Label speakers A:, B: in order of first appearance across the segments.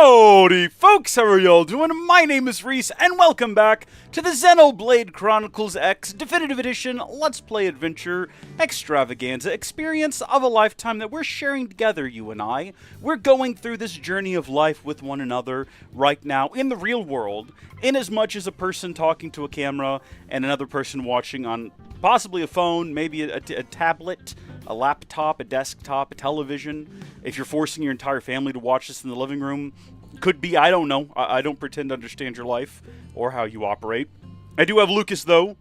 A: Howdy folks, how are y'all doing? My name is Reese, and welcome back to the Xenoblade Chronicles X Definitive Edition Let's Play Adventure Extravaganza experience of a lifetime that we're sharing together, you and I. We're going through this journey of life with one another right now in the real world, in as much as a person talking to a camera and another person watching on possibly a phone, maybe a tablet, a laptop, a desktop, a television. If you're forcing your entire family to watch this in the living room, could be, I don't know. I don't pretend to understand your life or how you operate. I do have Lucas, though,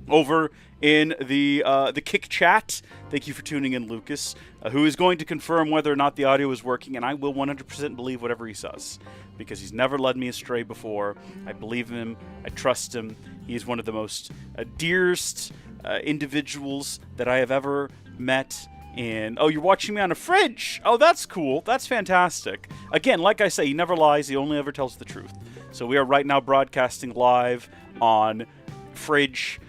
A: over in the Kick chat. Thank you for tuning in, Lucas, who is going to confirm whether or not the audio is working, and I will 100% believe whatever he says, because he's never led me astray before. I believe in him. I trust him. He's one of the most dearest individuals that I have ever met. And, oh, you're watching me on a fridge. Oh, that's cool. That's fantastic. Again, like I say, he never lies. He only ever tells the truth. So we are right now broadcasting live on Fridge.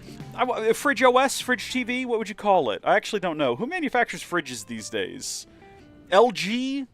A: Fridge OS? Fridge TV? What would you call it? I actually don't know. Who manufactures fridges these days? LG?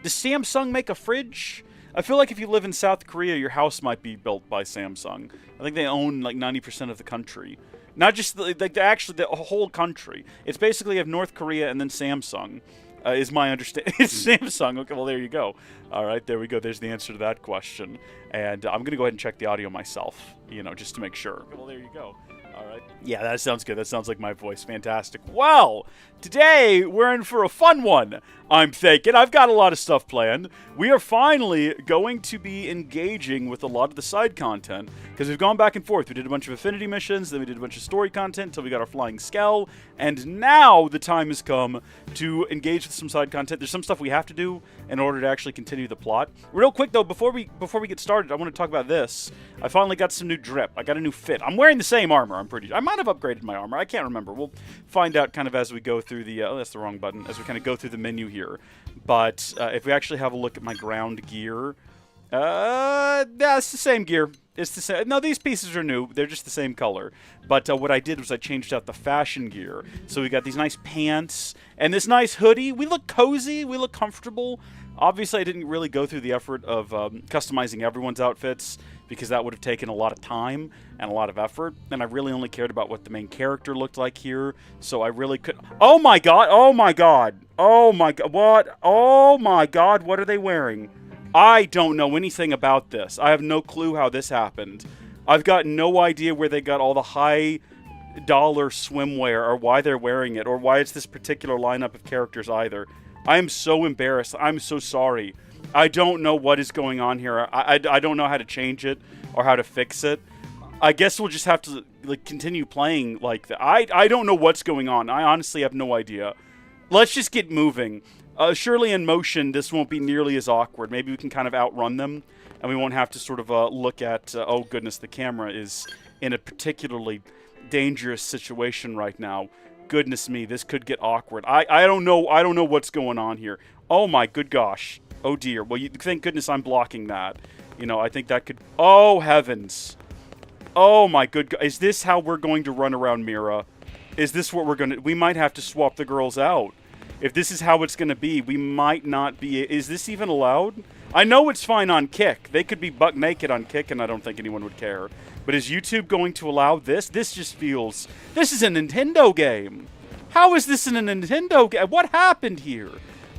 A: Does Samsung make a fridge? I feel like if you live in South Korea, your house might be built by Samsung. I think they own like 90% of the country. Not just actually the whole country. It's basically you have North Korea and then Samsung, is my understanding. It's Samsung. Okay, well, there you go. All right, there we go. There's the answer to that question. And I'm going to go ahead and check the audio myself, just to make sure. Okay, well, there you go. All right. Yeah, that sounds good. That sounds like my voice. Fantastic. Well, today we're in for a fun one, I'm thinking. I've got a lot of stuff planned. We are finally going to be engaging with a lot of the side content, because we've gone back and forth. We did a bunch of affinity missions, then we did a bunch of story content until we got our flying skell, and now the time has come to engage with some side content. There's some stuff we have to do in order to actually continue the plot. Real quick, though, before we get started, I want to talk about this. I finally got some new drip. I got a new fit. I'm wearing the same armor, I might have upgraded my armor. I can't remember. We'll find out kind of as we go through the... oh, that's the wrong button. As we kind of go through the menu here. But if we actually have a look at my ground gear... it's the same gear. It's the same. No, these pieces are new. They're just the same color. But what I did was I changed out the fashion gear. So we got these nice pants and this nice hoodie. We look cozy. We look comfortable. Obviously, I didn't really go through the effort of customizing everyone's outfits, because that would have taken a lot of time and a lot of effort, and I really only cared about what the main character looked like here, so I really could... Oh my god! Oh my god! Oh my god! What? Oh my god! What are they wearing? I don't know anything about this. I have no clue how this happened. I've got no idea where they got all the high-dollar swimwear, or why they're wearing it, or why it's this particular lineup of characters either. I am so embarrassed. I'm so sorry. I don't know what is going on here. I don't know how to change it or how to fix it. I guess we'll just have to continue playing like that. I don't know what's going on. I honestly have no idea. Let's just get moving. Surely in motion, this won't be nearly as awkward. Maybe we can kind of outrun them, and we won't have to sort of look at, oh goodness, the camera is in a particularly dangerous situation right now. Goodness me, this could get awkward. I don't know. I don't know what's going on here. Oh my good gosh. Oh dear. Well, thank goodness I'm blocking that. I think that could... Oh heavens. Oh my good... Is this how we're going to run around Mira? Is this what we're going to... We might have to swap the girls out. If this is how it's going to be, we might not be... Is this even allowed? I know it's fine on Kick. They could be buck naked on Kick, and I don't think anyone would care. But is YouTube going to allow this? This just feels... This is a Nintendo game. How is this in a Nintendo game? What happened here?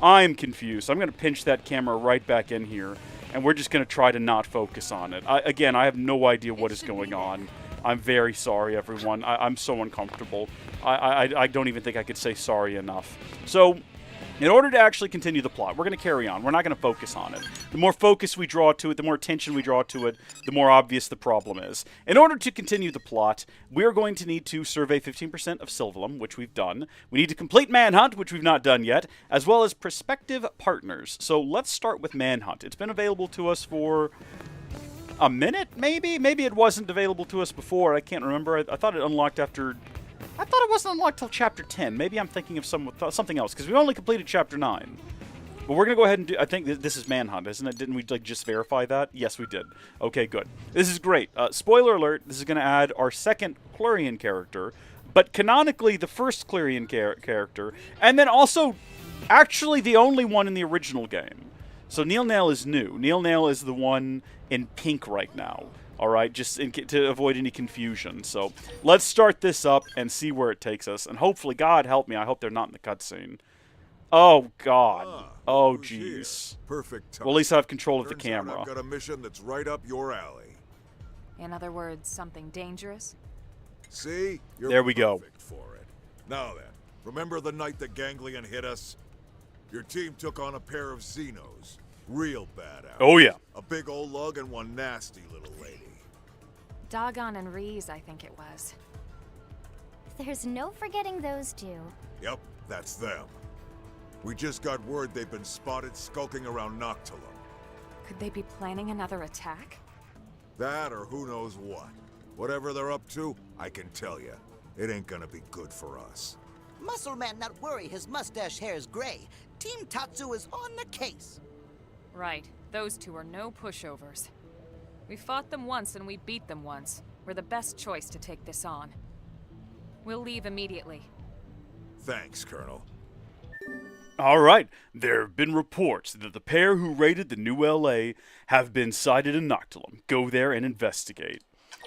A: I'm confused. I'm going to pinch that camera right back in here, and we're just going to try to not focus on it. Again, I have no idea what is going on. I'm very sorry, everyone. I'm so uncomfortable. I don't even think I could say sorry enough. So, in order to actually continue the plot, we're going to carry on. We're not going to focus on it. The more focus we draw to it, the more attention we draw to it, the more obvious the problem is. In order to continue the plot, we are going to need to survey 15% of Sylvalum, which we've done. We need to complete Manhunt, which we've not done yet, as well as prospective partners. So let's start with Manhunt. It's been available to us for a minute, maybe? Maybe it wasn't available to us before. I can't remember. I thought it unlocked after... I thought it wasn't unlocked till Chapter 10. Maybe I'm thinking of something else, because we only completed Chapter 9. But we're going to go ahead and do... I think this is Manhunt, isn't it? Didn't we just verify that? Yes, we did. Okay, good. This is great. Spoiler alert, this is going to add our second Clerian character, but canonically the first Clerian character, and then also actually the only one in the original game. So Neil Nail is new. Neil Nail is the one in pink right now. All right, just to avoid any confusion. So let's start this up and see where it takes us. And hopefully, God help me, I hope they're not in the cutscene. Oh, God. Oh, jeez.
B: Perfect time.
A: Well, at least I have control of the
B: Turns
A: camera.
B: out I've got a mission that's right up your alley.
C: In other words, something dangerous?
B: See? You're
A: There we go.
B: perfect for it. Now then, remember the night the ganglion hit us? Your team took on a pair of Xenos. Real badass.
A: Oh, yeah.
B: A big old lug and one nasty little lady.
C: Doggone and Reese, I think it was.
D: There's no forgetting those two.
B: Yep, that's them. We just got word they've been spotted skulking around Noctilum.
C: Could they be planning another attack?
B: That or who knows what. Whatever they're up to, I can tell you, it ain't gonna be good for us.
E: Muscle Man not worry his mustache hair is gray. Team Tatsu is on the case.
C: Right, those two are no pushovers. We fought them once and we beat them once. We're the best choice to take this on. We'll leave immediately.
B: Thanks, Colonel.
A: All right, there have been reports that the pair who raided the New LA have been sighted in Noctilum. Go there and investigate.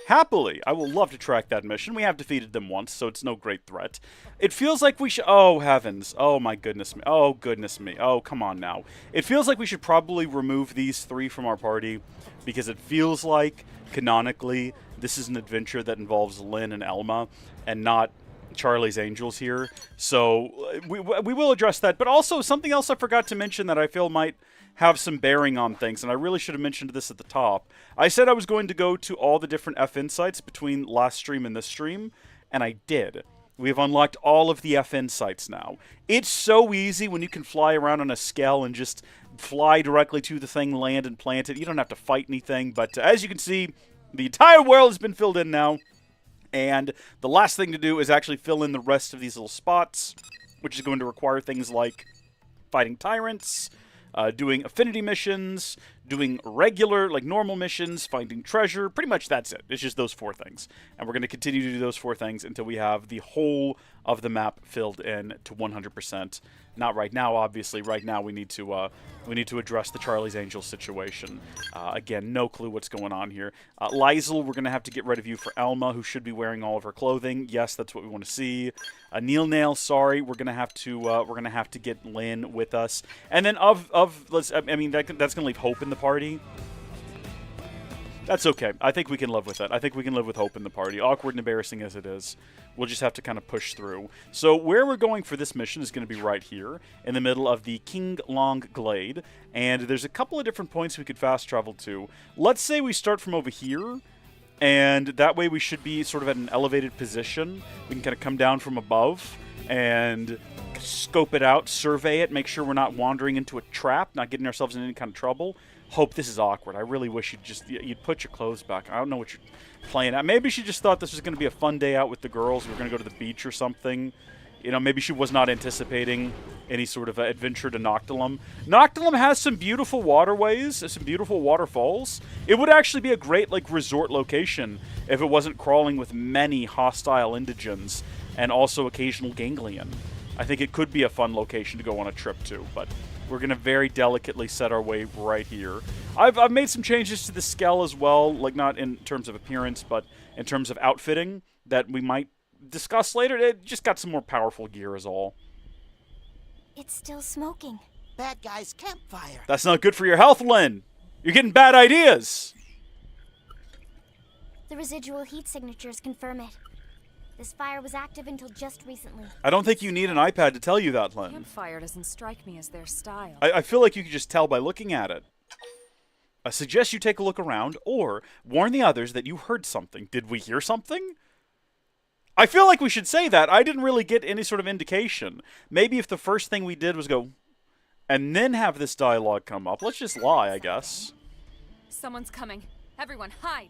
A: Happily, I will love to track that mission. We have defeated them once, so it's no great threat. It feels like we should... Oh, heavens. Oh, my goodness me. Oh, goodness me. Oh, come on now. It feels like we should probably remove these three from our party, because it feels like, canonically, this is an adventure that involves Lynn and Elma, and not Charlie's Angels here. So, we will address that. But also, something else I forgot to mention that I feel might have some bearing on things, and I really should have mentioned this at the top. I said I was going to go to all the different FN sites between last stream and this stream, and I did. We have unlocked all of the FN sites now. It's so easy when you can fly around on a Skell and just fly directly to the thing, land and plant it. You don't have to fight anything, but as you can see, the entire world has been filled in now, and the last thing to do is actually fill in the rest of these little spots, which is going to require things like fighting tyrants, doing affinity missions, doing regular, like normal missions, finding treasure. Pretty much that's it. It's just those four things. And we're going to continue to do those four things until we have the whole of the map filled in to 100%. Not right now, obviously. Right now we need to address the Charlie's Angels situation. Again, no clue what's going on here. Liesel, we're going to have to get rid of you for Elma, who should be wearing all of her clothing. Yes, that's what we want to see. Neil Nail, sorry, we're going to have to get Lynn with us. And then that's going to leave Hope in the party. That's okay. I think we can live with that. I think we can live with Hope in the party. Awkward and embarrassing as it is. We'll just have to kind of push through. So where we're going for this mission is going to be right here, in the middle of the King Long Glade. And there's a couple of different points we could fast travel to. Let's say we start from over here, and that way we should be sort of at an elevated position. We can kind of come down from above and scope it out, survey it, make sure we're not wandering into a trap, not getting ourselves in any kind of trouble. Hope, this is awkward. I really wish you'd put your clothes back. I don't know what you're playing at. Maybe she just thought this was going to be a fun day out with the girls. We're going to go to the beach or something. You know, maybe she was not anticipating any sort of adventure to Noctilum. Noctilum has some beautiful waterways, some beautiful waterfalls. It would actually be a great, like, resort location if it wasn't crawling with many hostile indigens and also occasional ganglion. I think it could be a fun location to go on a trip to, but we're going to very delicately set our way right here. I've made some changes to the Skell as well, like not in terms of appearance, but in terms of outfitting that we might discuss later. It just got some more powerful gear is all.
D: It's still smoking.
E: Bad guy's campfire.
A: That's not good for your health, Lynn. You're getting bad ideas.
D: The residual heat signatures confirm it. This fire was active until just recently.
A: I don't think you need an iPad to tell you that, Lynn.
C: Campfire doesn't strike me as their style.
A: I feel like you could just tell by looking at it. I suggest you take a look around, or warn the others that you heard something. Did we hear something? I feel like we should say that. I didn't really get any sort of indication. Maybe if the first thing we did was go, and then have this dialogue come up. Let's just lie, I guess.
C: Someone's coming. Everyone, hide!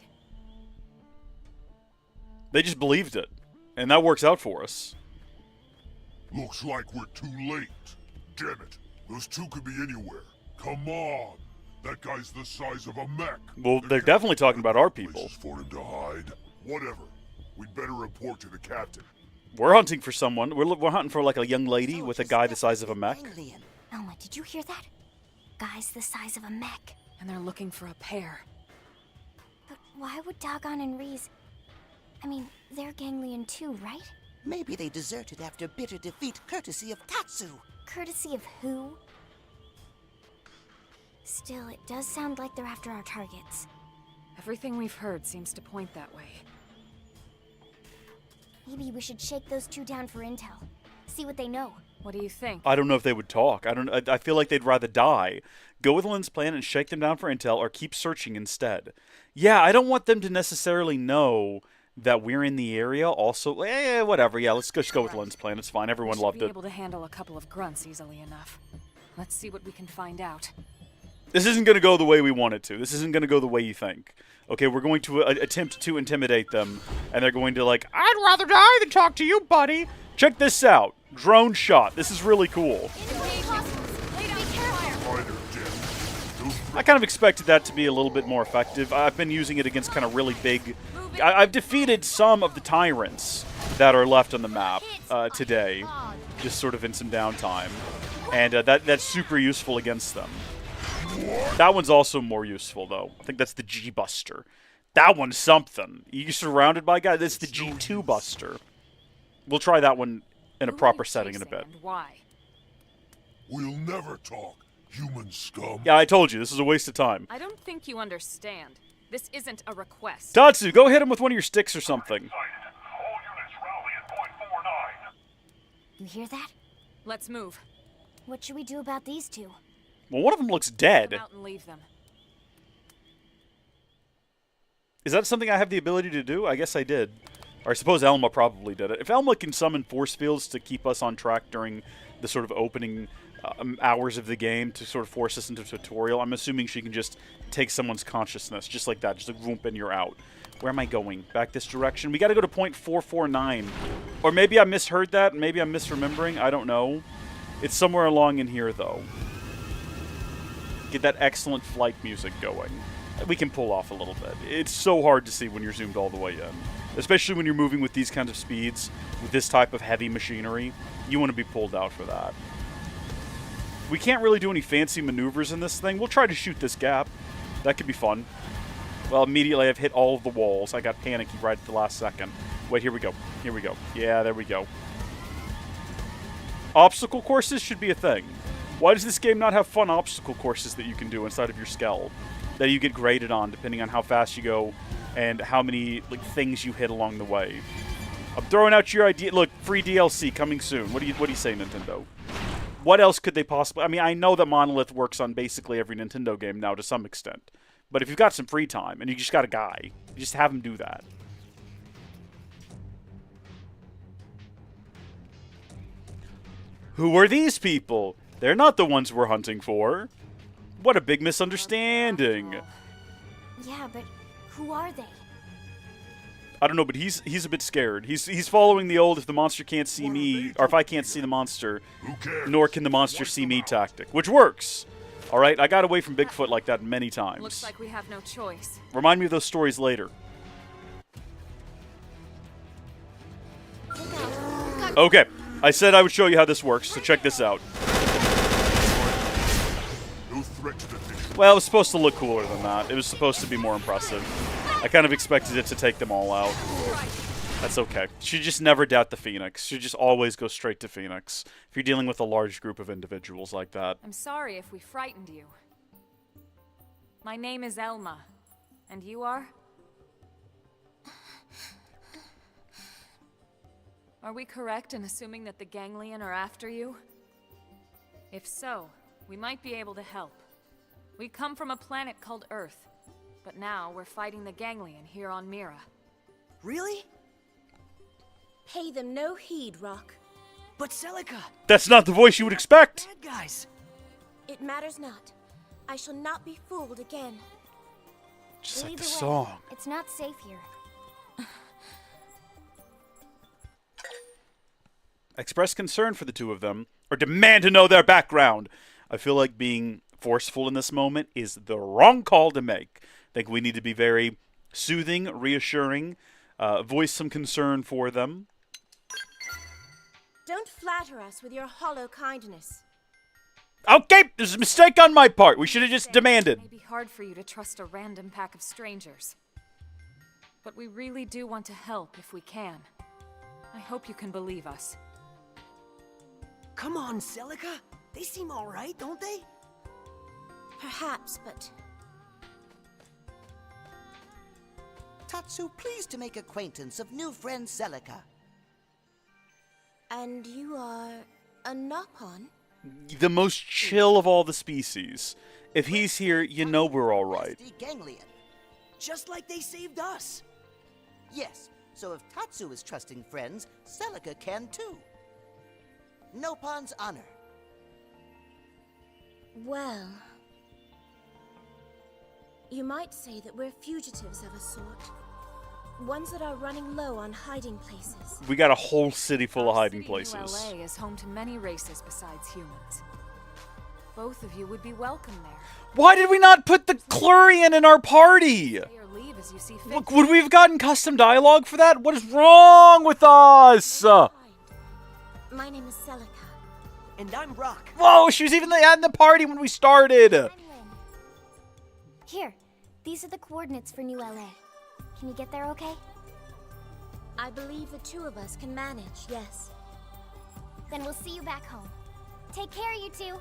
A: They just believed it. And that works out for us.
F: Looks like we're too late. Damn it. Those two could be anywhere. Come on. That guy's the size of a mech.
A: Well, they're definitely talking about our people.
F: Places for him to hide. Whatever. We'd better report to the captain.
A: We're hunting for someone. We're hunting for like a young lady with a guy the size of a mech.
D: Elma, did you hear that? guys the size of a mech.
C: And they're looking for a pair.
D: But why would Dagon and Reese... I mean, they're Ganglion too, right?
E: Maybe they deserted after bitter defeat courtesy of Tatsu.
D: Courtesy of who? Still, it does sound like they're after our targets.
C: Everything we've heard seems to point that way.
D: Maybe we should shake those two down for intel. See what they know.
C: What do you think?
A: I don't know if they would talk. I feel like they'd rather die. Go with Lynn's plan and shake them down for intel, or keep searching instead. Yeah, I don't want them to necessarily know that we're in the area. Also, whatever. Yeah, let's just go with Lynn's plan. It's fine. Everyone loved it.
C: We should be able to handle a couple of grunts easily enough. Let's see what we can find out.
A: This isn't going to go the way we want it to. This isn't going to go the way you think. Okay, we're going to attempt to intimidate them, and they're going to I'd rather die than talk to you, buddy. Check this out. Drone shot. This is really cool. I kind of expected that to be a little bit more effective. I've been using it against kind of really big... I've defeated some of the tyrants that are left on the map today, just sort of in some downtime. And that's super useful against them. That one's also more useful, though. I think that's the G-Buster. That one's something. You're surrounded by guys. That's the G2 Buster. We'll try that one in a proper setting in a bit.
C: Why?
F: We'll never talk, human scum.
A: Yeah, I told you. This is a waste of time.
C: I don't think you understand. This isn't a request.
A: Tatsu, go hit him with one of your sticks or something.
D: You hear that?
C: Let's move.
D: What should we do about these two?
A: Well, one of them looks dead.
C: Come out and leave them.
A: Is that something I have the ability to do? I guess I did. Or I suppose Elma probably did it. If Elma can summon force fields to keep us on track during the sort of opening hours of the game to sort of force us into a tutorial, I'm assuming she can just take someone's consciousness, just like that, just like whoop, and you're out. Where am I going? Back this direction? We gotta go to point 449. Or maybe I misheard that, maybe I'm misremembering, I don't know. It's somewhere along in here, though. Get that excellent flight music going. We can pull off a little bit. It's so hard to see when you're zoomed all the way in. Especially when you're moving with these kinds of speeds, with this type of heavy machinery. You want to be pulled out for that. We can't really do any fancy maneuvers in this thing. We'll try to shoot this gap. That could be fun. Well, immediately I've hit all of the walls. I got panicky right at the last second. Wait, here we go. Here we go. Yeah, there we go. Obstacle courses should be a thing. Why does this game not have fun obstacle courses that you can do inside of your skull? That you get graded on, depending on how fast you go and how many things you hit along the way. I'm throwing out your idea. Look, free DLC coming soon. What do you say, Nintendo? What else could they possibly... I mean, I know that Monolith works on basically every Nintendo game now to some extent. But if you've got some free time and you just got a guy, you just have him do that. Who are these people? They're not the ones we're hunting for. What a big misunderstanding.
D: Yeah, but who are they?
A: I don't know, but he's a bit scared. He's following the old if the monster can't see me, or if I can't see the monster, nor can the monster see me tactic, which works. All right, I got away from Bigfoot like that many times.
C: Looks like we have no choice.
A: Remind me of those stories later. Okay, I said I would show you how this works, so check this out. Well, it was supposed to look cooler than that. It was supposed to be more impressive. I kind of expected it to take them all out. That's okay. Should just never doubt the Phoenix. Should just always go straight to Phoenix if you're dealing with a large group of individuals like that.
C: I'm sorry if we frightened you. My name is Elma. And you are? Are we correct in assuming that the Ganglion are after you? If so, we might be able to help. We come from a planet called Earth, but now we're fighting the Ganglion here on Mira.
E: Really?
G: Pay them no heed, Rock.
E: But Celica!
A: That's not the voice you would expect!
E: Bad guys!
G: It matters not. I shall not be fooled again.
A: Just like
D: Either
A: the
D: way,
A: song.
D: It's not safe here.
A: Express concern for the two of them, or demand to know their background. I feel like being forceful in this moment is the wrong call to make. I think we need to be very soothing, reassuring, voice some concern for them.
G: Don't flatter us with your hollow kindness.
A: Okay, there's a mistake on my part. We should have just demanded.
C: It may be hard for you to trust a random pack of strangers. But we really do want to help if we can. I hope you can believe us.
H: Come on, Celica. They seem all right, don't they?
G: Perhaps, but
E: Tatsu, pleased to make acquaintance of new friend Celica.
G: and you are a Nopon?
A: The most chill of all the species. If he's here, you know we're all right.
E: Rusty Ganglion.
H: Just like they saved us.
E: Yes, so if Tatsu is trusting friends, Celica can too. Nopon's honor.
G: Well, you might say that we're fugitives of a sort. Ones that are running low on hiding places.
A: We got a whole city full of
C: Our
A: hiding
C: city, New
A: places.
C: LA is home to many races besides humans. Both of you would be welcome there.
A: Why did we not put the Clurian in our party?
C: Stay or leave as you see fit.
A: Look, would we have gotten custom dialogue for that? What is wrong with us?
G: My name is Celica.
H: And I'm Rock.
A: Whoa, she was even at the party when we started.
D: Here, these are the coordinates for New LA. Can you get there okay?
G: I believe the two of us can manage, yes.
D: Then we'll see you back home. Take care, you two.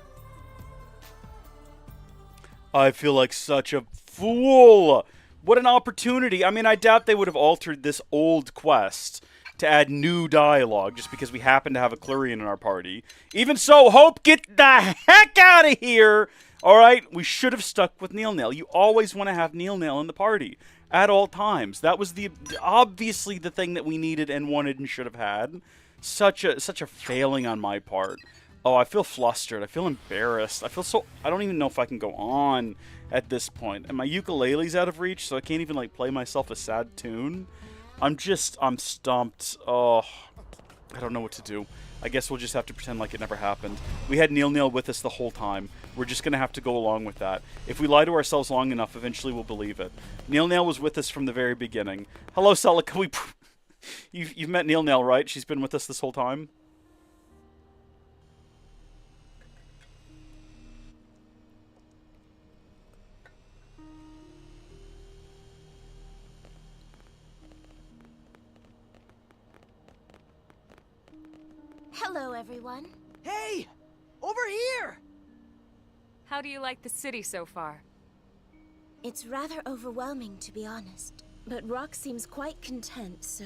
A: I feel like such a fool. What an opportunity. I mean, I doubt they would have altered this old quest to add new dialogue just because we happen to have a Clurian in our party. Even so, Hope, get the heck out of here. All right, we should have stuck with Neil Nail. You always want to have Neil Nail in the party at all times. That was obviously the thing that we needed and wanted and should have had. Such a failing on my part. Oh, I feel flustered. I feel embarrassed. I don't even know if I can go on at this point. And my ukulele's out of reach, so I can't even like play myself a sad tune. I'm stumped. Oh, I don't know what to do. I guess we'll just have to pretend like it never happened. We had Neil Nail with us the whole time. We're just going to have to go along with that. If we lie to ourselves long enough, eventually we'll believe it. Neil Nail was with us from the very beginning. Hello, Celica. You've met Neil Nail, right? She's been with us this whole time?
G: Hello, everyone.
H: Hey! Over here!
C: How do you like the city so far?
G: It's rather overwhelming, to be honest. But Rock seems quite content, so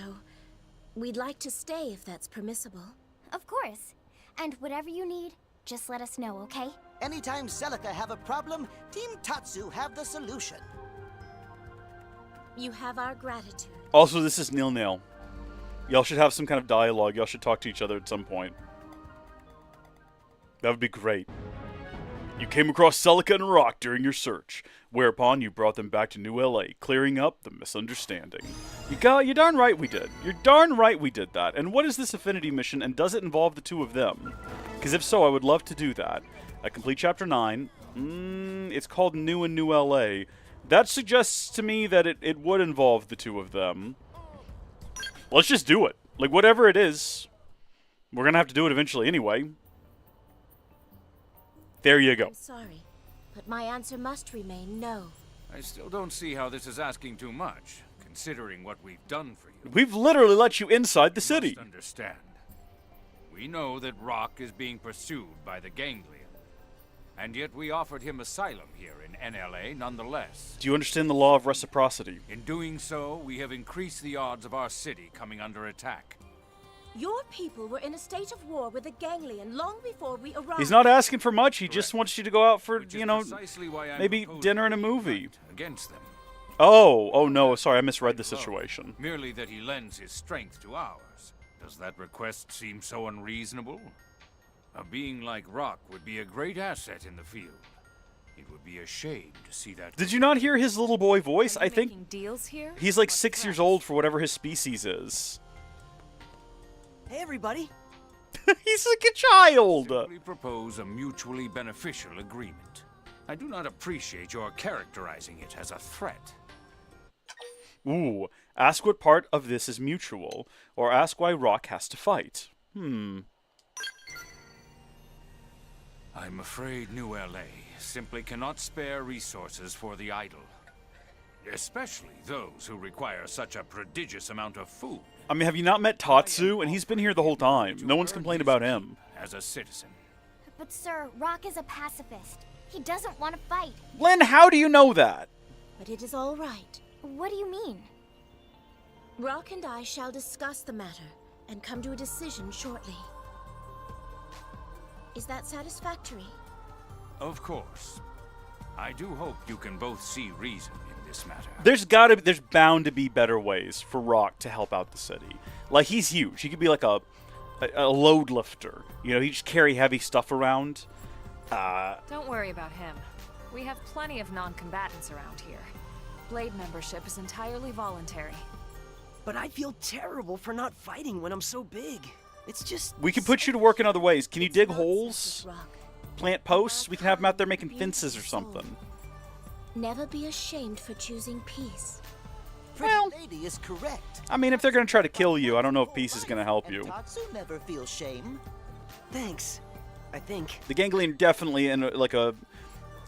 G: we'd like to stay if that's permissible.
D: Of course. And whatever you need, just let us know, okay?
E: Anytime Celica have a problem, Team Tatsu have the solution.
G: You have our gratitude.
A: Also, this is Neil Nail. Y'all should have some kind of dialogue. Y'all should talk to each other at some point. That would be great. You came across Celica and Rock during your search, whereupon you brought them back to New LA, clearing up the misunderstanding. You're darn right we did. You're darn right we did that. And what is this affinity mission, and does it involve the two of them? Because if so, I would love to do that. I complete Chapter 9. It's called New and New LA. That suggests to me that it would involve the two of them. Let's just do it. Like, whatever it is, we're going to have to do it eventually anyway. There you go.
G: I'm sorry, but my answer must remain no.
I: I still don't see how this is asking too much, considering what we've done for you.
A: We've literally let you inside the
I: You
A: city.
I: must understand. We know that Rock is being pursued by the Ganglion, and yet we offered him asylum here in NLA nonetheless.
A: Do you understand the law of reciprocity?
I: In doing so, we have increased the odds of our city coming under attack.
G: Your people were in a state of war with the Ganglion long before we arrived.
A: He's not asking for much. He just wants you to go out for,
I: Which is
A: you know,
I: precisely why I'm
A: maybe
I: proposing
A: dinner and a
I: we
A: movie.
I: unite against them.
A: Oh no, sorry, I misread the situation.
I: Merely that he lends his strength to ours. Does that request seem so unreasonable? A being like Rock would be a great asset in the field. It would be a shame to see that.
A: Did you not hear his little boy voice?
C: Are you
A: I think
C: making deals here?
A: he's like
C: Or
A: 6 years
C: threats?
A: old for whatever his species is.
H: Hey, everybody.
A: He's like a child.
I: Simply propose a mutually beneficial agreement. I do not appreciate your characterizing it as a threat.
A: Ooh, ask what part of this is mutual, or ask why Rock has to fight.
I: I I'm afraid New LA simply cannot spare resources for the idle. Especially those who require such a prodigious amount of food.
A: I mean, have you not met Tatsu? And he's been here the whole time. No one's complained about him.
I: As a citizen.
D: But sir, Rock is a pacifist. He doesn't want to fight.
A: Lynn, how do you know that?
G: But it is all right.
D: What do you mean?
G: Rock and I shall discuss the matter and come to a decision shortly. Is that satisfactory?
I: Of course. I do hope you can both see reason in this matter.
A: There's bound to be better ways for Rock to help out the city. Like, he's huge. He could be like a load lifter. You know, he just carry heavy stuff around.
C: Don't worry about him. We have plenty of non-combatants around here. Blade membership is entirely voluntary.
H: But I feel terrible for not fighting when I'm so big. It's just...
A: We can put you to work in other ways. Can you dig
G: It's
A: holes?
G: nonsense, Rock.
A: Plant posts? We can have him out there making fences or something.
G: Never be ashamed for choosing peace.
E: Pretty
A: Well-
E: Lady is correct.
A: I mean, if they're going to try to kill you, I don't know if peace is going to help
E: And
A: you.
E: Tatsu never feels shame.
H: Thanks. I think.
A: The Ganglion definitely in like a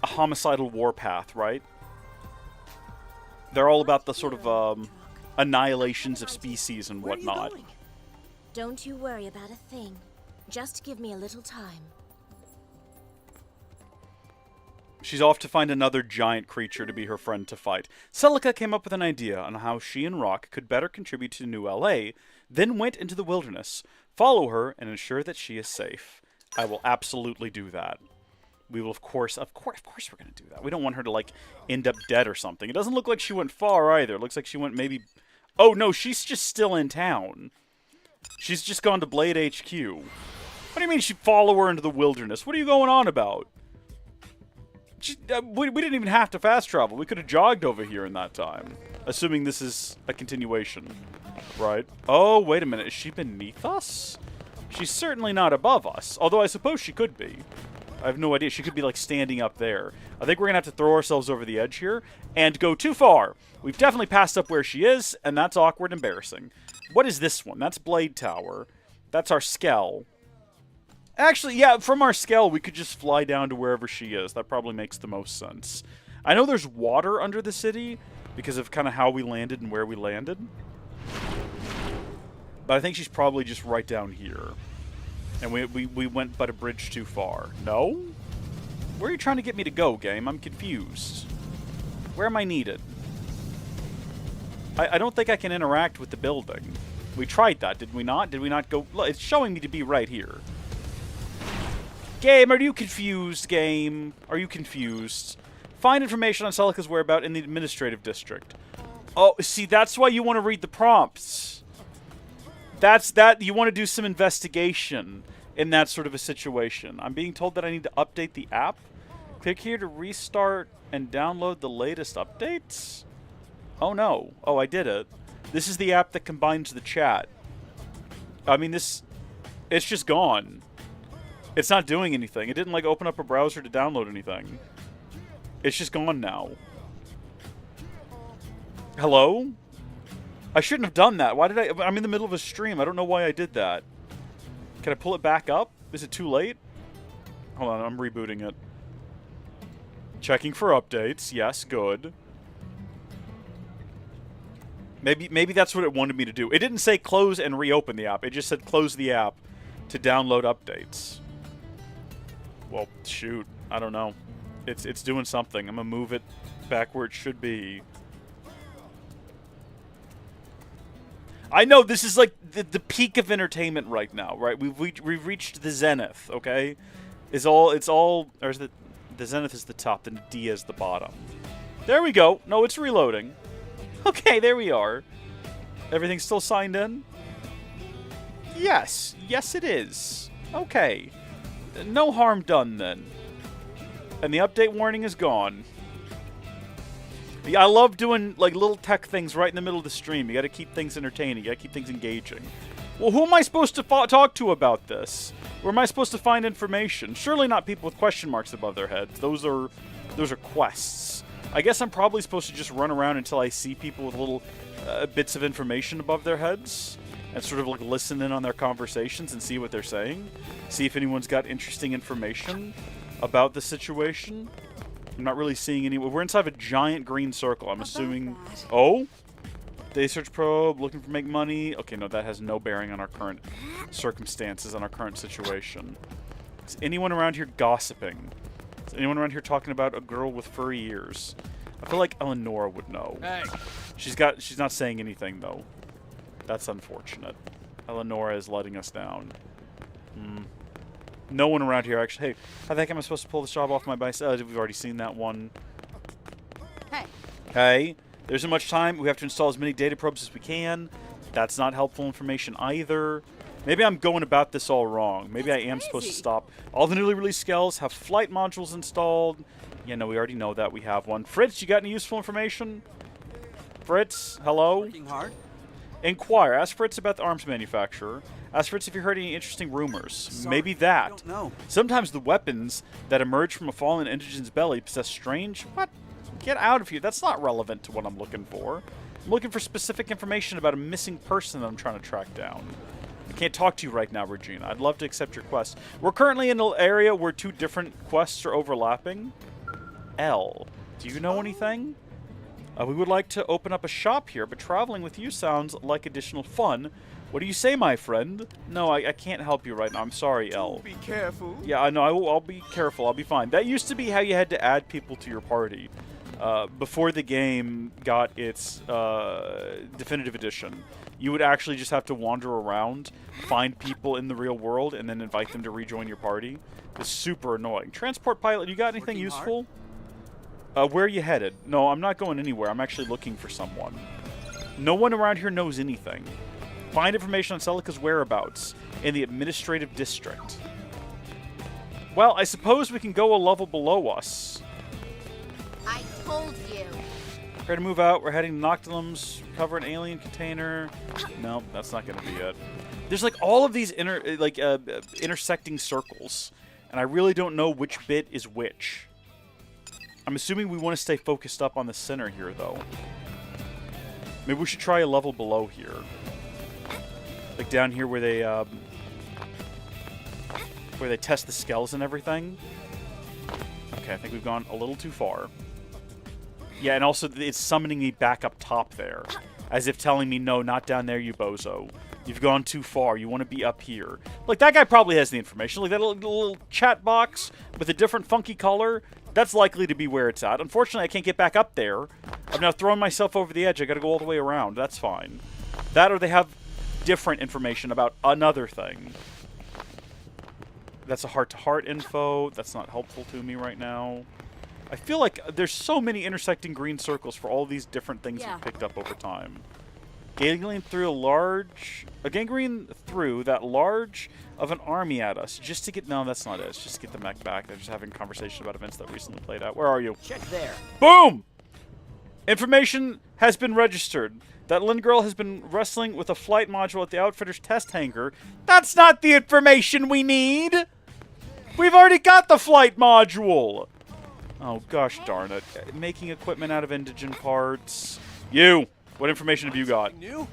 A: homicidal warpath, right? They're all about the sort of annihilations of species and
H: Where are you
A: whatnot.
H: going?
G: Don't you worry about a thing. Just give me a little time.
A: She's off to find another giant creature to be her friend to fight. Celica came up with an idea on how she and Rock could better contribute to New LA, then went into the wilderness. Follow her and ensure that she is safe. I will absolutely do that. We will, of course we're going to do that. We don't want her to, like, end up dead or something. It doesn't look like she went far, either. It looks like she went maybe... Oh, no, she's just still in town. She's just gone to Blade HQ. What do you mean she'd follow her into the wilderness? What are you going on about? We didn't even have to fast travel. We could have jogged over here in that time. Assuming this is a continuation. Right? Oh, wait a minute. Is she beneath us? She's certainly not above us. Although I suppose she could be. I have no idea. She could be, like, standing up there. I think we're going to have to throw ourselves over the edge here and go too far. We've definitely passed up where she is, and that's awkward and embarrassing. What is this one? That's Blade Tower. That's our Skell. Actually, yeah, from our Skell, we could just fly down to wherever she is. That probably makes the most sense. I know there's water under the city because of kind of how we landed and where we landed. But I think she's probably just right down here. And we went but a bridge too far. No? Where are you trying to get me to go, game? I'm confused. Where am I needed? I don't think I can interact with the building. We tried that, did we not? Did we not go... Look, it's showing me to be right here. Game, are you confused, game? Are you confused? Find information on Celica's whereabouts in the administrative district. Oh, see, that's why you want to read the prompts. You want to do some investigation in that sort of a situation. I'm being told that I need to update the app. Click here to restart and download the latest updates. Oh no. Oh, I did it. This is the app that combines the chat. I mean, it's just gone. It's not doing anything. It didn't, like, open up a browser to download anything. It's just gone now. Hello? I shouldn't have done that. Why did I'm in the middle of a stream. I don't know why I did that. Can I pull it back up? Is it too late? Hold on, I'm rebooting it. Checking for updates. Yes, good. Maybe that's what it wanted me to do. It didn't say close and reopen the app. It just said close the app to download updates. Well, shoot. I don't know. It's doing something. I'm gonna move it back where it should be. I know this is like the peak of entertainment right now, right? We've reached the zenith, okay? Or is the zenith is the top, then the D is the bottom. There we go. No, it's reloading. Okay, there we are. Everything's still signed in? Yes. Yes, it is. Okay. No harm done, then. And the update warning is gone. Yeah, I love doing, like, little tech things right in the middle of the stream. You gotta keep things entertaining. You gotta keep things engaging. Well, who am I supposed to talk to about this? Where am I supposed to find information? Surely not people with question marks above their heads. Those are quests. I guess I'm probably supposed to just run around until I see people with little bits of information above their heads and sort of, like, listen in on their conversations and see what they're saying. See if anyone's got interesting information. about the situation. I'm not really seeing any. We're inside of a giant green circle. I'm assuming.
C: that.
A: Oh, day search probe looking for make money. Okay, no, that has no bearing on our current circumstances, on our current situation. Is anyone around here gossiping? Is anyone around here talking about a girl with furry ears? I feel like Eleonora would know.
I: Hey.
A: She's not saying anything though. That's unfortunate. Eleonora is letting us down. No one around here actually. Hey, how the heck am I supposed to pull this job off my bicycle? We've already seen that one.
C: Hey.
A: Okay. There isn't much time. We have to install as many data probes as we can. That's not helpful information either. Maybe I'm going about this all wrong. Maybe I am supposed to stop. All the newly released skells have flight modules installed. Yeah, no, we already know that. We have one. Fritz, you got any useful information? Fritz, hello?
H: Working hard.
A: Inquire. Ask Fritz about the arms manufacturer. Ask Fritz if you heard any interesting rumors.
H: Sorry,
A: Maybe
H: I
A: that.
H: don't know.
A: Sometimes the weapons that emerge from a fallen indigen's belly possess strange... What? Get out of here. That's not relevant to what I'm looking for. I'm looking for specific information about a missing person that I'm trying to track down. I can't talk to you right now, Regina. I'd love to accept your quest. We're currently in an area where two different quests are overlapping. L. Do you know anything? We would like to open up a shop here, but traveling with you sounds like additional fun. What do you say, my friend? No, I can't help you right now. I'm sorry, L.
H: Be careful.
A: Yeah, I know. I'll be careful. I'll be fine. That used to be how you had to add people to your party. Before the game got its definitive edition, you would actually just have to wander around, find people in the real world, and then invite them to rejoin your party. It's super annoying. Transport pilot, you got anything useful? Where are you headed? No, I'm not going anywhere. I'm actually looking for someone. No one around here knows anything. Find information on Celica's whereabouts in the administrative district. Well, I suppose we can go a level below us.
G: I told you.
A: Prepare to move out. We're heading to Noctilum's. Cover an alien container. No, that's not going to be it. There's like all of these intersecting circles, and I really don't know which bit is which. I'm assuming we want to stay focused up on the center here, though. Maybe we should try a level below here. Like down here where they test the skells and everything. Okay, I think we've gone a little too far. Yeah, and also it's summoning me back up top there. As if telling me, no, not down there, you bozo. You've gone too far. You want to be up here. Like, that guy probably has the information. Like, that little chat box with a different funky color, that's likely to be where it's at. Unfortunately, I can't get back up there. I've now thrown myself over the edge. I gotta go all the way around. That's fine. That or they have different information about another thing. That's a heart-to-heart info. That's not helpful to me right now. I feel like there's so many intersecting green circles for all these different things we've picked up over time. Gangrene threw that large of an army at us just to get... No, that's not it. It's just to get the mech back. They're just having a conversation about events that recently played out. Where are you?
E: Check there.
A: Boom! Information has been registered. That Lynn girl has been wrestling with a flight module at the Outfitter's test hangar. That's not the information we need! We've already got the flight module! Oh, gosh darn it. Making equipment out of indigent parts. You! What information have you got?
H: New?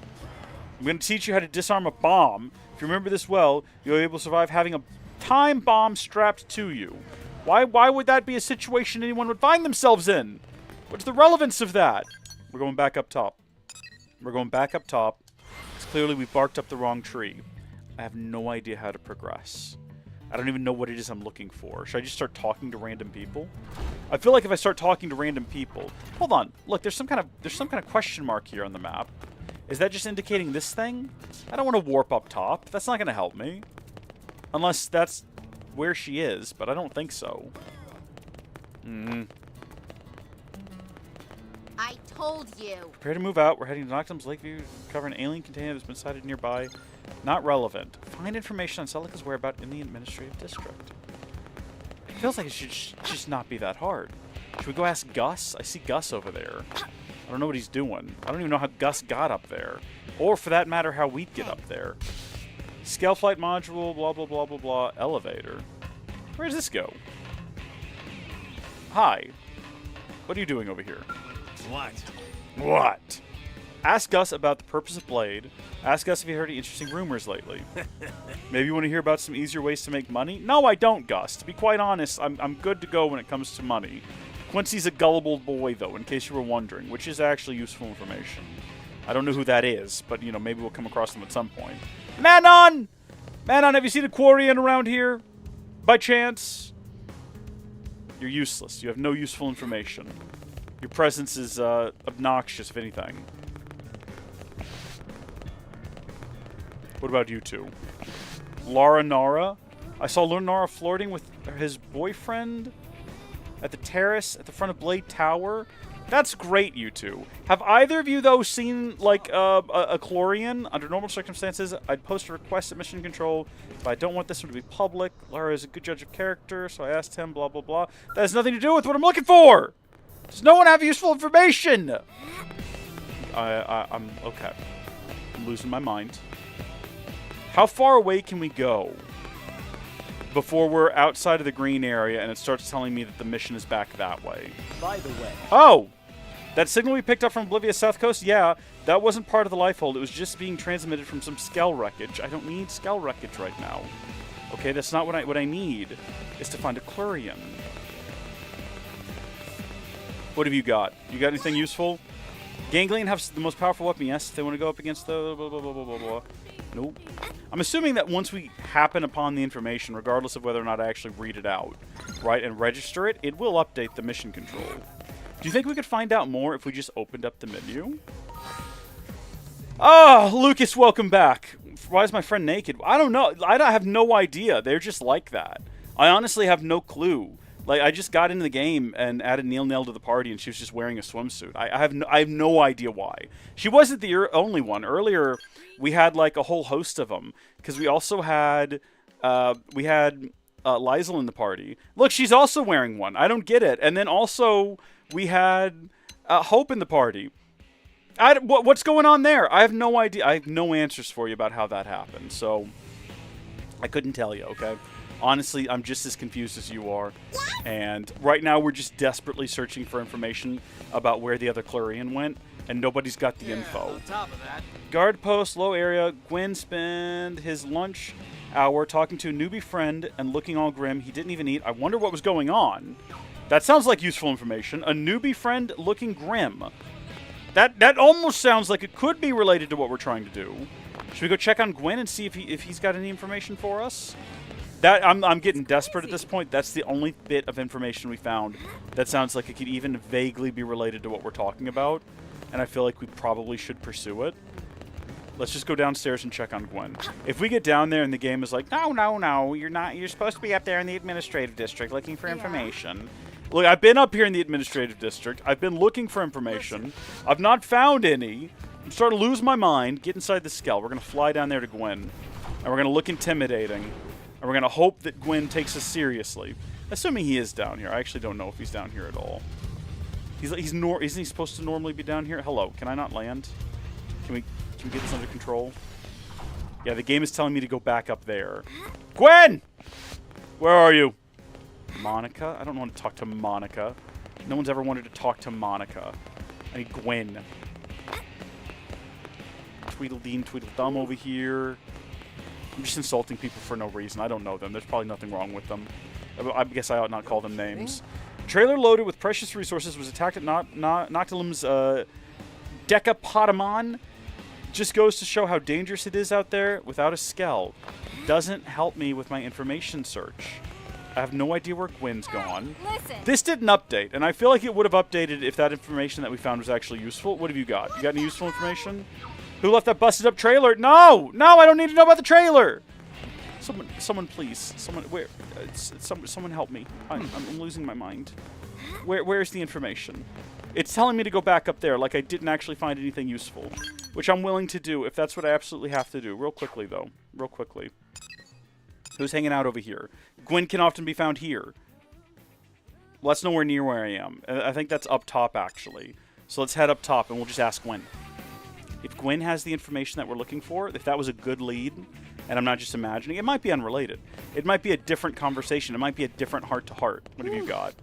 A: I'm going to teach you how to disarm a bomb. If you remember this well, you'll be able to survive having a time bomb strapped to you. Why would that be a situation anyone would find themselves in? What's the relevance of that? We're going back up top. We're going back up top. It's clearly we barked up the wrong tree. I have no idea how to progress. I don't even know what it is I'm looking for. Should I just start talking to random people? I feel like if I start talking to random people... Hold on. Look, there's some kind of question mark here on the map. Is that just indicating this thing? I don't want to warp up top. That's not going to help me. Unless that's where she is, but I don't think so.
G: I told you.
A: Prepare to move out. We're heading to Noctilum's Lakeview to cover an alien container that's been sighted nearby. Not relevant. Find information on Celica's whereabouts in the administrative district. It feels like it should just not be that hard. Should we go ask Gus? I see Gus over there. I don't know what he's doing. I don't even know how Gus got up there. Or, for that matter, how we'd get up there. Scale flight module, blah, blah, blah, blah, blah. Elevator. Where does this go? Hi. What are you doing over here?
H: What?
A: What? Ask Gus about the purpose of Blade. Ask Gus if he heard any interesting rumors lately. Maybe you want to hear about some easier ways to make money? No, I don't, Gus. To be quite honest, I'm good to go when it comes to money. Quincy's a gullible boy, though, in case you were wondering, which is actually useful information. I don't know who that is, but, you know, maybe we'll come across them at some point. Manon! Manon, have you seen a Quarian around here? By chance? You're useless. You have no useful information. Your presence is obnoxious, if anything. What about you two? Laura Nara? I saw Nara flirting with his boyfriend at the terrace at the front of Blade Tower. That's great, you two. Have either of you, though, seen, like, a Chlorian? Under normal circumstances, I'd post a request at Mission Control, but I don't want this one to be public. Lara is a good judge of character, so I asked him, blah, blah, blah. That has nothing to do with what I'm looking for! Does no one have useful information? I'm okay. I'm losing my mind. How far away can we go before we're outside of the green area and it starts telling me that the mission is back that way?
H: By the way.
A: Oh! That signal we picked up from Oblivia's south coast? Yeah, that wasn't part of the life hold. It was just being transmitted from some Skell wreckage. I don't need Skell wreckage right now. Okay, that's not what I need. Is to find a Chlorian. What have you got? You got anything useful? Ganglion have the most powerful weapon, yes. If they want to go up against the blah, blah, blah, blah, blah, blah. Nope. I'm assuming that once we happen upon the information, regardless of whether or not I actually read it out, right, and register it, it will update the mission control. Do you think we could find out more if we just opened up the menu? Oh, Lucas, welcome back. Why is my friend naked? I don't know. I have no idea. They're just like that. I honestly have no clue. Like, I just got into the game and added Nail to the party, and she was just wearing a swimsuit. I have no idea why. She wasn't the only one. Earlier, we had, like, a whole host of them, because we also had, Lizel in the party. Look, she's also wearing one. I don't get it. And then also, we had Hope in the party. What's going on there? I have no idea. I have no answers for you about how that happened, so I couldn't tell you, okay? Honestly, I'm just as confused as you are. And right now, we're just desperately searching for information about where the other Chlorian went, and nobody's got the info.
H: On top of that.
A: Guard post, low area. Gwen spent his lunch hour talking to a newbie friend and looking all grim. He didn't even eat. I wonder what was going on. That sounds like useful information. A newbie friend looking grim. That almost sounds like it could be related to what we're trying to do. Should we go check on Gwen and see if he's got any information for us? I'm getting desperate at this point. That's the only bit of information we found that sounds like it could even vaguely be related to what we're talking about, and I feel like we probably should pursue it. Let's just go downstairs and check on Gwen. If we get down there and the game is like, no, you're not. You're supposed to be up there in the administrative district looking for information. Look, I've been up here in the administrative district. I've been looking for information. I've not found any. I'm starting to lose my mind. Get inside the Skell. We're going to fly down there to Gwen, and we're going to look intimidating. And we're going to hope that Gwen takes us seriously. Assuming he is down here. I actually don't know if he's down here at all. Isn't he supposed to normally be down here? Hello, can I not land? Can we get this under control? Yeah, the game is telling me to go back up there. Gwen! Where are you? Monica? I don't want to talk to Monica. No one's ever wanted to talk to Monica. I need Gwen. Tweedledee, Tweedledum over here. I'm just insulting people for no reason. I don't know them. There's probably nothing wrong with them. I guess I ought not call them names. Trailer loaded with precious resources was attacked at Noctilum's Decapotamon. Just goes to show how dangerous it is out there without a Skell. Doesn't help me with my information search. I have no idea where Gwen's gone.
C: Listen.
A: This didn't update, and I feel like it would have updated if that information that we found was actually useful. What have you got? You got any useful information? Who left that busted up trailer? No! No, I don't need to know about the trailer! Someone please. Someone help me. I'm losing my mind. Where's the information? It's telling me to go back up there like I didn't actually find anything useful. Which I'm willing to do if that's what I absolutely have to do. Real quickly, though. Real quickly. Who's hanging out over here? Gwen can often be found here. Well, that's nowhere near where I am. I think that's up top, actually. So let's head up top and we'll just ask Gwen. If Gwen has the information that we're looking for, if that was a good lead, and I'm not just imagining, it might be unrelated. It might be a different conversation. It might be a different heart-to-heart. What have you got?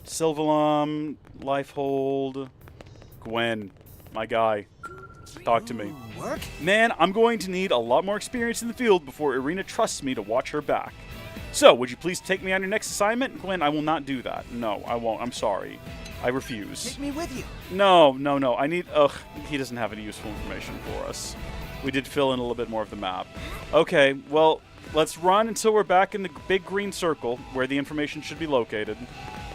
A: Sylvalum, Lifehold, Gwen, my guy. Talk to me.
H: Work?
A: Man, I'm going to need a lot more experience in the field before Irina trusts me to watch her back. So, would you please take me on your next assignment? Glenn, I will not do that. No, I won't. I'm sorry. I refuse.
H: Take me with you.
A: No. I need... Ugh, he doesn't have any useful information for us. We did fill in a little bit more of the map. Okay, well, let's run until we're back in the big green circle where the information should be located,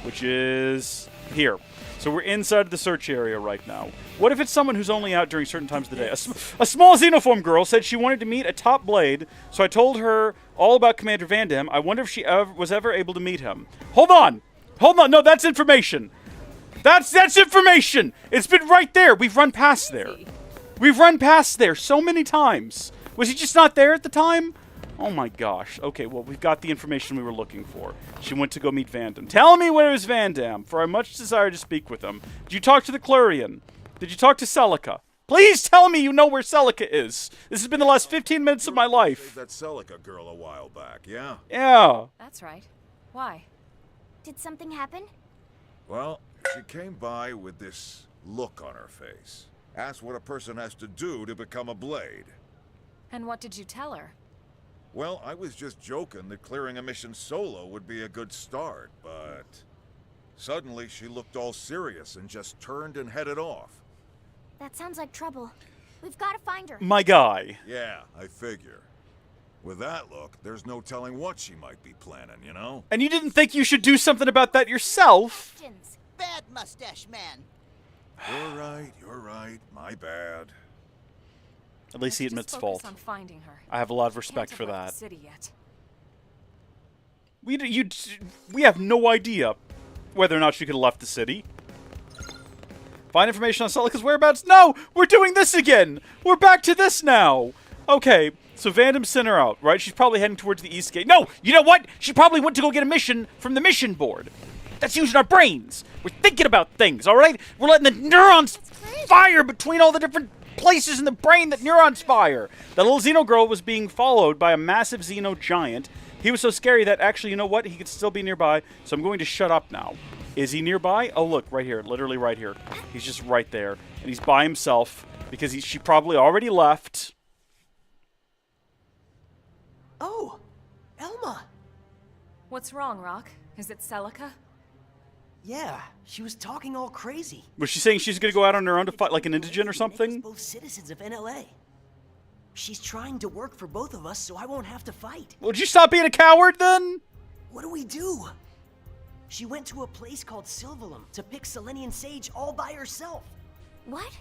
A: which is here. So we're inside the search area right now. What if it's someone who's only out during certain times of the day? A small xenoform girl said she wanted to meet a top blade, so I told her all about Commander Vandam. I wonder if she was ever able to meet him. Hold on! No, that's information! That's information! It's been right there! We've run past there. We've run past there so many times. Was he just not there at the time? Oh my gosh. Okay, well, we've got the information we were looking for. She went to go meet Vandam. Tell me where is Vandam, for I much desire to speak with him. Did you talk to the Clarion? Did you talk to Celica? Please tell me you know where Celica is. This has been the last 15 minutes of my life.
B: That Celica girl a while back, yeah?
A: Yeah.
C: That's right. Why?
D: Did something happen?
B: Well, she came by with this look on her face. Asked what a person has to do to become a blade.
C: And what did you tell her?
B: Well, I was just joking that clearing a mission solo would be a good start, but... Suddenly, she looked all serious and just turned and headed off.
D: That sounds like trouble. We've got to find her.
A: My guy.
B: Yeah, I figure. With that look, there's no telling what she might be planning, you know?
A: And you didn't think you should do something about that yourself?
D: Questions.
E: Bad mustache man.
B: You're right. My bad.
A: At least he
C: Let's
A: admits
C: just
A: fault.
C: focus on finding her.
A: I have a lot of
C: Can't
A: respect
C: have
A: for
C: left
A: that.
C: the city yet.
A: We have no idea whether or not she could have left the city. Find information on Celica's whereabouts? No! We're doing this again! We're back to this now! Okay, so Vandam sent her out, right? She's probably heading towards the east gate. No! You know what? She probably went to go get a mission from the mission board. That's using our brains. We're thinking about things, alright? We're letting the neurons fire between all the different places in the brain that neurons fire. The little Xeno girl was being followed by a massive Xeno giant. He was so scary that actually, you know what? He could still be nearby, so I'm going to shut up now. Is he nearby? Oh, look, right here. Literally right here. He's just right there. And he's by himself because she probably already left.
H: Oh, Elma.
C: What's wrong, Rock? Is it Celica?
H: Yeah, she was talking all crazy.
A: Was she saying she's going to go out on her own to fight like an indigent or
H: Make us
A: something?
H: both citizens of NLA. She's trying to work for both of us so I won't have to fight.
A: Would you stop being a coward then?
H: What do we do? She went to a place called Silvalum to pick Selenian sage all by herself.
D: What?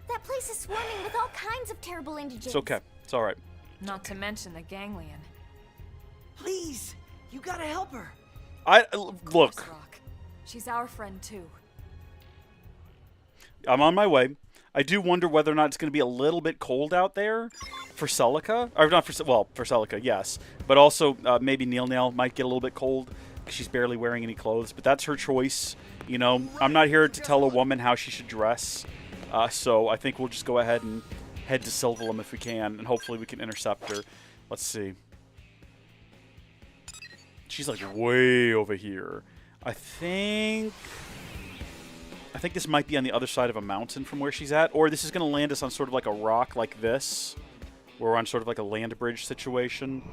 D: That place is swarming with all kinds of terrible indigents.
A: It's okay. It's all right.
C: Not to mention the ganglion.
H: Please, you gotta help her.
A: Look,
C: Course, Rock. She's our friend too.
A: I'm on my way. I do wonder whether or not it's going to be a little bit cold out there for Celica. Or not for, well, for Celica, yes. But also, maybe Nail might get a little bit cold because she's barely wearing any clothes. But that's her choice. You know, I'm not here to tell a woman how she should dress. So I think we'll just go ahead and head to Silvalum if we can. And hopefully we can intercept her. Let's see. She's like way over here. I think this might be on the other side of a mountain from where she's at, or this is going to land us on sort of like a rock like this, where we're on sort of like a land bridge situation.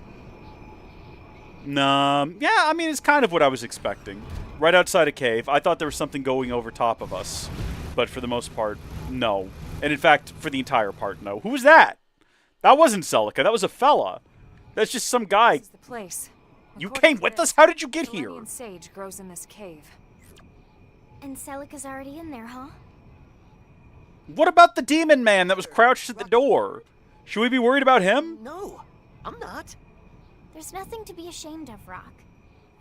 A: Yeah, I mean, it's kind of what I was expecting. Right outside a cave. I thought there was something going over top of us, but for the most part, no. And in fact, for the entire part, no. Who was that? That wasn't Celica. That was a fella. That's just some guy.
C: This is the place.
A: You
C: According
A: came
C: to
A: with
C: this,
A: us? How did you get here?
C: Selenian sage grows in this cave.
D: And Celica's already in there, huh?
A: What about the demon man that was crouched at the door? Should we be worried about him?
H: No, I'm not.
D: There's nothing to be ashamed of, Rock.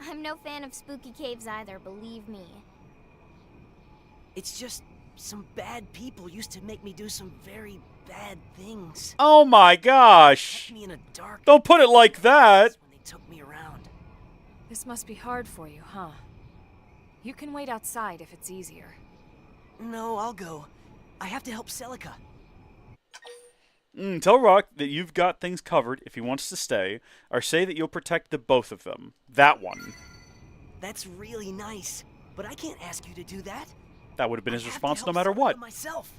D: I'm no fan of spooky caves either, believe me.
H: It's just some bad people used to make me do some very bad things.
A: Oh my gosh.
H: Kept me in a dark
A: Don't put it like that.
H: when they took me around.
C: This must be hard for you, huh? You can wait outside if it's easier.
H: No, I'll go. I have to help Celica.
A: Tell Rock that you've got things covered if he wants to stay, or say that you'll protect the both of them. That one.
H: That's really nice, but I can't ask you to do that.
A: That would have been his
H: I have to
A: response no
H: help
A: matter
H: Celica
A: what.
H: Myself.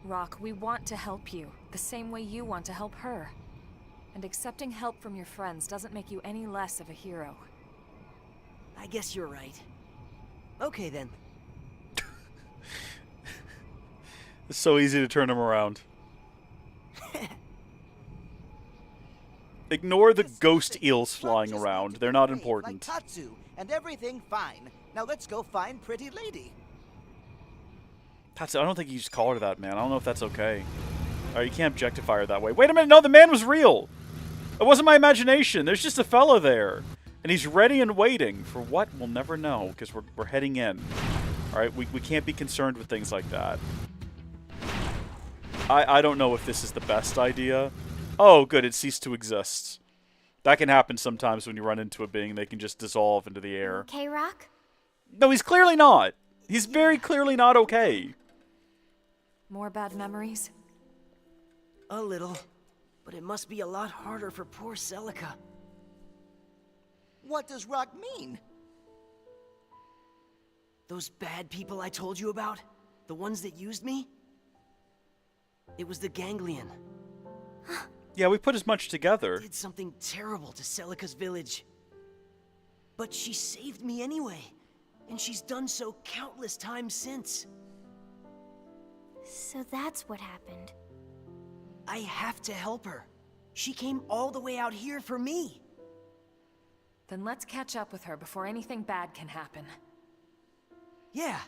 C: Rock, we want to help you, the same way you want to help her. And accepting help from your friends doesn't make you any less of a hero.
H: I guess you're right. Okay, then.
A: It's so easy to turn him around. Ignore the ghost eels flying around. They're not important.
E: Like Tatsu, and everything fine. Now let's go find Pretty Lady.
A: Tatsu, I don't think you just call her that, man. I don't know if that's okay. Alright, you can't objectify her that way. Wait a minute, no, the man was real! It wasn't my imagination. There's just a fella there. And he's ready and waiting for what? We'll never know, because we're heading in. Alright, we can't be concerned with things like that. I don't know if this is the best idea. Oh, good, it ceased to exist. That can happen sometimes when you run into a being. They can just dissolve into the air.
D: Okay, Rock?
A: No, he's clearly not. He's very clearly not okay.
C: More bad memories?
H: A little. But it must be a lot harder for poor Celica.
E: What does Rock mean?
H: Those bad people I told you about? The ones that used me? It was the Ganglion.
A: Yeah, we put as much together.
H: Did something terrible to Celica's village. But she saved me anyway. And she's done so countless times since.
D: So that's what happened.
H: I have to help her. She came all the way out here for me.
C: Then let's catch up with her before anything bad can happen.
H: Yeah.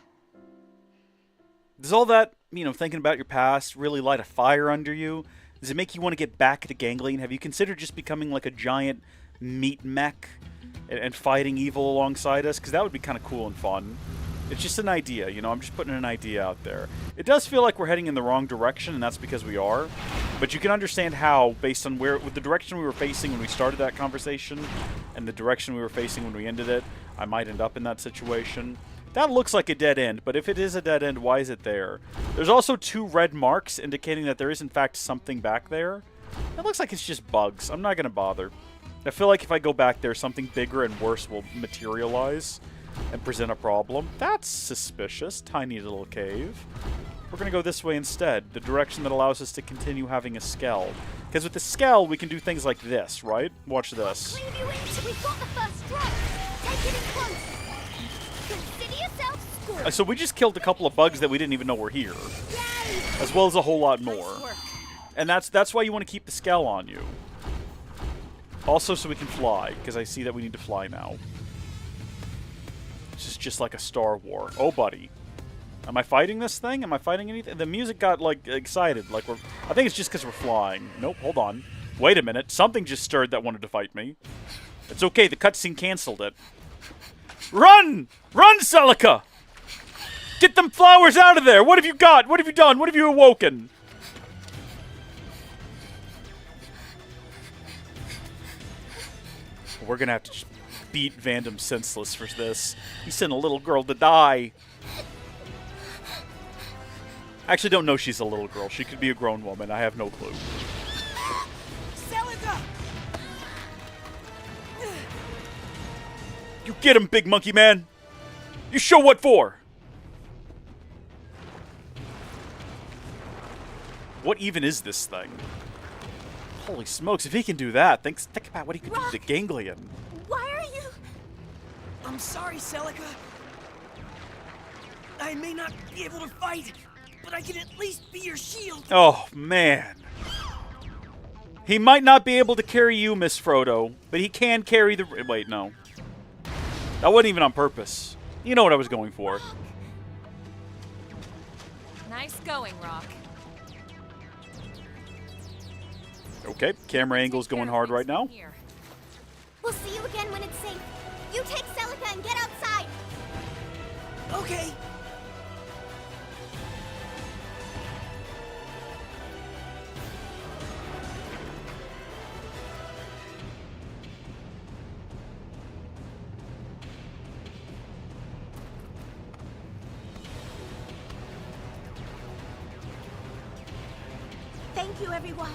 A: Does all that, you know, thinking about your past really light a fire under you? Does it make you want to get back to Ganglion? Have you considered just becoming like a giant meat mech and fighting evil alongside us? Because that would be kind of cool and fun. It's just an idea, you know, I'm just putting an idea out there. It does feel like we're heading in the wrong direction, and that's because we are. But you can understand how, based on with the direction we were facing when we started that conversation, and the direction we were facing when we ended it, I might end up in that situation. That looks like a dead end, but if it is a dead end, why is it there? There's also 2 red marks indicating that there is, in fact, something back there. It looks like it's just bugs. I'm not going to bother. I feel like if I go back there, something bigger and worse will materialize and present a problem. That's suspicious. Tiny little cave. We're going to go this way instead, the direction that allows us to continue having a skell. Because with the skell, we can do things like this, right? Watch this.
D: Leave you in. We've got the first drop. Take it in close. Consider yourself scored.
A: So we just killed a couple of bugs that we didn't even know were here.
D: Yay!
A: As well as a whole lot more.
C: Nice work.
A: And that's why you want to keep the skell on you. Also so we can fly, because I see that we need to fly now. This is just like a Star War. Oh, buddy. Am I fighting this thing? Am I fighting anything? The music got, like, excited. Like I think it's just because we're flying. Nope, hold on. Wait a minute. Something just stirred that wanted to fight me. It's okay. The cutscene canceled it. Run! Run, Celica! Get them flowers out of there! What have you got? What have you done? What have you awoken? We're gonna have to just beat Vandam senseless for this. He sent a little girl to die. I actually don't know she's a little girl. She could be a grown woman. I have no clue.
H: Celica!
A: You get him, big monkey man! You show what for! What even is this thing? Holy smokes, if he can do that, think about what he could do to the Ganglion.
D: Why are you...
H: I'm sorry, Celica. I may not be able to fight, but I can at least be your shield.
A: Oh, man. He might not be able to carry you, Miss Frodo, but he can carry the... Wait, no. That wasn't even on purpose. You know what I was going for.
C: Nice going, Rock.
A: Okay, camera angle's going hard right now.
D: We'll see you again when it's safe. You take Celica and get outside.
H: Okay.
D: Thank you, everyone.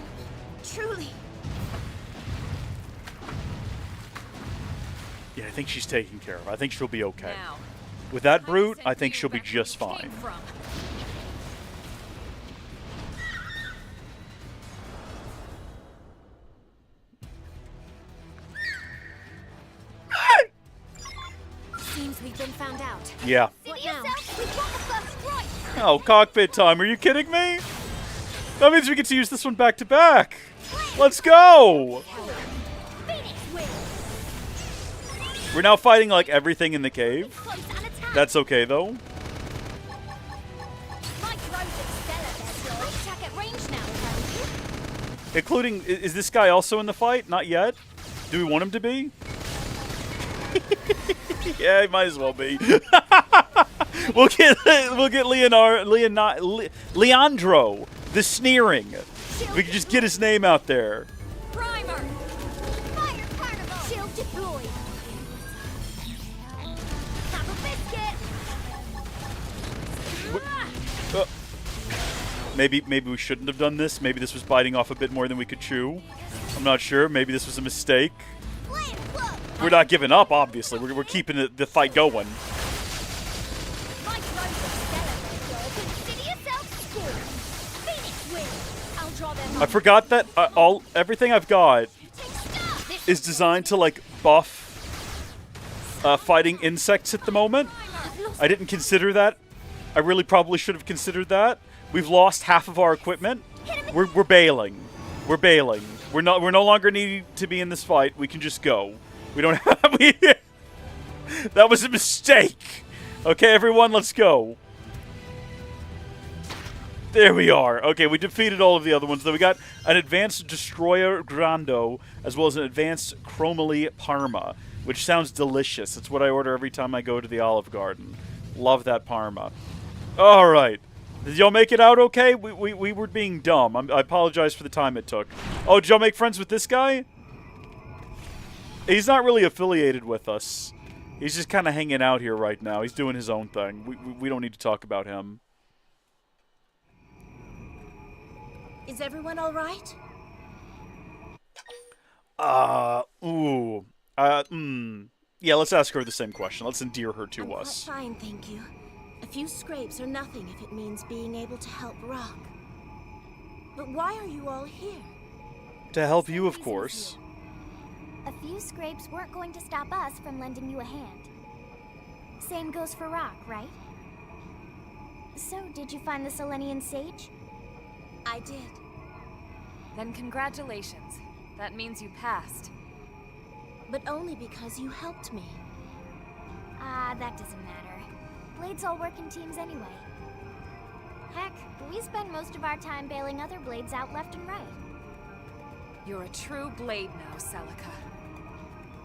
D: Truly.
A: Yeah, I think she's taken care of. I think she'll be okay.
C: Now,
A: With that brute,
C: Hunts
A: I
C: and
A: think
C: you
A: she'll be
C: back where
A: just
C: you
A: fine.
C: came from.
G: We've been found out.
A: Yeah.
G: What now?
A: Oh, cockpit time. Are you kidding me? That means we get to use this one back to back. Let's go. We're now fighting like everything in the cave. That's okay though. Including, is this guy also in the fight? Not yet. Do we want him to be? Yeah, he might as well be. we'll get Leandro, the sneering. We can just get his name out there.
D: Primer! Fire Carnival! Shield deployed! Have a biscuit!
A: Maybe we shouldn't have done this. Maybe this was biting off a bit more than we could chew. I'm not sure. Maybe this was a mistake. We're not giving up, obviously. We're keeping the fight going. I forgot that everything I've got is designed to like buff fighting insects at the moment. I didn't consider that. I really probably should have considered that. We've lost half of our equipment. We're bailing. We're bailing. We're no longer needing to be in this fight. We can just go. We don't have. That was a mistake. Okay, everyone, let's go. There we are. Okay, we defeated all of the other ones. Though we got an advanced Destroyer Grando, as well as an advanced Chromally Parma, which sounds delicious. It's what I order every time I go to the Olive Garden. Love that Parma. All right. Did y'all make it out okay? We were being dumb. I apologize for the time it took. Oh, did y'all make friends with this guy? He's not really affiliated with us. He's just kind of hanging out here right now. He's doing his own thing. We don't need to talk about him.
G: Is everyone all right?
A: Yeah, let's ask her the same question. Let's endear her to
G: I'm
A: us.
G: quite fine, thank you. A few scrapes are nothing if it means being able to help Rock. But why are you all here?
A: To help you, of course.
D: A few scrapes weren't going to stop us from lending you a hand. Same goes for Rock, right? So, did you find the Selenian sage?
G: I did.
C: Then congratulations. That means you passed.
G: But only because you helped me.
D: That doesn't matter. Blades all work in teams anyway. Heck, we spend most of our time bailing other blades out left and right.
C: You're a true blade now, Celica.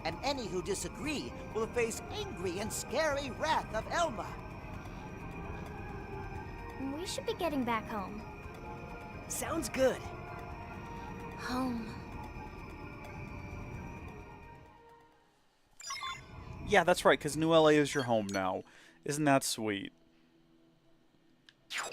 E: And any who disagree will face angry and scary wrath of Elma.
D: We should be getting back home.
H: Sounds good.
G: Home.
A: Yeah, that's right, because New LA is your home now. Isn't that sweet?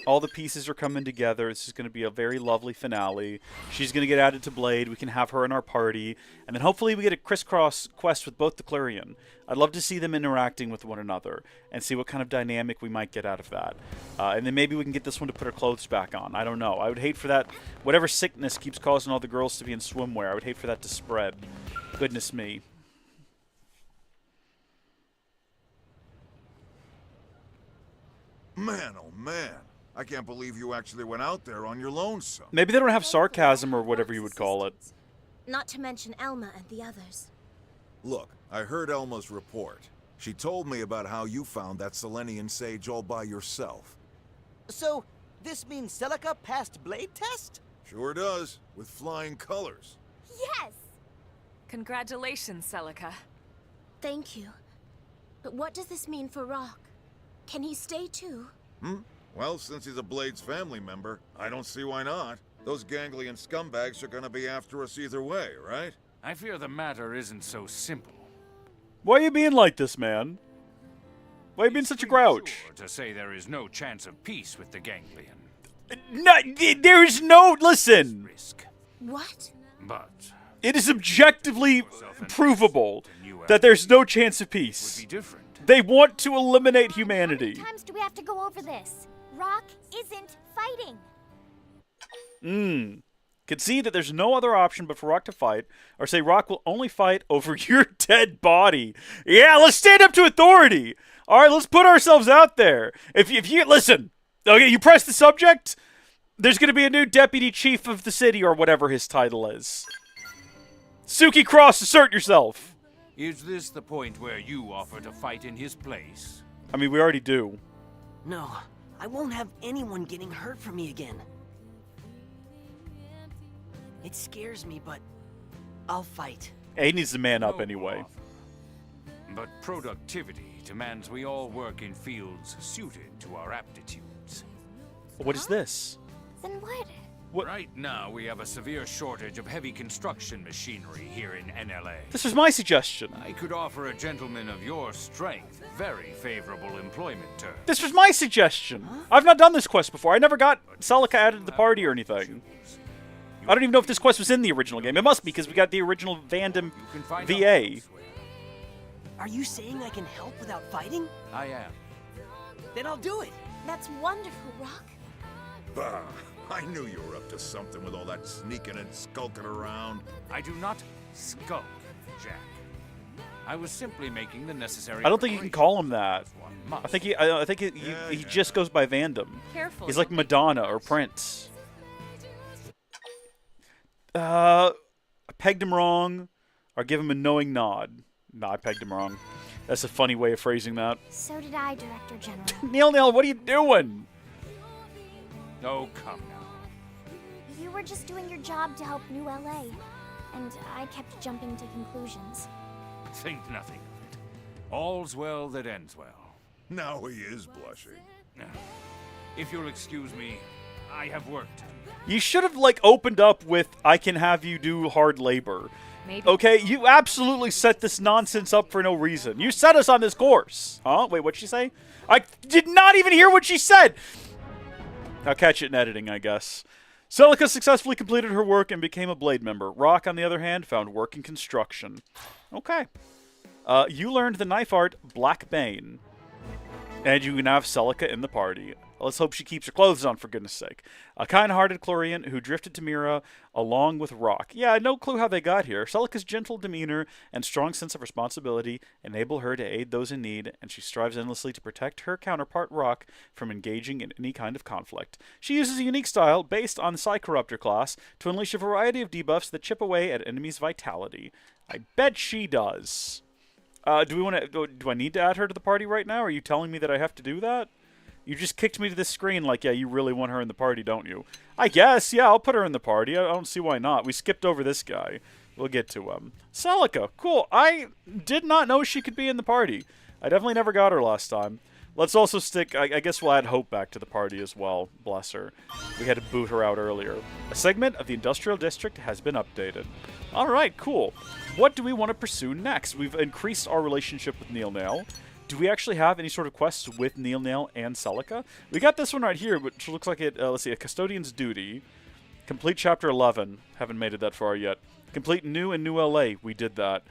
A: All the pieces are coming together. This is going to be a very lovely finale. She's going to get added to Blade. We can have her in our party. And then hopefully we get a crisscross quest with both the Clarion. I'd love to see them interacting with one another and see what kind of dynamic we might get out of that. And then maybe we can get this one to put her clothes back on. I don't know. I would hate for that. Whatever sickness keeps causing all the girls to be in swimwear, I would hate for that to spread. Goodness me.
B: Man, oh man. I can't believe you actually went out there on your lonesome.
A: Maybe they don't have sarcasm or whatever you would call it.
G: Not to mention Elma and the others.
B: Look, I heard Elma's report. She told me about how you found that Selenian sage all by yourself.
E: So, this means Celica passed Blade test?
B: Sure does, with flying colors.
D: Yes!
C: Congratulations, Celica.
G: Thank you. But what does this mean for Rock? Can he stay too?
B: Well, since he's a Blade's family member, I don't see why not. Those ganglion scumbags are gonna be after us either way, right?
I: I fear the matter isn't so simple.
A: Why are you being like this, man? Why are you being such a grouch?
I: To say there is no chance of peace with the ganglion.
A: No, there is no... Listen!
I: Risk.
G: What?
I: But
A: It is objectively provable that there's no chance of
I: would
A: peace.
I: be different.
A: They want to eliminate humanity.
D: How many times do we have to go over this? Rock isn't fighting.
A: Concede that there's no other option but for Rock to fight, or say Rock will only fight over your dead body. Yeah, let's stand up to authority. All right, let's put ourselves out there. If you listen, okay, you press the subject, there's going to be a new deputy chief of the city or whatever his title is. Suki Cross, assert yourself.
I: Is this the point where you offer to fight in his place?
A: I mean, we already do.
H: No, I won't have anyone getting hurt from me again. It scares me, but I'll fight.
A: Yeah, he needs to man up
I: No
A: anyway.
I: offer. But productivity demands we all work in fields suited to our aptitudes.
A: What is this?
D: Then what?
A: What?
I: Right now, we have a severe shortage of heavy construction machinery here in NLA.
A: This was my suggestion.
I: I could offer a gentleman of your strength very favorable employment terms.
A: This was my suggestion. I've not done this quest before. I never got Celica added to the party or anything. I don't even know if this quest was in the original game. It must be, because we got the original Vandam
I: You can find out
A: VA.
I: elsewhere.
H: Are you saying I can help without fighting?
I: I am.
H: Then I'll do it.
G: That's wonderful, Rock.
B: Bah, I knew you were up to something with all that sneaking and skulking around.
I: I do not skulk, Jack. I was simply making the necessary.
A: I don't think you can call him that.
I: One must.
A: I think he just goes by Vandam.
C: Careful.
A: He's like Madonna or Prince. I pegged him wrong, or give him a knowing nod. No, I pegged him wrong. That's a funny way of phrasing that.
D: So did I, Director General.
A: Neil, what are you doing?
I: Oh, come now.
D: You were just doing your job to help New LA, and I kept jumping to conclusions.
I: Think nothing of it. All's well that ends well.
B: Now he is blushing.
I: If you'll excuse me, I have work to do.
A: You should have, opened up with, I can have you do hard labor.
C: Maybe.
A: Okay, you absolutely set this nonsense up for no reason. You set us on this course. Huh? Wait, what'd she say? I did not even hear what she said! I'll catch it in editing, I guess. Celica successfully completed her work and became a Blade member. Rock, on the other hand, found work in construction. Okay. You learned the knife art Black Bane. And you can have Celica in the party. Let's hope she keeps her clothes on, for goodness sake. A kind-hearted Clorian who drifted to Mira along with Rock. Yeah, no clue how they got here. Celica's gentle demeanor and strong sense of responsibility enable her to aid those in need, and she strives endlessly to protect her counterpart Rock from engaging in any kind of conflict. She uses a unique style based on the Psycorruptor class to unleash a variety of debuffs that chip away at enemies' vitality. I bet she does. Do I need to add her to the party right now? Are you telling me that I have to do that? You just kicked me to this screen like, yeah, you really want her in the party, don't you? I guess, yeah, I'll put her in the party. I don't see why not. We skipped over this guy. We'll get to him. Celica, cool. I did not know she could be in the party. I definitely never got her last time. Let's also stick, I guess we'll add Hope back to the party as well. Bless her. We had to boot her out earlier. A segment of the Industrial District has been updated. Alright, cool. What do we want to pursue next? We've increased our relationship with Neil Nail. Do we actually have any sort of quests with Neil Nail and Celica? We got this one right here, which looks like it, let's see, a Custodian's Duty. Complete Chapter 11. Haven't made it that far yet. Complete New and New LA. We did that.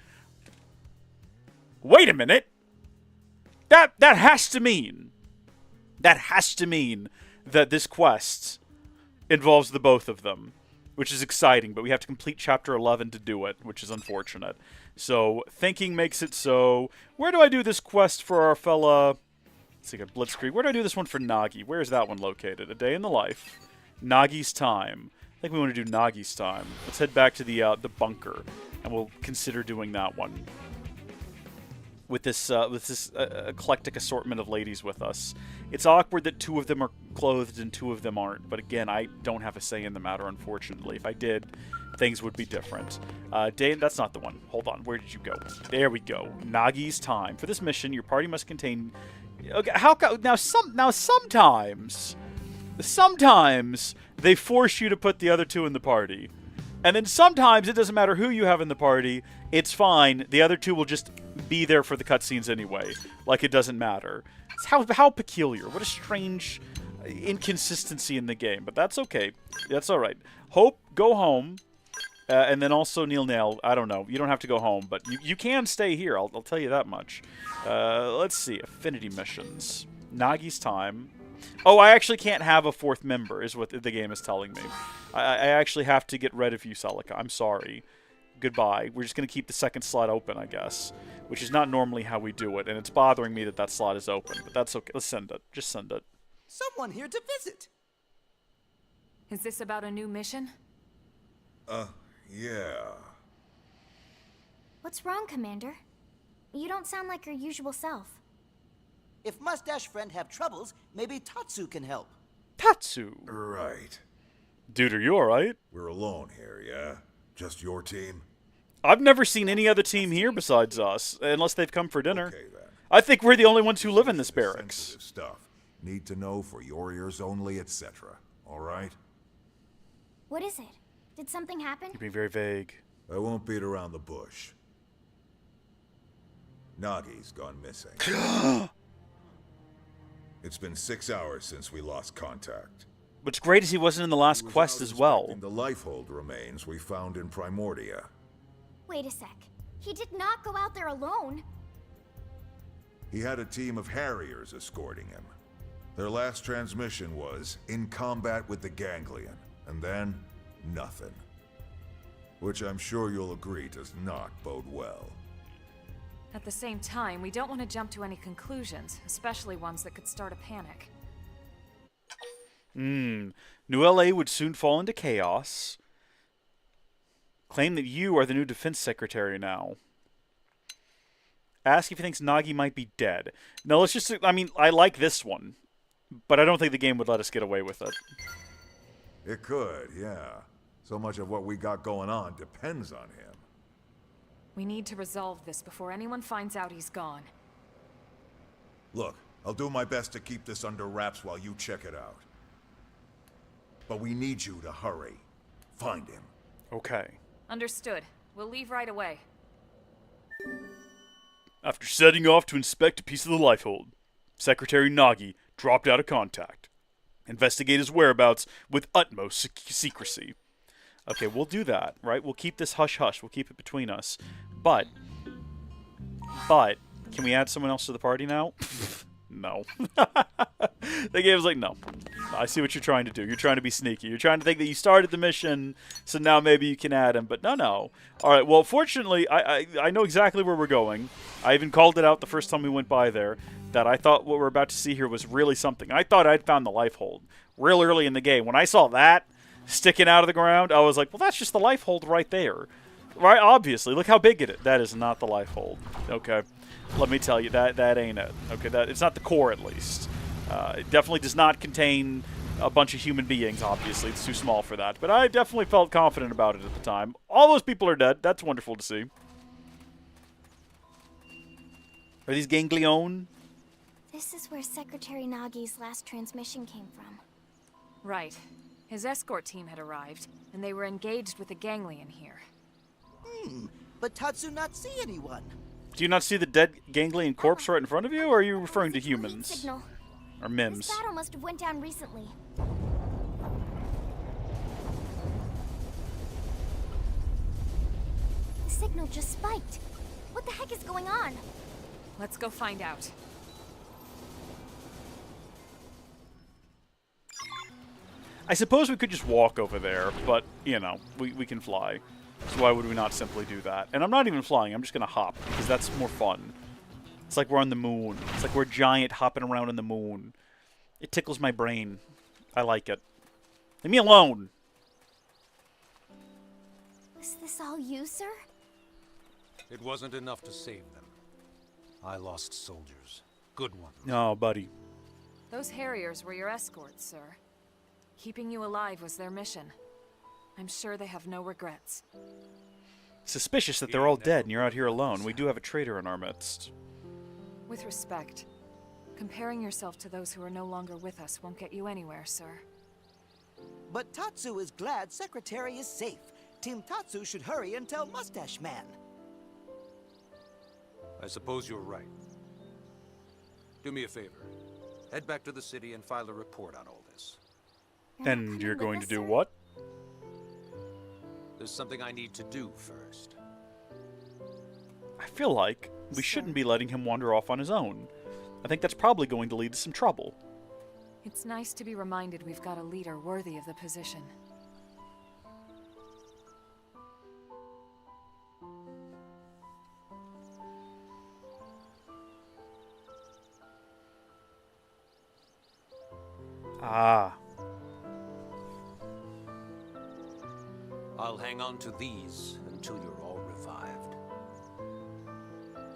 A: Wait a minute! That has to mean that this quest involves the both of them, which is exciting, but we have to complete Chapter 11 to do it, which is unfortunate. So, thinking makes it so. Where do I do this quest for our fella... Let's see, got Blitzkrieg. Where do I do this one for Nagi? Where is that one located? A Day in the Life. Nagi's Time. I think we want to do Nagi's Time. Let's head back to the bunker, and we'll consider doing that one. With this eclectic assortment of ladies with us. It's awkward that two of them are clothed and two of them aren't, but again, I don't have a say in the matter, unfortunately. If I did, things would be different. That's not the one. Hold on, where did you go? There we go. Nagi's Time. For this mission, your party must contain... Okay, sometimes they force you to put the other two in the party. And then sometimes it doesn't matter who you have in the party, it's fine. The other two will just be there for the cutscenes anyway. Like it doesn't matter. It's how peculiar. What a strange inconsistency in the game. But that's okay. That's alright. Hope, go home. And then also Neil Nail, I don't know. You don't have to go home, but you can stay here. I'll tell you that much. Let's see. Affinity missions. Nagi's Time. Oh, I actually can't have a fourth member, is what the game is telling me. I actually have to get rid of you, Celica. I'm sorry. goodbye. We're just going to keep the second slot open, I guess. Which is not normally how we do it, and it's bothering me that that slot is open. But that's okay. Let's send it. Just send it.
E: Someone here to visit.
C: Is this about a new mission?
B: Yeah.
D: What's wrong, Commander? You don't sound like your usual self.
E: If Mustache Friend have troubles, maybe Tatsu can help.
A: Tatsu!
B: Right.
A: Dude, are you alright?
B: We're alone here, yeah? Just your team?
A: I've never seen any other team here besides us, unless they've come for dinner.
B: Okay, then.
A: I think we're the only ones who live in this barracks.
B: Sensitive stuff. Need to know for your ears only, etc. Alright?
D: What is it? Did something happen?
A: You're being very vague.
B: I won't beat around the bush. Nagi's gone missing. It's been 6 hours since we lost contact.
A: What's great is he wasn't in the last
B: He was
A: quest
B: out
A: as well.
B: inspecting the Lifehold remains we found in Primordia.
D: Wait a sec. He did not go out there alone.
B: He had a team of Harriers escorting him. Their last transmission was in combat with the Ganglion, and then nothing. Which I'm sure you'll agree does not bode well.
C: At the same time, we don't want to jump to any conclusions, especially ones that could start a panic.
A: New LA would soon fall into chaos. Claim that you are the new defense secretary now. Ask if he thinks Nagi might be dead. No, let's just... I mean, I like this one. But I don't think the game would let us get away with it.
B: It could, yeah. So much of what we got going on depends on him.
C: We need to resolve this before anyone finds out he's gone.
B: Look, I'll do my best to keep this under wraps while you check it out. But we need you to hurry. Find him.
A: Okay.
C: Understood. We'll leave right away.
A: After setting off to inspect a piece of the Lifehold, Secretary Nagi dropped out of contact. Investigate his whereabouts with utmost secrecy. Okay, we'll do that, right? We'll keep this hush-hush. We'll keep it between us. But, can we add someone else to the party now? No. The game's like, no. I see what you're trying to do. You're trying to be sneaky. You're trying to think that you started the mission, so now maybe you can add him. But no. All right, well, fortunately, I know exactly where we're going. I even called it out the first time we went by there, that I thought what we're about to see here was really something. I thought I'd found the Lifehold real early in the game. When I saw that sticking out of the ground, I was like, well, that's just the Lifehold right there. Right, obviously. Look how big it is. That is not the Lifehold. Okay. Let me tell you, that ain't it. Okay, it's not the core, at least. It definitely does not contain a bunch of human beings, obviously. It's too small for that. But I definitely felt confident about it at the time. All those people are dead. That's wonderful to see. Are these Ganglion?
D: This is where Secretary Nagi's last transmission came from.
C: Right. His escort team had arrived, and they were engaged with the Ganglion here.
E: But Tatsu not see anyone.
A: Do you not see the dead Ganglion corpse right in front of you, or are you referring to
D: It's a lead
A: humans?
D: signal.
A: Or Mims?
D: This battle must have went down recently. The signal just spiked. What the heck is going on?
C: Let's go find out.
A: I suppose we could just walk over there, but, you know, we can fly. So why would we not simply do that? And I'm not even flying, I'm just going to hop, because that's more fun. It's like we're on the moon. It's like we're giant hopping around on the moon. It tickles my brain. I like it. Leave me alone!
D: Was this all you, sir?
J: It wasn't enough to save them. I lost soldiers. Good ones.
A: No, buddy.
C: Those Harriers were your escorts, sir. Keeping you alive was their mission. I'm sure they have no regrets.
A: Suspicious that they're all dead and you're out here alone. We do have a traitor in our midst.
C: With respect, comparing yourself to those who are no longer with us won't get you anywhere, sir.
E: But Tatsu is glad Secretary is safe. Team Tatsu should hurry and tell Mustache Man.
J: I suppose you're right. Do me a favor. Head back to the city and file a report on all this.
A: And you're going to do what?
J: There's something I need to do first.
A: I feel like we shouldn't be letting him wander off on his own. I think that's probably going to lead to some trouble.
C: It's nice to be reminded we've got a leader worthy of the position.
A: Ah.
J: I'll hang on to these until you're all revived.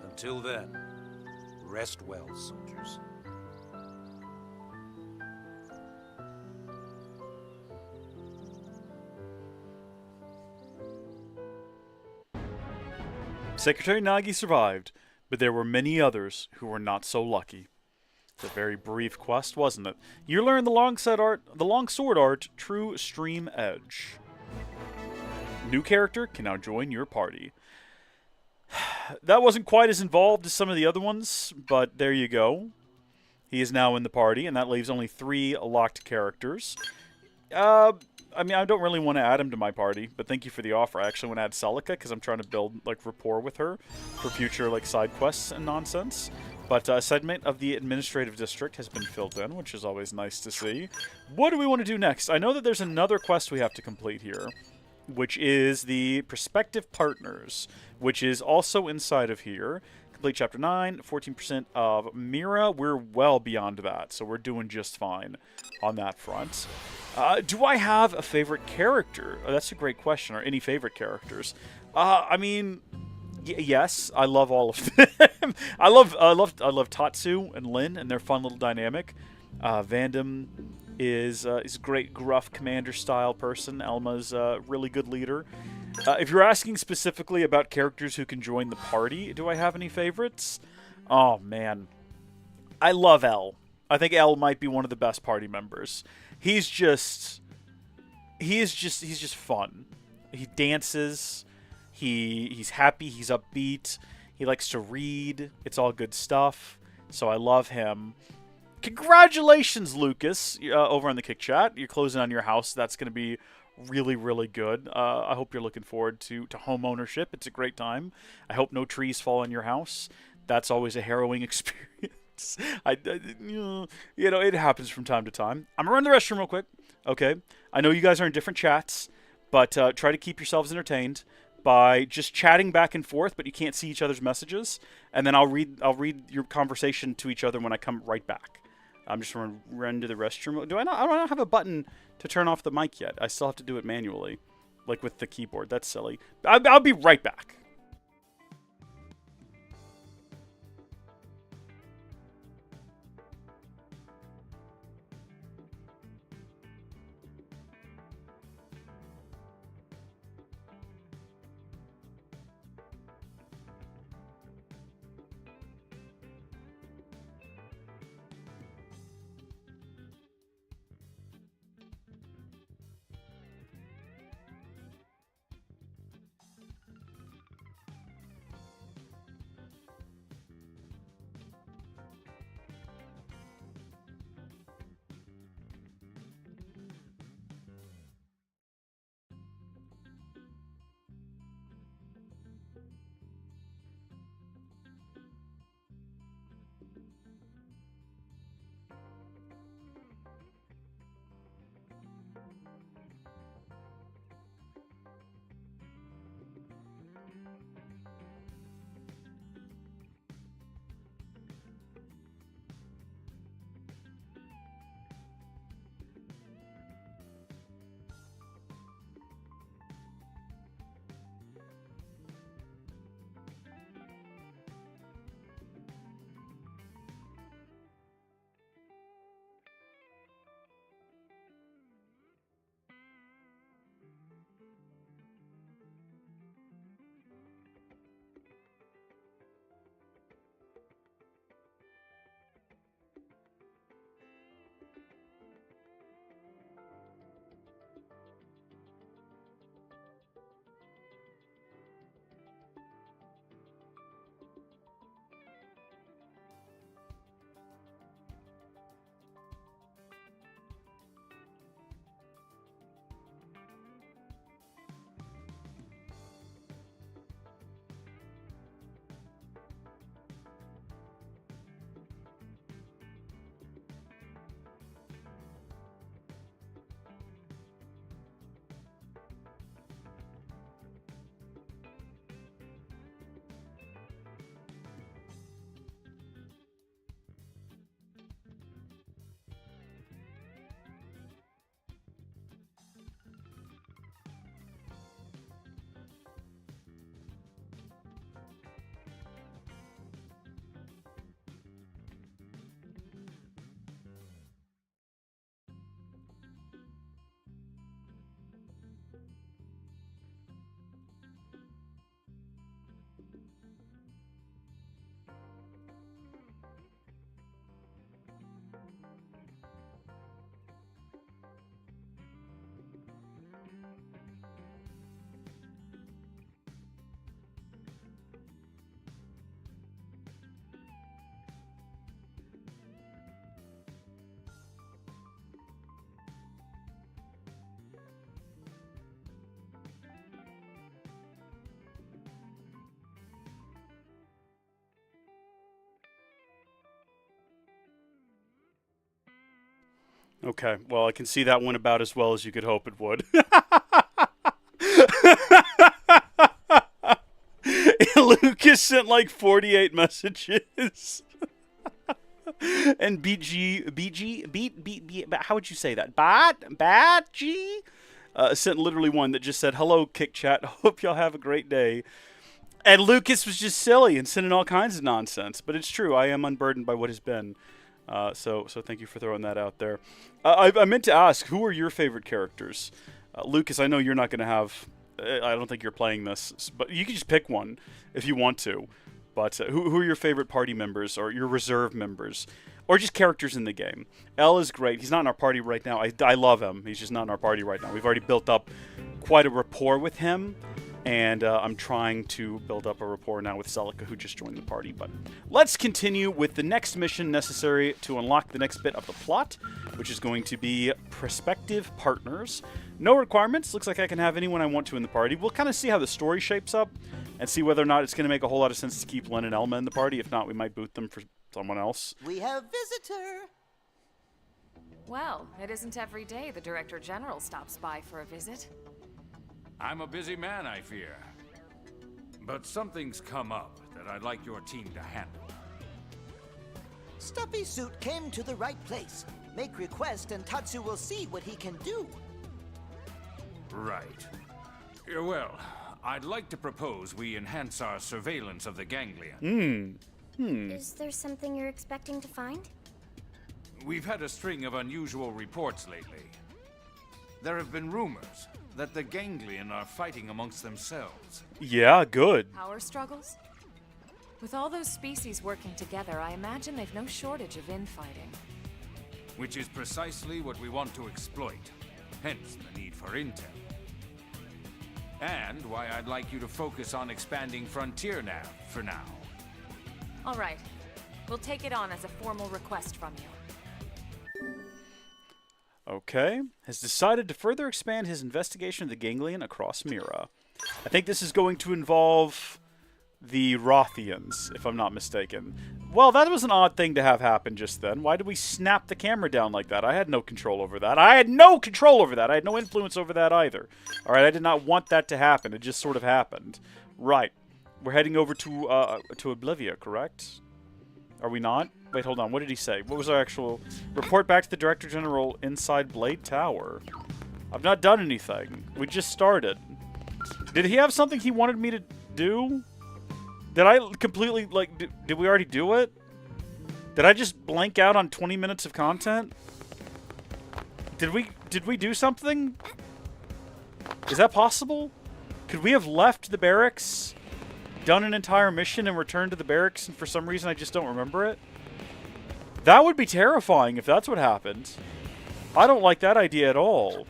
J: Until then, rest well, soldiers.
A: Secretary Nagi survived, but there were many others who were not so lucky. It's a very brief quest, wasn't it? You learned the longsword art, True Stream Edge. New character can now join your party. That wasn't quite as involved as some of the other ones, but there you go. He is now in the party, and that leaves only 3 locked characters. I mean, I don't really want to add him to my party, but thank you for the offer. I actually want to add Celica, because I'm trying to build, like, rapport with her for future, like, side quests and nonsense. But a segment of the administrative district has been filled in, which is always nice to see. What do we want to do next? I know that there's another quest we have to complete here, which is the Prospective Partners, which is also inside of here. Complete Chapter 9, 14% of Mira. We're well beyond that, so we're doing just fine on that front. Do I have a favorite character? Oh, that's a great question. Or any favorite characters? I mean, yes, I love all of them. I love Tatsu and Lin and their fun little dynamic. Vandam is a great gruff commander style person. Elma's a really good leader. If you're asking specifically about characters who can join the party, do I have any favorites? Oh man, I love El. I think El might be one of the best party members. He's just fun. He dances. He's happy. He's upbeat. He likes to read. It's all good stuff. So I love him. Congratulations, Lucas, over on the Kick Chat. You're closing on your house. That's going to be really, really good. I hope you're looking forward to home ownership. It's a great time. I hope no trees fall on your house. That's always a harrowing experience. It happens from time to time. I'm going to run to the restroom real quick. Okay. I know you guys are in different chats, but try to keep yourselves entertained by just chatting back and forth, but you can't see each other's messages. And then I'll read your conversation to each other when I come right back. I'm just going to run to the restroom. I don't have a button to turn off the mic yet. I still have to do it manually, like with the keyboard. That's silly. I'll be right back. Okay, well, I can see that went about as well as you could hope it would. Lucas sent like 48 messages. And how would you say that? Batg sent literally one that just said, "Hello, Kick Chat. Hope y'all have a great day." And Lucas was just silly and sending all kinds of nonsense. But it's true. I am unburdened by what has been. So thank you for throwing that out there. I meant to ask, who are your favorite characters? Lucas, I know you're not going to have... I don't think you're playing this, but you can just pick one if you want to. But who are your favorite party members or your reserve members? Or just characters in the game? L is great. He's not in our party right now. I love him. He's just not in our party right now. We've already built up quite a rapport with him. And I'm trying to build up a rapport now with Celica, who just joined the party. But let's continue with the next mission necessary to unlock the next bit of the plot, which is going to be prospective partners. No requirements. Looks like I can have anyone I want to in the party. We'll kind of see how the story shapes up and see whether or not it's going to make a whole lot of sense to keep Len and Elma in the party. If not, we might boot them for someone else.
E: We have visitor.
C: Well, it isn't every day the Director General stops by for a visit.
I: I'm a busy man, I fear. But something's come up that I'd like your team to handle.
E: Stuffy Suit came to the right place. Make request and Tatsu will see what he can do.
I: Right. Well, I'd like to propose we enhance our surveillance of the ganglion.
D: Is there something you're expecting to find?
I: We've had a string of unusual reports lately. There have been rumors that the ganglion are fighting amongst themselves.
A: Yeah, good.
C: Power struggles? With all those species working together, I imagine they've no shortage of infighting.
I: Which is precisely what we want to exploit. Hence the need for intel. And why I'd like you to focus on expanding Frontier Nav for now.
C: All right. We'll take it on as a formal request from you.
A: Okay. Has decided to further expand his investigation of the ganglion across Mira. I think this is going to involve the Rothians, if I'm not mistaken. Well, that was an odd thing to have happen just then. Why did we snap the camera down like that? I had no control over that. I had no control over that. I had no influence over that either. Alright, I did not want that to happen. It just sort of happened. Right. We're heading over to Oblivia, correct? Are we not? Wait, hold on. What did he say? What was our actual... Report back to the Director General inside Blade Tower. I've not done anything. We just started. Did he have something he wanted me to do? Did I completely, like, did we already do it? Did I just blank out on 20 minutes of content? Did we do something? Is that possible? Could we have left the barracks, done an entire mission, and returned to the barracks, and for some reason I just don't remember it? That would be terrifying if that's what happened. I don't like that idea at all.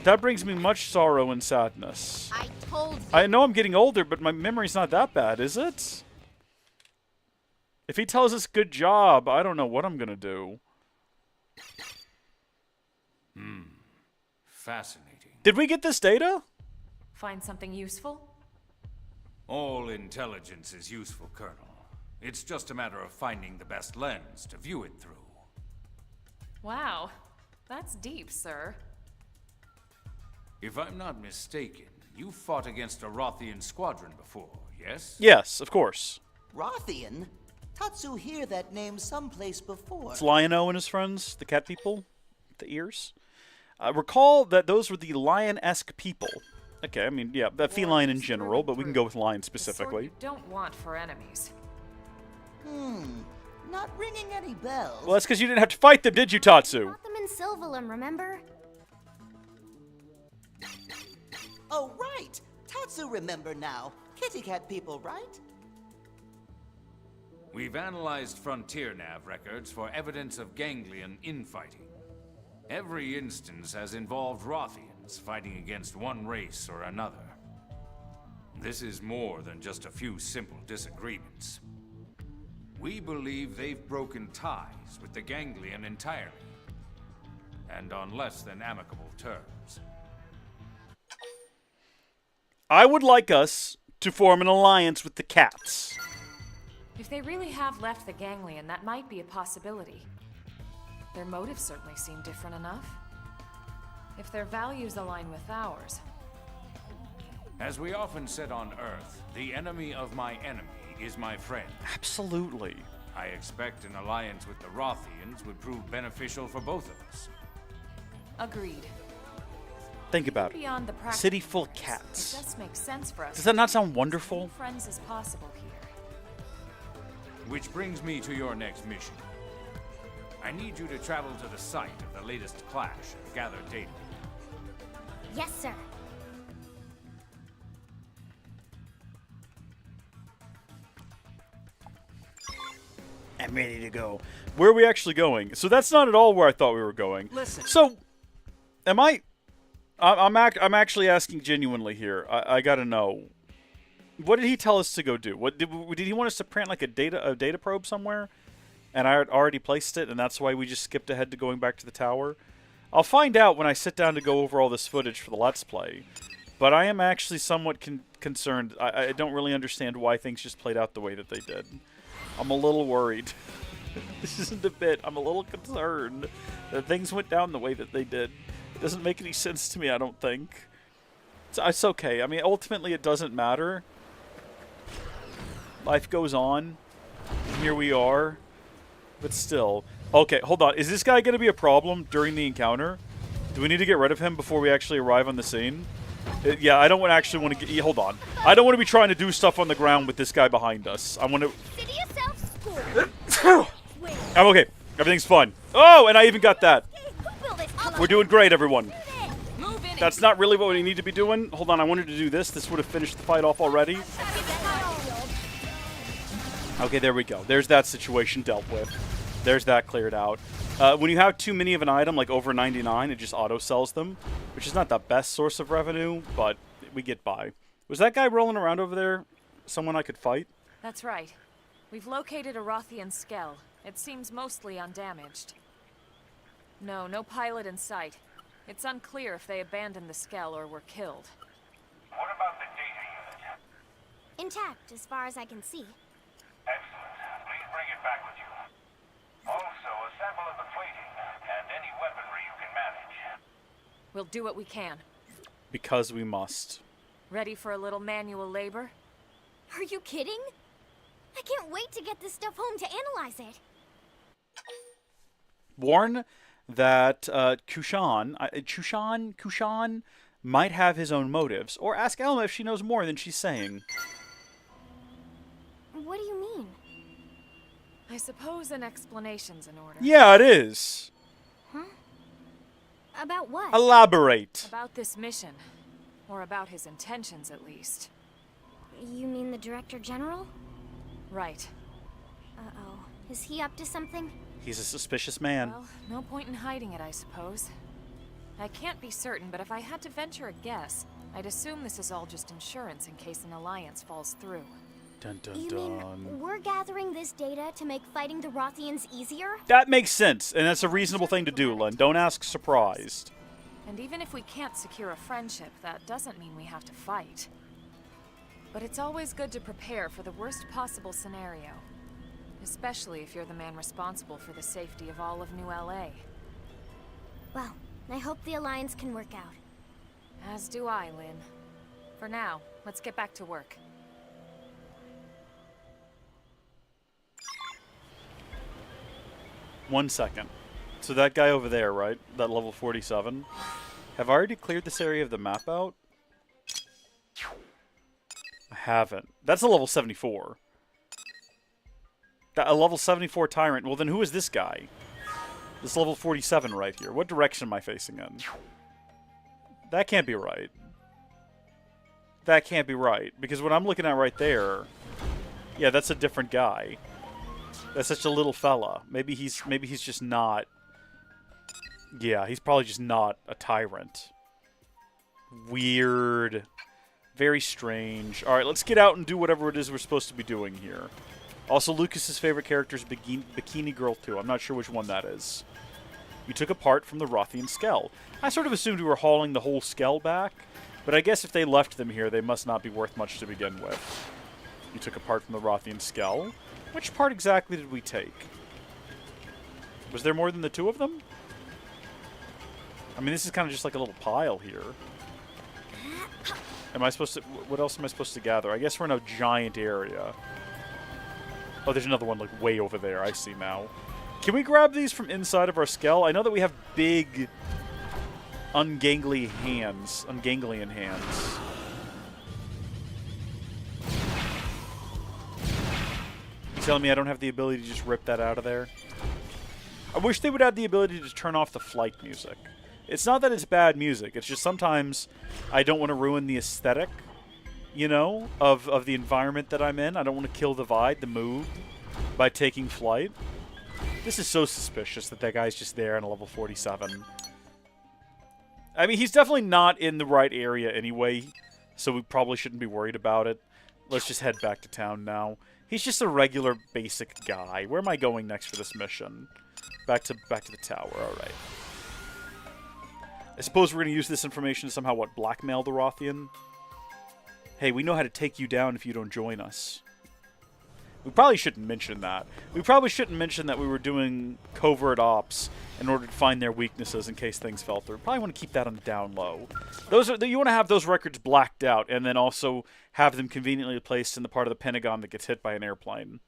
A: That brings me much sorrow and sadness.
D: I told you.
A: I know I'm getting older, but my memory's not that bad, is it? If he tells us good job, I don't know what I'm gonna do.
I: Fascinating.
A: Did we get this data?
C: Find something useful?
I: All intelligence is useful, Colonel. It's just a matter of finding the best lens to view it through.
C: Wow. That's deep, sir.
I: If I'm not mistaken, you fought against a Rothian squadron before, yes?
A: Yes, of course.
E: Rothian? Tatsu hear that name someplace before.
A: It's Lion-O and his friends, the cat people, the ears. Recall that those were the lion-esque people. Okay, I mean, yeah, the feline in general, but we can go with lion specifically.
C: The sort you don't want for enemies.
E: Not ringing any bells.
A: Well, that's because you didn't have to fight them, did you, Tatsu?
D: Got them in Sylvalum, remember?
E: Oh, right! Tatsu remember now. Kitty cat people, right?
I: We've analyzed Frontier Nav records for evidence of ganglion infighting. Every instance has involved Rothians fighting against one race or another. This is more than just a few simple disagreements. We believe they've broken ties with the ganglion entirely, and on less than amicable terms.
A: I would like us to form an alliance with the cats.
C: If they really have left the ganglion, that might be a possibility. Their motives certainly seem different enough. If their values align with ours.
I: As we often said on Earth, the enemy of my enemy is my friend.
A: Absolutely.
I: I expect an alliance with the Rothians would prove beneficial for both of us.
C: Agreed.
A: Think about it.
C: Beyond the practical
A: City full of
C: points,
A: cats.
C: It just makes sense for us.
A: Does that not sound
C: to be
A: wonderful?
C: friends as possible here.
I: Which brings me to your next mission. I need you to travel to the site of the latest clash and gather data.
D: Yes, sir.
A: I'm ready to go. Where are we actually going? So that's not at all where I thought we were going.
H: Listen.
A: So, am I? I'm actually asking genuinely here. I gotta know. What did he tell us to go do? What did he want us to plant like a data probe somewhere? And I had already placed it, and that's why we just skipped ahead to going back to the tower. I'll find out when I sit down to go over all this footage for the Let's Play. But I am actually somewhat concerned. I don't really understand why things just played out the way that they did. I'm a little worried. This isn't a bit. I'm a little concerned that things went down the way that they did. It doesn't make any sense to me, I don't think. It's okay. I mean, ultimately, it doesn't matter. Life goes on. And here we are. But still. Okay, hold on. Is this guy going to be a problem during the encounter? Do we need to get rid of him before we actually arrive on the scene? Yeah, I don't actually want to get... Hold on. I don't want to be trying to do stuff on the ground with this guy behind us. I want to... I'm okay. Everything's fine. Oh, and I even got that. We're doing great, everyone. That's not really what we need to be doing. Hold on, I wanted to do this. This would have finished the fight off already. Okay, there we go. There's that situation dealt with. There's that cleared out. When you have too many of an item, like over 99, it just auto-sells them, which is not the best source of revenue, but we get by. Was that guy rolling around over there someone I could fight?
C: That's right. We've located a Rothian Skell. It seems mostly undamaged. No pilot in sight. It's unclear if they abandoned the Skell or were killed.
K: What about the data unit?
D: Intact, as far as I can see.
K: Excellent. Please bring it back with you. Also, a sample of the plating and any weaponry you can manage.
C: We'll do what we can.
A: Because we must.
C: Ready for a little manual labor?
D: Are you kidding? I can't wait to get this stuff home to analyze it.
A: Warn that Kushan might have his own motives, or ask Elma if she knows more than she's saying.
D: What do you mean?
C: I suppose an explanation's in order.
A: Yeah, it is.
D: Huh? About what?
A: Elaborate.
C: About this mission. Or about his intentions, at least.
D: You mean the Director General?
C: Right.
D: Uh-oh. Is he up to something?
A: He's a suspicious man.
C: Well, no point in hiding it, I suppose. I can't be certain, but if I had to venture a guess, I'd assume this is all just insurance in case an alliance falls through.
A: Dun, dun,
D: You
A: dun.
D: mean we're gathering this data to make fighting the Rothians easier?
A: That makes sense, and that's a reasonable thing to do, Len. Don't ask surprised.
C: And even if we can't secure a friendship, that doesn't mean we have to fight. But it's always good to prepare for the worst possible scenario. Especially if you're the man responsible for the safety of all of New LA.
D: Well, I hope the Alliance can work out.
C: As do I, Lynn. For now, let's get back to work.
A: One second. So that guy over there, right? That level 47. Have I already cleared this area of the map out? I haven't. That's a level 74. A level 74 Tyrant. Well, then who is this guy? This level 47 right here. What direction am I facing in? That can't be right. That can't be right. Because what I'm looking at right there... Yeah, that's a different guy. That's such a little fella. Maybe he's just not... Yeah, he's probably just not a tyrant. Weird. Very strange. Alright, let's get out and do whatever it is we're supposed to be doing here. Also, Lucas's favorite character is Bikini Girl 2. I'm not sure which one that is. You took a part from the Rothian Skell. I sort of assumed we were hauling the whole Skell back, but I guess if they left them here, they must not be worth much to begin with. You took a part from the Rothian Skell. Which part exactly did we take? Was there more than the two of them? I mean, this is kind of just like a little pile here. Am I supposed to... What else am I supposed to gather? I guess we're in a giant area. Oh, there's another one, like, way over there. I see now. Can we grab these from inside of our skull? I know that we have big, unganglian hands. You telling me I don't have the ability to just rip that out of there? I wish they would have the ability to turn off the flight music. It's not that it's bad music. It's just sometimes I don't want to ruin the aesthetic, you know, of the environment that I'm in. I don't want to kill the vibe, the mood, by taking flight. This is so suspicious that that guy's just there on a level 47. I mean, he's definitely not in the right area anyway, so we probably shouldn't be worried about it. Let's just head back to town now. He's just a regular, basic guy. Where am I going next for this mission? Back to the tower. All right. I suppose we're going to use this information to somehow, what, blackmail the Rothian? Hey, we know how to take you down if you don't join us. We probably shouldn't mention that. We probably shouldn't mention that we were doing covert ops in order to find their weaknesses in case things fell through. Probably want to keep that on the down low. You want to have those records blacked out and then also have them conveniently placed in the part of the Pentagon that gets hit by an airplane.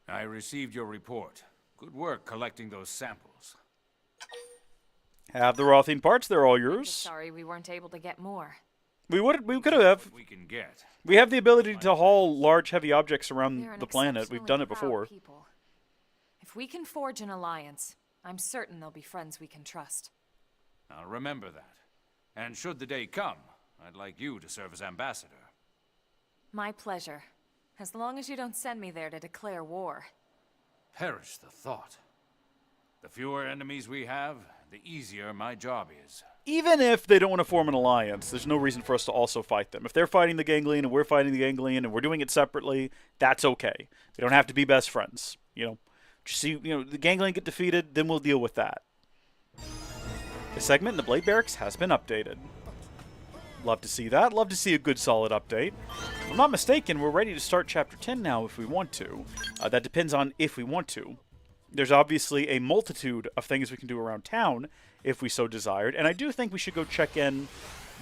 I: I received your report. Good work collecting those samples.
A: Have the Rothian parts, they're all
C: I'm
A: yours.
C: just sorry we weren't able to get more.
A: We could have.
I: We can get.
A: We have the ability to haul large, heavy objects around
C: They're an
A: the planet. We've done it
C: exceptionally proud
A: before.
C: people. If we can forge an alliance, I'm certain they'll be friends we can trust.
I: I'll remember that. And should the day come, I'd like you to serve as ambassador.
C: My pleasure. As long as you don't send me there to declare war.
I: Perish the thought. The fewer enemies we have, the easier my job is.
A: Even if they don't want to form an alliance, there's no reason for us to also fight them. If they're fighting the Ganglion and we're fighting the Ganglion and we're doing it separately, that's okay. They don't have to be best friends. You know, just see, you know, the Ganglion get defeated, then we'll deal with that. The segment in the Blade Barracks has been updated. Love to see that. Love to see a good, solid update. If I'm not mistaken, we're ready to start Chapter 10 now if we want to. That depends on if we want to. There's obviously a multitude of things we can do around town if we so desired, and I do think we should go check in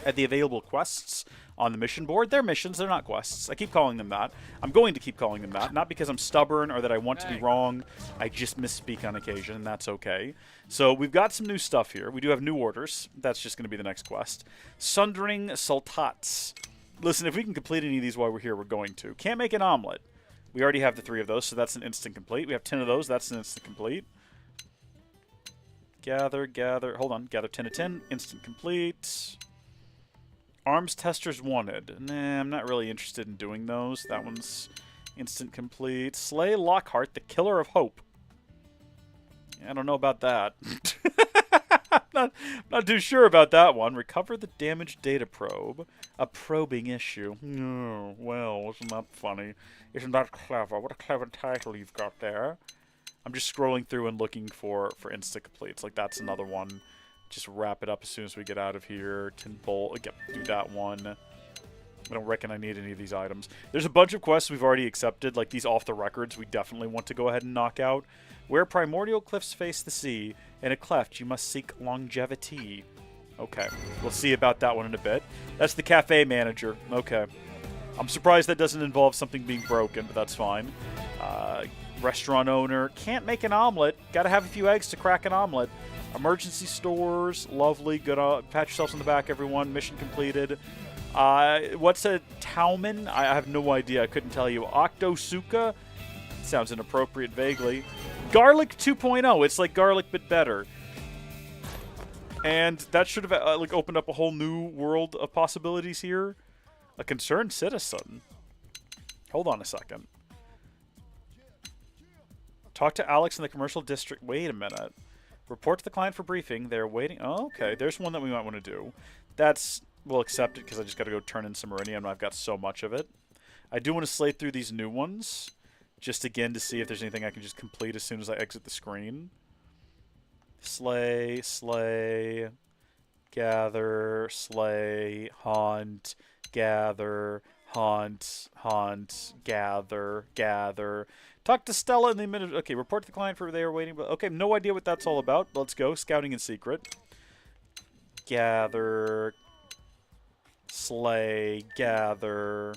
A: at the available quests on the mission board. They're missions, they're not quests. I keep calling them that. I'm going to keep calling them that, not because I'm stubborn or that I want to be wrong. I just misspeak on occasion, and that's okay. So we've got some new stuff here. We do have new orders. That's just going to be the next quest. Sundering Sultats. Listen, if we can complete any of these while we're here, we're going to. Can't make an omelet. We already have the 3 of those, so that's an instant complete. We have 10 of those, that's an instant complete. Gather, hold on. Gather 10 of 10, instant complete. Arms testers wanted. Nah, I'm not really interested in doing those. That one's instant complete. Slay Lockhart, the killer of hope. I don't know about that. Not too sure about that one. Recover the damaged data probe. A probing issue. Oh, well, isn't that funny? Isn't that clever? What a clever title you've got there. I'm just scrolling through and looking for instant completes. Like, that's another one. Just wrap it up as soon as we get out of here. Tin bowl. Yep, do that one. I don't reckon I need any of these items. There's a bunch of quests we've already accepted. Like, these off the records we definitely want to go ahead and knock out. Where primordial cliffs face the sea, in a cleft you must seek longevity. Okay, we'll see about that one in a bit. That's the cafe manager. Okay. I'm surprised that doesn't involve something being broken, but that's fine. Restaurant owner. Can't make an omelet. Gotta have a few eggs to crack an omelet. Emergency stores. Lovely. Good. Pat yourselves on the back, everyone. Mission completed. What's a Tauman? I have no idea. I couldn't tell you. Octosuka? Sounds inappropriate vaguely. Garlic 2.0. It's like garlic, but better. And that should have like opened up a whole new world of possibilities here. A concerned citizen. Hold on a second. Talk to Alex in the commercial district. Wait a minute. Report to the client for briefing. They're waiting. Oh, okay. There's one that we might want to do. That's... We'll accept it because I just got to go turn in some Meridian. I've got so much of it. I do want to slate through these new ones. Just again to see if there's anything I can just complete as soon as I exit the screen. Slay, slay, gather, slay, hunt, gather, hunt, hunt, gather, gather. Talk to Stella in the minute. Okay, report to the client for they are waiting. But okay, no idea what that's all about. Let's go. Scouting in secret. Gather. Slay. Gather.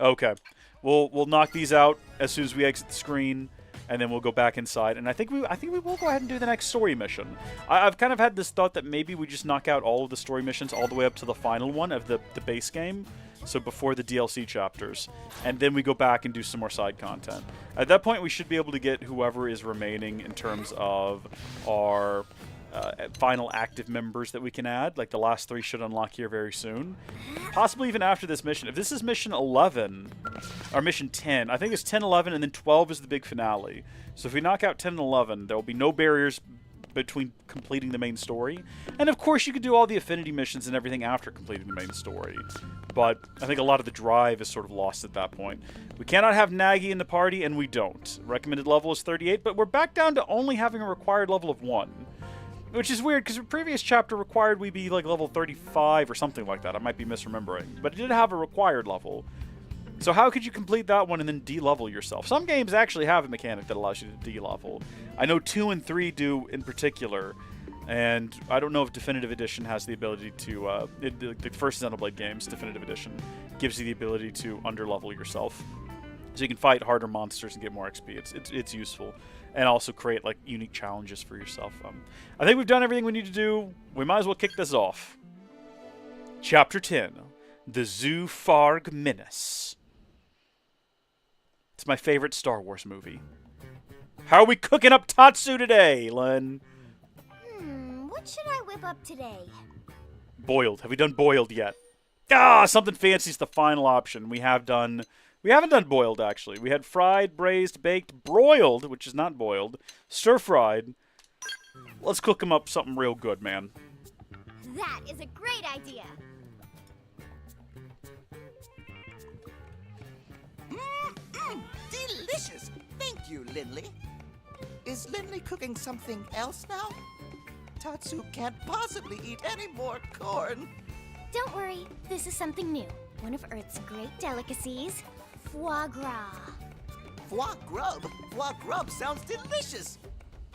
A: Okay. We'll knock these out as soon as we exit the screen, and then we'll go back inside. And I think we will go ahead and do the next story mission. I've kind of had this thought that maybe we just knock out all of the story missions all the way up to the final one of the base game. So before the DLC chapters, and then we go back and do some more side content. At that point, we should be able to get whoever is remaining in terms of our final active members that we can add. Like the last 3 should unlock here very soon. Possibly even after this mission. If this is mission 11, or mission 10, I think it's 10, 11, and then 12 is the big finale. So if we knock out 10 and 11, there will be no barriers between completing the main story. And of course you could do all the affinity missions and everything after completing the main story. But I think a lot of the drive is sort of lost at that point. We cannot have Nagi in the party, and we don't. Recommended level is 38, but we're back down to only having a required level of 1. Which is weird, because the previous chapter required we be like level 35 or something like that. I might be misremembering. But it did have a required level. So how could you complete that one and then de-level yourself? Some games actually have a mechanic that allows you to de-level. I know 2 and 3 do in particular. And I don't know if Definitive Edition has the ability to... the first Xenoblade games, Definitive Edition, gives you the ability to under-level yourself. So you can fight harder monsters and get more XP. It's useful. And also create like unique challenges for yourself. I think we've done everything we need to do. We might as well kick this off. Chapter 10. The Zoofarg Menace. It's my favorite Star Wars movie. How are we cooking up Tatsu today, Len?
D: What should I whip up today?
A: Boiled. Have we done boiled yet? Ah, something fancy is the final option. We haven't done boiled, actually. We had fried, braised, baked, broiled, which is not boiled, stir-fried. Let's cook them up something real good, man.
D: That is a great idea.
E: Delicious! Thank you, Lindley. Is Lindley cooking something else now? Tatsu can't possibly eat any more corn.
D: Don't worry, this is something new. One of Earth's great delicacies, foie gras.
E: Foie grub? Foie grub sounds delicious.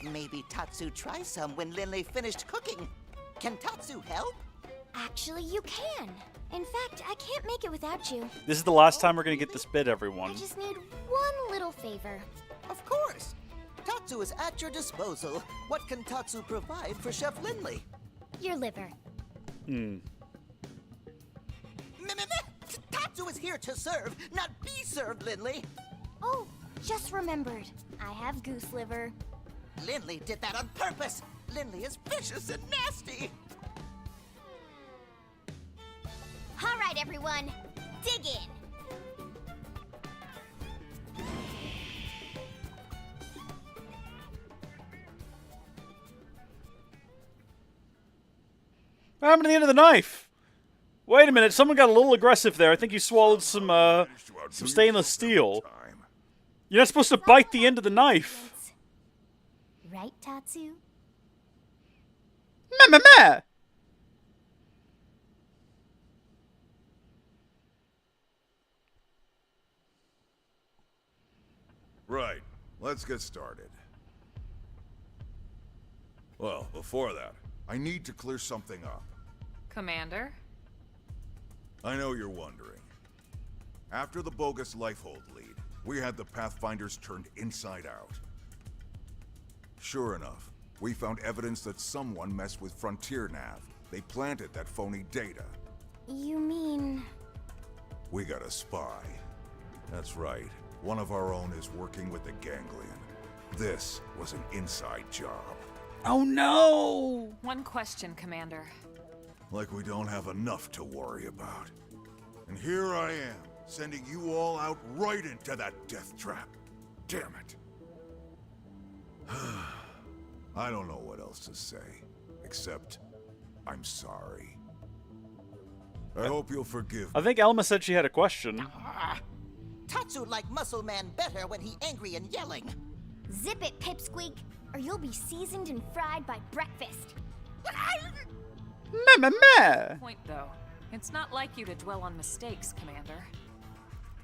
E: Maybe Tatsu tries some when Lindley finished cooking. Can Tatsu help?
D: Actually, you can. In fact, I can't make it without you.
A: This is the last time we're going to get this bit, everyone.
D: I just need one little favor.
E: Of course. Tatsu is at your disposal. What can Tatsu provide for Chef Lindley?
D: Your liver.
E: Tatsu is here to serve, not be served, Lindley.
D: Oh, just remembered. I have goose liver.
E: Lindley did that on purpose. Lindley is vicious and nasty.
D: All right, everyone, dig in.
A: What happened to the end of the knife? Wait a minute, someone got a little aggressive there. I think you swallowed some stainless steel. You're not supposed to bite the end of the knife.
D: Right, Tatsu?
A: Meh.
B: Right. Let's get started. Well, before that, I need to clear something up.
C: Commander?
B: I know you're wondering. After the bogus Lifehold lead, we had the Pathfinders turned inside out. Sure enough, we found evidence that someone messed with Frontier Nav. They planted that phony data.
D: You mean...
B: We got a spy. That's right. One of our own is working with the Ganglion. This was an inside job.
A: Oh no!
C: One question, Commander.
B: Like we don't have enough to worry about. And here I am, sending you all out right into that death trap. Damn it. I don't know what else to say, except I'm sorry. I hope you'll forgive me.
A: I think Elma said she had a question.
E: Tatsu like Muscle Man better when he angry and yelling.
D: Zip it, Pipsqueak, or you'll be seasoned and fried by breakfast.
A: Meh.
C: Point though, it's not like you to dwell on mistakes, Commander.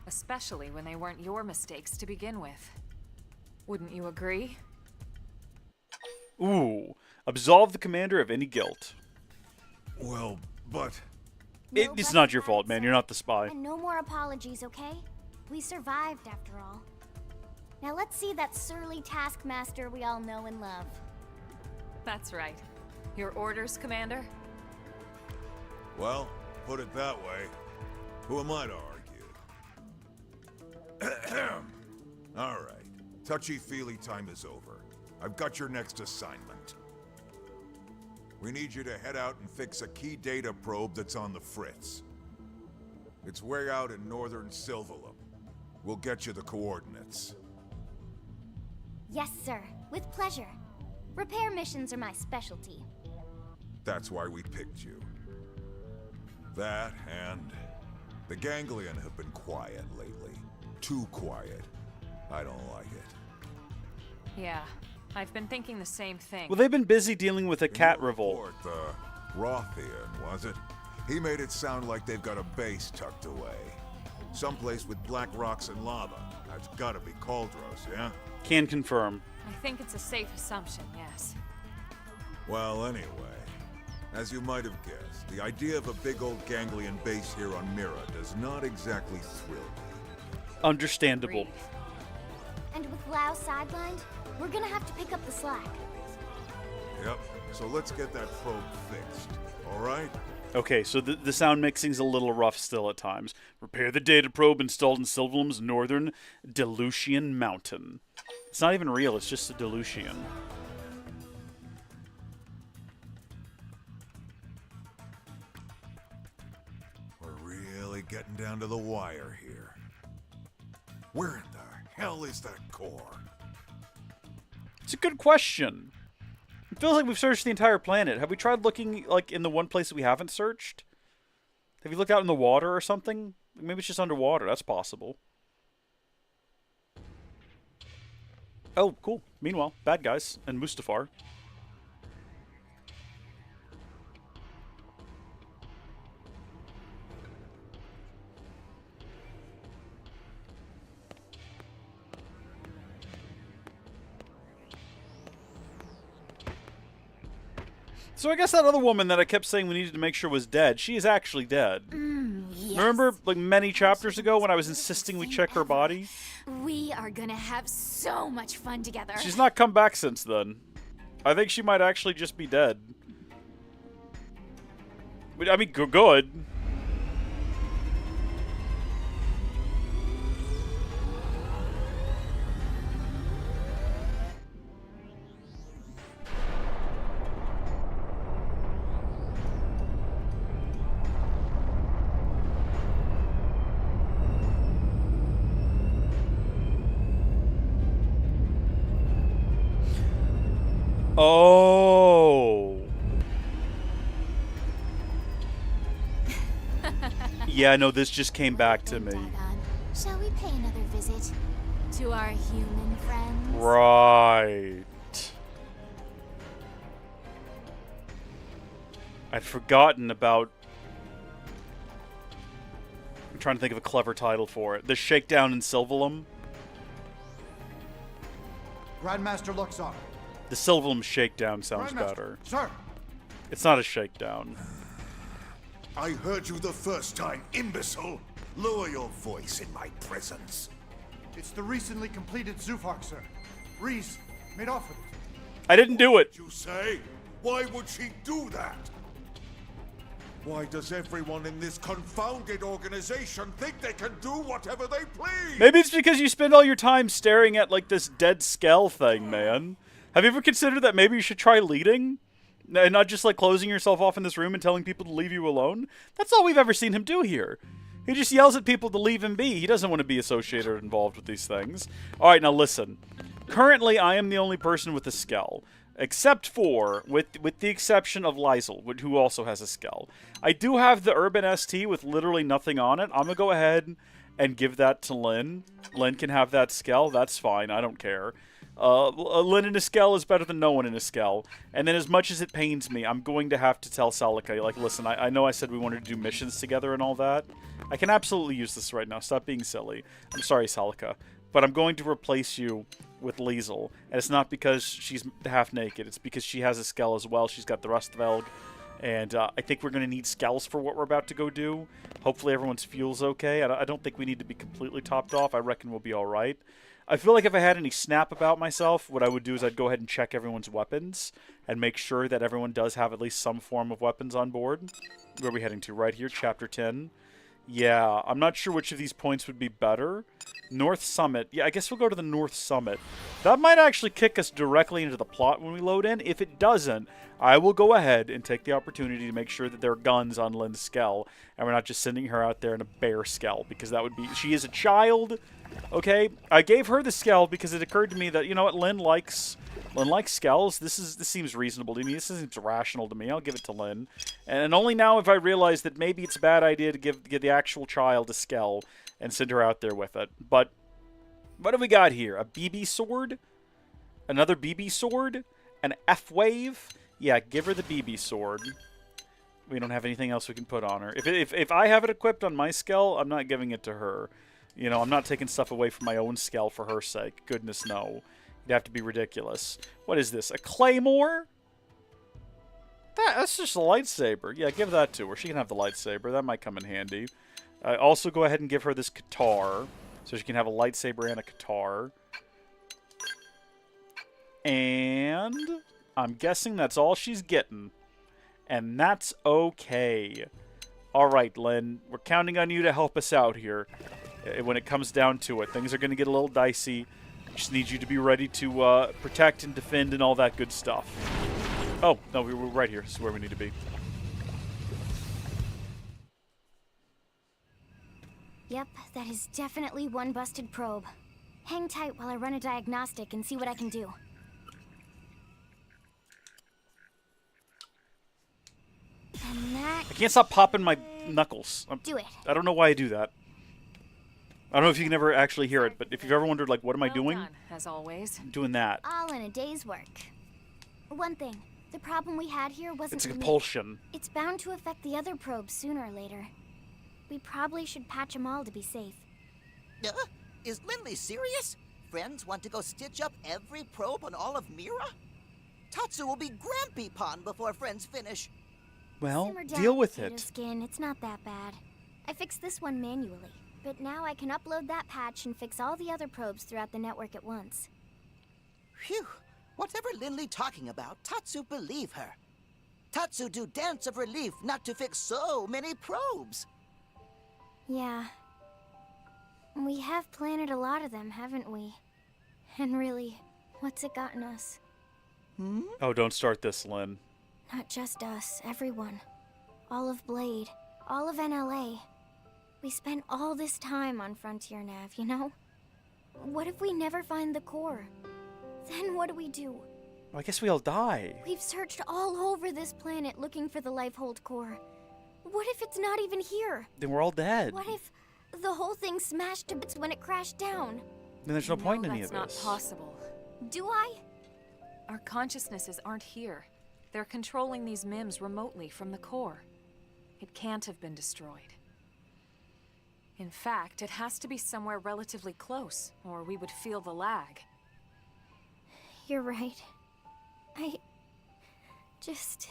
C: Especially when they weren't your mistakes to begin with. Wouldn't you agree?
A: Ooh. Absolve the commander of any guilt.
B: Well, but...
A: It's not your fault, man. You're not the spy.
D: And no more apologies, okay? We survived, after all. Now let's see that surly taskmaster we all know and love.
C: That's right. Your orders, Commander?
B: Well, put it that way. Who am I to argue? Alright. Touchy-feely time is over. I've got your next assignment. We need you to head out and fix a key data probe that's on the fritz. It's way out in northern Silvalum. We'll get you the coordinates.
D: Yes, sir. With pleasure. Repair missions are my specialty.
B: That's why we picked you. That and... the Ganglion have been quiet lately. Too quiet. I don't like it.
C: Yeah, I've been thinking the same thing.
A: Well, they've been busy dealing with a cat revolt.
B: The Rothian, was it? He made it sound like they've got a base tucked away. Someplace with black rocks and lava. That's gotta be Cauldros, yeah?
A: Can confirm.
C: I think it's a safe assumption, yes.
B: Well, anyway, as you might have guessed, the idea of a big old Ganglion base here on Mira does not exactly thrill me.
A: Understandable.
C: Agreed.
D: And with Lao sidelined, we're gonna have to pick up the slack.
B: Yep, so let's get that probe fixed, alright?
A: Okay, so the sound mixing's a little rough still at times. Repair the data probe installed in Silvalum's northern Delusian mountain. It's not even real, it's just a Delusian.
B: We're really getting down to the wire here. Where in the hell is that core?
A: It's a good question. It feels like we've searched the entire planet. Have we tried looking, like, in the one place that we haven't searched? Have you looked out in the water or something? Maybe it's just underwater. That's possible. Oh, cool. Meanwhile, bad guys and Mustafar. So I guess that other woman that I kept saying we needed to make sure was dead, she is actually dead.
D: Yes.
A: Remember, like, many chapters ago when I was insisting we check her body?
D: We are gonna have so much fun together.
A: She's not come back since then. I think she might actually just be dead. But, I mean, good. Oh. Yeah, no, this just came back to me.
D: Shall we pay another visit to our human friends?
A: Right. I'd forgotten about... I'm trying to think of a clever title for it. The Shakedown in Silvalum.
L: Grandmaster Luxar.
A: The Silvalum Shakedown sounds
L: Grandmaster,
A: better.
L: Sir.
A: It's not a shakedown.
B: I heard you the first time, imbecile! Lower your voice in my presence.
L: It's the recently completed Zoofark, sir. Reese made off with it.
A: I didn't do it.
B: You say? Why would she do that? Why does everyone in this confounded organization think they can do whatever they please?
A: Maybe it's because you spend all your time staring at, like, this dead skull thing, man. Have you ever considered that maybe you should try leading? And not just, like, closing yourself off in this room and telling people to leave you alone? That's all we've ever seen him do here. He just yells at people to leave him be. He doesn't want to be associated or involved with these things. Alright, now listen. Currently, I am the only person with a skull. Except for, with the exception of Lizel, who also has a skull. I do have the Urban ST with literally nothing on it. I'm going to go ahead and give that to Lynn. Lynn can have that skull. That's fine. I don't care. Lynn in a skull is better than no one in a skull. And then as much as it pains me, I'm going to have to tell Celica, like, listen, I know I said we wanted to do missions together and all that. I can absolutely use this right now. Stop being silly. I'm sorry, Celica. But I'm going to replace you with Liesel. And it's not because she's half naked. It's because she has a Skell as well. She's got the Rustvelg. And I think we're going to need Skells for what we're about to go do. Hopefully everyone's fuel's okay. I don't think we need to be completely topped off. I reckon we'll be alright. I feel like if I had any snap about myself, what I would do is I'd go ahead and check everyone's weapons and make sure that everyone does have at least some form of weapons on board. Where are we heading to? Right here, Chapter 10. Yeah, I'm not sure which of these points would be better. North Summit. Yeah, I guess we'll go to the North Summit. That might actually kick us directly into the plot when we load in. If it doesn't, I will go ahead and take the opportunity to make sure that there are guns on Lynn's Skell, and we're not just sending her out there in a bare Skell, because that would be... She is a child, okay? I gave her the Skell because it occurred to me that, you know what, Lynn likes Skells. This seems reasonable to me. This seems rational to me. I'll give it to Lynn. And only now have I realized that maybe it's a bad idea to give the actual child a Skell and send her out there with it. But what have we got here? A BB sword? Another BB sword? An F-wave? Yeah, give her the BB sword. We don't have anything else we can put on her. If I have it equipped on my Skell, I'm not giving it to her. You know, I'm not taking stuff away from my own Skell for her sake. Goodness, no. You'd have to be ridiculous. What is this? A Claymore? That's just a lightsaber. Yeah, give that to her. She can have the lightsaber. That might come in handy. Also, go ahead and give her this guitar, so she can have a lightsaber and a guitar. And I'm guessing that's all she's getting. And that's okay. Alright, Lynn. We're counting on you to help us out here. When it comes down to it. Things are going to get a little dicey. Just need you to be ready to protect and defend and all that good stuff. Oh, no, we're right here. This is where we need to be.
D: Yep, that is definitely one busted probe. Hang tight while I run a diagnostic and see what I can do. And that...
A: I can't stop popping my knuckles.
D: Do it.
A: I don't know why I do that. I don't know if you can ever actually hear it, but if you've ever wondered, like, what am I doing?
C: Done, as always.
A: I'm doing that.
D: All in a day's work. One thing, the problem we had here wasn't...
A: It's a compulsion.
D: It's bound to affect the other probes sooner or later. We probably should patch them all to be safe.
E: Is Lindley serious? Friends want to go stitch up every probe on all of Mira? Tatsu will be Grampy Pond before friends finish.
A: Well, deal with it.
D: Skin. It's not that bad. I fixed this one manually, but now I can upload that patch and fix all the other probes throughout the network at once.
E: Phew. Whatever Lindley talking about, Tatsu believe her. Tatsu do dance of relief not to fix so many probes.
D: Yeah. We have planted a lot of them, haven't we? And really, what's it gotten us?
A: Oh, don't start this, Lynn.
D: Not just us, everyone. All of Blade, all of NLA. We spent all this time on Frontier Nav, you know? What if we never find the core? Then what do we do?
A: Well, I guess we all die.
D: We've searched all over this planet looking for the Lifehold core. What if it's not even here?
A: Then we're all dead.
D: What if the whole thing smashed to bits when it crashed down?
A: Then there's no point in any of this.
C: That's not possible.
D: Do I?
C: Our consciousnesses aren't here. They're controlling these MIMs remotely from the core. It can't have been destroyed. In fact, it has to be somewhere relatively close, or we would feel the lag.
D: You're right. I... just...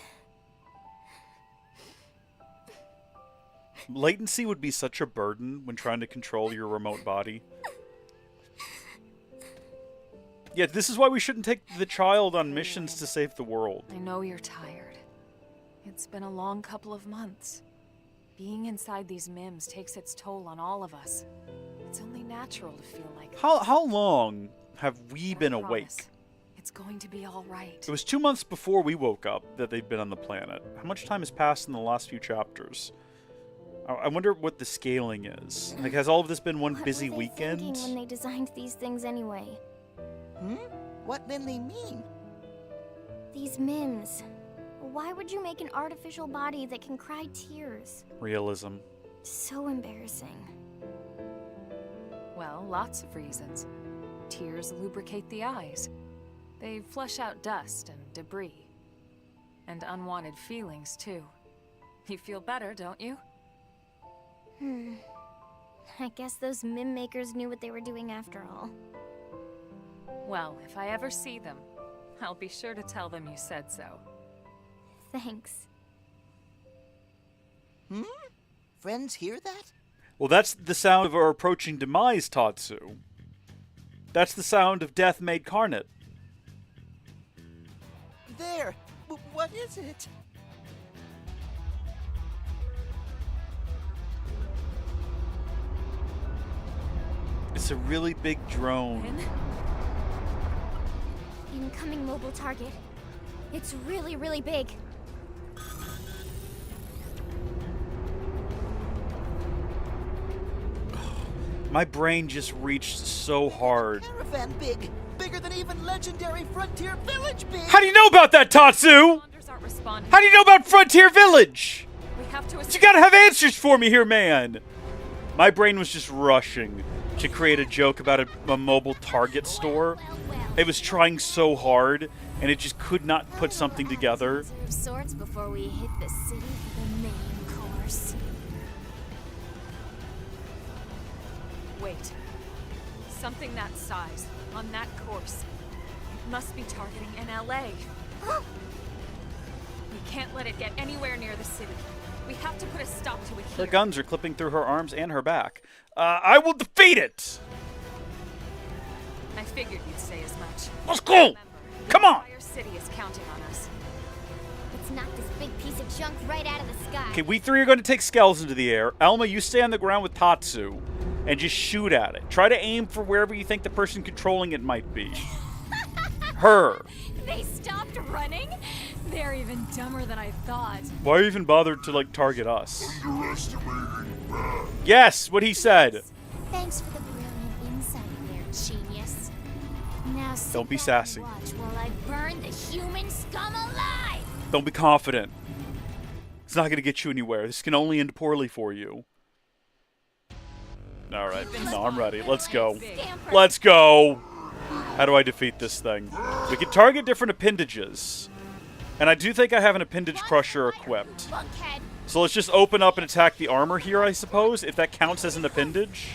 A: Latency would be such a burden when trying to control your remote body. Yeah, this is why we shouldn't take the child on missions to save the world.
C: I know you're tired. It's been a long couple of months. Being inside these MIMs takes its toll on all of us. It's only natural to feel like...
A: How long have we been awake?
C: It's going to be all right.
A: It was 2 months before we woke up that they'd been on the planet. How much time has passed in the last few chapters? I wonder what the scaling is. Like, has all of this been one busy weekend?
D: What were they thinking when they designed these things anyway?
E: What Lindley mean?
D: These MIMs. Why would you make an artificial body that can cry tears?
A: Realism.
D: So embarrassing.
C: Well, lots of reasons. Tears lubricate the eyes. They flush out dust and debris. And unwanted feelings, too. You feel better, don't you?
D: I guess those MIM makers knew what they were doing after all.
C: Well, if I ever see them, I'll be sure to tell them you said so.
D: Thanks.
E: Friends hear that?
A: Well, that's the sound of our approaching demise, Tatsu. That's the sound of death made carnate.
E: There! What is it?
A: It's a really big drone.
D: Incoming mobile target. It's really, really big.
A: My brain just reached so hard.
E: Caravan big! Bigger than even legendary Frontier Village big!
A: How do you know about that, Tatsu? How do you know about Frontier Village?
C: We have to
A: You gotta have answers for me here, man! My brain was just rushing to create a joke about a mobile Target store. It was trying so hard, and it just could not put something together.
D: Of sorts before we hit the city for the main course.
C: Wait. Something that size, on that course. It must be targeting NLA. We can't let it get anywhere near the city. We have to put a stop to it
A: Her
C: here.
A: guns are clipping through her arms and her back. I will defeat it!
C: I figured you'd say as much.
A: Let's go! Come on!
C: The entire city is counting on us.
D: Let's knock this big piece of junk right out of the sky.
A: Okay, we three are going to take skulls into the air. Elma, you stay on the ground with Tatsu and just shoot at it. Try to aim for wherever you think the person controlling it might be. Her.
C: They stopped running? They're even dumber than I thought.
A: Why even bother to, like, target us?
F: Underestimating bad.
A: Yes, what he said.
D: Thanks for the brilliant insight there, genius. Now sit
A: Don't be
D: back
A: sassy.
D: and watch while I burn the human scum alive.
A: Don't be confident. It's not going to get you anywhere. This can only end poorly for you. Alright, no, I'm ready. Let's go. Let's go! How do I defeat this thing? We can target different appendages. And I do think I have an appendage crusher equipped. So let's just open up and attack the armor here, I suppose, if that counts as an appendage.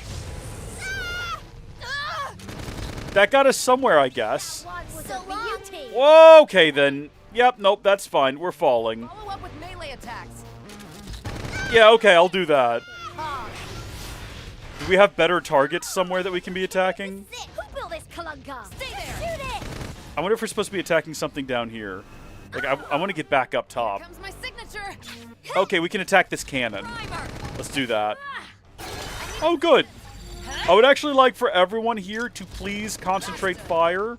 A: That got us somewhere, I guess. Whoa, okay then. Yep, nope, that's fine. We're falling.
C: Follow up with melee attacks.
A: Yeah, okay, I'll do that. Do we have better targets somewhere that we can be attacking?
D: Who built this Kalunga? Stay there. Shoot it.
A: I wonder if we're supposed to be attacking something down here. Like, I want to get back up top.
C: Comes my signature.
A: Okay, we can attack this cannon. Let's do that. Oh, good. I would actually like for everyone here to please concentrate fire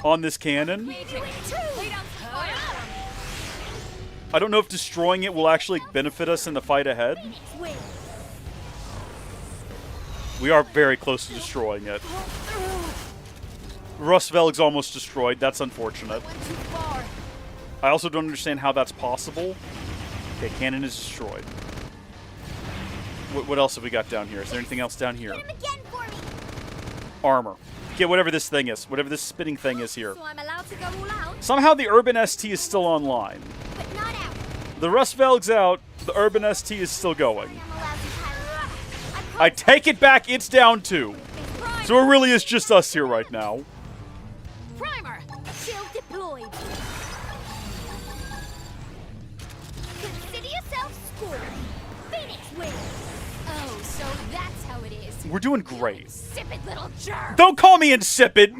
A: on this cannon. I don't know if destroying it will actually benefit us in the fight ahead. We are very close to destroying it. Rustvelg's almost destroyed. That's unfortunate. I also don't understand how that's possible. Okay, cannon is destroyed. What else have we got down here? Is there anything else down here? Armor. Get whatever this thing is. Whatever this spinning thing is here.
D: So I'm allowed to go all out,
A: Somehow the Urban ST is still online.
D: but not out.
A: The Rustvelg's out. The Urban ST is still going.
D: I'm allowed to pilot.
A: I take it back. It's down 2. So it really is just us here right now.
D: Primer. Shield deployed. Consider yourself scored. Phoenix wins. Oh, so that's how it is.
A: We're doing great.
D: Insipid little germ.
A: Don't call me insipid.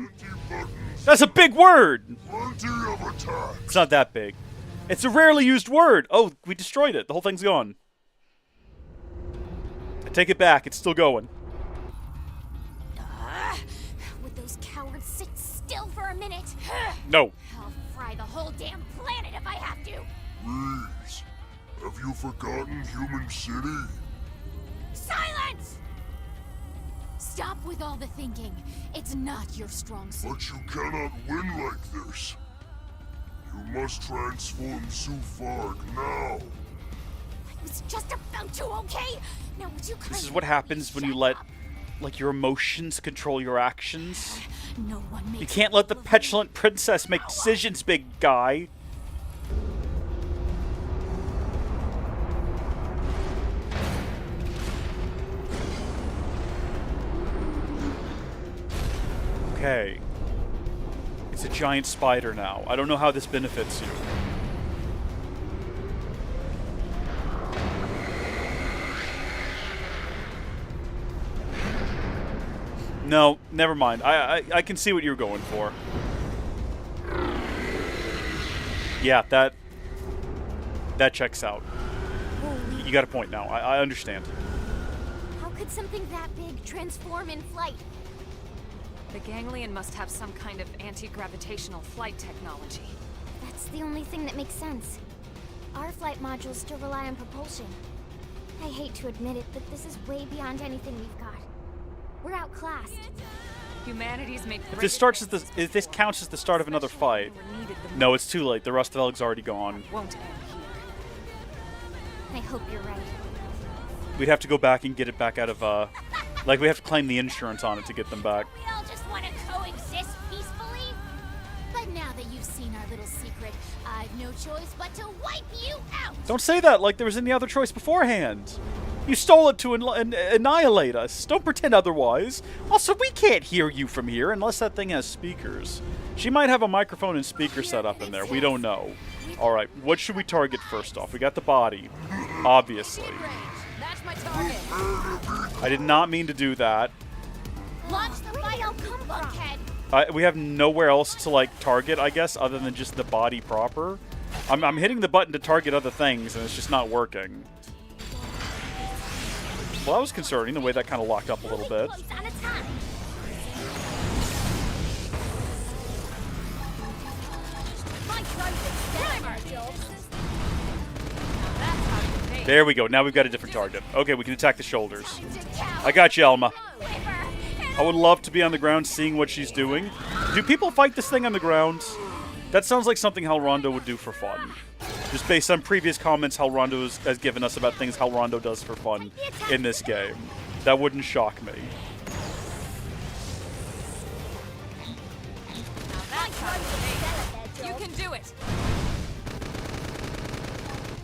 A: That's a big word.
F: Plenty of attacks.
A: It's not that big. It's a rarely used word. Oh, we destroyed it. The whole thing's gone. I take it back. It's still going.
D: Would those cowards sit still for a minute?
A: No.
D: I'll fry the whole damn planet if I have to.
F: Please, have you forgotten Human City?
D: Silence! Stop with all the thinking. It's not your strong suit.
F: But you cannot win like this. You must transform Zufarg now.
D: I was just about to, okay? Now would you
A: This is what happens when you let, like, your emotions control your actions.
D: No one makes
A: You can't let the petulant princess make decisions, big guy. Okay. giant spider now. I don't know how this benefits you. No, never mind. I can see what you're going for. Yeah, that checks out. You got a point now. I understand.
D: How could something that big transform in flight?
C: The ganglion must have some kind of anti-gravitational flight technology.
D: That's the only thing that makes sense. Our flight modules still rely on propulsion. I hate to admit it, but this is way beyond anything we've got. We're outclassed.
C: Humanity's made
A: If this starts as if this counts as the start of another fight. No, it's too late. The Rustvelg's already gone.
C: Won't end here.
D: I hope you're right.
A: We'd have to go back and get it back out of like we have to claim the insurance on it to get them back.
M: We all just want to coexist peacefully. But now that you've seen our little secret, I've no choice but to wipe you out.
A: Don't say that like there was any other choice beforehand. You stole it to annihilate us. Don't pretend otherwise. Also, we can't hear you from here unless that thing has speakers. She might have a microphone and speaker set up in there. We don't know. All right, what should we target first off? We got the body, obviously.
M: That's my target.
A: I did not mean to do that.
M: Launch the vital buckhead.
A: We have nowhere else to, like, target, I guess, other than just the body proper. I'm hitting the button to target other things, and it's just not working. Well, that was concerning, the way that kind of locked up a little bit. There we go. Now we've got a different target. Okay, we can attack the shoulders. I got you, Elma. I would love to be on the ground seeing what she's doing. Do people fight this thing on the ground? That sounds like something Hal Rondo would do for fun. Just based on previous comments Hal Rondo has given us about things Hal Rondo does for fun in this game. That wouldn't shock me.
C: You can do it.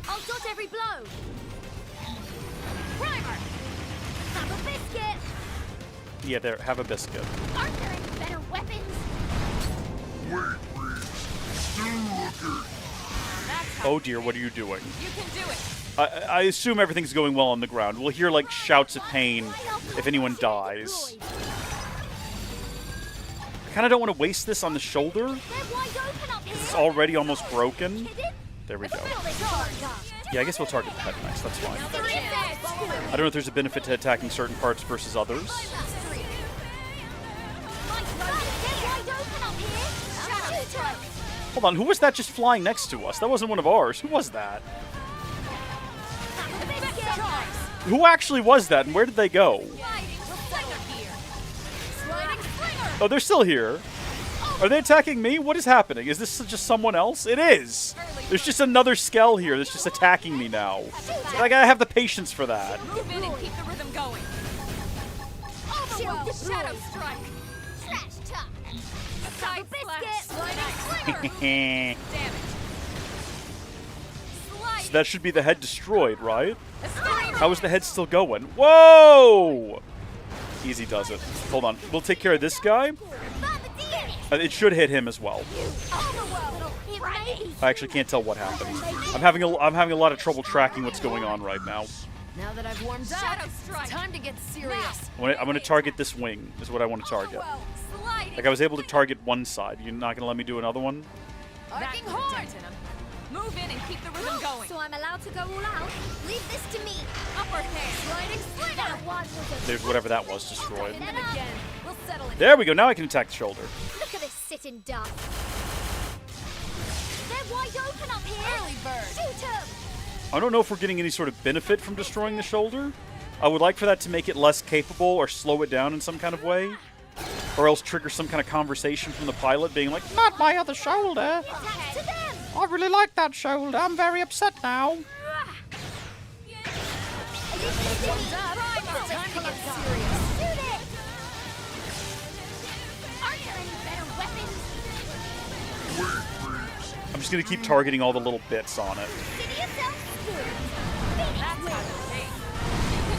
M: I'll dodge every blow. Primer. Have a biscuit.
A: Yeah, there. Have a biscuit.
M: Aren't there any better weapons?
F: Wait, Reese. Still looking.
A: Oh dear, what are you doing?
C: You can do it.
A: I assume everything's going well on the ground. We'll hear, like, shouts of pain if anyone dies. I kind of don't want to waste this on the shoulder. It's already almost broken. There we go. Yeah, I guess we'll target the head next. That's fine. I don't know if there's a benefit to attacking certain parts versus others. Hold on, who was that just flying next to us? That wasn't one of ours. Who was that? Who actually was that, and where did they go? Oh, they're still here. Are they attacking me? What is happening? Is this just someone else? It is! There's just another Skell here that's just attacking me now. I gotta have the patience for that.
C: Move in and keep the rhythm going. Shadow strike.
M: Trash talk.
C: Side slash. Sliding slinger.
A: Damn
C: Damn it.
A: So that should be the head destroyed, right? How is the head still going? Whoa! Easy does it. Hold on. We'll take care of this guy. It should hit him as well. I actually can't tell what happened. I'm having a lot of trouble tracking what's going on right now.
M: Now that I've warmed up, it's time to get serious.
A: I'm going to target this wing, is what I want to target. Like, I was able to target one side. You're not going to let me do another one?
C: Arcing horn. Move in and keep the rhythm going.
M: So I'm allowed to go all out? Leave this to me.
C: Upper hand.
M: Sliding slinger.
A: There's whatever that was destroyed.
M: And then again. We'll settle it.
A: There we go. Now I can attack the shoulder.
M: Look at this sitting duck. They're wide open up here. Early bird. Shoot 'em.
A: I don't know if we're getting any sort of benefit from destroying the shoulder. I would like for that to make it less capable or slow it down in some kind of way. Or else trigger some kind of conversation from the pilot being like, "Not my other shoulder. I really like that shoulder. I'm very upset now."
M: Time to get serious. Shoot it. Aren't there any better weapons?
A: I'm just going to keep targeting all the little bits on it.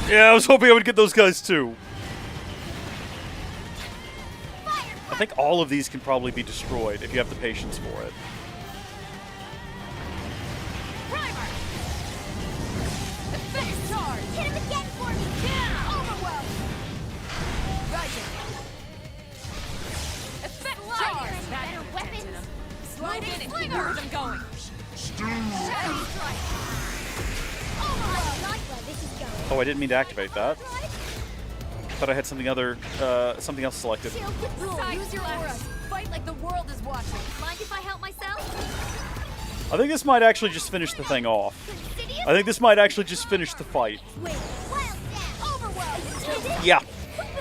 A: Yeah, I was hoping I would get those guys too.
M: Fire
A: I think all of these can probably be destroyed if you have the patience for it.
M: Primer! Effect charge! Hit him again for me! Yeah! Overwhelm! Rising! Effect charge! Better weapons! Sliding slinger! Where's him going? Shadow strike! Overwhelm! I like where this is going.
A: Oh, I didn't mean to activate that. Thought I had something else selected.
M: Use your auras. Fight like the world is watching. Mind if I help myself?
A: I think this might actually just finish the thing off. I think this might actually just finish the fight. Yeah,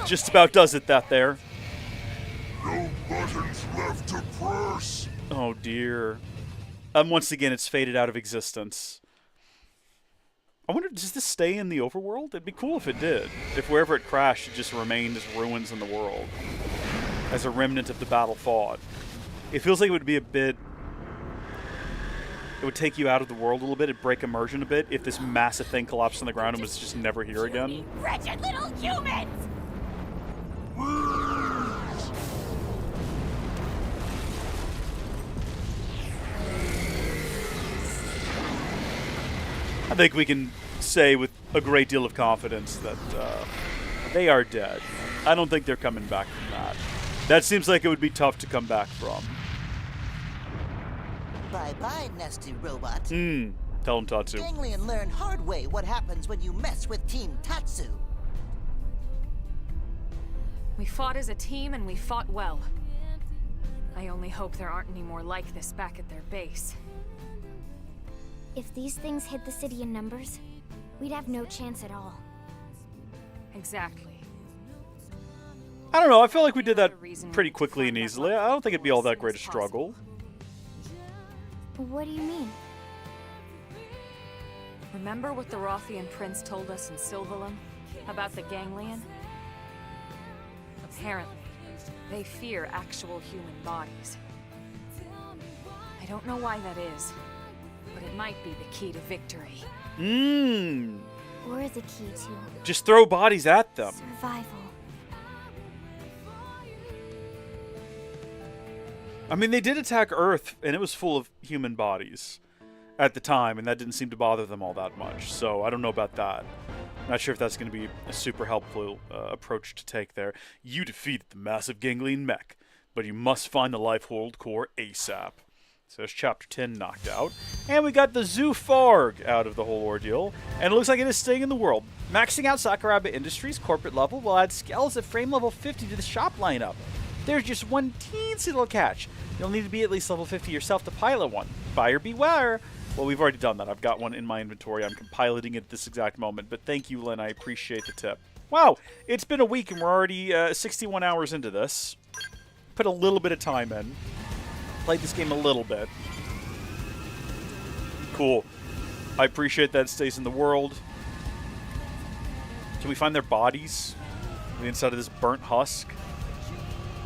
A: just about does it that there.
F: No buttons left to press.
A: Oh dear. Once again, it's faded out of existence. I wonder, does this stay in the overworld? It'd be cool if it did. If wherever it crashed, it just remained as ruins in the world. As a remnant of the battle fought. It feels like it would be a bit... It would take you out of the world a little bit. It'd break immersion a bit if this massive thing collapsed on the ground and was just never here again.
M: Wretched little humans!
A: I think we can say with a great deal of confidence that they are dead. I don't think they're coming back from that. That seems like it would be tough to come back from.
E: Bye-bye, nasty robot.
A: Tell him, Tatsu.
E: Ganglion learned hard way what happens when you mess with Team Tatsu.
C: We fought as a team and we fought well. I only hope there aren't any more like this back at their base.
D: If these things hit the city in numbers, we'd have no chance at all.
C: Exactly.
A: I don't know, I feel like we did that pretty quickly and easily. I don't think it'd be all that great a struggle.
D: What do you mean?
C: Remember what the Rothian prince told us in Sylvalum about the Ganglion? Apparently, they fear actual human bodies. I don't know why that is, but it might be the key to victory.
D: Or the key to...
A: Just throw bodies at them.
D: Survival.
A: I mean, they did attack Earth, and it was full of human bodies at the time, and that didn't seem to bother them all that much. So I don't know about that. Not sure if that's going to be a super helpful approach to take there. You defeated the massive ganglion mech, but you must find the life hold core ASAP. So there's Chapter 10 knocked out. And we got the Zoofarg out of the whole ordeal. And it looks like it is staying in the world. Maxing out Sakuraba Industries corporate level will add scales at frame level 50 to the shop lineup. There's just one teensy little catch. You'll need to be at least level 50 yourself to pilot one. Buyer beware. Well, we've already done that. I've got one in my inventory. I'm piloting it at this exact moment. But thank you, Lynn. I appreciate the tip. Wow, it's been a week and we're already 61 hours into this. Put a little bit of time in. Played this game a little bit. Cool. I appreciate that it stays in the world. Can we find their bodies on the inside of this burnt husk?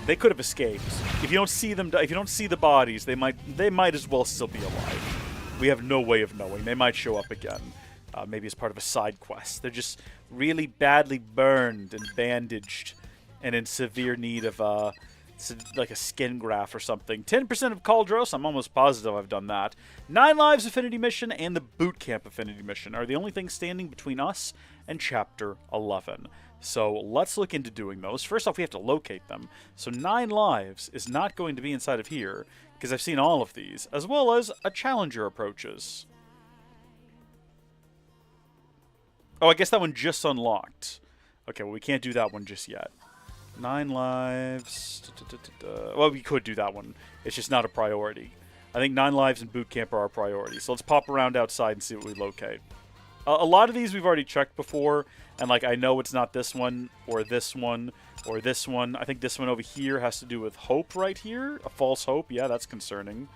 A: They could have escaped. If you don't see them, if you don't see the bodies, they might as well still be alive. We have no way of knowing. They might show up again, maybe as part of a side quest. They're just really badly burned and bandaged, and in severe need of like a skin graft or something. 10% of Caldros, I'm almost positive I've done that. 9 Lives Affinity Mission and the Boot Camp Affinity Mission are the only things standing between us and Chapter 11. So let's look into doing those. First off, we have to locate them. So 9 Lives is not going to be inside of here, because I've seen all of these, as well as a Challenger approaches. Oh, I guess that one just unlocked. Okay, well, we can't do that one just yet. 9 lives. Well, we could do that one. It's just not a priority. I think 9 lives and boot camp are our priority. So let's pop around outside and see what we locate. A lot of these we've already checked before, and like I know it's not this one or this one or this one. I think this one over here has to do with hope right here. A false hope. Yeah, that's concerning.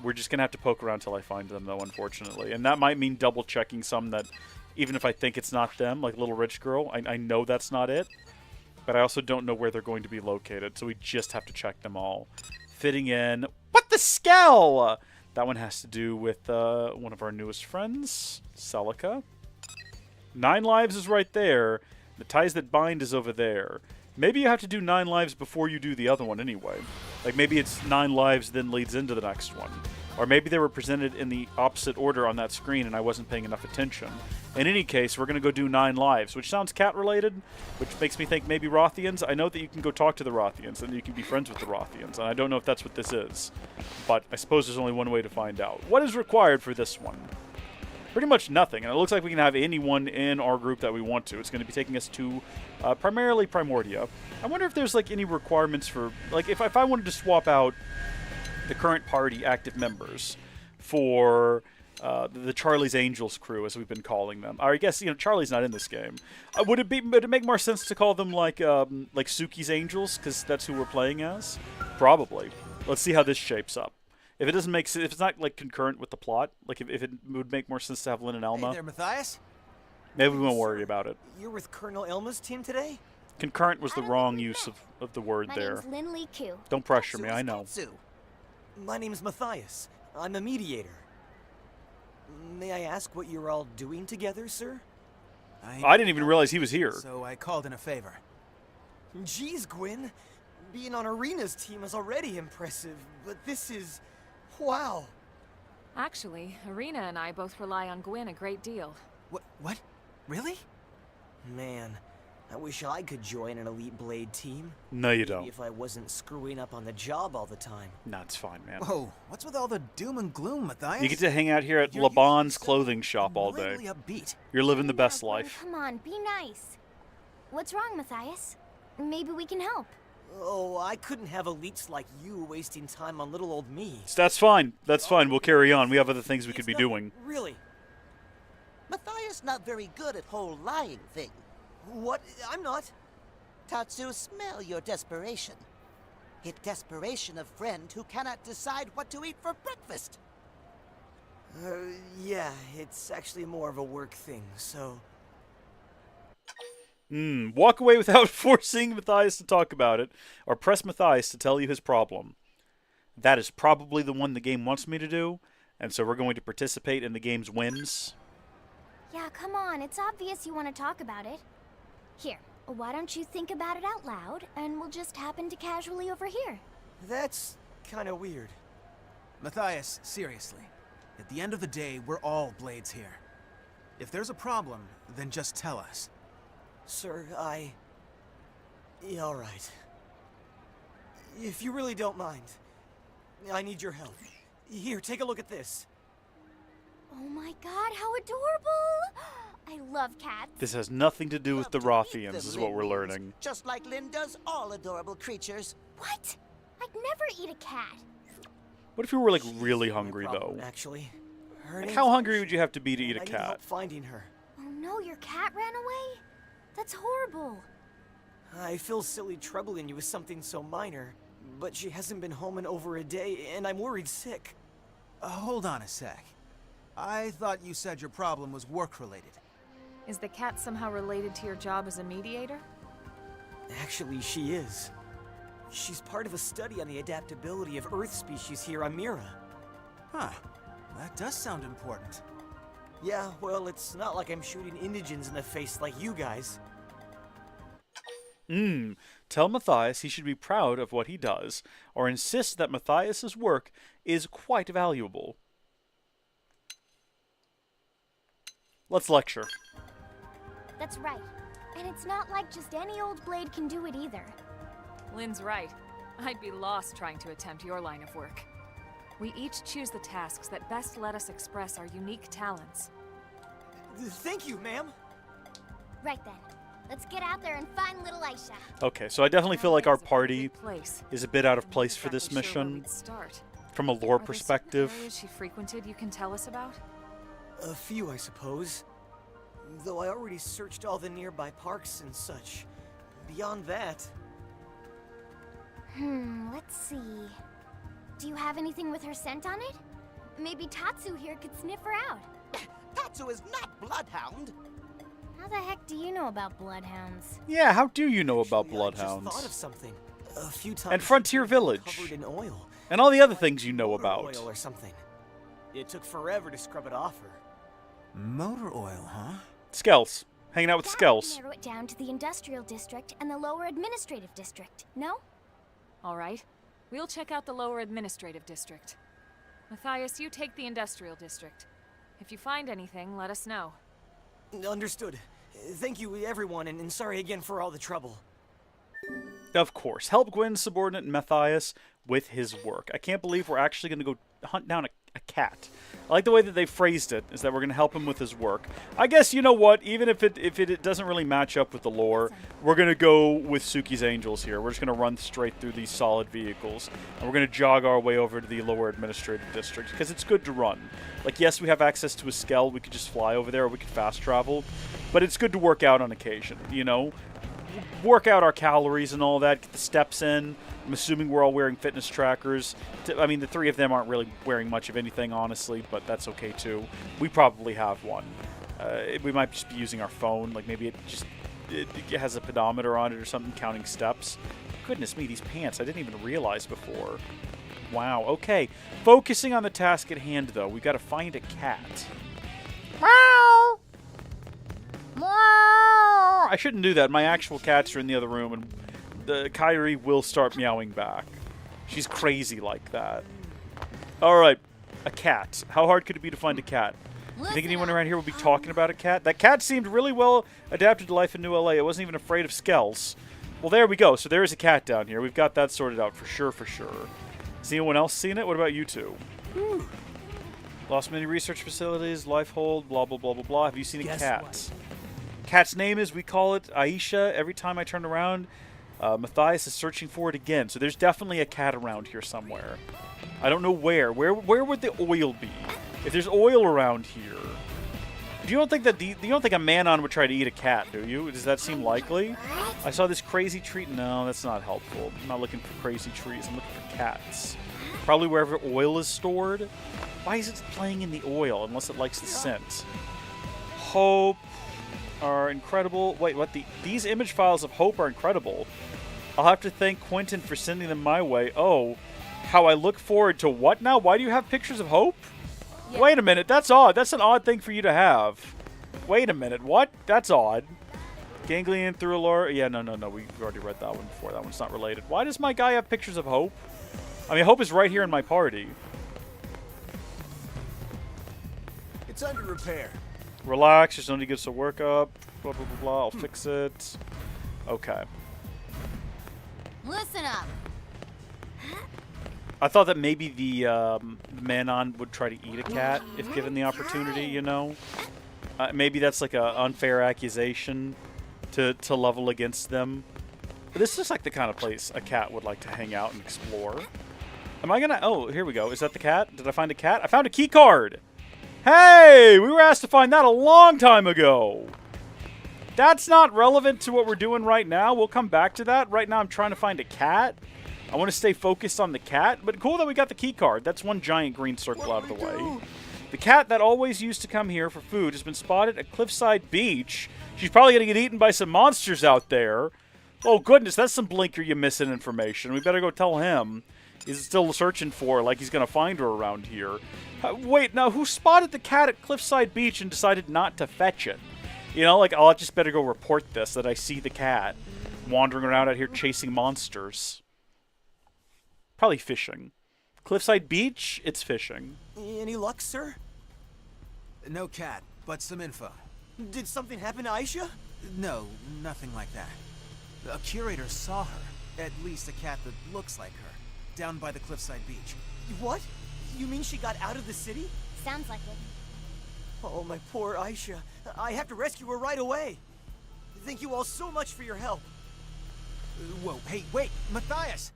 A: We're just going to have to poke around till I find them, though, unfortunately. And that might mean double-checking some that, even if I think it's not them, like Little Rich Girl, I know that's not it. But I also don't know where they're going to be located, so we just have to check them all. Fitting in... What the scale? That one has to do with one of our newest friends, Celica. 9 lives is right there. The ties that bind is over there. Maybe you have to do 9 lives before you do the other one anyway. Like, maybe it's 9 lives then leads into the next one. Or maybe they were presented in the opposite order on that screen and I wasn't paying enough attention. In any case, we're going to go do 9 lives, which sounds cat-related, which makes me think maybe Rothians. I know that you can go talk to the Rothians, and you can be friends with the Rothians, and I don't know if that's what this is. But I suppose there's only one way to find out. What is required for this one? Pretty much nothing, and it looks like we can have anyone in our group that we want to. It's going to be taking us to primarily Primordia. I wonder if there's like any requirements for, like, if I wanted to swap out the current party active members for the Charlie's Angels crew, as we've been calling them. Or I guess, you know, Charlie's not in this game. Would it make more sense to call them like Suki's Angels, because that's who we're playing as? Probably. Let's see how this shapes up. If it doesn't make sense, if it's not like concurrent with the plot, like if it would make more sense to have Lynn and Elma.
N: Hey there, Matthias.
A: Maybe we won't worry about it.
N: You're with Colonel Elma's team today?
A: Concurrent was the wrong use of the word
D: My
A: there.
D: name's Lin Li Ku.
A: Don't pressure me, I know.
N: My name's Matthias. I'm a mediator. May I ask what you're all doing together, sir?
A: I didn't even realize he was here.
N: So I called in a favor. Jeez, Gwyn. Being on Arena's team is already impressive, but this is... wow.
C: Actually, Arena and I both rely on Gwyn a great deal.
N: What? Really? Man, I wish I could join an Elite Blade team.
A: No, you don't.
N: Maybe if I wasn't screwing up on the job all the time.
A: No, it's fine, man.
N: Whoa, what's with all the doom and gloom, Matthias?
A: You get to hang out here at Laban's clothing shop all day.
N: Upbeat.
A: You're living the best life.
D: Come on, be nice. What's wrong, Matthias? Maybe we can help.
N: Oh, I couldn't have elites like you wasting time on little old me.
A: That's fine. That's fine. We'll carry on. We have other things we could be doing.
N: Really?
E: Matthias not very good at whole lying thing.
N: What? I'm not.
E: Tatsu, smell your desperation. It desperation of friend who cannot decide what to eat for breakfast.
N: Yeah, it's actually more of a work thing, so...
A: Walk away without forcing Matthias to talk about it, or press Matthias to tell you his problem. That is probably the one the game wants me to do, and so we're going to participate in the game's whims.
D: Yeah, come on. It's obvious you want to talk about it. Here, why don't you think about it out loud, and we'll just happen to casually overhear.
N: That's kind of weird.
O: Matthias, seriously. At the end of the day, we're all Blades here. If there's a problem, then just tell us.
N: Sir, yeah, all right. If you really don't mind, I need your help. Here, take a look at this.
D: Oh my god, how adorable! I love cats.
A: This has nothing to do with the Rothians, is what we're learning.
E: Just like Lynn does all adorable creatures.
D: What? I'd never eat a cat.
A: What if you were, like, really hungry, though?
N: Actually,
A: Like, how hungry would you have to be to eat a
N: I need
A: cat?
N: help finding her.
D: Oh no, your cat ran away? That's horrible.
N: I feel silly troubling you with something so minor, but she hasn't been home in over a day, and I'm worried sick.
O: Hold on a sec. I thought you said your problem was work-related.
C: Is the cat somehow related to your job as a mediator?
N: Actually, she is. She's part of a study on the adaptability of Earth species here on Mira.
O: Huh. That does sound important.
N: Yeah, well, it's not like I'm shooting indigents in the face like you guys.
A: Tell Matthias he should be proud of what he does, or insist that Matthias's work is quite valuable. Let's lecture.
D: That's right. And it's not like just any old blade can do it either.
C: Lynn's right. I'd be lost trying to attempt your line of work. We each choose the tasks that best let us express our unique talents.
N: Thank you, ma'am.
D: Right then. Let's get out there and find little Aisha.
A: Okay, so I definitely feel like our party is a bit out of place for this mission. From a lore perspective.
C: Areas she frequented you can tell us about?
N: A few, I suppose. Though I already searched all the nearby parks and such. Beyond that...
D: let's see. Do you have anything with her scent on it? Maybe Tatsu here could sniff her out.
E: Tatsu is not Bloodhound.
D: How the heck do you know about bloodhounds?
A: Yeah, how do you know about
N: I
A: bloodhounds?
N: just thought of something. A few times
A: And Frontier Village.
N: covered in oil.
A: And all the other things you know about.
N: Oil or something. It took forever to scrub it off her.
O: Motor oil, huh?
A: Skels. Hanging out with
D: That
A: Skells.
D: would narrow it down to the Industrial District and the Lower Administrative District, no?
C: Alright. We'll check out the Lower Administrative District. Matthias, you take the Industrial District. If you find anything, let us know.
N: Understood. Thank you, everyone, and sorry again for all the trouble.
A: Of course. Help Gwen's subordinate Matthias with his work. I can't believe we're actually going to go hunt down a cat. I like the way that they phrased it, is that we're going to help him with his work. I guess, you know what, even if it doesn't really match up with the lore, we're going to go with Suki's Angels here. We're just going to run straight through these solid vehicles, and we're going to jog our way over to the Lower Administrative District, because it's good to run. Like, yes, we have access to a Skell, we could just fly over there, or we could fast travel, but it's good to work out on occasion, you know? Work out our calories and all that, get the steps in. I'm assuming we're all wearing fitness trackers. I mean, the three of them aren't really wearing much of anything, honestly, but that's okay, too. We probably have one. We might just be using our phone. Like, maybe it has a pedometer on it or something, counting steps. Goodness me, these pants, I didn't even realize before. Wow, okay. Focusing on the task at hand, though. We got to find a cat. Meow! Meow! I shouldn't do that. My actual cats are in the other room, and the Kyrie will start meowing back. She's crazy like that. Alright, a cat. How hard could it be to find a cat? You think anyone around here would be talking about a cat? That cat seemed really well adapted to life in New LA. It wasn't even afraid of Skells. Well, there we go. So there is a cat down here. We've got that sorted out for sure, for sure. Has anyone else seen it? What about you two? Whew. Lost many research facilities, life hold, blah, blah, blah, blah, blah. Have you seen a cat? What? Cat's name is, we call it Aisha. Every time I turn around, Matthias is searching for it again. So there's definitely a cat around here somewhere. I don't know where. Where would the oil be? If there's oil around here, you don't think that you don't think a Manon would try to eat a cat, do you? Does that seem likely? I saw this crazy tree. No, that's not helpful. I'm not looking for crazy trees. I'm looking for cats. Probably wherever oil is stored. Why is it playing in the oil unless it likes the scent? Hope are incredible. Wait, what? These image files of Hope are incredible. I'll have to thank Quentin for sending them my way. Oh, how I look forward to what now? Why do you have pictures of Hope? Yeah. Wait a minute, that's odd. That's an odd thing for you to have. Wait a minute, what? That's odd. Ganglion through a lore. Yeah, no. We've already read that one before. That one's not related. Why does my guy have pictures of Hope? I mean, Hope is right here in my party.
O: It's under repair.
A: Relax, there's no need to get us a workup. Blah, blah, blah, blah. I'll fix it. Okay.
M: Listen up.
A: I thought that maybe the Manon would try to eat a cat if given the opportunity, you know? Maybe that's like an unfair accusation to level against them. But this is like the kind of place a cat would like to hang out and explore. Am I gonna... Oh, here we go. Is that the cat? Did I find a cat? I found a key card! Hey! We were asked to find that a long time ago! That's not relevant to what we're doing right now. We'll come back to that. Right now I'm trying to find a cat. I want to stay focused on the cat, but cool that we got the key card. That's one giant green circle out of the way. The cat that always used to come here for food has been spotted at Cliffside Beach. She's probably going to get eaten by some monsters out there. Oh, goodness, that's some Blinker you missing information. We better go tell him. He's still searching for her, like he's going to find her around here. Wait, now, who spotted the cat at Cliffside Beach and decided not to fetch it? You know, like, oh, I just better go report this, that I see the cat wandering around out here chasing monsters. Probably fishing. Cliffside Beach, it's fishing.
N: Any luck, sir?
O: No cat, but some info.
N: Did something happen to Aisha?
O: No, nothing like that. A curator saw her, at least a cat that looks like her, down by the Cliffside Beach.
N: What? You mean she got out of the city?
M: Sounds like it.
N: Oh, my poor Aisha. I have to rescue her right away. Thank you all so much for your help.
O: Whoa, hey, wait, Matthias!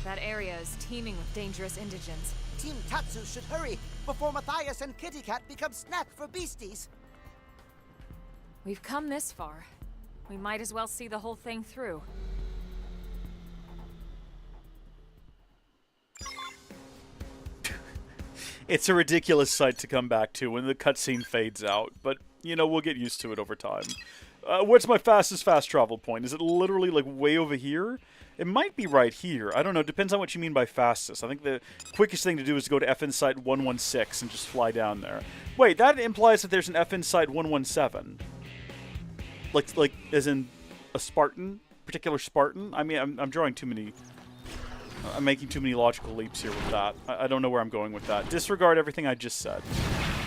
C: That area is teeming with dangerous indigents.
E: Team Tatsu should hurry before Matthias and Kitty Cat become snack for beasties.
C: We've come this far. We might as well see the whole thing through.
A: It's a ridiculous sight to come back to when the cutscene fades out, but, you know, we'll get used to it over time. What's my fastest fast travel point? Is it literally, like, way over here? It might be right here. I don't know. Depends on what you mean by fastest. I think the quickest thing to do is to go to FN Site 116 and just fly down there. Wait, that implies that there's an FN Site 117. Like as in a Spartan? Particular Spartan? I mean, I'm drawing too many... I'm making too many logical leaps here with that. I don't know where I'm going with that. Disregard everything I just said.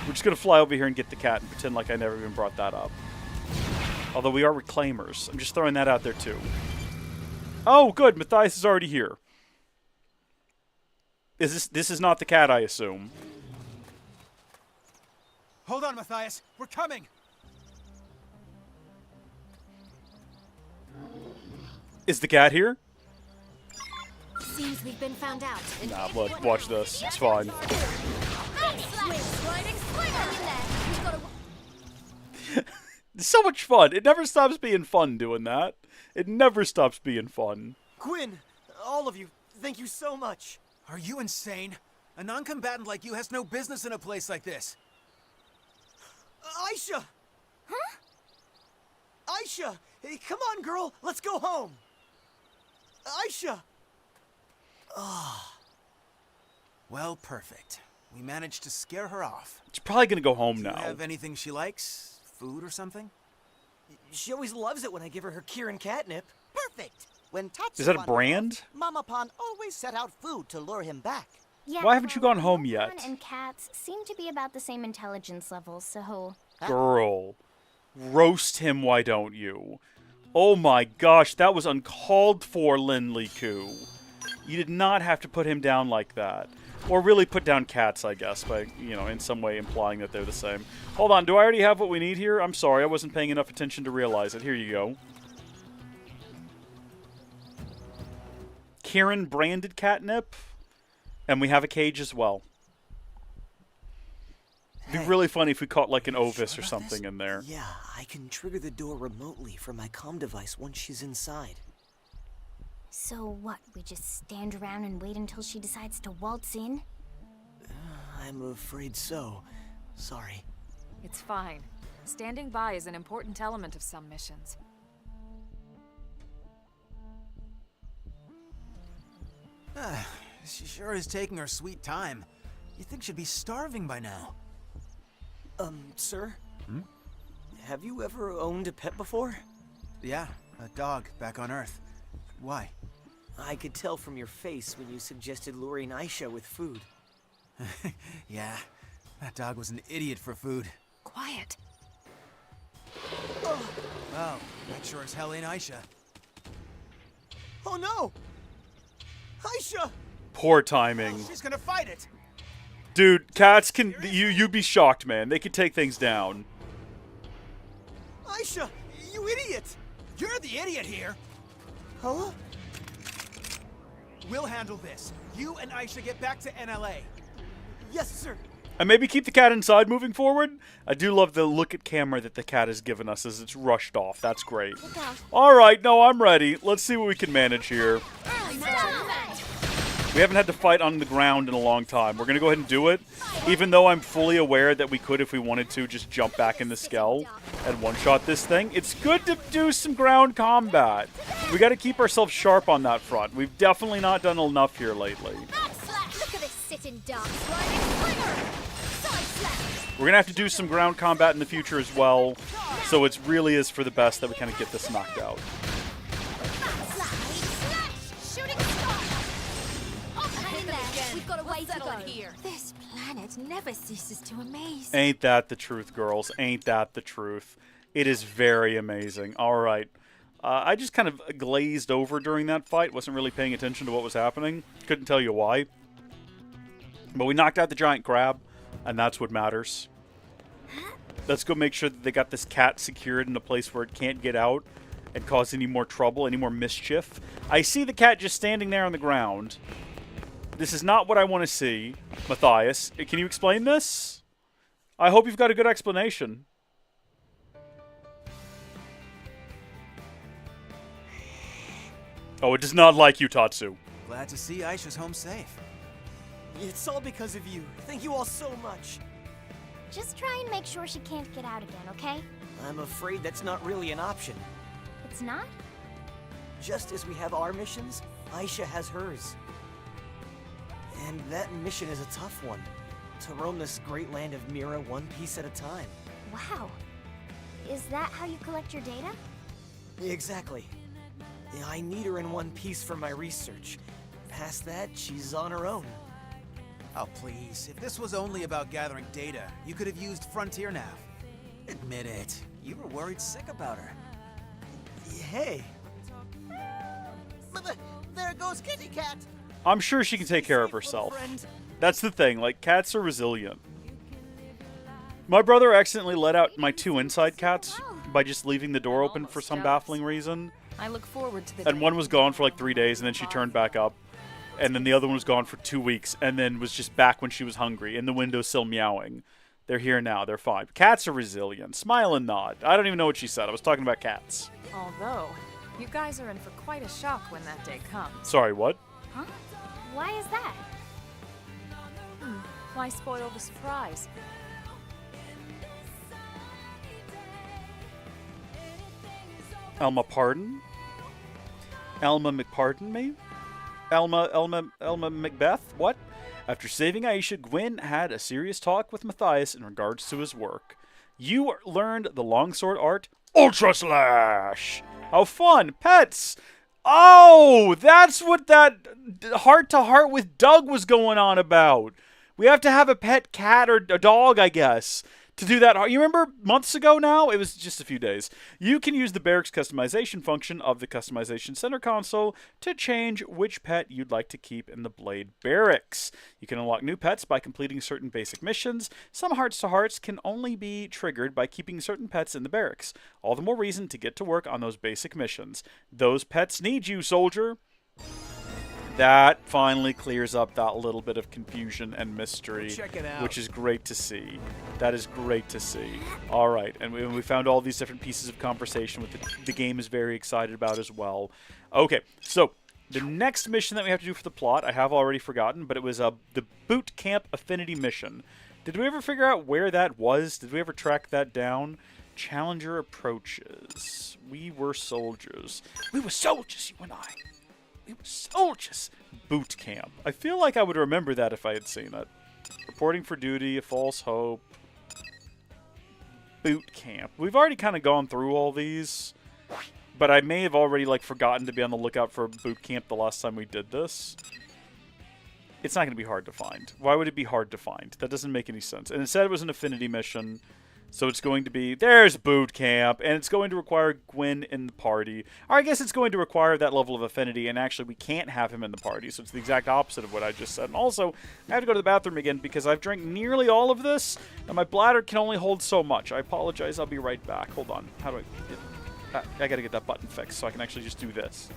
A: We're just going to fly over here and get the cat and pretend like I never even brought that up. Although we are reclaimers. I'm just throwing that out there too. Oh, good. Matthias is already here. This is not the cat, I assume.
O: Hold on, Matthias. We're coming.
A: Is the cat here?
M: Seems we've been found out.
A: Nah, look, watch this. It's fine. It's so much fun. It never stops being fun doing that. It never stops being fun.
N: Quinn, all of you, thank you so much.
O: Are you insane? A non-combatant like you has no business in a place like this.
N: Aisha! Huh? Aisha! Hey, come on, girl. Let's go home. Aisha!
O: Ah. Well, perfect. We managed to scare her off.
A: She's probably gonna go home
O: Do
A: now.
O: you have anything she likes? Food or something?
N: She always loves it when I give her Kieran catnip.
E: Perfect. When Tatsu
A: Is that a brand?
E: Mama Pon always set out food to lure him back.
D: Yeah,
A: Why haven't you gone home
D: Pokemon
A: yet?
D: And cats seem to be about the same intelligence level, so...
A: Girl. Roast him, why don't you? Oh my gosh, that was uncalled for, Lin Li Ku. You did not have to put him down like that. Or really put down cats, I guess, by, you know, in some way implying that they're the same. Hold on, do I already have what we need here? I'm sorry, I wasn't paying enough attention to realize it. Here you go. Kieran branded catnip. And we have a cage as well. It'd be really funny if we caught like an Ovis or something in there.
N: Yeah, I can trigger the door remotely from my comm device once she's inside.
D: So what, we just stand around and wait until she decides to waltz in?
N: I'm afraid so. Sorry.
C: It's fine. Standing by is an important element of some missions.
O: She sure is taking her sweet time. You'd think she'd be starving by now.
N: Sir? Have you ever owned a pet before?
O: Yeah, a dog back on Earth. Why?
N: I could tell from your face when you suggested luring Aisha with food.
O: Yeah, that dog was an idiot for food.
C: Quiet.
O: Oh, that sure as hell ain't Aisha.
N: Oh no! Aisha!
A: Poor timing.
O: She's gonna fight it!
A: Dude, cats can... You'd be shocked, man. They can take things down.
N: Aisha! You idiot!
O: You're the idiot here!
N: Huh?
O: We'll handle this. You and Aisha get back to NLA.
N: Yes, sir.
A: And maybe keep the cat inside moving forward? I do love the look at camera that the cat has given us as it's rushed off. That's great. Alright, no, I'm ready. Let's see what we can manage here. We haven't had to fight on the ground in a long time. We're going to go ahead and do it, even though I'm fully aware that we could, if we wanted to, just jump back in the Skell and one-shot this thing. It's good to do some ground combat. We got to keep ourselves sharp on that front. We've definitely not done enough here lately.
M: Look at this sitting duck.
A: We're going to have to do some ground combat in the future as well, so it really is for the best that we kind of get this knocked out.
M: We've got a way to go here. This planet never ceases to amaze.
A: Ain't that the truth, girls? Ain't that the truth? It is very amazing. All right. I just kind of glazed over during that fight. Wasn't really paying attention to what was happening. Couldn't tell you why. But we knocked out the giant crab, and that's what matters. Let's go make sure that they got this cat secured in a place where it can't get out and cause any more trouble, any more mischief. I see the cat just standing there on the ground. This is not what I want to see, Matthias. Can you explain this? I hope you've got a good explanation. Oh, it does not like you, Tatsu.
O: Glad to see Aisha's home safe.
N: It's all because of you. Thank you all so much.
D: Just try and make sure she can't get out again, okay?
N: I'm afraid that's not really an option.
D: It's not?
N: just as we have our missions, Aisha has hers. And that mission is a tough one. To roam this great land of Mira one piece at a time.
D: Wow. Is that how you collect your data?
N: Exactly. I need her in one piece for my research. Past that, she's on her own.
O: Oh, please. If this was only about gathering data, you could have used Frontier Nav. Admit it. You were worried sick about her.
N: Hey.
E: There goes Kitty Cat.
A: I'm sure she can take care of herself. That's the thing, like, cats are resilient. My brother accidentally let out my 2 inside cats by just leaving the door open for some baffling reason.
C: I look forward to the
A: And one was gone for like 3 days, and then she turned back up. And then the other one was gone for 2 weeks, and then was just back when she was hungry, in the windowsill meowing. They're here now, they're fine. Cats are resilient. Smile and nod. I don't even know what she said. I was talking about cats.
C: Although, you guys are in for quite a shock when that day comes.
A: Sorry, what?
D: Huh? Why is that?
C: Why spoil the surprise?
A: Elma pardon? Elma McPardon me? Elma Macbeth? What? After saving Aisha, Gwyn had a serious talk with Matthias in regards to his work. You learned the longsword art Ultra Slash! How fun! Pets! Oh! That's what that heart-to-heart with Doug was going on about! We have to have a pet cat or a dog, I guess, to do that. You remember months ago now? It was just a few days. You can use the barracks customization function of the Customization Center console to change which pet you'd like to keep in the Blade barracks. You can unlock new pets by completing certain basic missions. Some hearts-to-hearts can only be triggered by keeping certain pets in the barracks. All the more reason to get to work on those basic missions. Those pets need you, soldier. That finally clears up that little bit of confusion and mystery,
O: Check it out.
A: which is great to see. That is great to see. All right, and we found all these different pieces of conversation with the game is very excited about as well. Okay, so the next mission that we have to do for the plot, I have already forgotten, but it was the Boot Camp Affinity mission. Did we ever figure out where that was? Did we ever track that down? Challenger approaches. We were soldiers. We were soldiers, you and I. We were soldiers. Boot camp. I feel like I would remember that if I had seen it. Reporting for duty, a false hope. Boot camp. We've already kind of gone through all these, but I may have already like forgotten to be on the lookout for boot camp the last time we did this. It's not going to be hard to find. Why would it be hard to find? That doesn't make any sense. And it said it was an affinity mission. So it's going to be, there's boot camp, and it's going to require Gwyn in the party. Or I guess it's going to require that level of affinity, and actually we can't have him in the party, so it's the exact opposite of what I just said. And also, I have to go to the bathroom again because I've drank nearly all of this, and my bladder can only hold so much. I apologize, I'll be right back. Hold on, how do I gotta get that button fixed so I can actually just do this.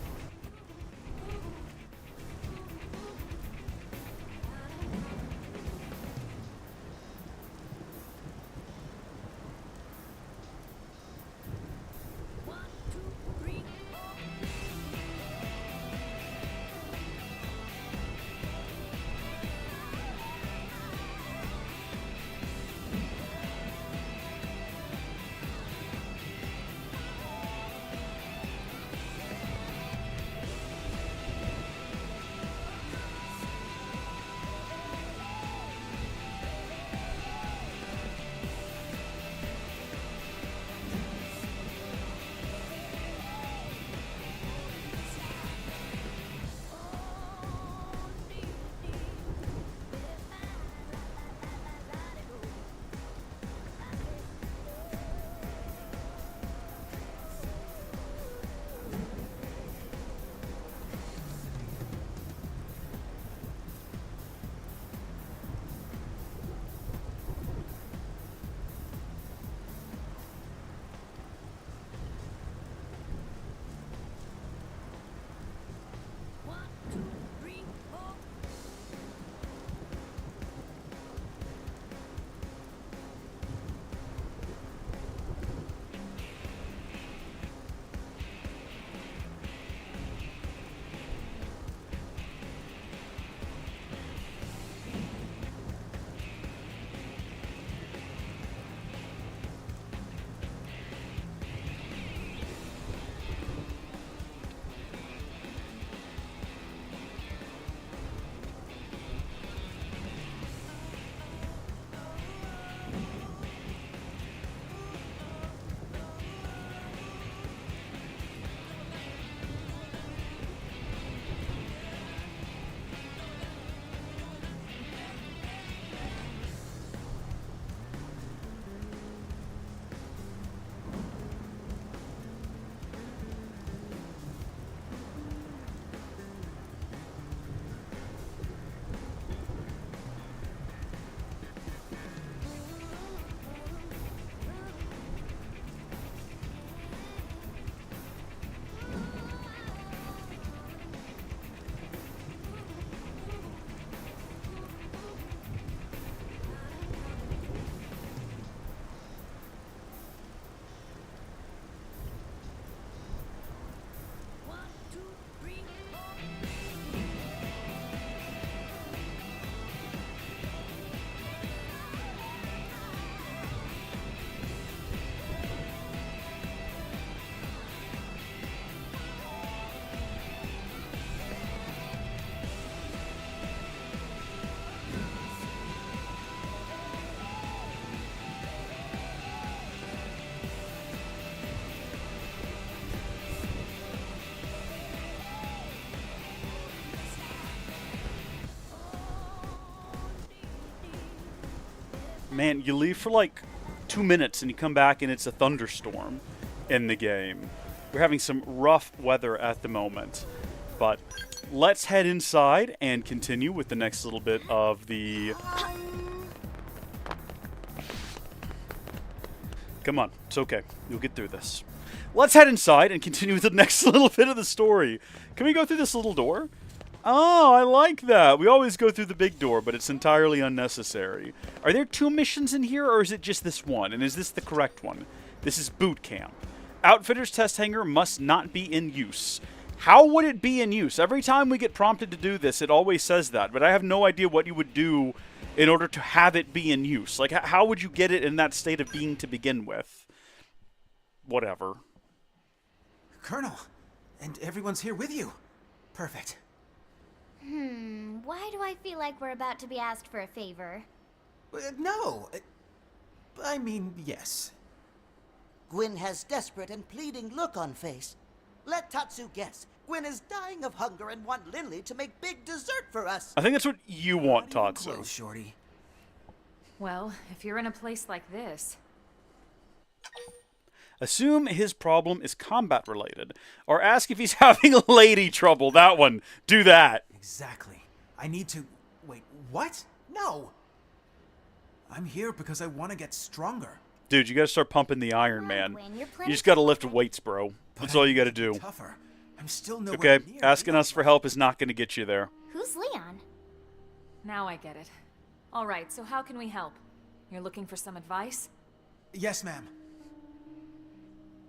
A: Man, you leave for like 2 minutes and you come back and it's a thunderstorm in the game. We're having some rough weather at the moment. But let's head inside and continue with the next little bit of the... Come on, it's okay. You'll get through this. Let's head inside and continue with the next little bit of the story. Can we go through this little door? Oh, I like that. We always go through the big door, but it's entirely unnecessary. Are there 2 missions in here, or is it just this one? And is this the correct one? This is boot camp. Outfitter's test hangar must not be in use. How would it be in use? Every time we get prompted to do this, it always says that, but I have no idea what you would do in order to have it be in use. Like, how would you get it in that state of being to begin with? Whatever.
O: Colonel, and everyone's here with you. Perfect.
D: Why do I feel like we're about to be asked for a favor?
O: No. I mean, yes.
E: Gwyn has desperate and pleading look on face. Let Tatsu guess. Gwyn is dying of hunger and want Lindley to make big dessert for us.
A: I think that's what you want, Tatsu.
O: Close, Shorty.
C: Well, if you're in a place like this...
A: Assume his problem is combat related, or ask if he's having lady trouble. That one. Do that.
O: Exactly. I need to... Wait, what? No! I'm here because I want to get stronger.
A: Dude, you gotta start pumping the iron, man.
D: Gwyn, you're
A: You just gotta lift weights, bro. That's all you gotta do.
O: Tougher. I'm still nowhere
A: Okay,
O: near
A: asking us for help is not gonna get you there.
D: Who's Leon?
C: Now I get it. Alright, so how can we help? You're looking for some advice?
O: Yes, ma'am.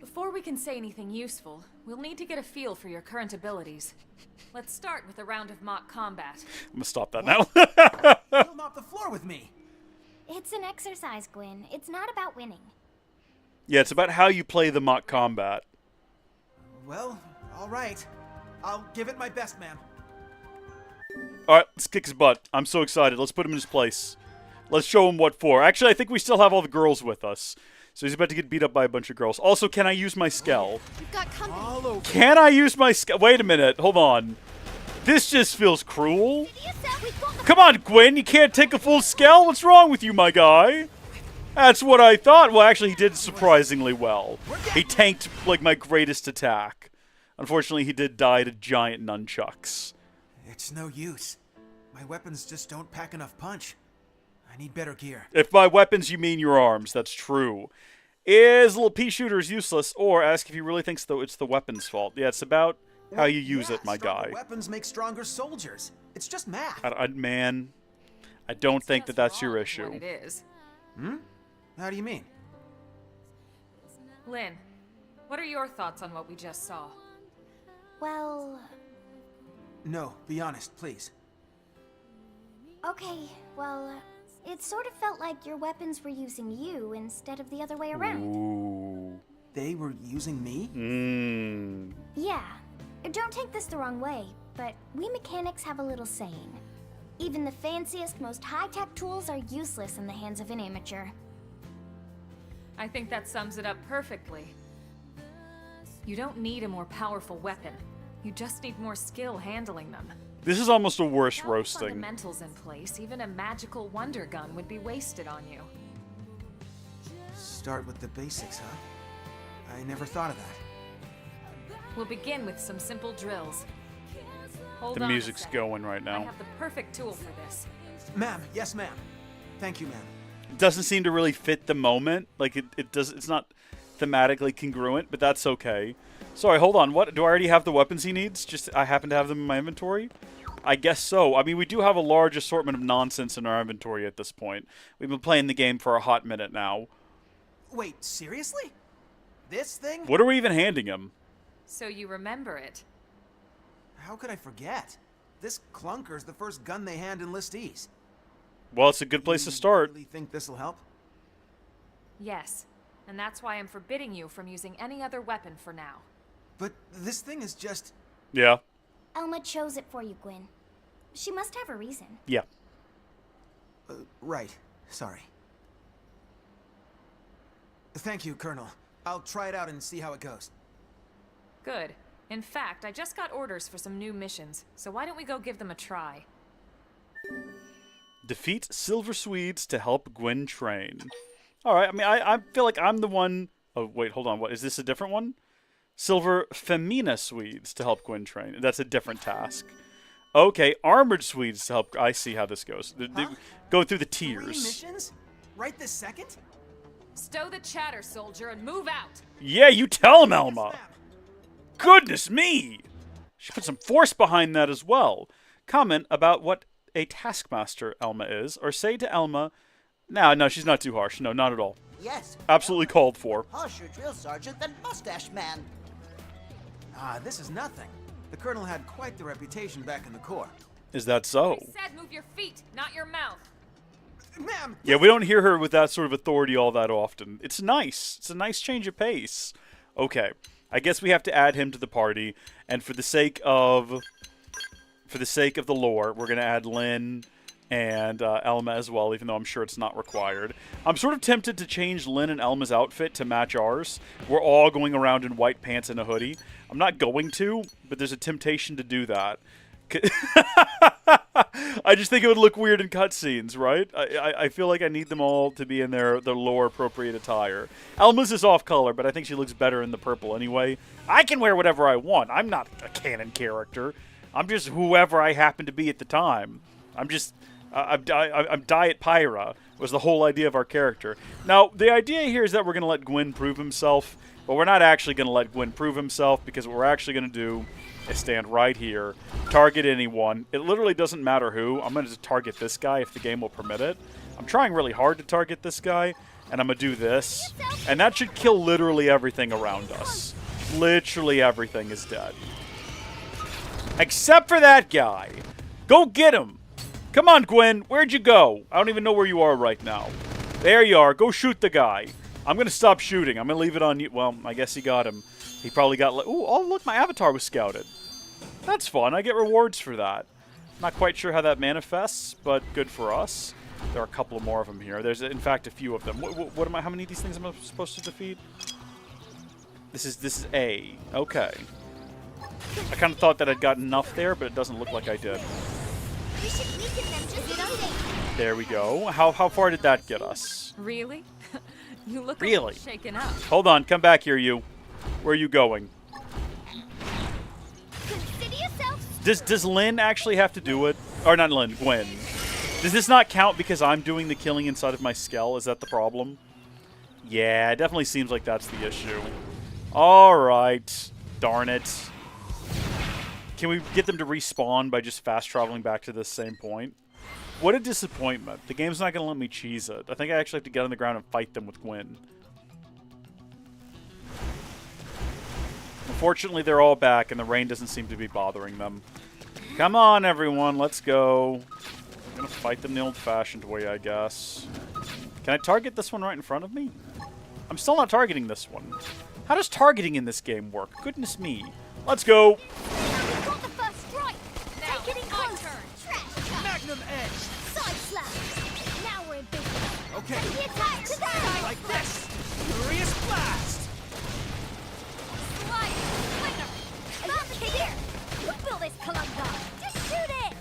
C: Before we can say anything useful, we'll need to get a feel for your current abilities. Let's start with a round of mock combat.
A: I'm gonna stop that now.
O: You'll mop the floor with me.
D: It's an exercise, Gwyn. It's not about winning.
A: Yeah, it's about how you play the mock combat.
O: Well, all right. I'll give it my best, ma'am.
A: Alright, let's kick his butt. I'm so excited. Let's put him in his place. Let's show him what for. Actually, I think we still have all the girls with us. So he's about to get beat up by a bunch of girls. Also, can I use my Skell?
M: You've got company.
A: Can I use my Skell? Wait a minute. Hold on. This just feels cruel. Come on, Gwyn. You can't take a full Skell? What's wrong with you, my guy? That's what I thought. Well, actually, he did surprisingly well. He tanked, like, my greatest attack. Unfortunately, he did die to giant nunchucks.
O: It's no use. My weapons just don't pack enough punch. I need better gear.
A: If by weapons you mean your arms, that's true. Is little pea shooters useless? Or ask if he really thinks though it's the weapon's fault. Yeah, it's about how you use it, my guy.
O: Weapons make stronger soldiers. It's just math.
A: Man, I don't think that that's your issue.
C: What it is.
O: How do you mean?
C: Lynn, what are your thoughts on what we just saw?
D: Well...
O: No, be honest, please.
D: Okay, well, it sort of felt like your weapons were using you instead of the other way around.
A: Ooh.
O: They were using me?
D: Yeah. Don't take this the wrong way, but we mechanics have a little saying. Even the fanciest, most high-tech tools are useless in the hands of an amateur.
C: I think that sums it up perfectly. You don't need a more powerful weapon. You just need more skill handling them.
A: This is almost a worse
C: Without
A: roasting.
C: fundamentals in place, even a magical wonder gun would be wasted on you.
O: Start with the basics, huh? I never thought of that.
C: We'll begin with some simple drills. Hold
A: The
C: on a
A: music's
C: sec.
A: going right
C: I
A: now.
C: have the perfect tool for this.
O: Ma'am, yes, ma'am. Thank you, ma'am.
A: It doesn't seem to really fit the moment. Like it's not thematically congruent, but that's okay. Sorry, hold on. What do I already have the weapons he needs? Just I happen to have them in my inventory? I guess so. I mean, we do have a large assortment of nonsense in our inventory at this point. We've been playing the game for a hot minute now.
O: Wait, seriously? This thing?
A: What are we even handing him?
C: So you remember it.
O: How could I forget? This clunker's the first gun they hand enlistees.
A: Well, it's a good place to start.
O: You really think this'll help?
C: Yes, and that's why I'm forbidding you from using any other weapon for now.
O: But this thing is just...
A: Yeah.
D: Elma chose it for you, Gwyn. She must have a reason.
A: Yeah.
O: Right. Sorry. Thank you, Colonel. I'll try it out and see how it goes.
C: Good. In fact, I just got orders for some new missions, so why don't we go give them a try?
A: Defeat Silver Swedes to help Gwyn train. Alright, I mean, I feel like I'm the one... Oh, wait, hold on. What, is this a different one? Silver Femina Swedes to help Gwyn train. That's a different task. Okay, Armored Swedes to help... I see how this goes. They go through the tiers.
O: 3 missions? Right this second?
C: Stow the chatter, soldier, and move out.
A: Yeah, you tell him, Elma. Goodness me! She put some force behind that as well. Comment about what a taskmaster Elma is, or say to Elma... No, she's not too harsh. No, not at all.
E: Yes.
A: Absolutely called for.
E: Harsher drill sergeant than Mustache Man.
O: Ah, this is nothing. The Colonel had quite the reputation back in the Corps.
A: Is that so?
C: I said move your feet, not your mouth.
O: Ma'am!
A: Yeah, we don't hear her with that sort of authority all that often. It's nice. It's a nice change of pace. Okay. I guess we have to add him to the party, and for the sake of the lore, we're going to add Lynn and Elma as well, even though I'm sure it's not required. I'm sort of tempted to change Lynn and Elma's outfit to match ours. We're all going around in white pants and a hoodie. I'm not going to, but there's a temptation to do that. I just think it would look weird in cutscenes, right? I feel like I need them all to be in their lore-appropriate attire. Elma's is off-color, but I think she looks better in the purple anyway. I can wear whatever I want. I'm not a canon character. I'm just whoever I happen to be at the time. I'm Diet Pyra, was the whole idea of our character. Now, the idea here is that we're going to let Gwyn prove himself, but we're not actually going to let Gwyn prove himself, because what we're actually going to do is stand right here, target anyone. It literally doesn't matter who. I'm going to target this guy if the game will permit it. I'm trying really hard to target this guy, and I'm going to do this. And that should kill literally everything around us. Literally everything is dead. Except for that guy. Go get him. Come on, Gwyn. Where'd you go? I don't even know where you are right now. There you are. Go shoot the guy. I'm going to stop shooting. I'm going to leave it on you. Well, I guess he got him. He probably got... Ooh, oh, look, my avatar was scouted. That's fun. I get rewards for that. Not quite sure how that manifests, but good for us. There are a couple more of them here. There's, in fact, a few of them. What am I... How many of these things am I supposed to defeat? This is A. Okay. I kind of thought that I'd got enough there, but it doesn't look like I did. There we go. How far did that get us?
C: Really? You look
A: really
C: shaken up.
A: Hold on. Come back here, you. Where are you going? Does Lynn actually have to do it? Or not Lynn, Gwyn. Does this not count because I'm doing the killing inside of my skull? Is that the problem? Yeah, it definitely seems like that's the issue. Alright. Darn it. Can we get them to respawn by just fast traveling back to this same point? What a disappointment. The game's not going to let me cheese it. I think I actually have to get on the ground and fight them with Gwyn. Unfortunately, they're all back, and the rain doesn't seem to be bothering them. Come on, everyone. Let's go. I'm going to fight them the old-fashioned way, I guess. Can I target this one right in front of me? I'm still not targeting this one. How does targeting in this game work? Goodness me. Let's go.
O: Magnum edge.
M: Side slap. Now we're in business.
O: Okay.
M: And the attack to them.
O: Like this. Furious blast.
M: Slide. Slinger. Bounce it here. Who built this column? Just shoot it.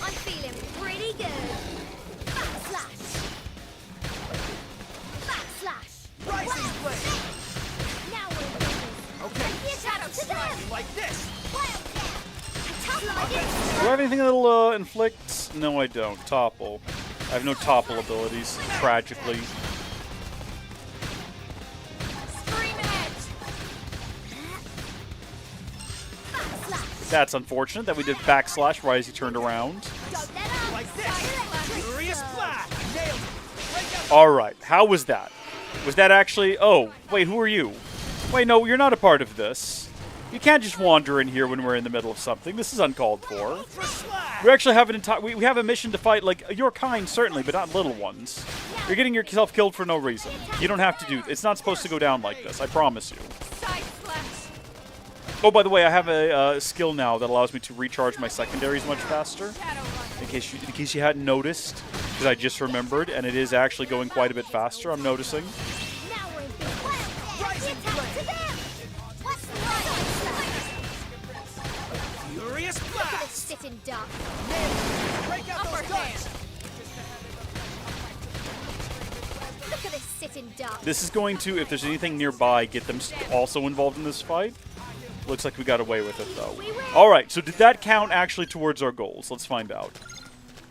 M: I'm feeling pretty good. Back slash. Back slash.
O: Rising blade.
M: Now we're in business.
O: Okay.
M: And the attack to them.
O: Like this.
A: Do I have anything that'll inflict? No, I don't. Topple. I have no topple abilities, tragically. That's unfortunate that we did backslash right as he turned around.
O: Like this. Furious blast. Nailed it.
A: Alright, how was that? Was that actually... Oh, wait, who are you? Wait, no, you're not a part of this. You can't just wander in here when we're in the middle of something. This is uncalled for. We actually have an entire... We have a mission to fight, like, your kind, certainly, but not little ones. You're getting yourself killed for no reason. You don't have to do... It's not supposed to go down like this, I promise you. Oh, by the way, I have a skill now that allows me to recharge my secondaries much faster. In case you hadn't noticed, because I just remembered, and it is actually going quite a bit faster, I'm noticing.
M: Sit in dark.
A: This is going to, if there's anything nearby, get them also involved in this fight. Looks like we got away with it, though. Alright, so did that count actually towards our goals? Let's find out.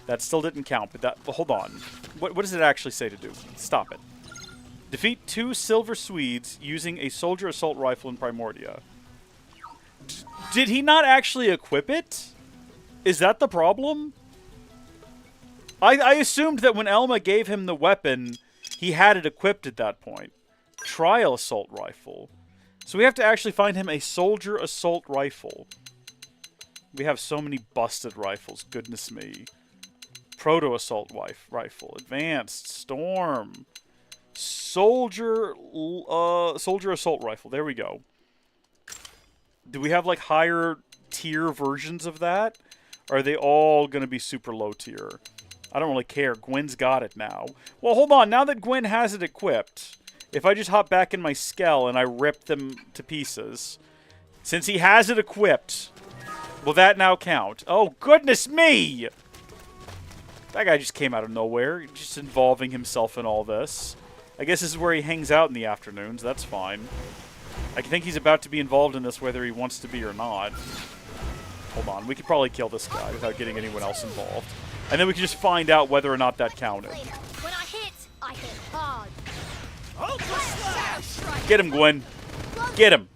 A: That still didn't count, but that... Hold on. What does it actually say to do? Stop it. Defeat 2 silver Swedes using a soldier assault rifle in Primordia. Did he not actually equip it? Is that the problem? I assumed that when Elma gave him the weapon, he had it equipped at that point. Trial assault rifle. So we have to actually find him a soldier assault rifle. We have so many busted rifles. Goodness me. Proto assault rifle. Advanced. Storm. Soldier assault rifle. There we go. Do we have like higher tier versions of that? Or are they all going to be super low tier? I don't really care. Gwen's got it now. Well, hold on. Now that Gwen has it equipped, if I just hop back in my Skell and I rip them to pieces, since he has it equipped, will that now count? Oh, goodness me! That guy just came out of nowhere, just involving himself in all this. I guess this is where he hangs out in the afternoons. That's fine. I think he's about to be involved in this whether he wants to be or not. Hold on. We could probably kill this guy without getting anyone else involved. And then we can just find out whether or not that counted.
M: When I hit hard.
A: Get him, Gwen. Get him.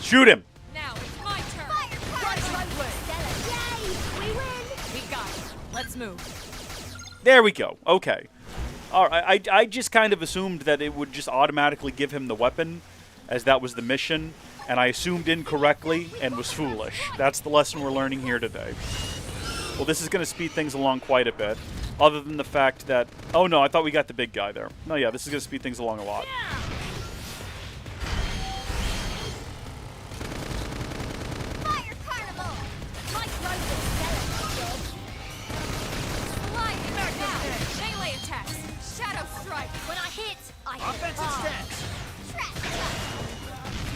A: Shoot him.
C: Now it's my turn.
M: Yay! We win!
C: We got it. Let's move.
A: There we go. Okay. Alright, I just kind of assumed that it would just automatically give him the weapon, as that was the mission, and I assumed incorrectly and was foolish. That's the lesson we're learning here today. Well, this is going to speed things along quite a bit, other than the fact that... Oh, no, I thought we got the big guy there. No, yeah, this is going to speed things along a lot.
M: Fire Carnival! Mike
C: Sliding now. Melee attacks. Shadow strike.
M: When I hit
O: Offensive
M: hard.
O: stance.
M: Track.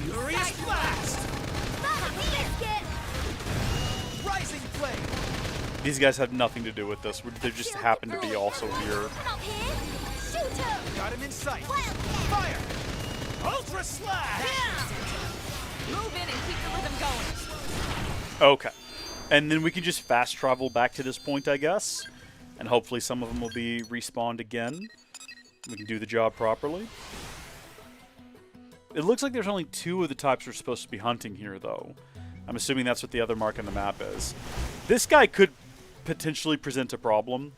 O: Furious blast.
M: Biscuit!
O: Rising flame.
A: These guys had nothing to do with this. They just happened to be also here.
M: Come up here! Shoot him!
O: Got him in sight.
M: Wildcat!
O: Fire. Ultra slash.
C: Move in and keep the rhythm going.
A: Okay. And then we can just fast travel back to this point, I guess. And hopefully some of them will be respawned again. We can do the job properly. It looks like there's only 2 of the types we're supposed to be hunting here, though. I'm assuming that's what the other mark on the map is. This guy could potentially present a problem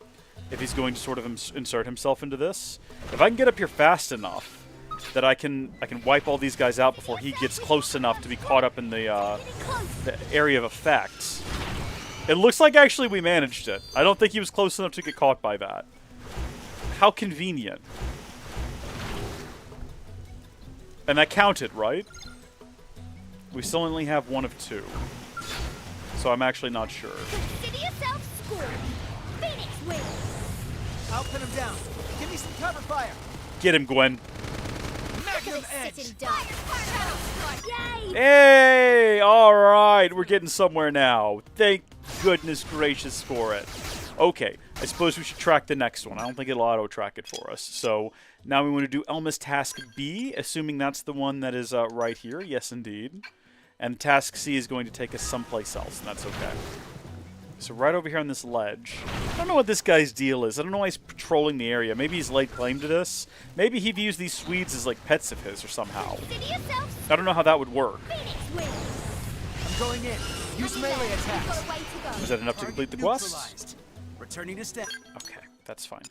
A: if he's going to sort of insert himself into this. If I can get up here fast enough that I can wipe all these guys out before he gets close enough to be caught up in the area of effects. It looks like actually we managed it. I don't think he was close enough to get caught by that. How convenient. And that counted, right? We still only have 1 of 2. So I'm actually not sure.
M: Consider yourself scored. Phoenix wins.
O: I'll pin him down. Give me some cover fire.
A: Get him, Gwen.
O: Magnum edge.
M: Shadow strike. Yay!
A: Hey! Alright, we're getting somewhere now. Thank goodness gracious for it. Okay, I suppose we should track the next one. I don't think it'll auto-track it for us. So now we want to do Elma's Task B, assuming that's the one that is right here. Yes, indeed. And Task C is going to take us someplace else, and that's okay. So right over here on this ledge. I don't know what this guy's deal is. I don't know why he's patrolling the area. Maybe he's laid claim to this. Maybe he views these Swedes as like pets of his or somehow. I don't know how that would work.
O: I'm going in. Use melee attacks.
A: Is that enough to complete the quest?
O: Returning to stand.
A: Okay, that's fine.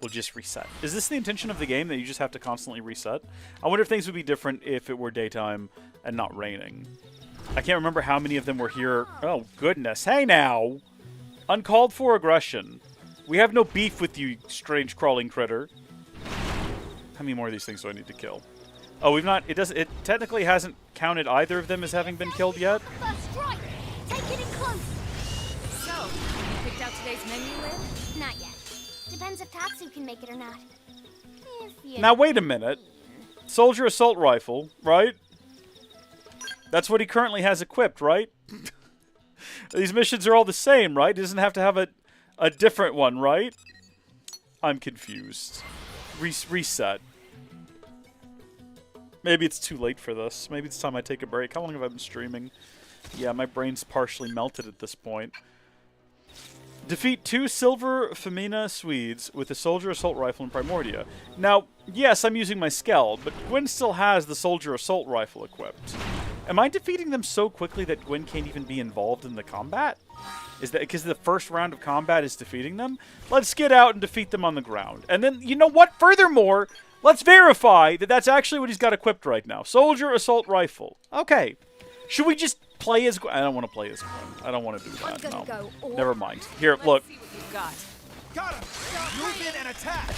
A: We'll just reset. Is this the intention of the game, that you just have to constantly reset? I wonder if things would be different if it were daytime and not raining. I can't remember how many of them were here. Oh, goodness. Hey, now! Uncalled for aggression. We have no beef with you, strange crawling critter. How many more of these things do I need to kill? Oh, we've not... It technically hasn't counted either of them as having been killed yet.
M: First strike. Take it in close.
C: So, you picked out today's menu, Lynn?
M: Not yet. Depends if Tatsu can make it or not. If you...
A: Now, wait a minute. Soldier assault rifle, right? That's what he currently has equipped, right? These missions are all the same, right? He doesn't have to have a different one, right? I'm confused. Reset. Maybe it's too late for this. Maybe it's time I take a break. How long have I been streaming? Yeah, my brain's partially melted at this point. Defeat 2 Silver Femina Swedes with a Soldier Assault Rifle in Primordia. Now, yes, I'm using my Skeld, but Gwyn still has the Soldier Assault Rifle equipped. Am I defeating them so quickly that Gwyn can't even be involved in the combat? Is that because the first round of combat is defeating them? Let's get out and defeat them on the ground. And then, you know what? Furthermore, let's verify that that's actually what he's got equipped right now. Soldier Assault Rifle. Okay. Should we just play as Gwyn? I don't want to play as Gwyn. I don't want to do that. No. Never mind. Here, look.
O: Got him! Move in and attack!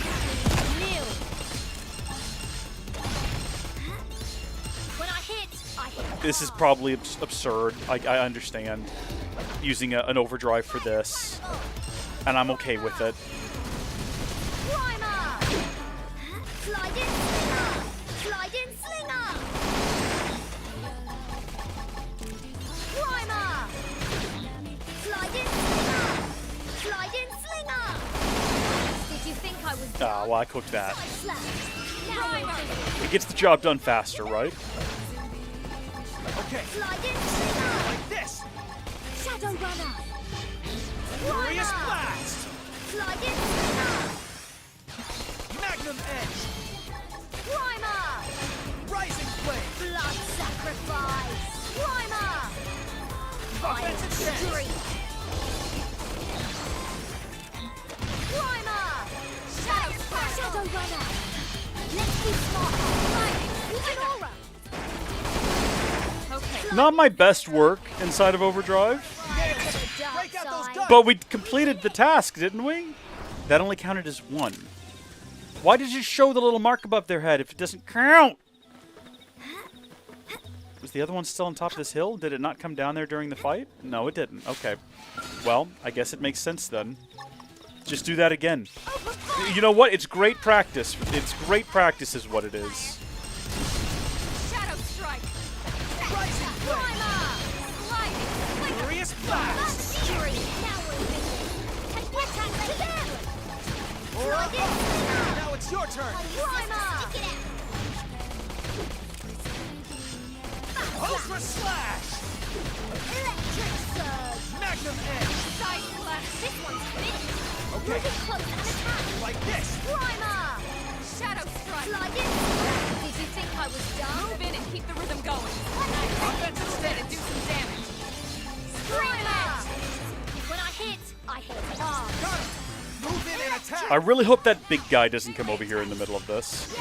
M: When I hit
A: This is probably absurd. I understand. Using an overdrive for this. And I'm okay with it.
M: Slide in slinger! Slide in slinger! Primer! Slide in slinger! Slide in slinger! Did you think I was
A: Ah, well, I cooked that.
M: Side slash! Now
A: It gets the job done faster, right?
O: Okay.
M: Slide in slinger!
O: Like this!
M: Shadow runner!
O: Furious
M: Primer!
O: blast!
M: Slide in slinger!
O: Magnum edge!
M: Primer!
O: Rising flame!
M: Blood sacrifice! Primer!
O: Offensive
M: Streak! Primer! Shadow runner! Let's be smart! Use an aura! Okay.
A: Not my best work inside of Overdrive.
O: Break out those guns!
A: But we completed the task, didn't we? That only counted as 1. Why did you show the little mark above their head if it doesn't count? Was the other one still on top of this hill? Did it not come down there during the fight? No, it didn't. Okay. Well, I guess it makes sense then. Just do that again. You know what? It's great practice. It's great practice is what it is.
C: Shadow strike.
O: Rising flame! Furious blast! Aura! Now it's your turn! Ultra slash!
M: Electric surge!
O: Magnum edge!
M: Side slash! This one's finished!
O: Okay.
M: Move it close and attack!
O: Like this!
M: Primer!
C: Shadow strike.
M: Slide in! Did you think I was done?
C: Move in and keep the rhythm going. Offensive stand and do some damage.
M: Primer! When I hit hard.
O: Got him! Move in and attack!
A: I really hope that big guy doesn't come over here in the middle of this.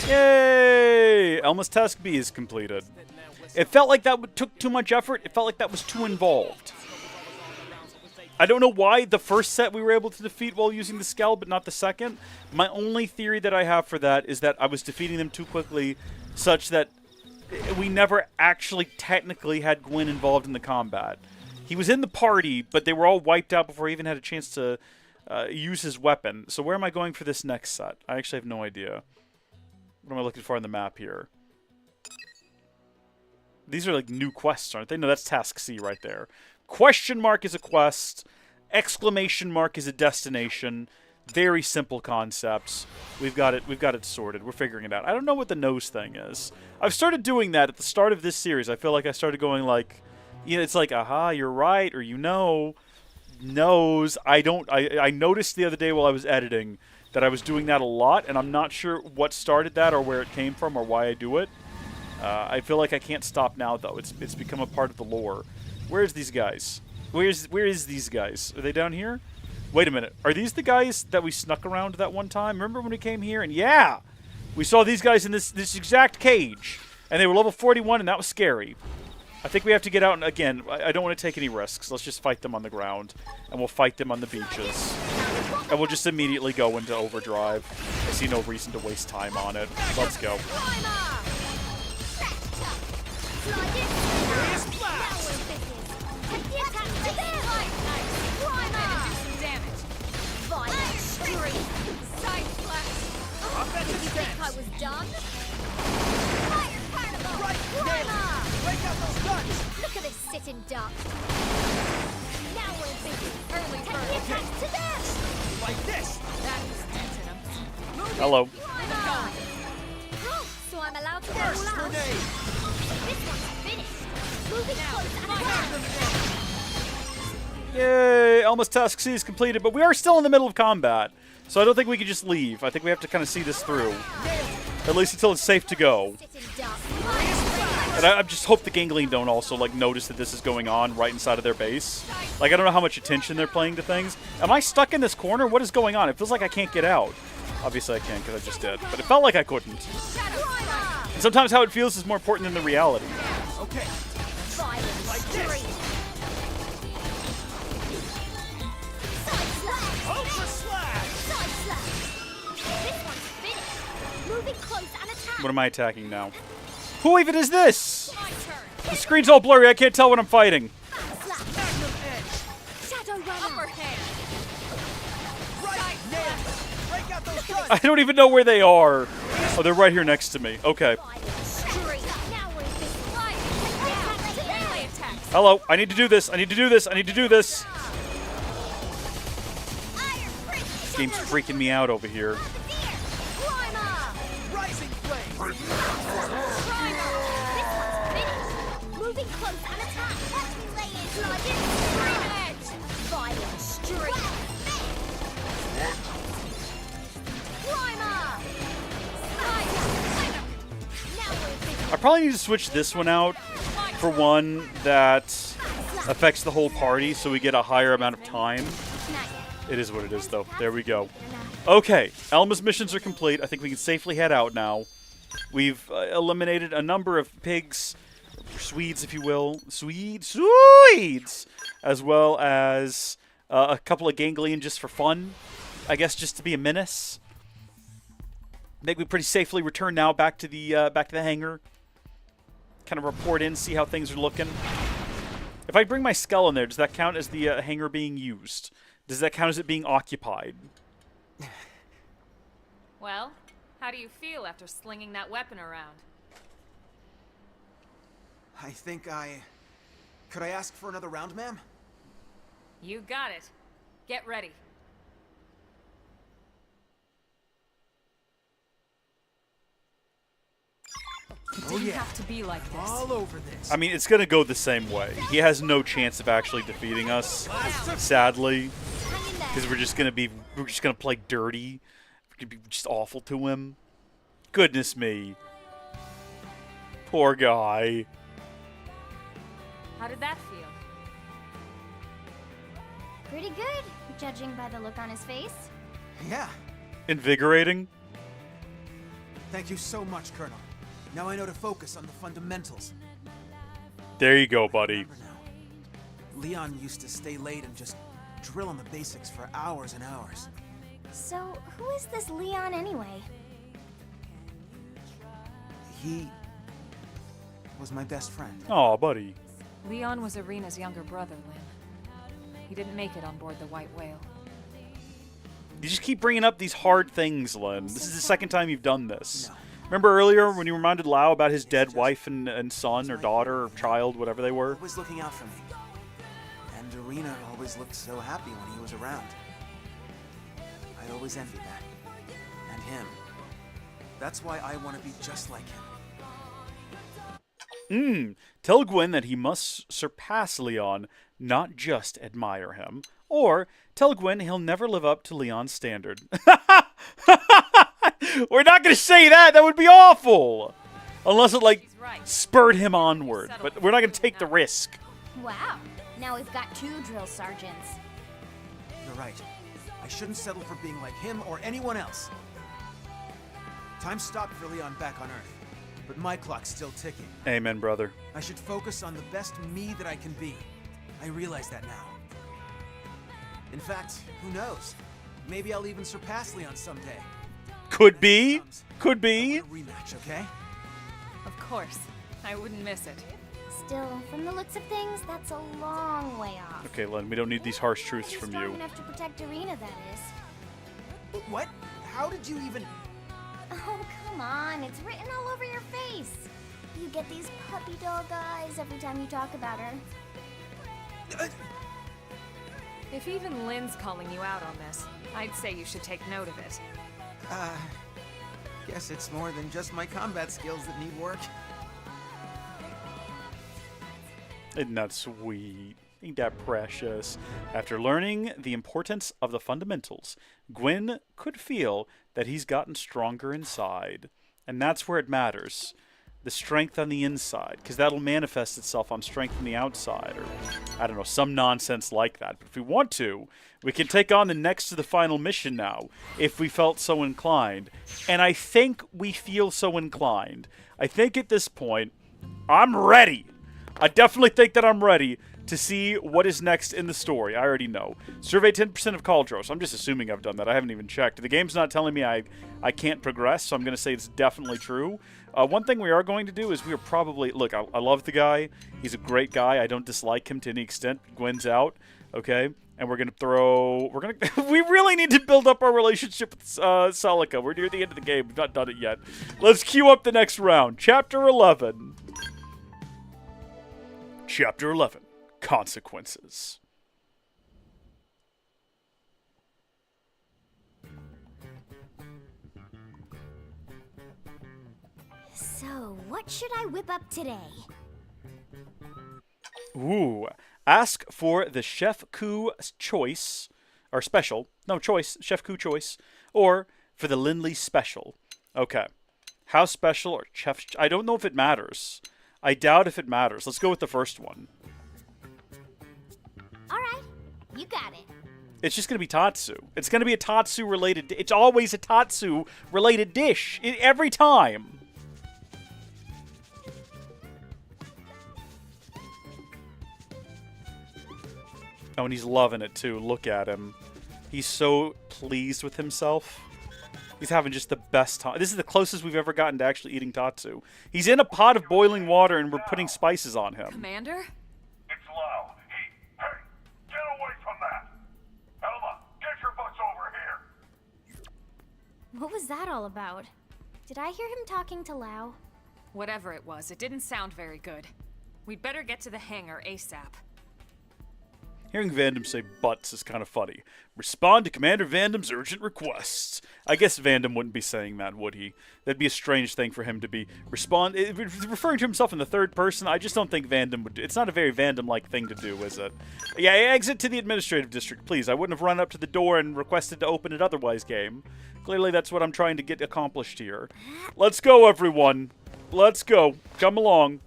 A: Yay! Elma's Task B is completed. It felt like that took too much effort. It felt like that was too involved. I don't know why the first set we were able to defeat while using the Skeld, but not the second. My only theory that I have for that is that I was defeating them too quickly, such that we never actually technically had Gwyn involved in the combat. He was in the party, but they were all wiped out before he even had a chance to use his weapon. So where am I going for this next set? I actually have no idea. What am I looking for on the map here? These are like new quests, aren't they? No, that's Task C right there. Question mark is a quest. Exclamation mark is a destination. Very simple concepts. We've got it sorted. We're figuring it out. I don't know what the nose thing is. I've started doing that at the start of this series. I feel like I started going like, you know, it's like, aha, you're right, or you know, nose. I noticed the other day while I was editing that I was doing that a lot, and I'm not sure what started that or where it came from or why I do it. I feel like I can't stop now, though. It's become a part of the lore. Where's these guys? Where is these guys? Are they down here? Wait a minute. Are these the guys that we snuck around that one time? Remember when we came here? And yeah! We saw these guys in this exact cage. And they were level 41, and that was scary. I think we have to get out, and again, I don't want to take any risks. Let's just fight them on the ground. And we'll fight them on the beaches. And we'll just immediately go into overdrive. I see no reason to waste time on it. Let's go.
M: I was done?
O: Break out those guns!
M: Look at this sitting duck. Now we're busy. Early bird.
O: Okay.
M: To this.
O: Like this!
C: That was decent.
A: Hello.
M: So I'm allowed to go
O: First grenade!
M: This one's finished. Moving close and attack.
A: Yay! Elma's task C is completed, but we are still in the middle of combat. So I don't think we can just leave. I think we have to kind of see this through. At least until it's safe to go. And I just hope the Ganglion don't also, like, notice that this is going on right inside of their base. Like, I don't know how much attention they're paying to things. Am I stuck in this corner? What is going on? It feels like I can't get out. Obviously I can, because I just did. But it felt like I couldn't. And sometimes how it feels is more important than the reality.
O: Okay. Like this. Ultra slash!
M: Side slash. This one's finished. Moving close and attack.
A: What am I attacking now? Who even is this? The screen's all blurry. I can't tell what I'm fighting.
O: Magnum edge.
M: Shadow runner. Upper hand.
O: Right. Nailed it. Break out those guns.
A: I don't even know where they are. Oh, they're right here next to me. Okay. Hello. I need to do this. I need to do this. I need to do this. This game's freaking me out over here.
O: Rising flame.
M: Moving close and attack. Watch me lay in. Slide in. Violent streak.
A: I probably need to switch this one out for one that affects the whole party so we get a higher amount of time. It is what it is, though. There we go. Okay, Elma's missions are complete. I think we can safely head out now. We've eliminated a number of pigs, Swedes, if you will. Swedes! As well as a couple of Ganglion just for fun. I guess just to be a menace. I think we pretty safely return now back to the hangar. Kind of report in, see how things are looking. If I bring my skull in there, does that count as the hangar being used? Does that count as it being occupied?
C: Well, how do you feel after slinging that weapon around?
O: I think Could I ask for another round, ma'am?
C: You got it. Get ready. It didn't have to be like this.
O: All over this.
A: I mean, it's going to go the same way. He has no chance of actually defeating us, sadly. Because we're just going to play dirty. We're going to be just awful to him. Goodness me. Poor guy.
C: How did that feel?
D: Pretty good, judging by the look on his face.
O: Yeah.
A: Invigorating.
O: Thank you so much, Colonel. Now I know to focus on the fundamentals.
A: There you go, buddy.
O: Leon used to stay late and just drill on the basics for hours and hours.
D: So, who is this Leon anyway?
O: He was my best friend.
A: Aw, buddy.
C: Leon was Irina's younger brother, Lynn. He didn't make it on board the White Whale.
A: You just keep bringing up these hard things, Lynn. This is the second time you've done this. No. Remember earlier when you reminded Lau about his dead wife and son or daughter or child, whatever they were?
O: Always looking out for me. And Irina always looked so happy when he was around. I always envied that. And him. That's why I want to be just like him.
A: Tell Gwen that he must surpass Leon, not just admire him. Or tell Gwen he'll never live up to Leon's standard. We're not going to say that. That would be awful. Unless it, like, spurred him onward. But we're not going to take the risk.
D: Wow. Now we've got 2 drill sergeants.
O: You're right. I shouldn't settle for being like him or anyone else. Time stopped for Leon back on Earth. But my clock's still ticking.
A: Amen, brother.
O: I should focus on the best me that I can be. I realize that now. In fact, who knows? Maybe I'll even surpass Leon someday.
A: Could be. Could be.
O: A rematch, okay?
C: Of course. I wouldn't miss it.
D: Still, from the looks of things, that's a long way off.
A: Okay, Len, we don't need these harsh truths from
D: Strong
A: you.
D: enough to protect Irina, that is.
O: What? How did you even...
D: Oh, come on. It's written all over your face. You get these puppy dog eyes every time you talk about her.
C: If even Lynn's calling you out on this, I'd say you should take note of it.
O: Guess it's more than just my combat skills that need work.
A: Isn't that sweet? Ain't that precious? After learning the importance of the fundamentals, Gwyn could feel that he's gotten stronger inside. And that's where it matters. The strength on the inside, because that'll manifest itself on strength on the outside, or I don't know, some nonsense like that. But if we want to, we can take on the next to the final mission now, if we felt so inclined. And I think we feel so inclined. I think at this point, I'm ready. I definitely think that I'm ready to see what is next in the story. I already know. Survey 10% of Caldros. I'm just assuming I've done that. I haven't even checked. The game's not telling me I can't progress, so I'm going to say it's definitely true. One thing we are going to do is we are probably... Look, I love the guy. He's a great guy. I don't dislike him to any extent. Gwyn's out, okay? And we're going to throw... we really need to build up our relationship with Celica. We're near the end of the game. We've not done it yet. Let's queue up the next round. Chapter 11. Chapter 11. Consequences.
D: So, what should I whip up today?
A: Ooh. Ask for the Chef Coup choice, or special. No, choice. Chef Coup choice. Or for the Lindley special. Okay. How special or Chef... I don't know if it matters. I doubt if it matters. Let's go with the first one.
D: Alright, you got it.
A: It's just going to be Tatsu. It's going to be a Tatsu-related... It's always a Tatsu-related dish. Every time. Oh, and he's loving it, too. Look at him. He's so pleased with himself. He's having just the best time. This is the closest we've ever gotten to actually eating Tatsu. He's in a pot of boiling water, and we're putting spices on him.
C: Commander?
K: It's Lau. Hey, get away from that! Elma, get your butts over here!
D: What was that all about? Did I hear him talking to Lau?
C: Whatever it was, it didn't sound very good. We'd better get to the hangar ASAP.
A: Hearing Vandam say butts is kind of funny. Respond to Commander Vandam's urgent requests. I guess Vandam wouldn't be saying that, would he? That'd be a strange thing for him to be referring to himself in the third person. I just don't think Vandam would do. It's not a very Vandam-like thing to do, is it? Yeah, exit to the administrative district, please. I wouldn't have run up to the door and requested to open it otherwise, game. Clearly that's what I'm trying to get accomplished here. Let's go, everyone. Let's go. Come along.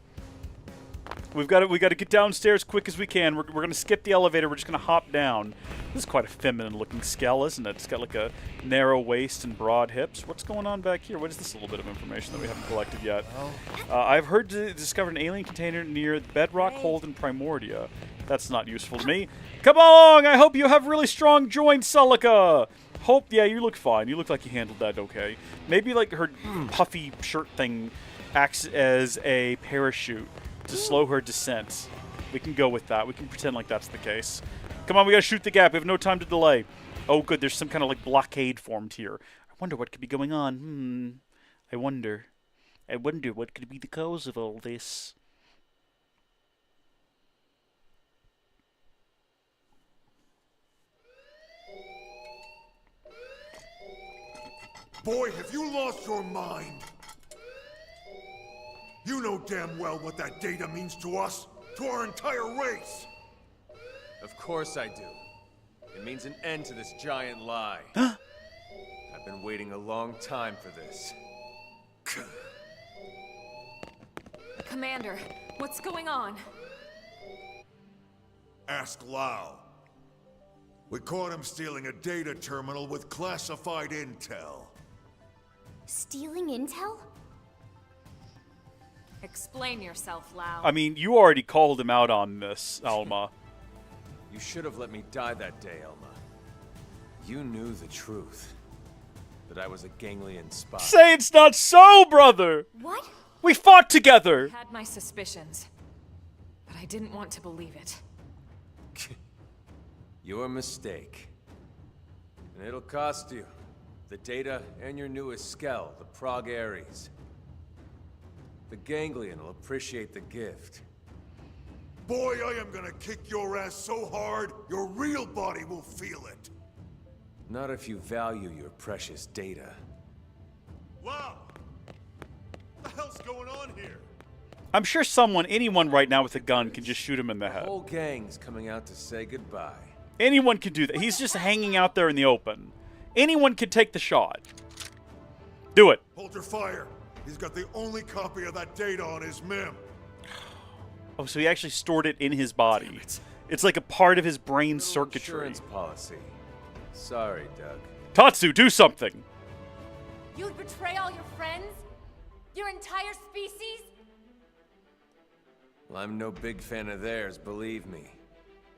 A: We got to get downstairs quick as we can. We're going to skip the elevator. We're just going to hop down. This is quite a feminine-looking skell, isn't it? It's got like a narrow waist and broad hips. What's going on back here? What is this little bit of information that we haven't collected yet? I've heard discovered an alien container near the bedrock hold in Primordia. That's not useful to me. Come along! I hope you have really strong joints, Celica! Yeah, you look fine. You look like you handled that okay. Maybe like her puffy shirt thing acts as a parachute to slow her descent. We can go with that. We can pretend like that's the case. Come on, we gotta shoot the gap. We have no time to delay. Oh, good. There's some kind of like blockade formed here. I wonder what could be going on. I wonder what could be the cause of all this.
B: Boy, have you lost your mind! You know damn well what that data means to us, to our entire race!
P: Of course I do. It means an end to this giant lie. I've been waiting a long time for this.
C: Commander, what's going on?
B: Ask Lau. We caught him stealing a data terminal with classified intel.
D: Stealing intel?
C: Explain yourself, Lau.
A: I mean, you already called him out on this, Alma.
P: You should have let me die that day, Elma. You knew the truth. That I was a Ganglion spy.
A: Say it's not so, brother!
D: What?
A: We fought together!
C: I had my suspicions, but I didn't want to believe it.
P: Your mistake. And it'll cost you. The data and your newest skell, the Prague Ares. The Ganglion will appreciate the gift.
B: Boy, I am gonna kick your ass so hard, your real body will feel it.
P: Not if you value your precious data.
F: Wow! What the hell's going on here?
A: I'm sure anyone right now with a gun can just shoot him in the head.
P: The whole gang's coming out to say goodbye.
A: Anyone can do that. He's just hanging out there in the open. Anyone can take the shot. Do it.
B: Hold your fire. He's got the only copy of that data on his MIM.
A: Oh, so he actually stored it in his body. It's like a part of his brain circuitry.
P: Insurance policy. Sorry, Doug.
A: Tatsu, do something.
M: You'd betray all your friends? Your entire species?
P: Well, I'm no big fan of theirs, believe me.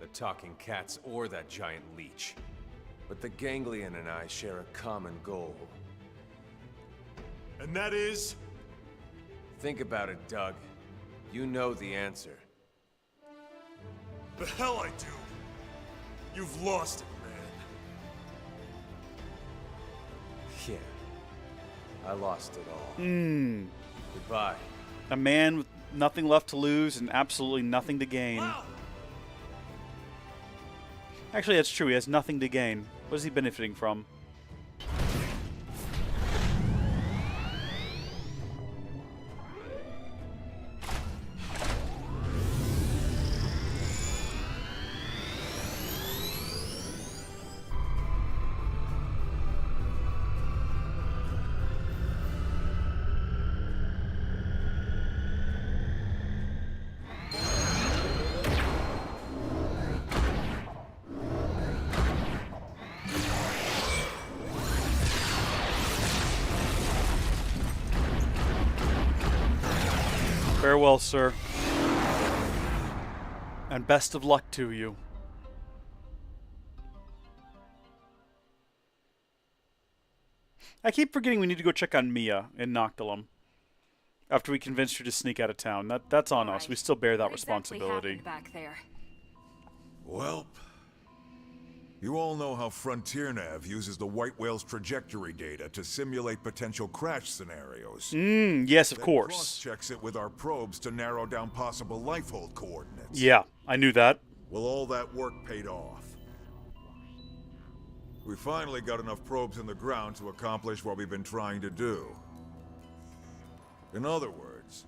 P: The talking cats or that giant leech. But the ganglion and I share a common goal.
F: And that is?
P: Think about it, Doug. You know the answer.
F: The hell I do. You've lost it, man.
P: Yeah. I lost it all.
A: Hmm.
P: Goodbye.
A: A man with nothing left to lose and absolutely nothing to gain.
F: Wow.
A: Actually, that's true. He has nothing to gain. What is he benefiting from? Farewell, sir. And best of luck to you. I keep forgetting we need to go check on Mia in Noctilum. After we convinced her to sneak out of town. That's on us. We still bear that responsibility.
C: Back there.
B: Welp. You all know how Frontier Nav uses the White Whale's trajectory data to simulate potential crash scenarios.
A: Yes, of
B: Then
A: course.
B: Cross-checks it with our probes to narrow down possible lifehold coordinates.
A: Yeah, I knew that.
B: Well, all that work paid off. We finally got enough probes in the ground to accomplish what we've been trying to do. In other words,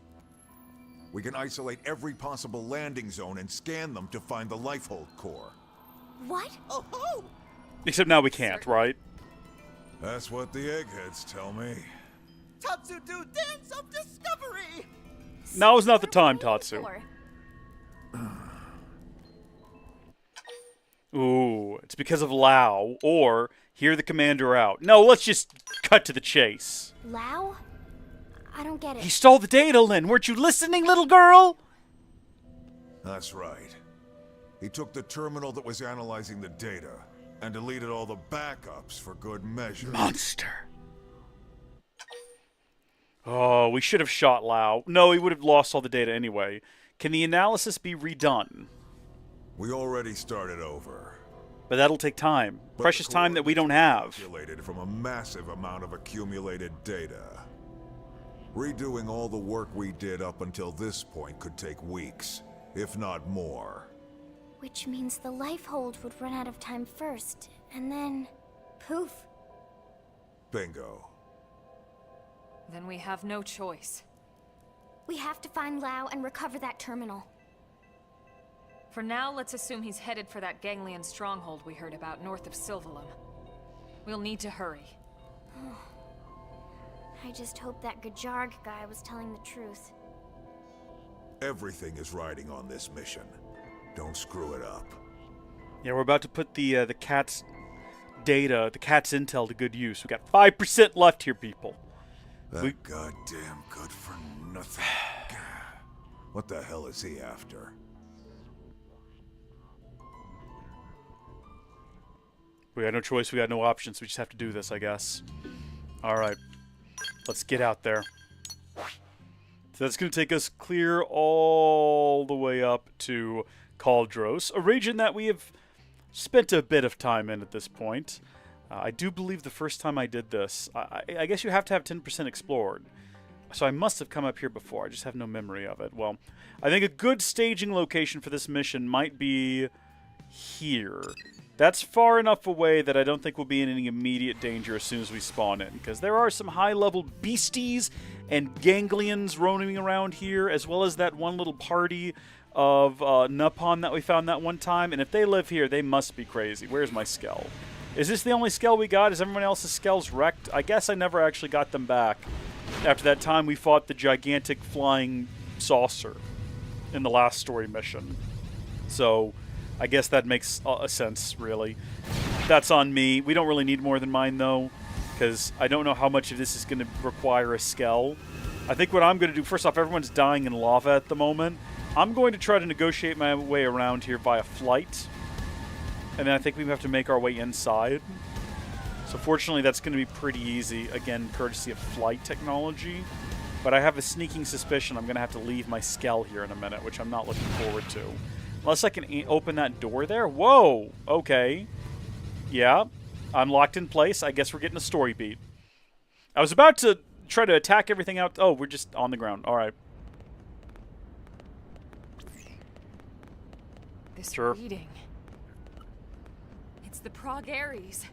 B: we can isolate every possible landing zone and scan them to find the lifehold core.
D: What?
E: Oh ho!
A: Except now we can't, right?
B: That's what the eggheads tell me.
E: Tatsu do dance of discovery!
A: Now is not the time, Tatsu. Ooh, it's because of Lao, or hear the commander out. No, let's just cut to the chase.
D: Lao? I don't get it.
A: He stole the data, Lynn. Weren't you listening, little girl?
B: That's right. He took the terminal that was analyzing the data and deleted all the backups for good measure.
A: Monster. Oh, we should have shot Lao. No, he would have lost all the data anyway. Can the analysis be redone?
B: We already started over.
A: But that'll take time. Precious time that we don't have.
B: Calculated from a massive amount of accumulated data. Redoing all the work we did up until this point could take weeks, if not more.
D: Which means the lifehold would run out of time first, and then... poof.
B: Bingo.
C: Then we have no choice.
D: We have to find Lao and recover that terminal.
C: For now, let's assume he's headed for that ganglion stronghold we heard about north of Sylvalum. We'll need to hurry.
D: I just hope that Gajarg guy was telling the truth.
B: Everything is riding on this mission. Don't screw it up.
A: Yeah, we're about to put the cat's data, the cat's intel to good use. We got 5% left here, people.
B: That goddamn good for nothing. What the hell is he after?
A: We got no choice, we got no options. We just have to do this, I guess. Alright. Let's get out there. So that's going to take us clear all the way up to Caldros, a region that we have spent a bit of time in at this point. I do believe the first time I did this, I guess you have to have 10% explored. So I must have come up here before, I just have no memory of it. Well, I think a good staging location for this mission might be here. That's far enough away that I don't think we'll be in any immediate danger as soon as we spawn in, because there are some high-level beasties and ganglions roaming around here, as well as that one little party of Nupon that we found that one time, and if they live here, they must be crazy. Where's my Skell? Is this the only Skell we got? Is everyone else's Skells wrecked? I guess I never actually got them back after that time we fought the gigantic flying saucer in the last story mission. So I guess that makes a sense, really. That's on me. We don't really need more than mine, though, because I don't know how much of this is going to require a Skell. I think what I'm going to do, first off, everyone's dying in lava at the moment. I'm going to try to negotiate my way around here via flight. And then I think we have to make our way inside. So fortunately, that's going to be pretty easy, again, courtesy of flight technology. But I have a sneaking suspicion I'm going to have to leave my Skell here in a minute, which I'm not looking forward to. Unless I can open that door there. Whoa! Okay. Yeah. I'm locked in place. I guess we're getting a story beat. I was about to try to attack everything out. Oh, we're just on the ground. All right.
C: This reading. It's the Prague Aries.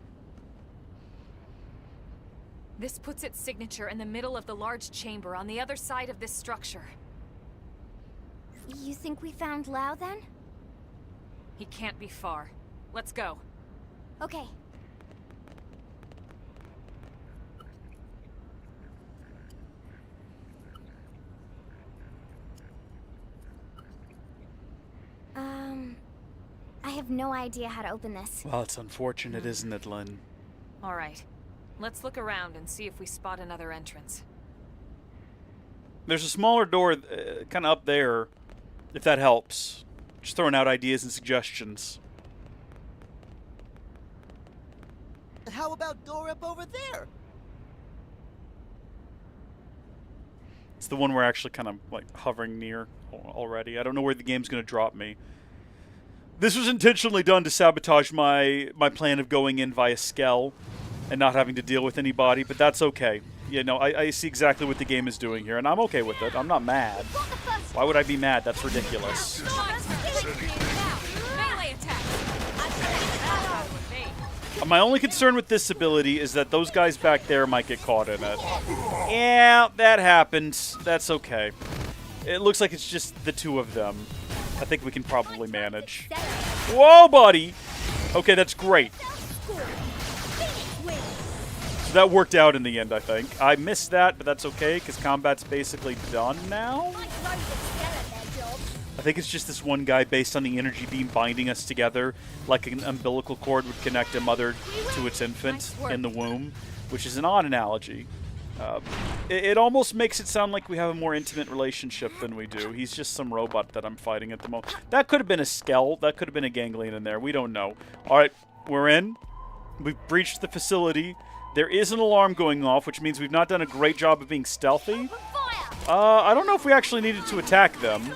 C: This puts its signature in the middle of the large chamber on the other side of this structure.
D: You think we found Lao, then?
C: He can't be far. Let's go.
D: Okay. I have no idea how to open this.
A: Well, it's unfortunate, isn't it, Lynn?
C: All right. Let's look around and see if we spot another entrance.
A: There's a smaller door kind of up there, if that helps. Just throwing out ideas and suggestions.
E: How about door up over there?
A: It's the one we're actually kind of like hovering near already. I don't know where the game's going to drop me. This was intentionally done to sabotage my plan of going in via Skell and not having to deal with anybody, but that's okay. You know, I see exactly what the game is doing here, and I'm okay with it. I'm not mad. Why would I be mad? That's ridiculous. My only concern with this ability is that those guys back there might get caught in it. Yeah, that happens. That's okay. It looks like it's just the two of them. I think we can probably manage. Whoa, buddy! Okay, that's great. So that worked out in the end, I think. I missed that, but that's okay, because combat's basically done now? I think it's just this one guy based on the energy beam binding us together, like an umbilical cord would connect a mother to its infant in the womb, which is an odd analogy. It almost makes it sound like we have a more intimate relationship than we do. He's just some robot that I'm fighting at the moment. That could have been a Skell. That could have been a ganglion in there. We don't know. All right, we're in. We've breached the facility. There is an alarm going off, which means we've not done a great job of being stealthy. I don't know if we actually needed to attack them.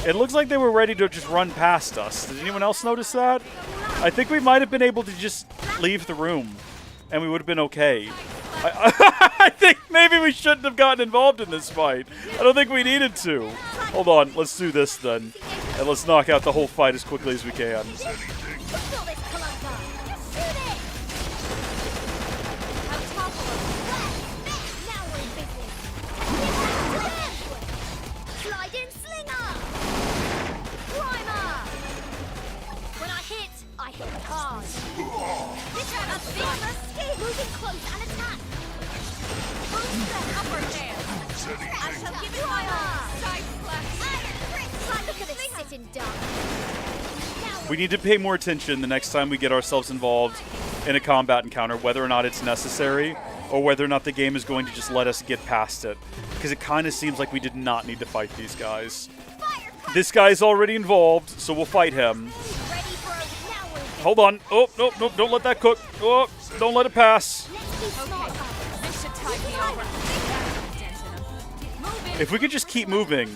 A: It looks like they were ready to just run past us. Did anyone else notice that? I think we might have been able to just leave the room, and we would have been okay. I think maybe we shouldn't have gotten involved in this fight. I don't think we needed to. Hold on, let's do this then. And let's knock out the whole fight as quickly as we can.
M: I hit hard. This one moving close and attack. Upper hand. I shall give it my all. Side flash. Look at this sitting duck.
A: We need to pay more attention the next time we get ourselves involved in a combat encounter, whether or not it's necessary, or whether or not the game is going to just let us get past it. Because it kind of seems like we did not need to fight these guys. This guy's already involved, so we'll fight him. Hold on. Oh, nope, nope, don't let that cook. Oh, don't let it pass. If we could just keep moving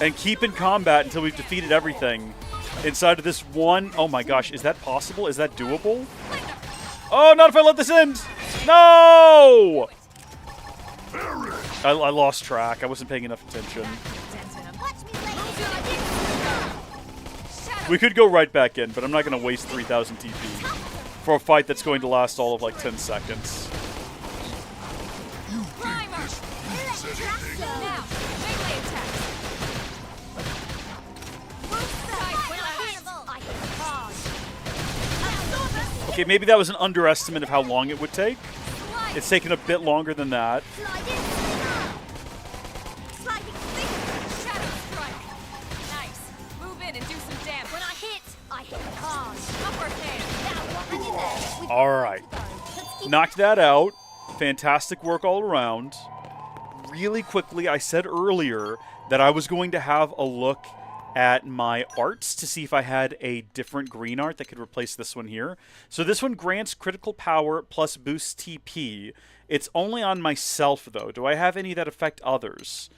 A: and keep in combat until we've defeated everything inside of this one... Oh my gosh, is that possible? Is that doable? Oh, not if I let this end! No! I lost track. I wasn't paying enough attention. We could go right back in, but I'm not going to waste 3,000 TP for a fight that's going to last all of like 10 seconds. Okay, maybe that was an underestimate of how long it would take. It's taken a bit longer than that. Alright. Knocked that out. Fantastic work all around. Really quickly, I said earlier that I was going to have a look at my arts to see if I had a different green art that could replace this one here. So this one grants critical power plus boosts TP. It's only on myself, though. Do I have any that affect others?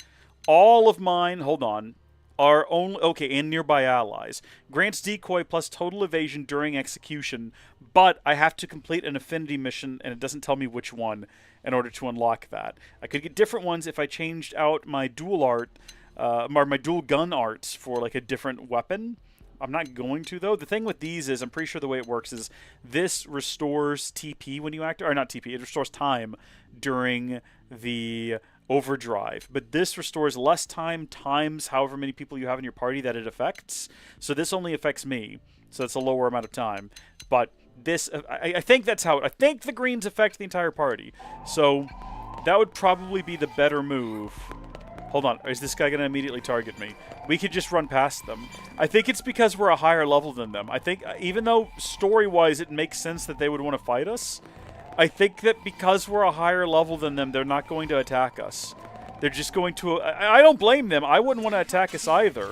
A: All of mine, hold on, are only, okay, and nearby allies. Grants decoy plus total evasion during execution, but I have to complete an affinity mission, and it doesn't tell me which one in order to unlock that. I could get different ones if I changed out my dual art, my dual gun arts for like a different weapon. I'm not going to, though. The thing with these is, I'm pretty sure the way it works is this restores TP when you act, or not TP, it restores time during the overdrive. But this restores less time times however many people you have in your party that it affects. So this only affects me, so it's a lower amount of time. But this, I think that's how, I think the greens affect the entire party. So that would probably be the better move. Hold on, is this guy going to immediately target me? We could just run past them. I think it's because we're a higher level than them. I think, even though story-wise it makes sense that they would want to fight us, I think that because we're a higher level than them, they're not going to attack us. They're just going to... I don't blame them. I wouldn't want to attack us either.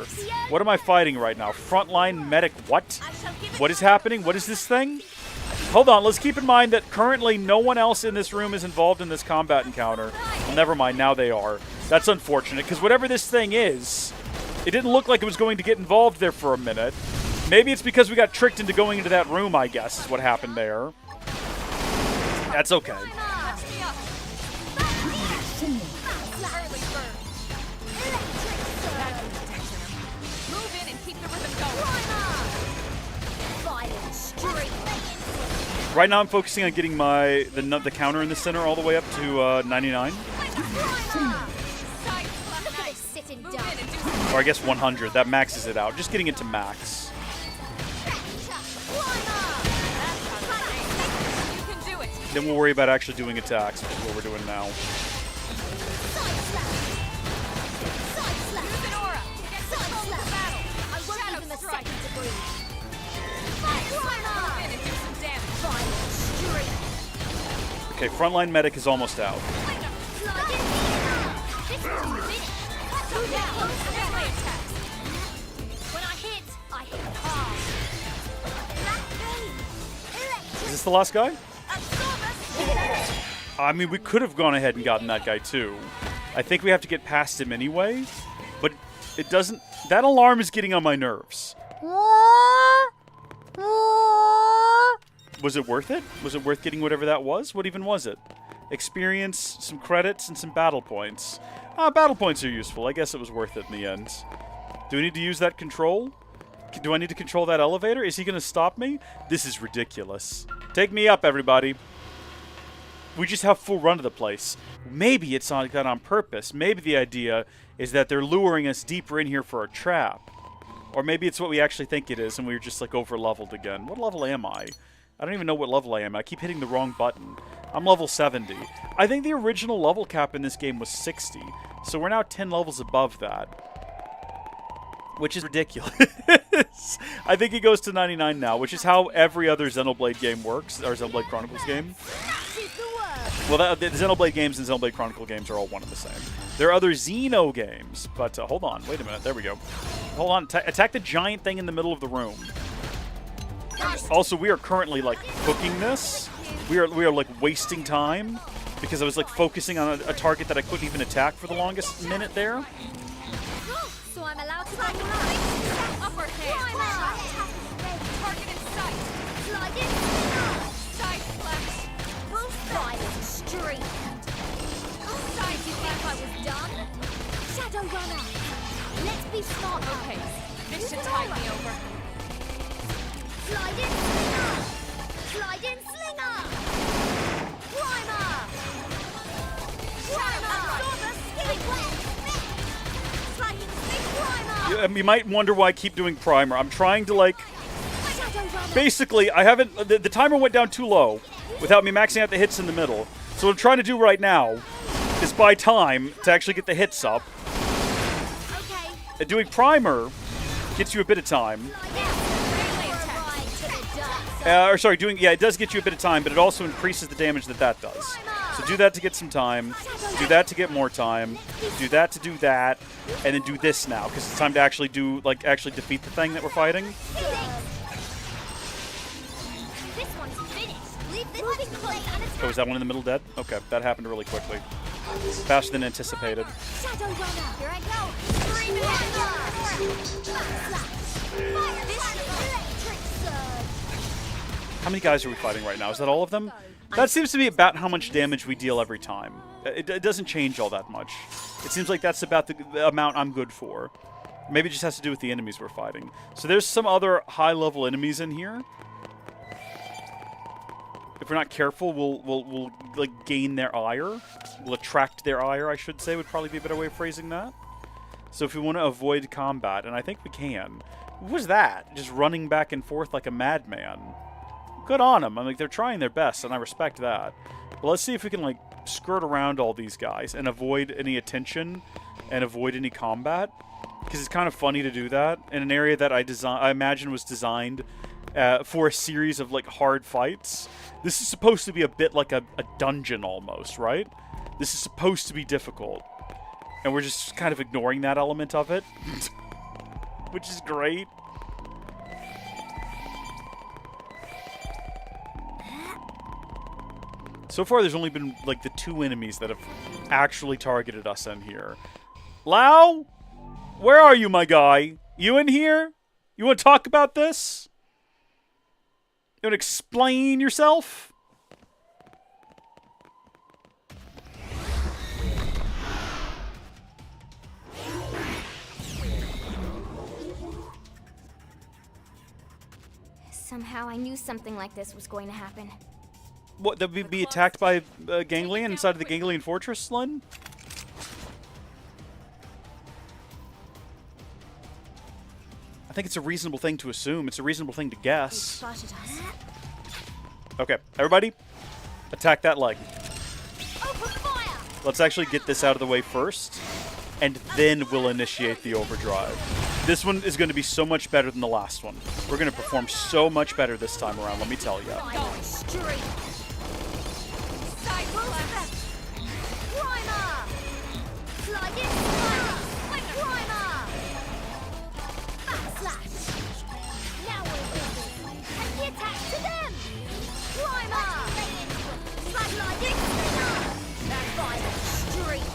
A: What am I fighting right now? Frontline medic what? What is happening? What is this thing? Hold on, let's keep in mind that currently no one else in this room is involved in this combat encounter. Well, never mind, now they are. That's unfortunate, because whatever this thing is, it didn't look like it was going to get involved there for a minute. Maybe it's because we got tricked into going into that room, I guess, is what happened there. That's okay. Right now I'm focusing on getting the counter in the center all the way up to 99. Or I guess 100. That maxes it out. Just getting it to max. Then we'll worry about actually doing attacks, which is what we're doing now. Okay, frontline medic is almost out. Is this the last guy? I mean, we could have gone ahead and gotten that guy too. I think we have to get past him anyway, but it doesn't... That alarm is getting on my nerves. Was it worth it? Was it worth getting whatever that was? What even was it? Experience, some credits, and some battle points. Battle points are useful. I guess it was worth it in the end. Do we need to use that control? Do I need to control that elevator? Is he going to stop me? This is ridiculous. Take me up, everybody. We just have full run of the place. Maybe it's not done on purpose. Maybe the idea is that they're luring us deeper in here for a trap. Or maybe it's what we actually think it is, and we're just, like, over-leveled again. What level am I? I don't even know what level I am. I keep hitting the wrong button. I'm level 70. I think the original level cap in this game was 60. So we're now 10 levels above that. Which is ridiculous. I think it goes to 99 now, which is how every other Xenoblade game works, or Xenoblade Chronicles game. Well, the Xenoblade games and Xenoblade Chronicle games are all one and the same. There are other Xeno games, but hold on. Wait a minute. There we go. Hold on. Attack the giant thing in the middle of the room. Also, we are currently, like, cooking this. We are like, wasting time because I was, like, focusing on a target that I couldn't even attack for the longest minute there.
M: So I'm allowed to go right. Upper hand. Target in sight. Slide in. Side flash. Move violent streak. Did you think I was done? Shadow runner. Let's be smart. Okay, this should tide me over. Slide in slinger! Slide in slinger! Primer!
A: You might wonder why I keep doing primer. I'm trying to, like... Basically, I haven't... The timer went down too low without me maxing out the hits in the middle. So what I'm trying to do right now is buy time to actually get the hits up. And doing primer gets you a bit of time. It does get you a bit of time, but it also increases the damage that does. So do that to get some time, do that to get more time, do that to do that, and then do this now, because it's time to actually actually defeat the thing that we're fighting. Oh, is that one in the middle dead? Okay, that happened really quickly. Faster than anticipated.
M: Shadow Runner! Here I go! Scream
A: How many guys are we fighting right now? Is that all of them? That seems to be about how much damage we deal every time. It doesn't change all that much. It seems like that's about the amount I'm good for. Maybe it just has to do with the enemies we're fighting. So there's some other high-level enemies in here. If we're not careful, we'll like gain their ire. We'll attract their ire, I should say, would probably be a better way of phrasing that. So if we want to avoid combat, and I think we can. What was that? Just running back and forth like a madman. Good on them. I mean, they're trying their best, and I respect that. But let's see if we can, like, skirt around all these guys and avoid any attention and avoid any combat. Because it's kind of funny to do that in an area that I imagine was designed for a series of, like, hard fights. This is supposed to be a bit like a dungeon almost, right? This is supposed to be difficult. And we're just kind of ignoring that element of it. Which is great. So far, there's only been, like, the 2 enemies that have actually targeted us in here. Lao? Where are you, my guy? You in here? You want to talk about this? You want to explain yourself?
D: Somehow I knew something like this was going to happen.
A: What, that we'd be attacked by Ganglion inside of the Ganglion Fortress, Lynn? I think it's a reasonable thing to assume. It's a reasonable thing to guess. Okay, everybody, attack that leg. Let's actually get this out of the way first, and then we'll initiate the overdrive. This one is going to be so much better than the last one. We're going to perform so much better this time around, let me tell you.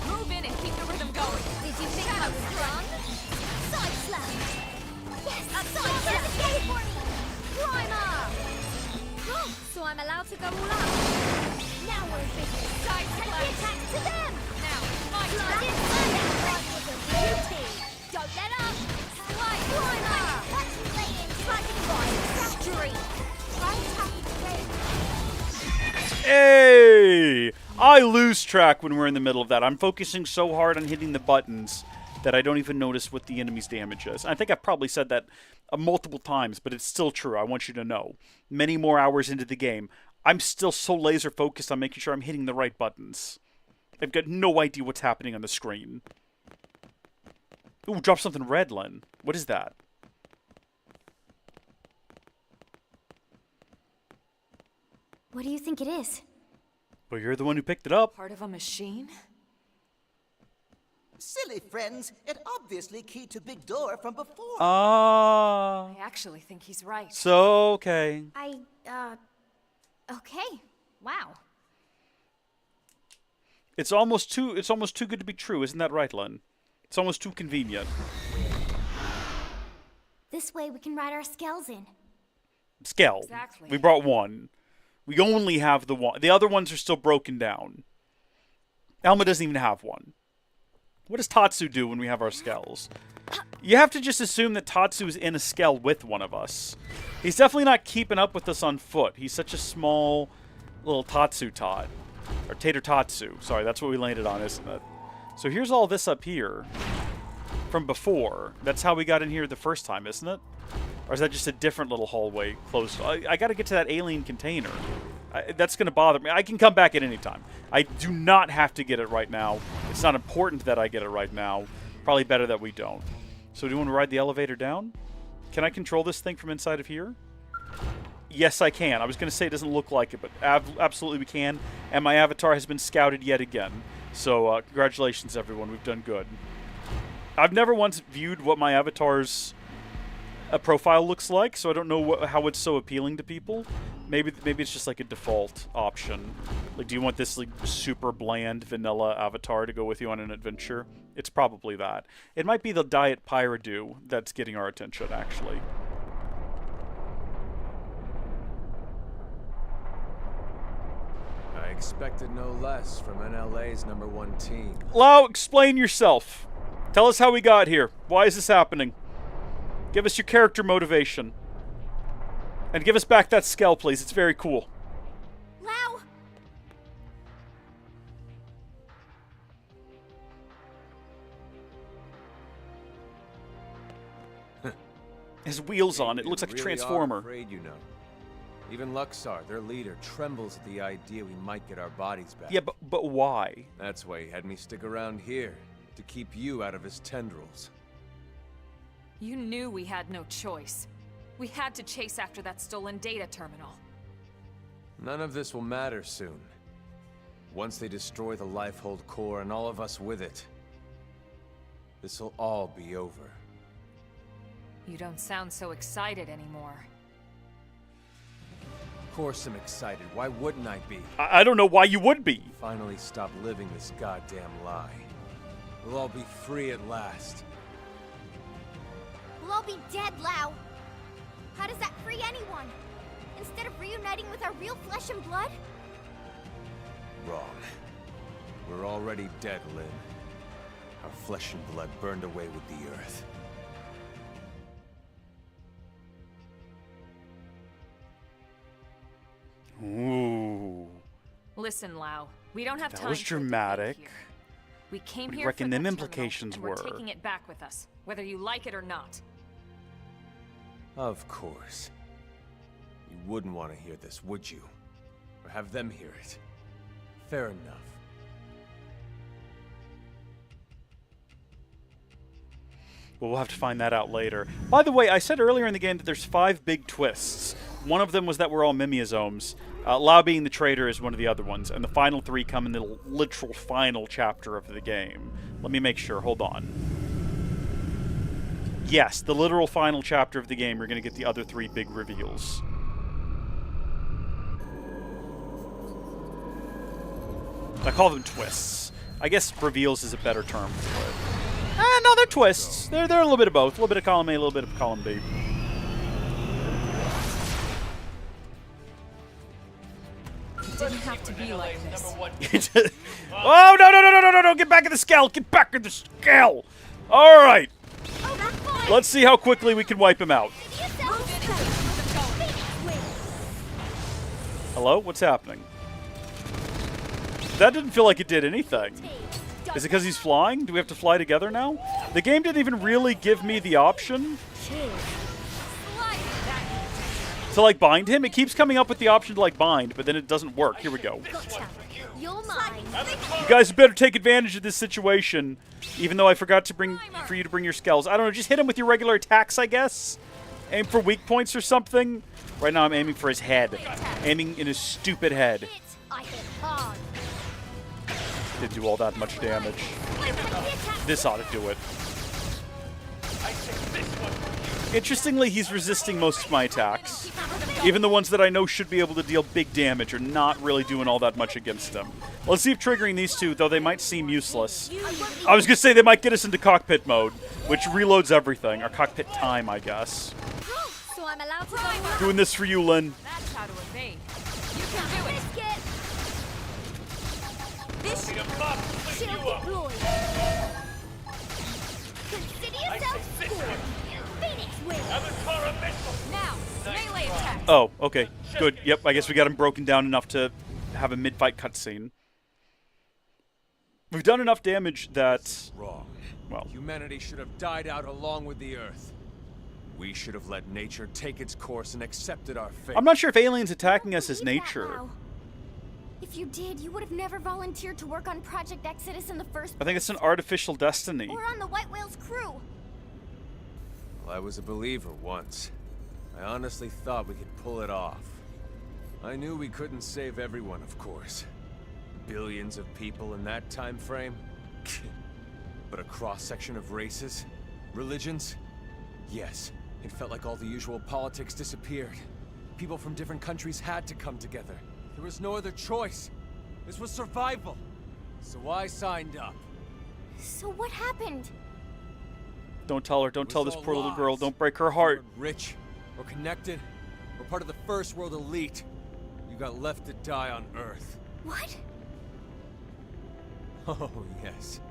C: Move in and keep the rhythm going.
M: Did you think I was done? Side slap! Yes! Side slap! For me! Primer! Oh, so I'm allowed to go all out. Now we're in business.
C: Side slap!
M: Attack to them!
C: Now, my
M: Slide
C: turn.
M: in! That was a beauty! Don't let up! Slide! Primer! That's laying! Sliding right! Street! Try attacking straight!
A: Hey! I lose track when we're in the middle of that. I'm focusing so hard on hitting the buttons that I don't even notice what the enemy's damage is. I think I've probably said that multiple times, but it's still true. I want you to know. Many more hours into the game, I'm still so laser focused on making sure I'm hitting the right buttons. I've got no idea what's happening on the screen. Ooh, drop something red, Len. What is that?
D: What do you think it is?
A: Well, you're the one who picked it up.
C: Part of a machine?
E: Silly friends, it obviously keyed to big door from before.
A: Ah.
C: I actually think he's right.
A: So, okay.
D: Okay. Wow.
A: It's almost too good to be true, isn't that right, Len? It's almost too convenient.
D: This way we can ride our skells in.
A: Skell.
C: Exactly.
A: We brought one. We only have the one. The other ones are still broken down. Alma doesn't even have one. What does Tatsu do when we have our skells? You have to just assume that Tatsu's in a skell with one of us. He's definitely not keeping up with us on foot. He's such a small little Tatsu tot. Or Tater Tatsu. Sorry, that's what we landed on, isn't it? So here's all this up here from before. That's how we got in here the first time, isn't it? Or is that just a different little hallway closed? I got to get to that alien container. That's going to bother me. I can come back at any time. I do not have to get it right now. It's not important that I get it right now. Probably better that we don't. So do you want to ride the elevator down? Can I control this thing from inside of here? Yes, I can. I was going to say it doesn't look like it, but absolutely we can. And my avatar has been scouted yet again. So congratulations, everyone. We've done good. I've never once viewed what my avatar's profile looks like, so I don't know how it's so appealing to people. Maybe it's just like a default option. Like, do you want this like super bland vanilla avatar to go with you on an adventure? It's probably that. It might be the Diet Pyradoo that's getting our attention, actually.
P: I expected no less from NLA's #1 team.
A: Lau, explain yourself. Tell us how we got here. Why is this happening? Give us your character motivation. And give us back that skell, please. It's very cool.
D: Lau!
A: His wheels on. It looks like a transformer.
P: Are afraid, you know. Even Luxar, their leader, trembles at the idea we might get our bodies back.
A: Yeah, but why?
P: That's why he had me stick around here, to keep you out of his tendrils.
C: You knew we had no choice. We had to chase after that stolen data terminal.
P: None of this will matter soon. Once they destroy the Lifehold core and all of us with it, this'll all be over.
C: You don't sound so excited anymore.
P: Of course I'm excited. Why wouldn't I be?
A: I don't know why you would be.
P: Finally stop living this goddamn lie. We'll all be free at last.
D: We'll all be dead, Lau. How does that free anyone? Instead of reuniting with our real flesh and blood?
P: Wrong. We're already dead, Lynn. Our flesh and blood burned away with the earth.
A: Ooh.
C: Listen, Lau. We don't have time.
A: That was dramatic.
C: We came
A: What do you
C: here
A: reckon
C: for
A: them
C: that
A: implications
C: terminal, and
A: were?
C: we're taking it back with us, whether you like it or not.
P: Of course. You wouldn't want to hear this, would you? Or have them hear it. Fair enough.
A: Well, we'll have to find that out later. By the way, I said earlier in the game that there's 5 big twists. One of them was that we're all Mimiosomes. Lau being the traitor is one of the other ones. And the final 3 come in the literal final chapter of the game. Let me make sure. Hold on. Yes, the literal final chapter of the game, you're going to get the other 3 big reveals. I call them twists. I guess reveals is a better term for it. No, they're twists. They're a little bit of both. A little bit of column A, a little bit of column B.
C: It didn't have to be like this.
A: Oh, no. Get back in the scale. Get back in the scale. All right. Let's see how quickly we can wipe him out. Hello? What's happening? That didn't feel like it did anything. Is it because he's flying? Do we have to fly together now? The game didn't even really give me the option to, like, bind him. It keeps coming up with the option to, like, bind, but then it doesn't work. Here we go.
D: You're mine.
A: You guys better take advantage of this situation, even though I forgot to for you to bring your skells. I don't know, just hit him with your regular attacks, I guess? Aim for weak points or something? Right now I'm aiming for his head. Aiming in his stupid head.
D: I hit hard.
A: Didn't do all that much damage. This ought to do it. Interestingly, he's resisting most of my attacks. Even the ones that I know should be able to deal big damage are not really doing all that much against him. Let's see if triggering these 2, though they might seem useless. I was going to say they might get us into cockpit mode, which reloads everything. Or cockpit time, I guess.
D: So I'm allowed to go.
A: Doing this for you, Lynn.
C: That's how to evade. You can do it.
D: This shield deployed. Considio
M: yourself scored. Phoenix wins. Now, melee attack.
A: Oh, okay. Good. Yep, I guess we got him broken down enough to have a mid-fight cutscene. We've done enough damage that...
P: Wrong.
A: Well...
P: Humanity should have died out along with the Earth. We should have let nature take its course and accepted our fate.
A: I'm not sure if aliens attacking us is nature.
D: If you did, you would have never volunteered to work on Project Exodus in the first place.
A: I think it's an artificial destiny.
D: Or on the White Whale's crew.
P: Well, I was a believer once. I honestly thought we could pull it off. I knew we couldn't save everyone, of course. Billions of people in that time frame. But a cross-section of races, religions, yes. It felt like all the usual politics disappeared. People from different countries had to come together. There was no other choice. This was survival. So I signed up.
D: So what happened?
A: Don't tell her. Don't tell this poor little girl. Don't break her heart.
P: We're rich. We're connected. We're part of the first world elite. You got left to die on Earth.
D: What?
P: Oh, yes.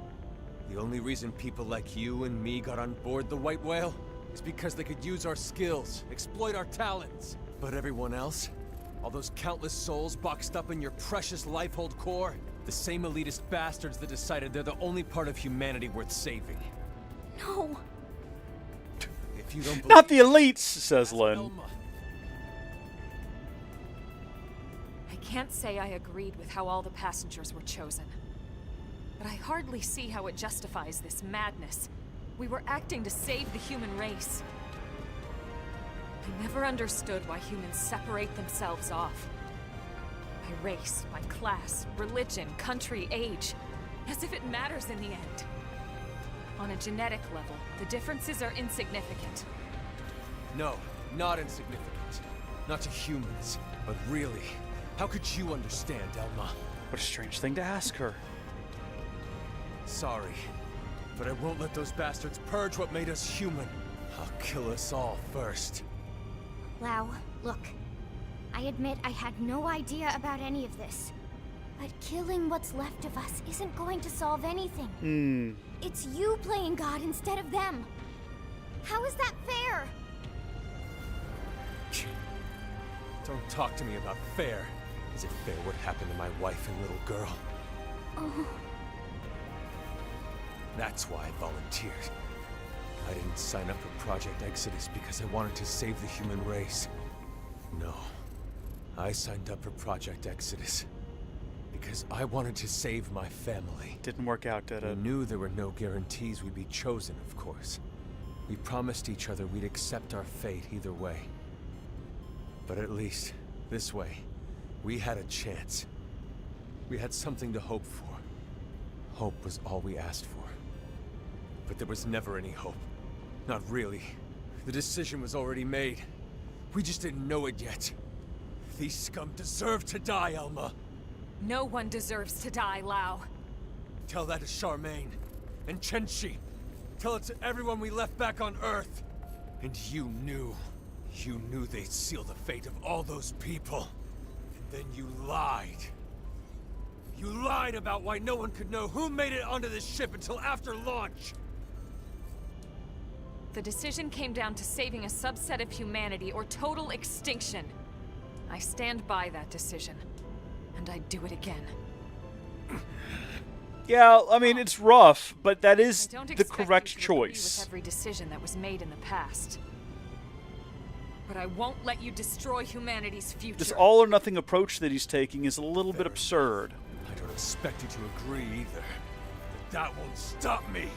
P: The only reason people like you and me got on board the White Whale is because they could use our skills, exploit our talents. But everyone else? All those countless souls boxed up in your precious Lifehold core? The same elitist bastards that decided they're the only part of humanity worth saving.
D: No.
P: If you don't believe...
A: Not the elites, says Lynn.
C: I can't say I agreed with how all the passengers were chosen. But I hardly see how it justifies this madness. We were acting to save the human race. I never understood why humans separate themselves off. By race, by class, religion, country, age. As if it matters in the end. On a genetic level, the differences are insignificant.
P: No, not insignificant. Not to humans. But really, how could you understand, Elma?
A: What a strange thing to ask her.
P: Sorry, but I won't let those bastards purge what made us human. I'll kill us all first.
D: Lau, look. I admit I had no idea about any of this. But killing what's left of us isn't going to solve anything. It's you playing God instead of them. How is that fair?
P: Don't talk to me about fair. Is it fair what happened to my wife and little girl?
D: Oh.
P: That's why I volunteered. I didn't sign up for Project Exodus because I wanted to save the human race. No. I signed up for Project Exodus because I wanted to save my family.
A: Didn't work out, did it?
P: We knew there were no guarantees we'd be chosen, of course. We promised each other we'd accept our fate either way. But at least, this way, we had a chance. We had something to hope for. Hope was all we asked for. But there was never any hope. Not really. The decision was already made. We just didn't know it yet. These scum deserve to die, Elma.
C: No one deserves to die, Lau.
P: Tell that to Charmaine. And Chenchi. Tell it to everyone we left back on Earth. And you knew. You knew they'd seal the fate of all those people. And then you lied. You lied about why no one could know who made it onto this ship until after launch.
C: The decision came down to saving a subset of humanity or total extinction. I stand by that decision. And I'd do it again.
A: Yeah, I mean, it's rough, but that is
C: I don't
A: the
C: expect
A: correct
C: you to agree
A: choice.
C: with every decision that was made in the past. But I won't let you destroy humanity's future.
A: This all-or-nothing approach that he's taking is a little bit absurd.
P: I don't expect you to agree either. But that won't stop me.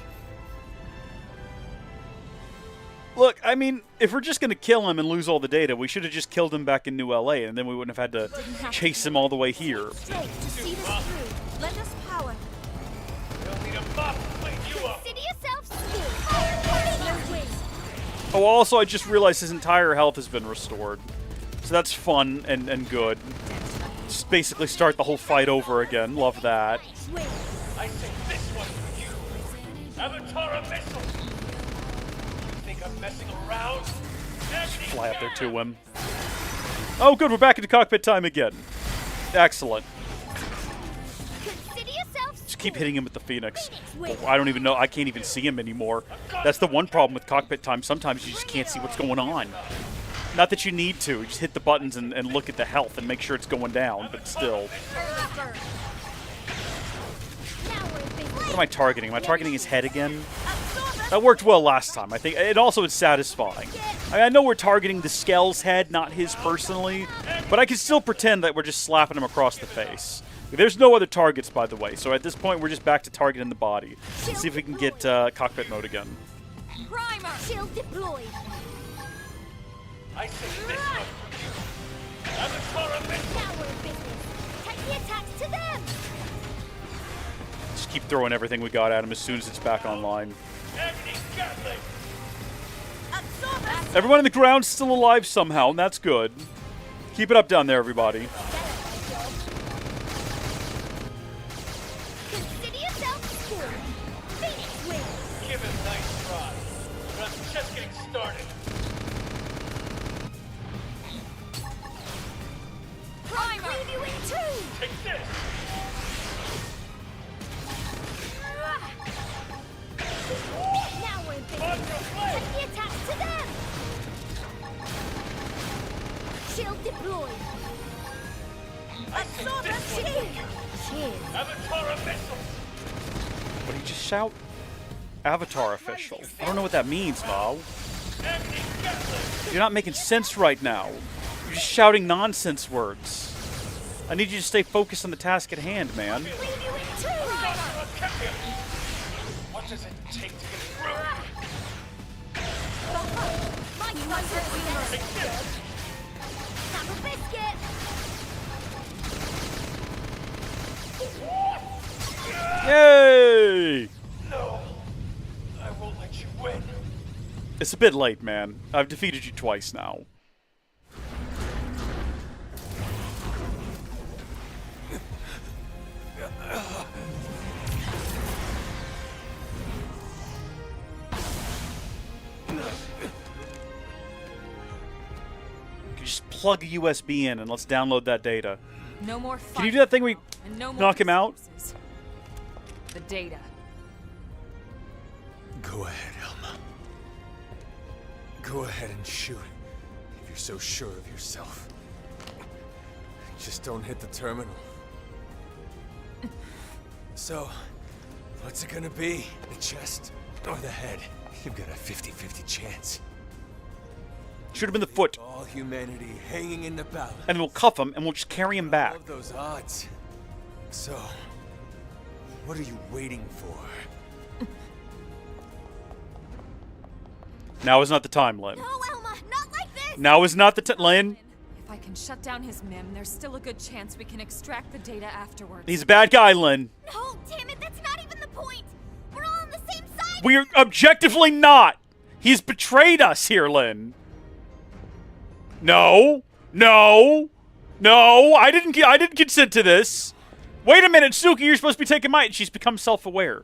A: Look, I mean, if we're just going to kill him and lose all the data, we should have just killed him back in New LA, and then we wouldn't have had to chase him all the way here.
G: Straight to see this through. Lend us power.
K: We'll need a buff to clean you up.
D: Consider yourself
A: Oh, also, I just realized his entire health has been restored. So that's fun and good. Just basically start the whole fight over again. Love that.
K: I say this one for you. Avatar missile. You think I'm messing around?
A: Fly up there to him. Oh, good. We're back into cockpit time again. Excellent.
D: Consider yourself
A: Just keep hitting him with the Phoenix. I don't even know. I can't even see him anymore. That's the one problem with cockpit time. Sometimes you just can't see what's going on. Not that you need to. You just hit the buttons and look at the health and make sure it's going down, but still. What am I targeting? Am I targeting his head again? That worked well last time, I think. It also is satisfying. I know we're targeting the Skell's head, not his personally, but I can still pretend that we're just slapping him across the face. There's no other targets, by the way, so at this point we're just back to targeting the body. Let's see if we can get cockpit mode again.
M: Primer! Shield deployed!
K: I see this one. Avatar of it.
M: Now we're in business. Take the attacks to them!
A: Just keep throwing everything we got at him as soon as it's back online. Everyone on the ground's still alive somehow, and that's good. Keep it up down there, everybody.
M: Consider yourself scored. Phoenix wins!
K: Give it a nice try. But I'm just getting started.
M: Primer! Leave you in two!
K: Take this!
M: Now we're in business. Take the attacks to them! Shield deployed. Absorb the shield! Cheers.
K: Avatar official!
A: What did you just shout? Avatar official. I don't know what that means, Mo. You're not making sense right now. You're just shouting nonsense words. I need you to stay focused on the task at hand, man.
K: What does it take to get through?
M: Have a biscuit!
A: Yay!
K: No, I won't let you win.
A: It's a bit late, man. I've defeated you twice now. Just plug a USB in and let's download that data.
C: No more
A: Can you do that thing where you
C: and no more
A: knock him out?
C: excuses. The data.
P: Go ahead, Elma. Go ahead and shoot. If you're so sure of yourself. Just don't hit the terminal. So, what's it gonna be? The chest or the head? You've got a 50-50 chance.
A: Shoot him in the foot.
P: All humanity hanging in the balance.
A: And then we'll cuff him and we'll just carry him back.
P: I love those odds. So, what are you waiting for?
A: Now is not the time, Lynn.
M: No, Elma, not like this!
A: Now is not the time, Lynn.
C: If I can shut down his MIM, there's still a good chance we can extract the data afterwards.
A: He's a bad guy, Lynn.
M: No, damn it, that's not even the point! We're all on the same side!
A: We're objectively not. He's betrayed us here, Lynn. No. No. No. I didn't consent to this. Wait a minute, Suki, you're supposed to be taking my... She's become self-aware.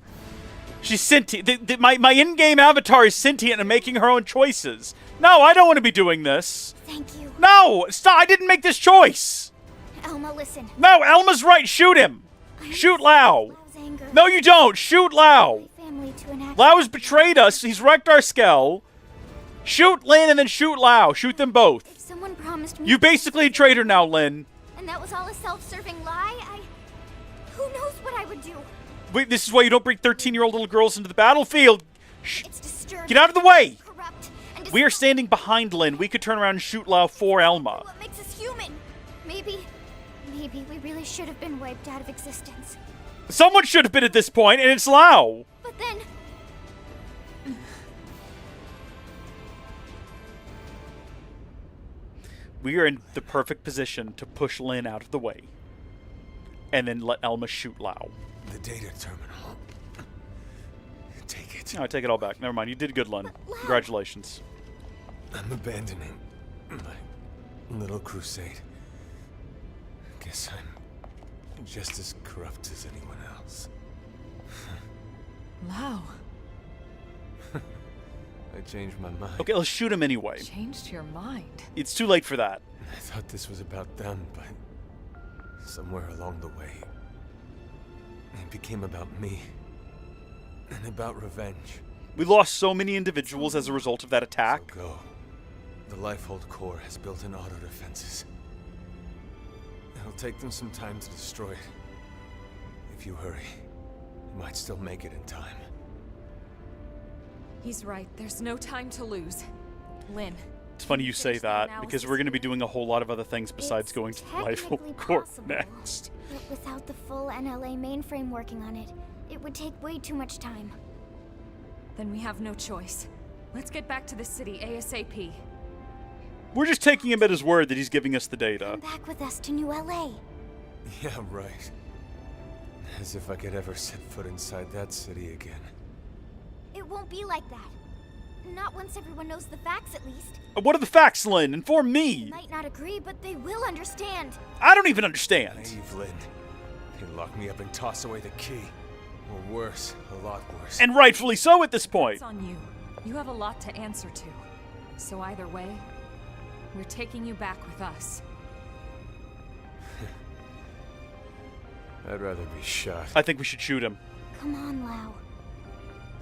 A: She's sentient. My in-game avatar is sentient and making her own choices. No, I don't want to be doing this.
D: Thank you.
A: No, stop. I didn't make this choice.
D: Elma, listen.
A: No, Elma's right. Shoot him. Shoot Lao. No, you don't. Shoot Lao. Lao has betrayed us. He's wrecked our Skell. Shoot Lin and then shoot Lao. Shoot them both.
D: If someone promised me...
A: You basically a traitor now, Lin.
D: And that was all a self-serving lie, who knows what I would do?
A: Wait, this is why you don't bring 13-year-old little girls into the battlefield.
D: It's disturbing.
A: Get out of the way.
D: Corrupt and
A: We are standing behind Lin. We could turn around and shoot Lao for Elma.
D: What makes us human? Maybe we really should have been wiped out of existence.
A: Someone should have been at this point, and it's Lao.
D: But then...
A: We are in the perfect position to push Lin out of the way. And then let Elma shoot Lao.
P: The data terminal. Take it.
A: No, I take it all back. Never mind. You did good, Lin. Congratulations.
P: I'm abandoning my little crusade. Guess I'm just as corrupt as anyone else.
C: Lao.
P: I changed my mind.
A: Okay, let's shoot him anyway.
C: Changed your mind.
A: It's too late for that.
P: I thought this was about them, but somewhere along the way, maybe became about me. And about revenge.
A: We lost so many individuals as a result of that attack.
P: So go. The Lifehold core has built-in auto defenses. It'll take them some time to destroy it. If you hurry, you might still make it in time.
C: He's right. There's no time to lose. Lynn.
A: It's funny you say that, because we're going to be doing a whole lot of other things besides going to the Lifehold core next.
D: But without the full NLA mainframe working on it, it would take way too much time.
C: Then we have no choice. Let's get back to the city ASAP.
A: We're just taking him at his word that he's giving us the data.
D: Come back with us to New LA.
P: Yeah, right. As if I could ever set foot inside that city again.
D: It won't be like that. Not once everyone knows the facts, at least.
A: What are the facts, Lynn? Inform me!
D: They might not agree, but they will understand.
A: I don't even understand!
P: Naive, Lynn. He'd lock me up and toss away the key. Or worse, a lot worse.
A: And rightfully so at this point!
C: It's on you. You have a lot to answer to. So either way, we're taking you back with us.
P: I'd rather be shot.
A: I think we should shoot him.
D: Come on, Lau.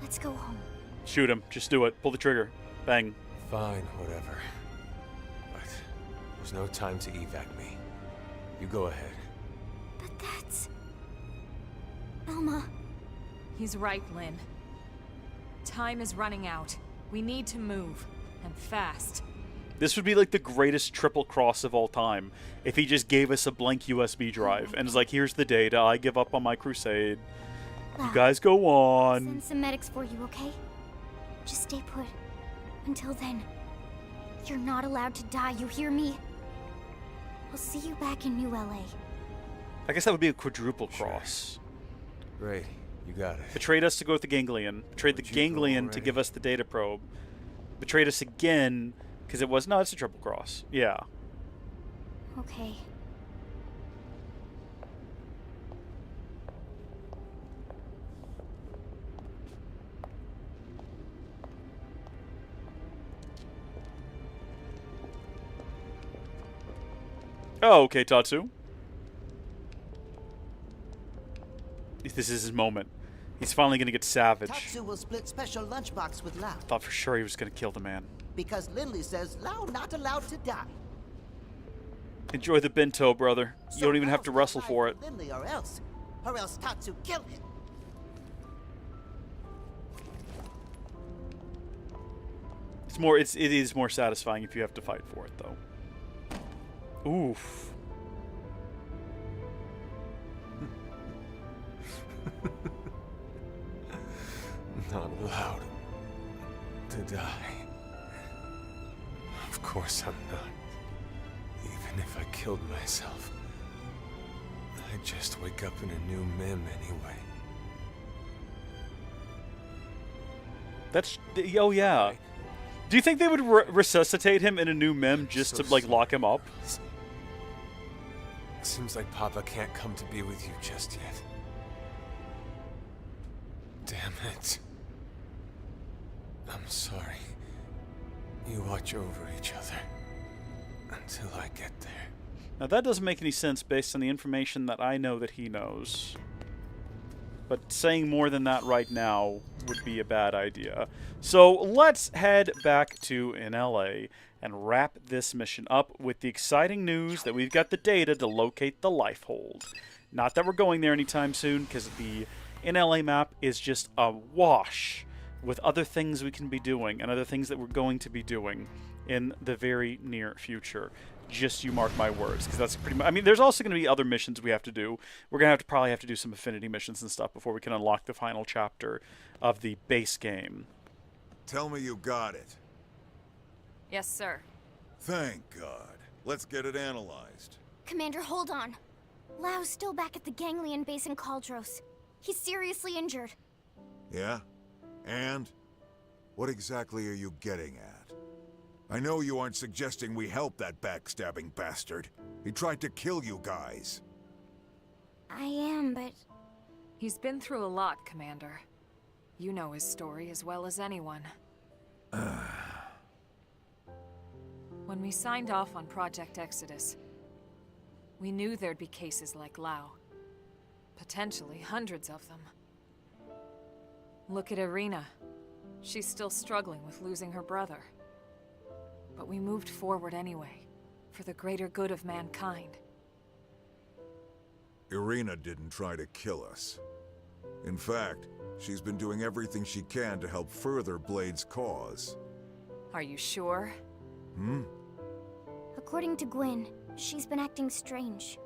D: Let's go home.
A: Shoot him. Just do it. Pull the trigger. Bang.
P: Fine, whatever. But there's no time to evac me. You go ahead.
D: But that's... Elma.
C: He's right, Lynn. Time is running out. We need to move. And fast.
A: This would be like the greatest triple cross of all time if he just gave us a blank USB drive and is like, here's the data, I give up on my crusade. You guys go on.
D: Send some medics for you, okay? Just stay put. Until then, you're not allowed to die, you hear me? I'll see you back in New LA.
A: I guess that would be a quadruple cross.
P: Great, you got it.
A: Betrayed us to go with the Ganglion. Betrayed the Ganglion to give us the data probe. Betrayed us again because it was... No, it's a triple cross. Yeah.
D: Okay.
A: Oh, okay, Tatsu. This is his moment. He's finally gonna get savage.
E: Tatsu will split special lunchbox with Lau.
A: Thought for sure he was gonna kill the man.
E: Because Lindley says Lau not allowed to die.
A: Enjoy the bento, brother. You don't even have to wrestle for it.
E: Lindley or else Tatsu kill him.
A: It is more satisfying if you have to fight for it, though. Oof.
P: Not allowed to die. Of course I'm not. Even if I killed myself, I'd just wake up in a new Mim anyway.
A: That's... Oh, yeah. Do you think they would resuscitate him in a new Mim just to, like, lock him up?
P: Seems like Papa can't come to be with you just yet. Damn it. I'm sorry. You watch over each other until I get there.
A: Now that doesn't make any sense based on the information that I know that he knows. But saying more than that right now would be a bad idea. So let's head back to LA and wrap this mission up with the exciting news that we've got the data to locate the Lifehold. Not that we're going there anytime soon, because the NLA map is just awash with other things we can be doing and other things that we're going to be doing in the very near future. Just you mark my words, because that's pretty much... I mean, there's also going to be other missions we have to do. We're going to probably have to do some affinity missions and stuff before we can unlock the final chapter of the base game.
B: Tell me you got it.
C: Yes, sir.
B: Thank God. Let's get it analyzed.
D: Commander, hold on. Lau's still back at the Ganglion base in Caldros. He's seriously injured.
B: Yeah? And? What exactly are you getting at? I know you aren't suggesting we help that backstabbing bastard. He tried to kill you guys.
D: I am, but...
C: He's been through a lot, Commander. You know his story as well as anyone. When we signed off on Project Exodus, we knew there'd be cases like Lau. Potentially hundreds of them. Look at Irina. She's still struggling with losing her brother. But we moved forward anyway, for the greater good of mankind.
B: Irina didn't try to kill us. In fact, she's been doing everything she can to help further Blade's cause.
C: Are you sure?
B: Hmm?
D: According to Gwyn, she's been acting strange.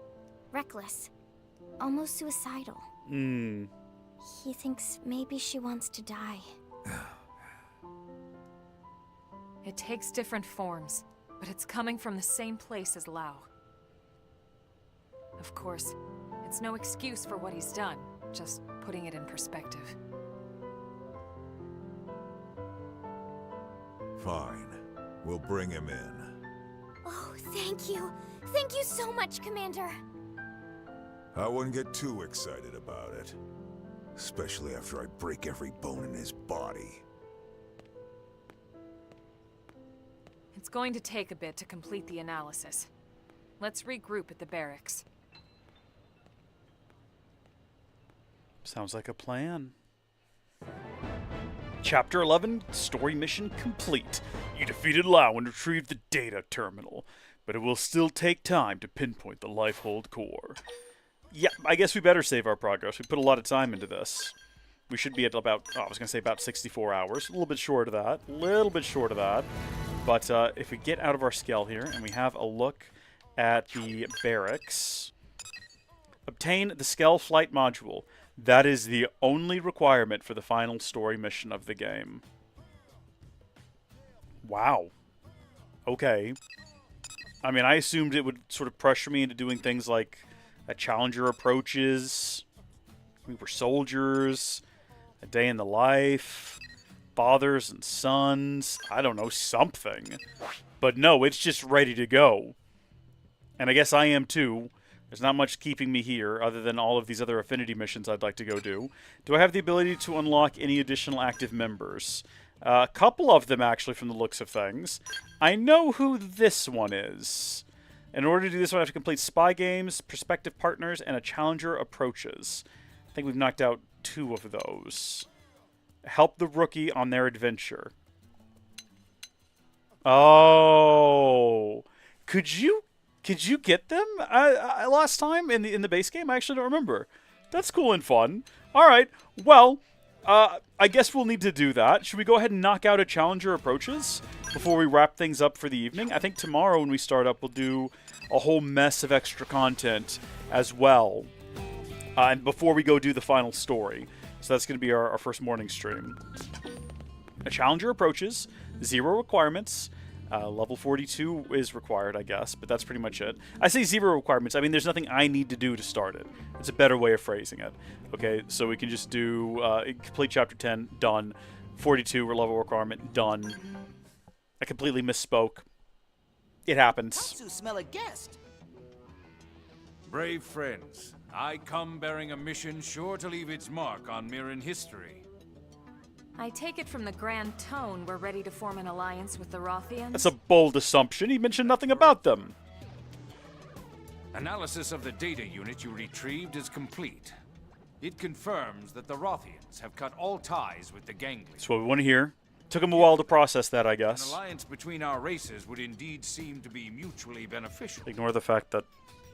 D: Reckless. Almost suicidal. He thinks maybe she wants to die.
C: It takes different forms, but it's coming from the same place as Lao. Of course, it's no excuse for what he's done, just putting it in perspective.
B: Fine. We'll bring him in.
D: Oh, thank you. Thank you so much, Commander.
B: I wouldn't get too excited about it. Especially after I break every bone in his body.
C: It's going to take a bit to complete the analysis. Let's regroup at the barracks.
A: Sounds like a plan. Chapter 11, story mission complete. You defeated Lao and retrieved the data terminal, but it will still take time to pinpoint the Lifehold core. Yeah, I guess we better save our progress. We put a lot of time into this. We should be at about, I was going to say about 64 hours. A little bit short of that. But if we get out of our scale here and we have a look at the barracks, obtain the Skell Flight Module. That is the only requirement for the final story mission of the game. Wow. Okay. I mean, I assumed it would sort of pressure me into doing things like a Challenger approaches, we were soldiers, a day in the life, fathers and sons, I don't know, something. But no, it's just ready to go. And I guess I am too. There's not much keeping me here other than all of these other affinity missions I'd like to go do. Do I have the ability to unlock any additional active members? A couple of them, actually, from the looks of things. I know who this one is. In order to do this one, I have to complete spy games, prospective partners, and a Challenger approaches. I think we've knocked out 2 of those. Help the rookie on their adventure. Oh. Could you get them last time in the base game? I actually don't remember. That's cool and fun. All right. Well, I guess we'll need to do that. Should we go ahead and knock out a Challenger approaches before we wrap things up for the evening? I think tomorrow when we start up, we'll do a whole mess of extra content as well. And before we go do the final story. So that's going to be our first morning stream. A Challenger approaches, 0 requirements. Level 42 is required, I guess, but that's pretty much it. I say 0 requirements. I mean, there's nothing I need to do to start it. It's a better way of phrasing it. Okay, so we can just do complete Chapter 10, done. 42 level requirement, done. I completely misspoke. It happens.
E: Tatsu smell a guest.
I: Brave friends, I come bearing a mission sure to leave its mark on Mirren history.
C: I take it from the grand tone we're ready to form an alliance with the Rothians?
A: That's a bold assumption. He mentioned nothing about them.
I: Analysis of the data unit you retrieved is complete. It confirms that the Rothians have cut all ties with the Ganglions.
A: That's what we want to hear. Took him a while to process that, I guess.
I: An alliance between our races would indeed seem to be mutually beneficial.
A: Ignore the fact that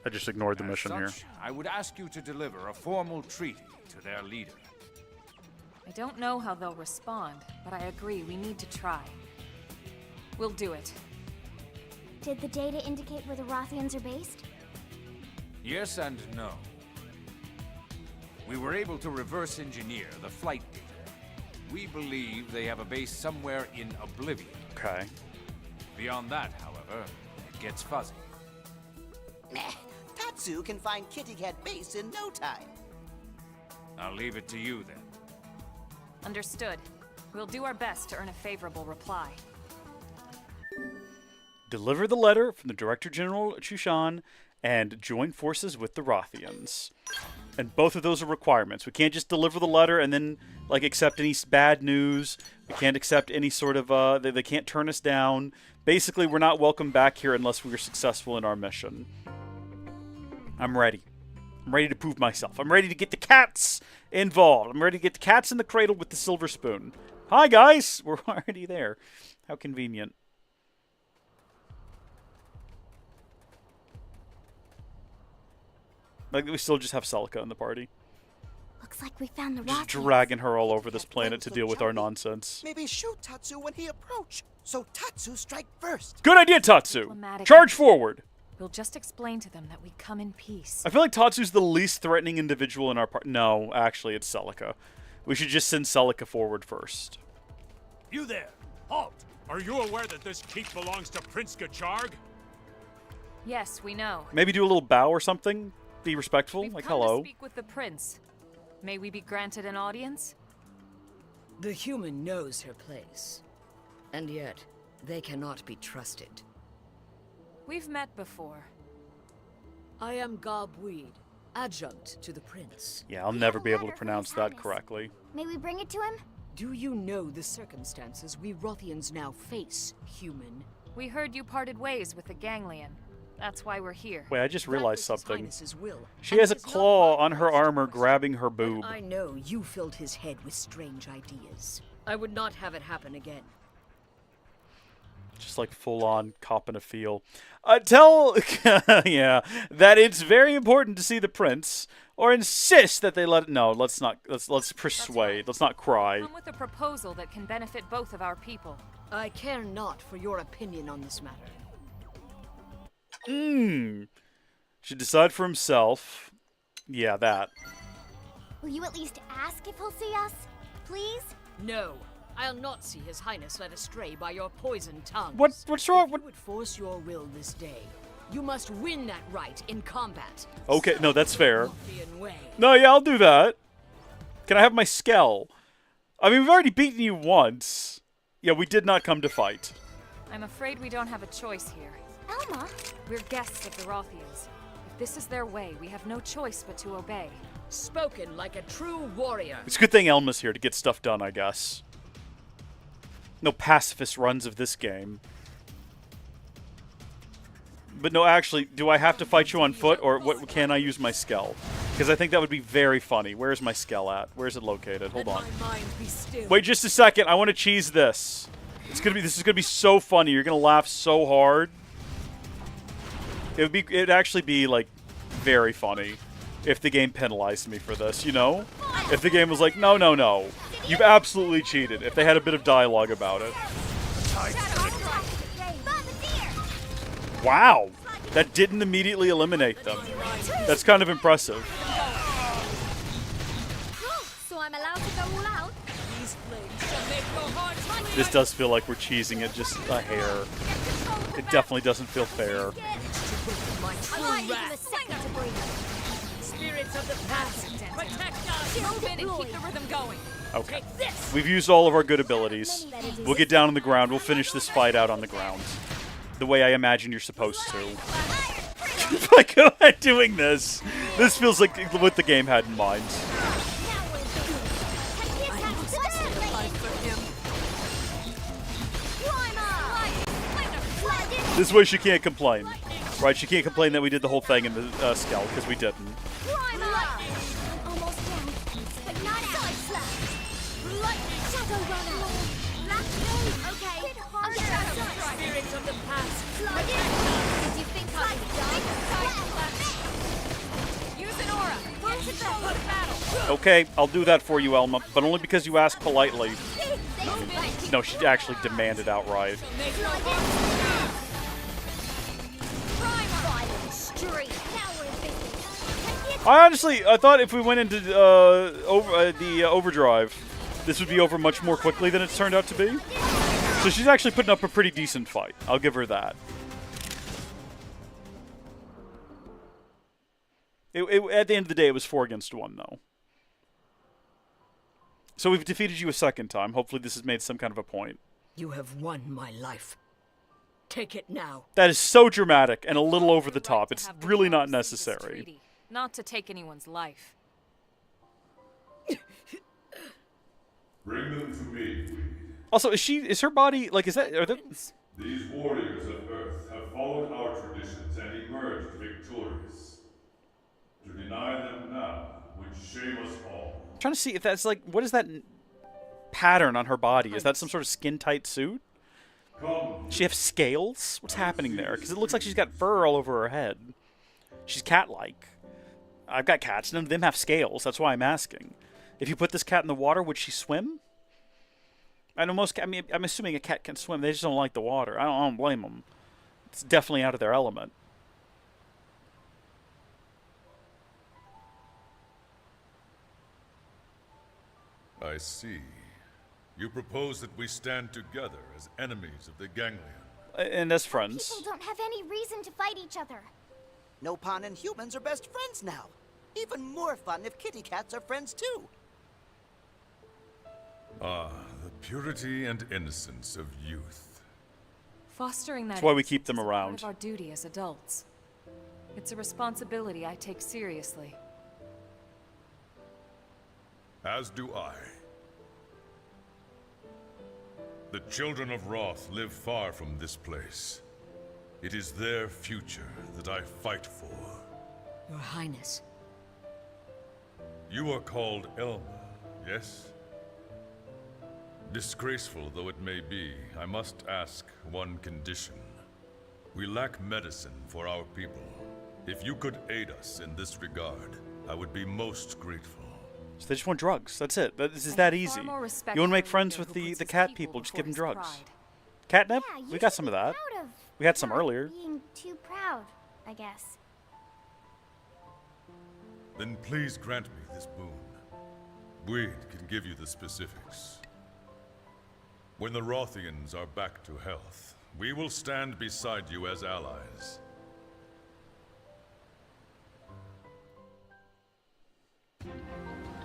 A: I just ignored the mission here.
I: I would ask you to deliver a formal treaty to their leader.
C: I don't know how they'll respond, but I agree we need to try. We'll do it.
D: Did the data indicate where the Rothians are based?
I: Yes and no. We were able to reverse engineer the flight data. We believe they have a base somewhere in Oblivion.
A: Okay.
I: Beyond that, however, it gets fuzzy.
E: Nah, Tatsu can find Kitty Cat Base in no time.
I: I'll leave it to you then.
C: Understood. We'll do our best to earn a favorable reply.
A: Deliver the letter from the Director General Chushan and join forces with the Rothians. And both of those are requirements. We can't just deliver the letter and then like accept any bad news. We can't accept any sort of they can't turn us down. Basically, we're not welcome back here unless we are successful in our mission. I'm ready. I'm ready to prove myself. I'm ready to get the cats involved. I'm ready to get the cats in the cradle with the silver spoon. Hi, guys! We're already there. How convenient. Like, we still just have Celica in the party.
D: Looks like we found the
A: Just
D: rock.
A: dragging her all over this planet to deal with our nonsense.
E: Maybe shoot Tatsu when he approach. So Tatsu strike first.
A: Good idea, Tatsu!
C: Diplomatic.
A: Charge forward!
C: We'll just explain to them that we come in peace.
A: I feel like Tatsu's the least threatening individual in our part. No, actually, it's Celica. We should just send Celica forward first.
Q: You there! Halt! Are you aware that this keep belongs to Prince Gacharg?
C: Yes, we know.
A: Maybe do a little bow or something? Be respectful?
C: We've
A: like,
C: come
A: hello.
C: to speak with the prince. May we be granted an audience?
R: The human knows her place, and yet they cannot be trusted.
C: We've met before.
R: I am Gobweed, adjunct to the prince.
A: Yeah, I'll never be able to pronounce that correctly.
D: May we bring it to him?
R: Do you know the circumstances we Rothians now face, human?
C: We heard you parted ways with the Ganglion. That's why we're here.
A: Wait, I just realized something.
R: Highness's will,
A: She has a claw on her armor grabbing her boob.
R: I know you filled his head with strange ideas. I would not have it happen again.
A: Just like full-on cop in a feel. Tell, yeah, that it's very important to see the prince, or insist that they let. No, let's not. Let's persuade. Let's not cry.
C: Come with a proposal that can benefit both of our people.
R: I care not for your opinion on this matter.
A: Should decide for himself. Yeah, that.
D: Will you at least ask if he'll see us? Please?
R: No. I'll not see His Highness led astray by your poisoned tongues.
A: What's wrong?
R: If you would force your will this day, you must win that right in combat.
A: Okay, no, that's fair.
R: Rothian way.
A: No, yeah, I'll do that. Can I have my Skell? I mean, we've already beaten you once. Yeah, we did not come to fight.
C: I'm afraid we don't have a choice here.
D: Elma?
C: We're guests of the Rothians. If this is their way, we have no choice but to obey.
R: Spoken like a true warrior.
A: It's a good thing Elma's here to get stuff done, I guess. No pacifist runs of this game. But no, actually, do I have to fight you on foot, or what? Can I use my Skell? Because I think that would be very funny. Where's my Skell at? Where's it located? Hold on. Wait just a second. I want to cheese this. This is gonna be so funny. You're gonna laugh so hard. It'd actually be like very funny if the game penalized me for this, you know? If the game was like, no, no, no. You've absolutely cheated. If they had a bit of dialogue about it. Wow. That didn't immediately eliminate them. That's kind of impressive.
M: So I'm allowed to go all out?
A: This does feel like we're cheesing it just a hair. It definitely doesn't feel fair.
R: Spirits of the past, protect us!
C: Move in and keep the rhythm going.
A: Okay. We've used all of our good abilities. We'll get down on the ground. We'll finish this fight out on the ground. The way I imagine you're supposed to. Like, am I doing this? This feels like what the game had in mind. This way she can't complain. Right, she can't complain that we did the whole thing in the Skell, because we didn't. Okay, I'll do that for you, Elma, but only because you asked politely. No, she actually demanded outright. I thought if we went into the overdrive, this would be over much more quickly than it's turned out to be. So she's actually putting up a pretty decent fight. I'll give her that. At the end of the day, it was 4 against 1, though. So we've defeated you a second time. Hopefully this has made some kind of a point.
R: You have won my life. Take it now.
A: That is so dramatic and a little over the top. It's really not necessary.
C: Not to take anyone's life.
F: Bring them to me, please.
A: Also, is her body, like, is that,
F: These warriors of Earth have followed our traditions and emerged victorious. To deny shame us all.
A: I'm trying to see if that's like, what is that pattern on her body? Is that some sort of skin-tight suit?
F: Come.
A: Does she have scales? What's happening there? Because it looks like she's got fur all over her head. She's cat-like. I've got cats. None of them have scales. That's why I'm asking. If you put this cat in the water, would she swim? I know most. I mean, I'm assuming a cat can swim. They just don't like the water. I don't blame them. It's definitely out of their element.
F: I see. You propose that we stand together as enemies of the Ganglion.
A: And as friends.
D: People don't have any reason to fight each other.
E: Nopon and humans are best friends now. Even more fun if kitty cats are friends too.
F: Ah, the purity and innocence of youth.
C: Fostering that
A: That's why we keep them
C: is
A: around.
C: part of our duty as adults. It's a responsibility I take seriously.
F: As do I. The children of Roth live far from this place. It is their future that I fight for.
R: Your Highness.
F: You are called Elma, yes? Disgraceful though it may be, I must ask one condition. We lack medicine for our people. If you could aid us in this regard, I would be most grateful.
A: So they just want drugs. That's it. This is that easy. You want to make friends with the cat people, just give them drugs. Catnip?
D: Yeah,
A: We got some of that. We had some earlier.
D: Being too proud, I guess.
F: Then please grant me this boon. Bwyd can give you the specifics. When the Rothians are back to health, we will stand beside you as allies.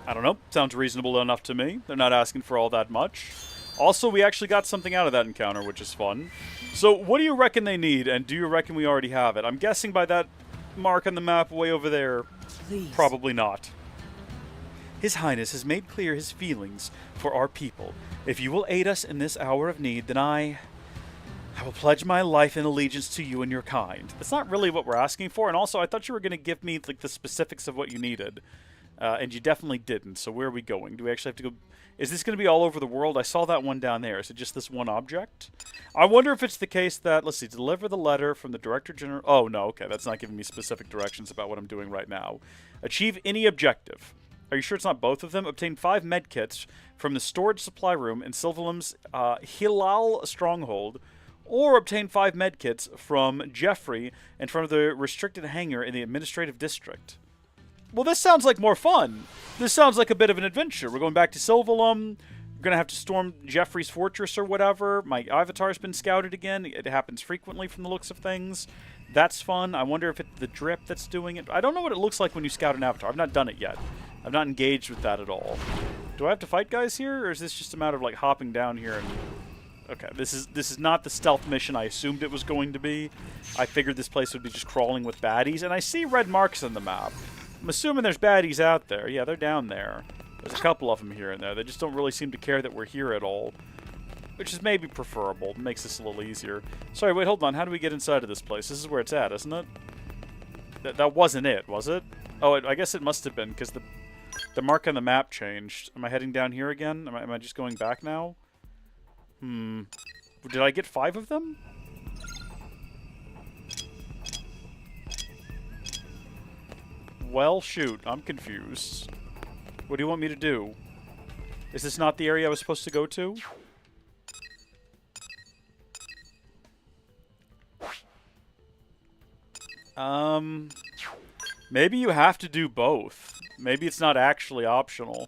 A: I don't know. Sounds reasonable enough to me. They're not asking for all that much. Also, we actually got something out of that encounter, which is fun. So, what do you reckon they need, and do you reckon we already have it? I'm guessing by that mark on the map way over there,
R: Please.
A: probably not. His Highness has made clear his feelings for our people. If you will aid us in this hour of need, then I will pledge my life and allegiance to you and your kind. That's not really what we're asking for, and also I thought you were going to give me like the specifics of what you needed. And you definitely didn't, so where are we going? Do we actually have to go... Is this going to be all over the world? I saw that one down there. Is it just this one object? I wonder if it's the case that... Let's see. Deliver the letter from the Director General... Oh, no. Okay, that's not giving me specific directions about what I'm doing right now. Achieve any objective. Are you sure it's not both of them? Obtain 5 medkits from the storage supply room in Sylvalim's Hilal stronghold. Or obtain 5 medkits from Jeffrey in front of the restricted hangar in the administrative district. Well, this sounds like more fun. This sounds like a bit of an adventure. We're going back to Sylvalim. We're going to have to storm Jeffrey's fortress or whatever. My avatar's been scouted again. It happens frequently from the looks of things. That's fun. I wonder if it's the drip that's doing it. I don't know what it looks like when you scout an avatar. I've not done it yet. I've not engaged with that at all. Do I have to fight guys here, or is this just a matter of like hopping down here and... Okay, this is not the stealth mission I assumed it was going to be. I figured this place would be just crawling with baddies, and I see red marks on the map. I'm assuming there's baddies out there. Yeah, they're down there. There's a couple of them here and there. They just don't really seem to care that we're here at all. Which is maybe preferable. It makes this a little easier. Sorry, wait, hold on. How do we get inside of this place? This is where it's at, isn't it? That wasn't it, was it? Oh, I guess it must have been, because the mark on the map changed. Am I heading down here again? Am I just going back now? Did I get 5 of them? Well, shoot. I'm confused. What do you want me to do? Is this not the area I was supposed to go to? Maybe you have to do both. Maybe it's not actually optional.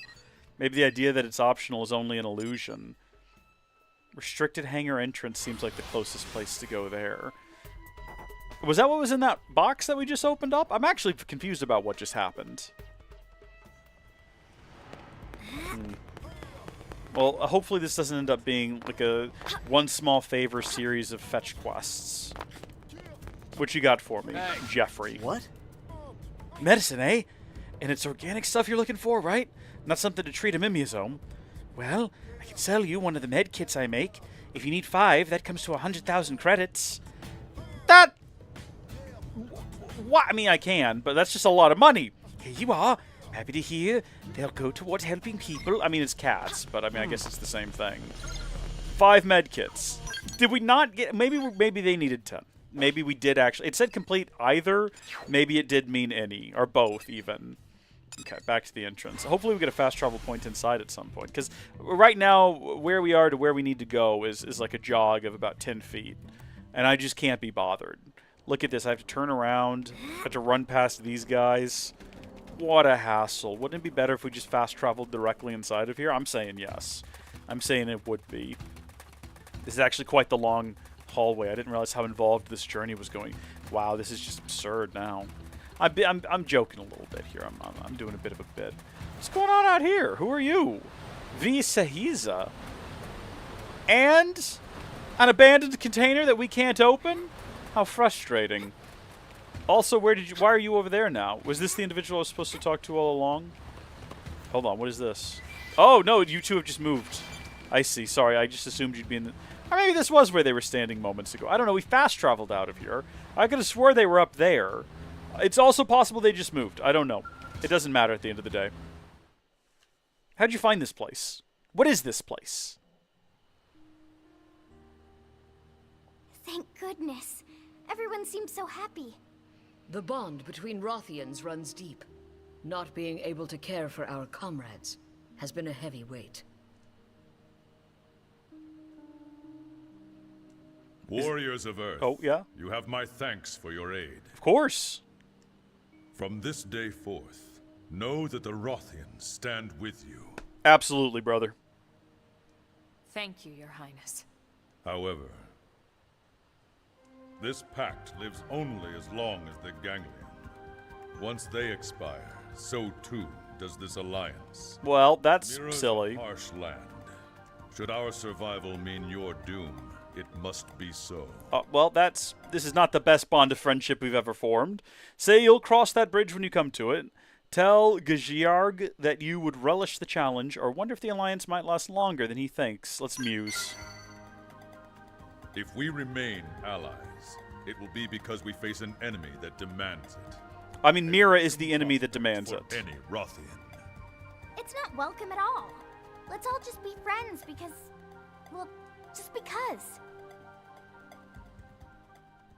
A: Maybe the idea that it's optional is only an illusion. Restricted hangar entrance seems like the closest place to go there. Was that what was in that box that we just opened up? I'm actually confused about what just happened. Well, hopefully this doesn't end up being like a one small favor series of fetch quests. What you got for me, Jeffrey?
N: What?
A: Medicine, eh? And it's organic stuff you're looking for, right? Not something to treat a mimiosome. Well, I can sell you one of the med kits I make. If you need 5, that comes to 100,000 credits. What? I mean, I can, but that's just a lot of money. Here you are. Happy to hear. They'll go towards helping people. I mean, it's cats, but I mean, I guess it's the same thing. 5 med kits. Did we not get... Maybe they needed 10. Maybe we did actually... It said complete either. Maybe it did mean any. Or both, even. Okay, back to the entrance. Hopefully we get a fast travel point inside at some point. Because right now, where we are to where we need to go is like a jog of about 10 feet. And I just can't be bothered. Look at this. I have to turn around. I have to run past these guys. What a hassle. Wouldn't it be better if we just fast traveled directly inside of here? I'm saying yes. I'm saying it would be. This is actually quite the long hallway. I didn't realize how involved this journey was going. Wow, this is just absurd now. I'm joking a little bit here. I'm doing a bit of a bit. What's going on out here? Who are you? V. Sahiza. And an abandoned container that we can't open? How frustrating. Also, why are you over there now? Was this the individual I was supposed to talk to all along? Hold on, what is this? Oh, no, you two have just moved. I see. Sorry, I just assumed you'd be in the... Or maybe this was where they were standing moments ago. I don't know. We fast-traveled out of here. I could have swore they were up there. It's also possible they just moved. I don't know. It doesn't matter at the end of the day. How'd you find this place? What is this place?
D: Thank goodness. Everyone seems so happy.
R: The bond between Rothians runs deep. Not being able to care for our comrades has been a heavy weight.
F: Warriors of Earth.
A: Oh, yeah?
F: You have my thanks for your aid.
A: Of course.
F: From this day forth, know that the Rothians stand with you.
A: Absolutely, brother.
C: Thank you, Your Highness.
F: However, this pact lives only as long as the Ganglion. Once they expire, so too does this alliance.
A: Well, that's
F: Mira's
A: silly.
F: A harsh land. Should our survival mean your doom, it must be so.
A: Well, this is not the best bond of friendship we've ever formed. Say you'll cross that bridge when you come to it. Tell Gajiarg that you would relish the challenge, or wonder if the alliance might last longer than he thinks. Let's muse.
F: If we remain allies, it will be because we face an enemy that demands it.
A: I mean, Mira is the enemy that demands it.
F: Any Rothian.
D: It's not welcome at all. Let's all just be friends because... well, just because.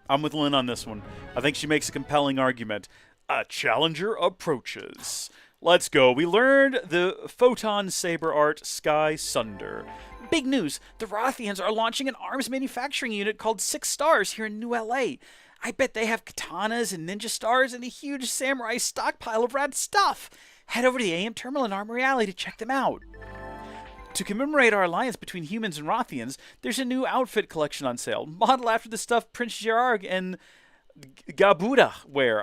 A: I'm with Lynn on this one. I think she makes a compelling argument. A challenger approaches. Let's go. We learned the Photon Saber Art Sky Sunder. Big news. The Rothians are launching an arms manufacturing unit called 6 Stars here in New LA. I bet they have katanas and ninja stars and a huge samurai stockpile of rad stuff. Head over to the AM Terminal in Armory Alley to check them out. To commemorate our alliance between humans and Rothians, there's a new outfit collection on sale, modeled after the stuff Prince Gerard and Gabuda wear.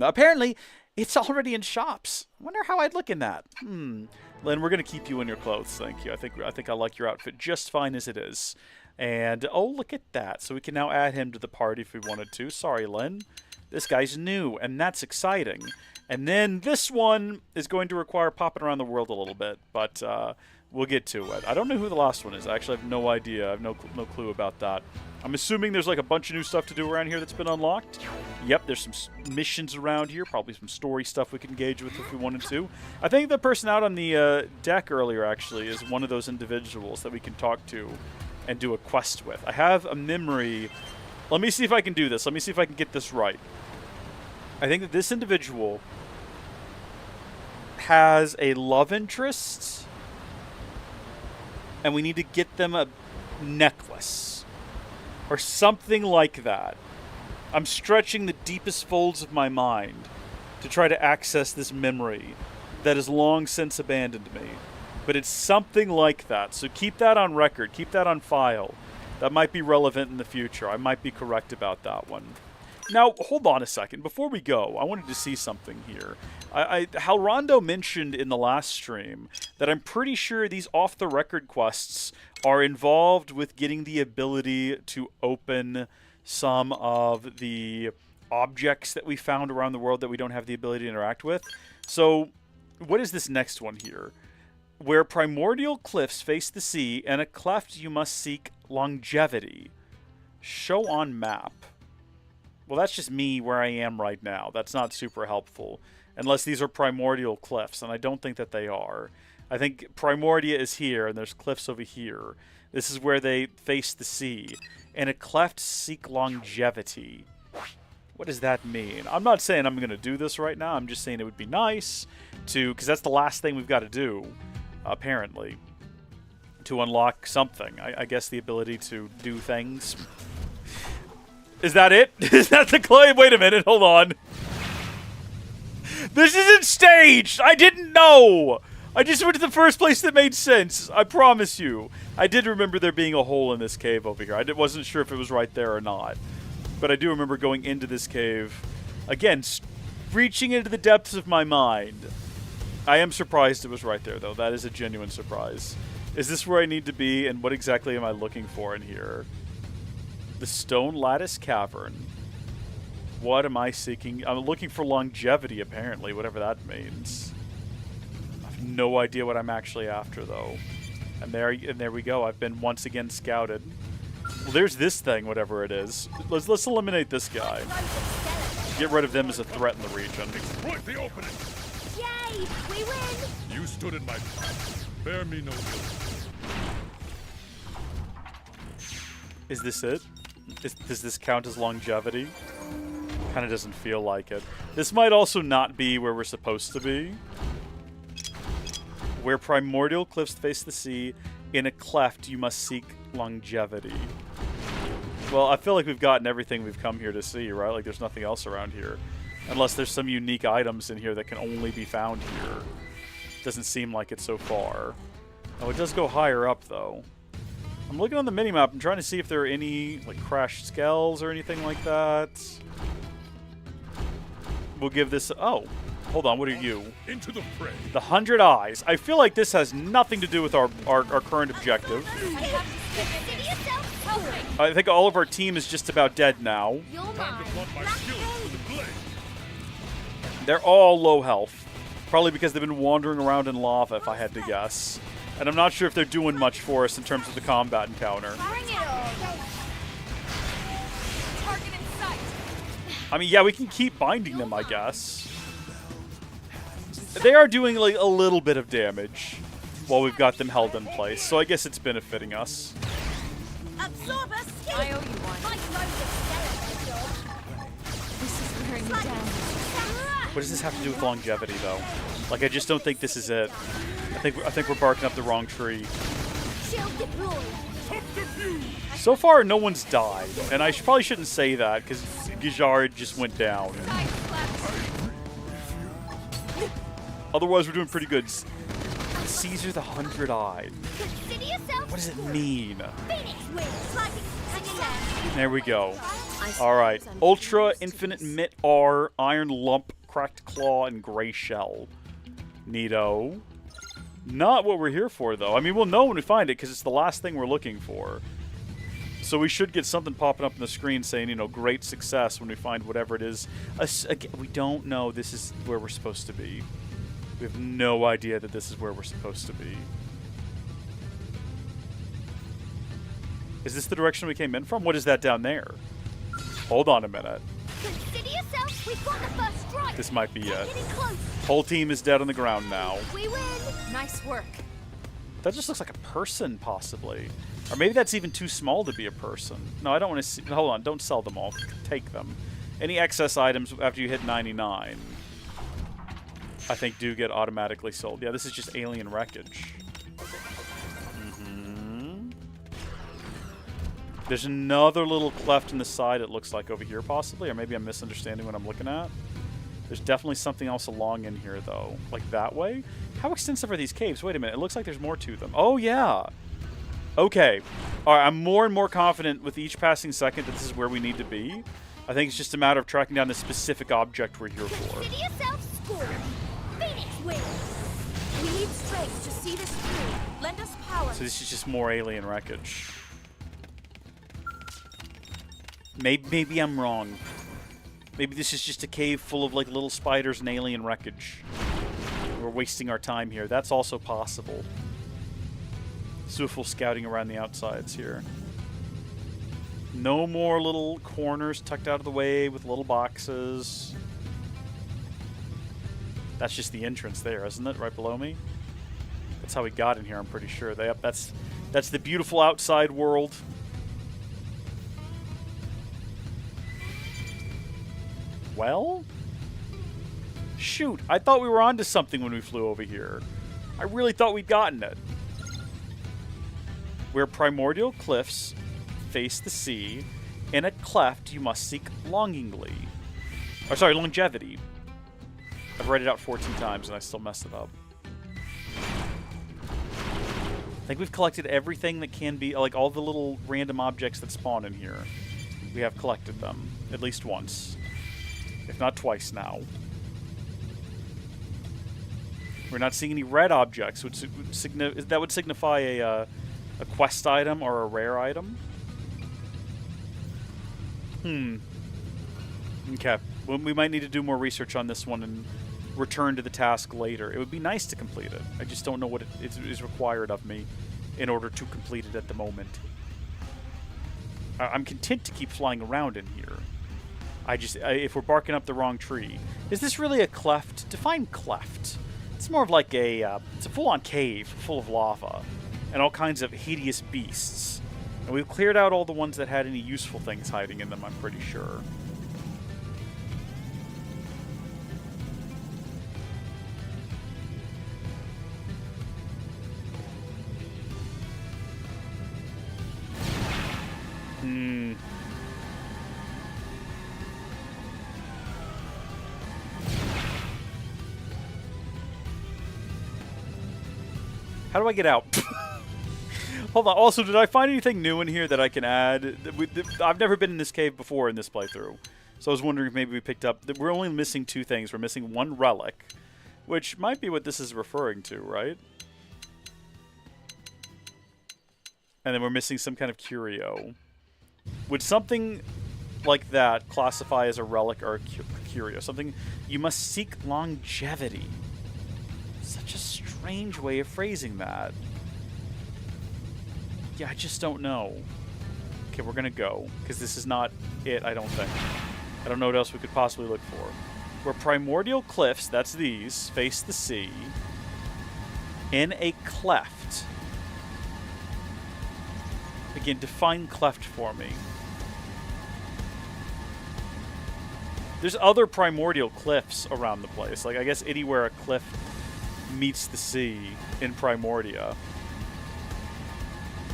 A: Apparently, it's already in shops. I wonder how I'd look in that. Lynn, we're gonna keep you in your clothes, thank you. I think I like your outfit just fine as it is. And oh, look at that! So we can now add him to the party if we wanted to. Sorry, Lynn. This guy's new, and that's exciting. And then this one is going to require popping around the world a little bit, but we'll get to it. I don't know who the last one is. I actually have no idea. I have no clue about that. I'm assuming there's like a bunch of new stuff to do around here that's been unlocked. Yep, there's some missions around here, probably some story stuff we can engage with if we wanted to. I think the person out on the deck earlier actually is one of those individuals that we can talk to and do a quest with. I have a memory. Let me see if I can do this. Let me see if I can get this right. I think that this individual has a love interest, and we need to get them a necklace or something like that. I'm stretching the deepest folds of my mind to try to access this memory that has long since abandoned me, but it's something like that. So keep that on record, keep that on file. That might be relevant in the future. I might be correct about that one. Now, hold on a second. Before we go, I wanted to see something here. Halrondo mentioned in the last stream that I'm pretty sure these off-the-record quests are involved with getting the ability to open some of the objects that we found around the world that we don't have the ability to interact with. So, what is this next one here? Where primordial cliffs face the sea, and a cleft you must seek longevity. Show on map. Well, that's just me where I am right now. That's not super helpful. Unless these are primordial cliffs, and I don't think that they are. I think Primordia is here, and there's cliffs over here. This is where they face the sea. And a cleft seek longevity. What does that mean? I'm not saying I'm going to do this right now. I'm just saying it would be nice to... Because that's the last thing we've got to do, apparently. To unlock something. I guess the ability to do things. Is that it? Is that the claim? Wait a minute. Hold on. This isn't staged! I didn't know! I just went to the first place that made sense. I promise you. I did remember there being a hole in this cave over here. I wasn't sure if it was right there or not. But I do remember going into this cave. Again, reaching into the depths of my mind. I am surprised it was right there, though. That is a genuine surprise. Is this where I need to be, and what exactly am I looking for in here? The Stone Lattice Cavern. What am I seeking? I'm looking for longevity, apparently, whatever that means. I have no idea what I'm actually after, though. And there we go. I've been once again scouted. Well, there's this thing, whatever it is. Let's eliminate this guy. Get rid of them as a threat in the region.
F: Exploit the opening!
M: Yay! We win!
F: You stood in my path. Bear me no ill.
A: Is this it? Does this count as longevity? Kind of doesn't feel like it. This might also not be where we're supposed to be. Where primordial cliffs face the sea, in a cleft you must seek longevity. Well, I feel like we've gotten everything we've come here to see, right? Like there's nothing else around here. Unless there's some unique items in here that can only be found here. Doesn't seem like it so far. Oh, it does go higher up, though. I'm looking on the minimap. I'm trying to see if there are any, like, crashed skells or anything like that. We'll give this... Oh, hold on. What are you?
F: Into the fray.
A: The 100 Eyes. I feel like this has nothing to do with our current objective. I think all of our team is just about dead now. They're all low health. Probably because they've been wandering around in lava, if I had to guess. And I'm not sure if they're doing much for us in terms of the combat encounter. I mean, yeah, we can keep binding them, I guess. They are doing, like, a little bit of damage while we've got them held in place, so I guess it's benefiting us.
M: I owe you one. This is wearing me down.
A: What does this have to do with longevity, though? Like, I just don't think this is it. I think we're barking up the wrong tree. So far, no one's died, and I probably shouldn't say that because Gijard just went down. Otherwise, we're doing pretty good. Caesar the 100-Eyed. What does it mean? There we go. All right, Ultra, Infinite Mit R, Iron Lump, Cracked Claw, and Gray Shell. Neato. Not what we're here for, though. I mean, we'll know when we find it, because it's the last thing we're looking for. So we should get something popping up on the screen saying, you know, great success when we find whatever it is. Again, we don't know this is where we're supposed to be. We have no idea that this is where we're supposed to be. Is this the direction we came in from? What is that down there? Hold on a minute.
M: We've got the first strike.
A: This might be it. Whole team is dead on the ground now.
M: We win. Nice work.
A: That just looks like a person, possibly. Or maybe that's even too small to be a person. No, I don't want to see... Hold on, don't sell them all. Take them. Any excess items after you hit 99, I think do get automatically sold. Yeah, this is just alien wreckage. There's another little cleft in the side, it looks like, over here, possibly. Or maybe I'm misunderstanding what I'm looking at. There's definitely something else along in here, though. Like that way? How extensive are these caves? Wait a minute. It looks like there's more to them. Oh, yeah. Okay. All right, I'm more and more confident with each passing second that this is where we need to be. I think it's just a matter of tracking down the specific object we're here for.
M: Consider yourself scored. Phoenix wins. We need strength to see this through. Lend us power.
A: So this is just more alien wreckage. Maybe I'm wrong. Maybe this is just a cave full of like little spiders and alien wreckage. We're wasting our time here. That's also possible. Suful scouting around the outsides here. No more little corners tucked out of the way with little boxes. That's just the entrance there, isn't it? Right below me? That's how we got in here, I'm pretty sure. That's the beautiful outside world. Well? Shoot, I thought we were onto something when we flew over here. I really thought we'd gotten it. Where primordial cliffs face the sea, in a cleft you must seek longingly. Or sorry, longevity. I've read it out 14 times and I still messed it up. I think we've collected everything that can be, like all the little random objects that spawn in here. We have collected them, at least once. If not twice now. We're not seeing any red objects, which that would signify a quest item or a rare item. Okay. Well, we might need to do more research on this one and return to the task later. It would be nice to complete it. I just don't know what is required of me in order to complete it at the moment. I'm content to keep flying around in here. If we're barking up the wrong tree. Is this really a cleft? Define cleft. It's more of like it's a full-on cave full of lava and all kinds of hideous beasts. And we've cleared out all the ones that had any useful things hiding in them, I'm pretty sure. How do I get out? Hold on. Also, did I find anything new in here that I can add? I've never been in this cave before in this playthrough. So I was wondering if maybe we picked up... We're only missing 2 things. We're missing 1 relic, which might be what this is referring to, right? And then we're missing some kind of curio. Would something like that classify as a relic or a curio? Something... You must seek longevity. Such a strange way of phrasing that. Yeah, I just don't know. Okay, we're gonna go, because this is not it, I don't think. I don't know what else we could possibly look for. Where primordial cliffs, that's these, face the sea, in a cleft. Again, define cleft for me. There's other primordial cliffs around the place. Like, I guess anywhere a cliff meets the sea in Primordia.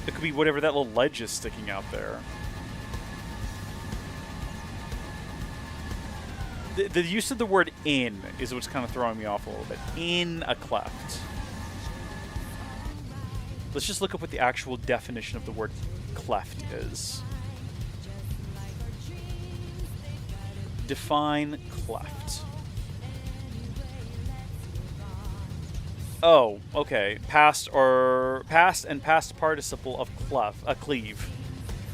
A: It could be whatever that little ledge is sticking out there. The use of the word in is what's kind of throwing me off a little bit. In a cleft. Let's just look up what the actual definition of the word cleft is. Define cleft. Oh, okay. Past and past participle of cleave.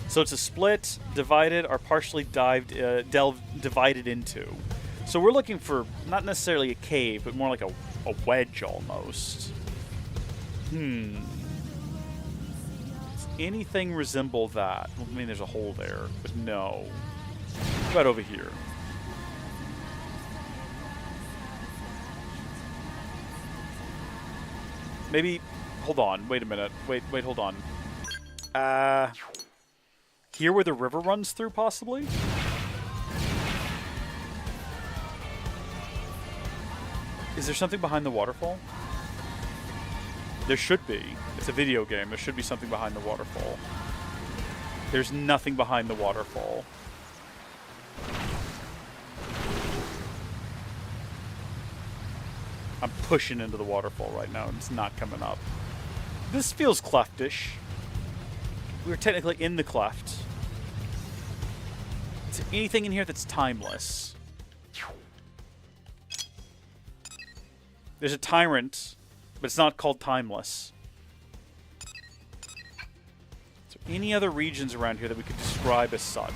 A: So it's a split, divided, or partially divided into. So we're looking for not necessarily a cave, but more like a wedge almost. Does anything resemble that? Well, I mean, there's a hole there, but no. What about over here? Maybe, hold on, wait a minute. Wait, hold on. Here where the river runs through, possibly? Is there something behind the waterfall? There should be. It's a video game. There should be something behind the waterfall. There's nothing behind the waterfall. I'm pushing into the waterfall right now, and it's not coming up. This feels cleftish. We're technically in the cleft. Is there anything in here that's timeless? There's a tyrant, but it's not called timeless. Is there any other regions around here that we could describe as such?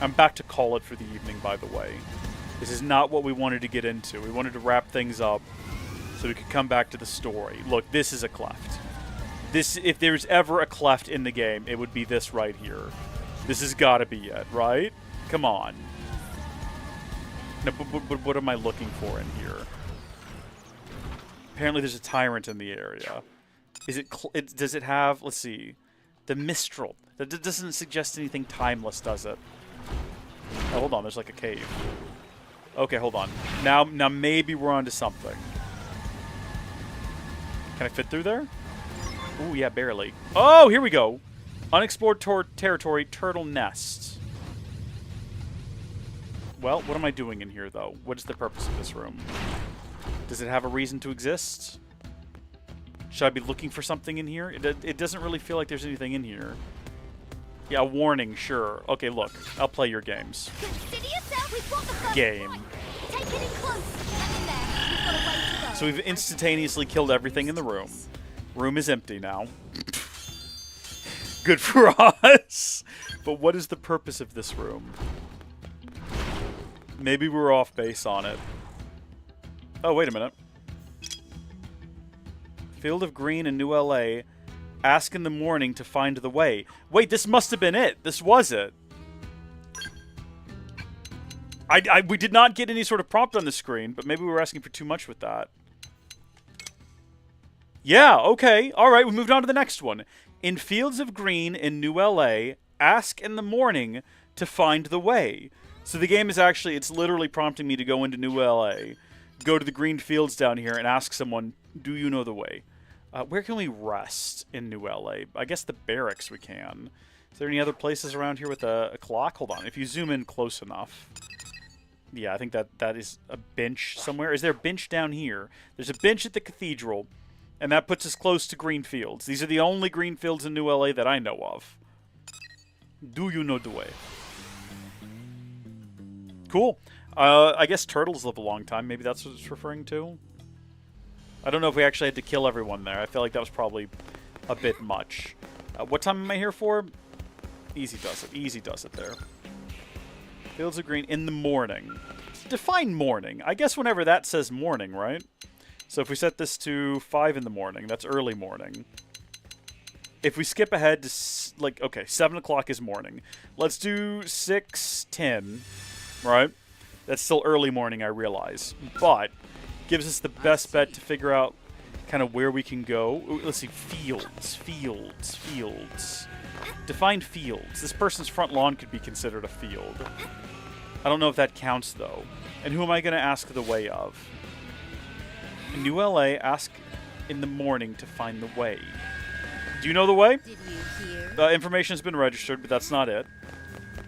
A: I'm back to call it for the evening, by the way. This is not what we wanted to get into. We wanted to wrap things up so we could come back to the story. Look, this is a cleft. If there's ever a cleft in the game, it would be this right here. This has got to be it, right? Come on. No, but what am I looking for in here? Apparently there's a tyrant in the area. Is it, does it have, let's see, the Mistral. That doesn't suggest anything timeless, does it? Oh, hold on, there's like a cave. Okay, hold on. Now maybe we're onto something. Can I fit through there? Ooh, yeah, barely. Oh, here we go. Unexplored territory, turtle nest. Well, what am I doing in here, though? What is the purpose of this room? Does it have a reason to exist? Should I be looking for something in here? It doesn't really feel like there's anything in here. Yeah, a warning, sure. Okay, look. I'll play your games. Game. So we've instantaneously killed everything in the room. Room is empty now. Good for us. But what is the purpose of this room? Maybe we're off base on it. Oh, wait a minute. Field of Green in New LA. Ask in the morning to find the way. Wait, this must have been it. This was it. We did not get any sort of prompt on the screen, but maybe we were asking for too much with that. Yeah, okay. All right, we moved on to the next one. In Fields of Green in New LA, ask in the morning to find the way. So the game is actually, it's literally prompting me to go into New LA, go to the green fields down here, and ask someone, do you know the way? Where can we rest in New LA? I guess the barracks we can. Is there any other places around here with a clock? Hold on, if you zoom in close enough. Yeah, I think that is a bench somewhere. Is there a bench down here? There's a bench at the cathedral, and that puts us close to green fields. These are the only green fields in New LA that I know of. Do you know the way? Cool. I guess turtles live a long time. Maybe that's what it's referring to. I don't know if we actually had to kill everyone there. I feel like that was probably a bit much. What time am I here for? Easy does it. Easy does it there. Fields of Green in the morning. Define morning. I guess whenever that says morning, right? So if we set this to 5 in the morning, that's early morning. If we skip ahead to, like, okay, 7 o'clock is morning. Let's do 6:10, right? That's still early morning, I realize. But gives us the best bet to figure out kind of where we can go. Ooh, let's see, fields. Define fields. This person's front lawn could be considered a field. I don't know if that counts, though. And who am I going to ask the way of? In New LA, ask in the morning to find the way. Do you know the way?
M: Did you hear?
A: Information has been registered, but that's not it.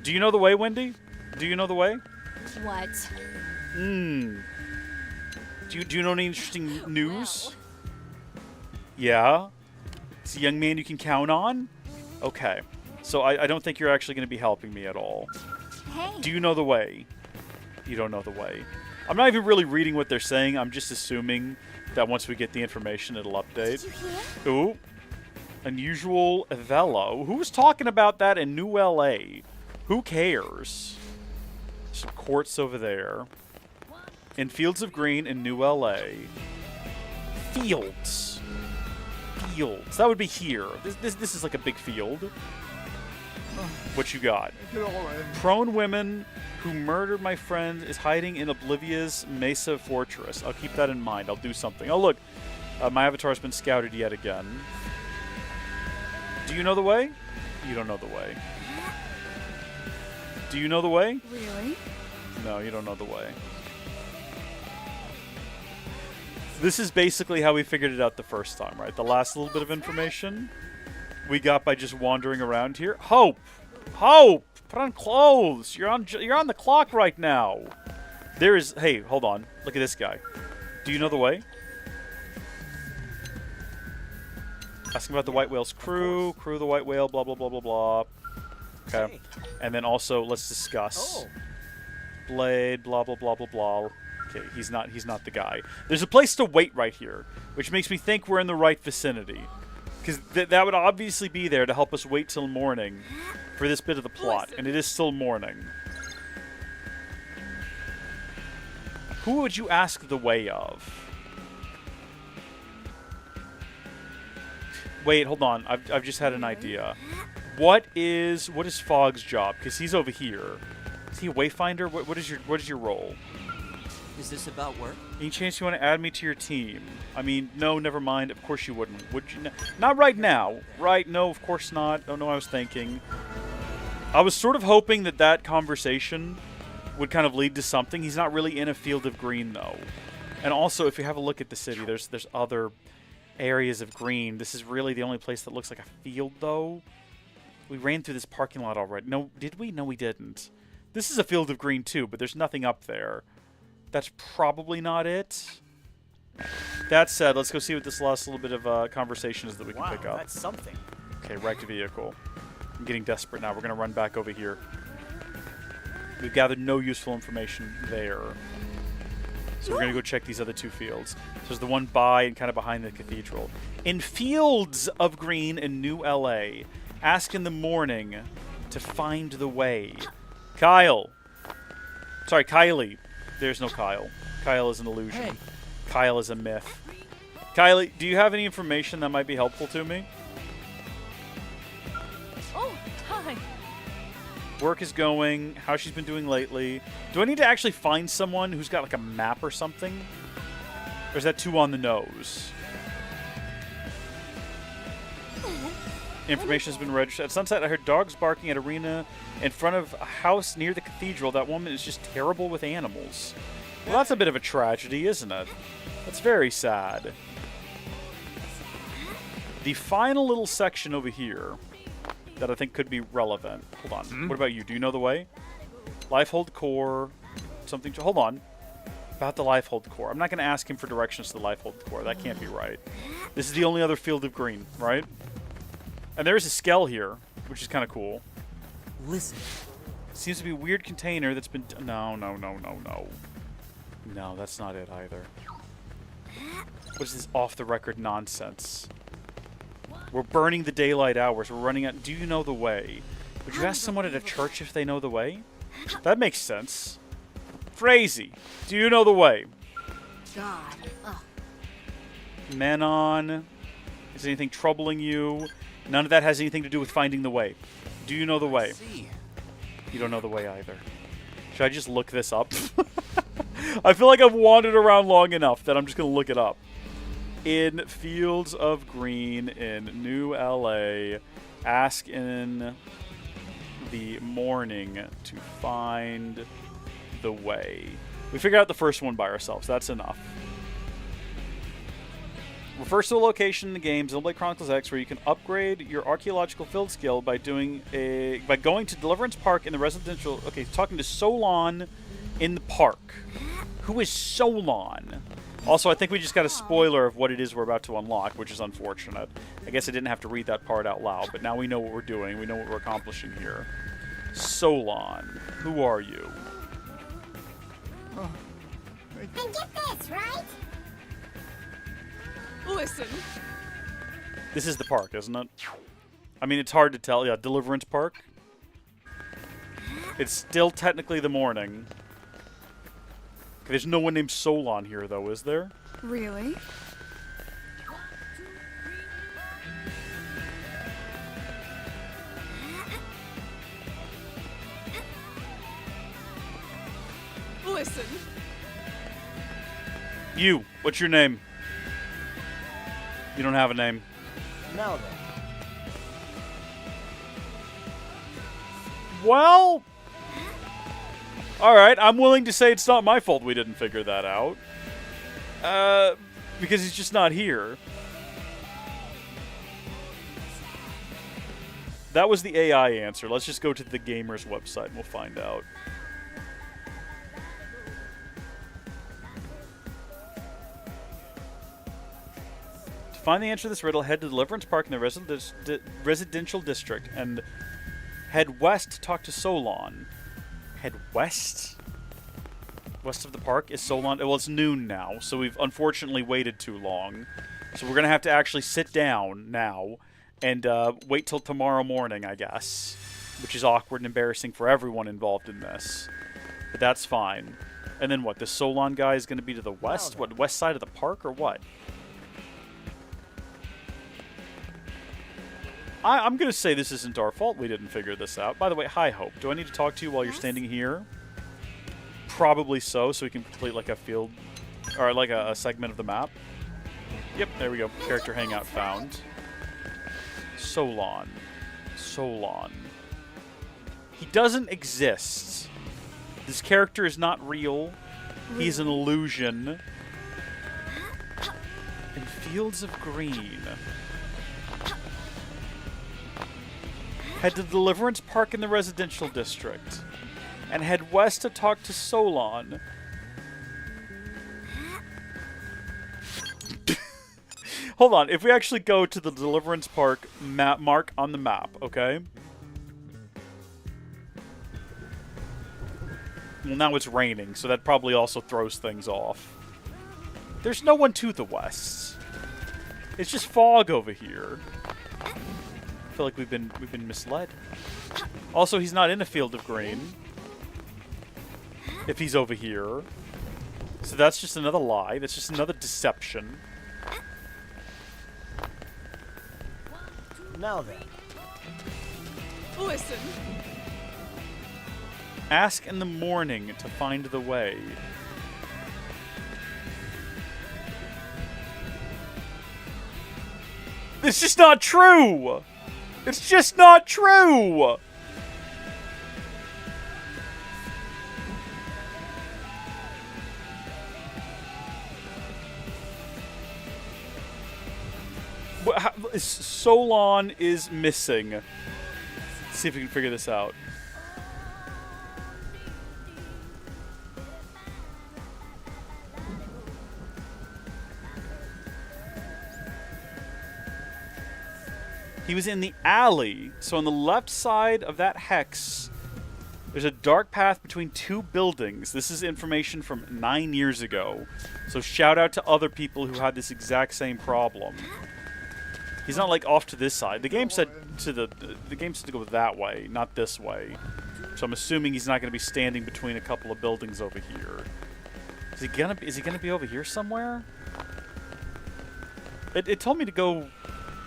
A: Do you know the way, Wendy? Do you know the way?
M: What?
A: Do you know any interesting news? Well. Yeah? It's a young man you can count on? Okay. So I don't think you're actually going to be helping me at all.
M: Hey.
A: Do you know the way? You don't know the way. I'm not even really reading what they're saying. I'm just assuming that once we get the information, it'll update.
M: Did you hear?
A: Ooh. Unusual Velo. Who's talking about that in New LA? Who cares? Some courts over there. In Fields of Green in New LA. Fields. That would be here. This is like a big field. What you got? Prone women who murdered my friend is hiding in Oblivia's Mesa Fortress. I'll keep that in mind. I'll do something. Oh, look. My avatar's been scouted yet again. Do you know the way? You don't know the way. Do you know the way?
M: Really?
A: No, you don't know the way. This is basically how we figured it out the first time, right? The last little bit of information we got by just wandering around here. Hope! Hope! Put on clothes! You're on the clock right now! There is... Hey, hold on. Look at this guy. Do you know the way? Asking about the White Whale's crew. Crew the White Whale, blah, blah, blah, blah, blah. Okay. And then also, let's discuss. Blade, blah, blah, blah, blah, blah. Okay, he's not the guy. There's a place to wait right here, which makes me think we're in the right vicinity. Because that would obviously be there to help us wait till morning for this bit of the plot. And it is still morning. Who would you ask the way of? Wait, hold on. I've just had an idea. What is Fogg's job? Because he's over here. Is he a wayfinder? What is your role?
N: Is this about work?
A: Any chance you want to add me to your team? I mean, no, never mind. Of course you wouldn't. Would you? Not right now. Right? No, of course not. Don't know what I was thinking. I was sort of hoping that that conversation would kind of lead to something. He's not really in a field of green, though. And also, if you have a look at the city, there's other areas of green. This is really the only place that looks like a field, though. We ran through this parking lot already. No, did we? No, we didn't. This is a field of green, too, but there's nothing up there. That's probably not it. That said, let's go see what this last little bit of conversation is that we can pick up.
N: That's something.
A: Okay, wrecked vehicle. I'm getting desperate now. We're going to run back over here. We've gathered no useful information there. So we're going to go check these other two fields. So there's the one by and kind of behind the cathedral. In fields of green in New LA, ask in the morning to find the way. Kyle. Sorry, Kylie. There's no Kyle. Kyle is an illusion.
N: Hey.
A: Kyle is a myth. Kylie, do you have any information that might be helpful to me?
C: Oh, hi.
A: Work is going, how she's been doing lately. Do I need to actually find someone who's got like a map or something? Or is that too on the nose? Information has been registered. At sunset, I heard dogs barking at arena in front of a house near the cathedral. That woman is just terrible with animals. Well, that's a bit of a tragedy, isn't it? That's very sad. The final little section over here that I think could be relevant. Hold on. What about you? Do you know the way? Lifehold core. Something to... Hold on. About the Lifehold core. I'm not going to ask him for directions to the Lifehold core. That can't be right. This is the only other field of green, right? And there's a skell here, which is kind of cool.
N: Listen.
A: Seems to be a weird container that's been... No. No, that's not it either. What is this off-the-record nonsense? We're burning the daylight hours. We're running out... Do you know the way? Would you ask someone at a church if they know the way? That makes sense. Frazee, do you know the way?
G: God. Ugh.
A: Manon, is anything troubling you? None of that has anything to do with finding the way. Do you know the way? You don't know the way either. Should I just look this up? I feel like I've wandered around long enough that I'm just going to look it up. In Fields of Green in New LA, ask in the morning to find the way. We figured out the first one by ourselves. That's enough. Refers to a location in the game, Xenoblade Chronicles X, where you can upgrade your archaeological field skill by going to Deliverance Park in the residential... Okay, talking to Solon in the park. Who is Solon? Also, I think we just got a spoiler of what it is we're about to unlock, which is unfortunate. I guess I didn't have to read that part out loud, but now we know what we're doing. We know what we're accomplishing here. Solon, who are you?
M: And get this, right?
C: Listen.
A: This is the park, isn't it? I mean, it's hard to tell. Yeah, Deliverance Park. It's still technically the morning. There's no one named Solon here, though, is there?
M: Really?
C: Listen.
A: You, what's your name? You don't have a name.
N: Now then.
A: Well... Alright, I'm willing to say it's not my fault we didn't figure that out. Because he's just not here. That was the AI answer. Let's just go to the gamer's website and we'll find out. To find the answer to this riddle, head to Deliverance Park in the residential district and head west to talk to Solon. Head west? West of the park is Solon. Well, it's noon now, so we've unfortunately waited too long. So we're going to have to actually sit down now and wait till tomorrow morning, I guess. Which is awkward and embarrassing for everyone involved in this. But that's fine. And then what? The Solon guy is going to be to the west? What, west side of the park or what? I'm going to say this isn't our fault we didn't figure this out. By the way, hi, Hope. Do I need to talk to you while you're standing here? Probably so we can complete like a field, or like a segment of the map. Yep, there we go. Character hangout found. Solon. He doesn't exist. This character is not real. He's an illusion. In Fields of Green. Head to the Deliverance Park in the residential district. And head west to talk to Solon. Hold on, if we actually go to the Deliverance Park mark on the map, okay? Well, now it's raining, so that probably also throws things off. There's no one to the west. It's just fog over here. I feel like we've been misled. Also, he's not in a field of green. If he's over here. So that's just another lie. That's just another deception.
N: Now then.
M: Listen.
A: Ask in the morning to find the way. It's just not true! It's just not true! Solon is missing. Let's see if we can figure this out. He was in the alley. So on the left side of that hex, there's a dark path between two buildings. This is information from 9 years ago. So shout out to other people who had this exact same problem. He's not like off to this side. The game said to game said to go that way, not this way. So I'm assuming he's not going to be standing between a couple of buildings over here. Is he gonna be over here somewhere? It told me to go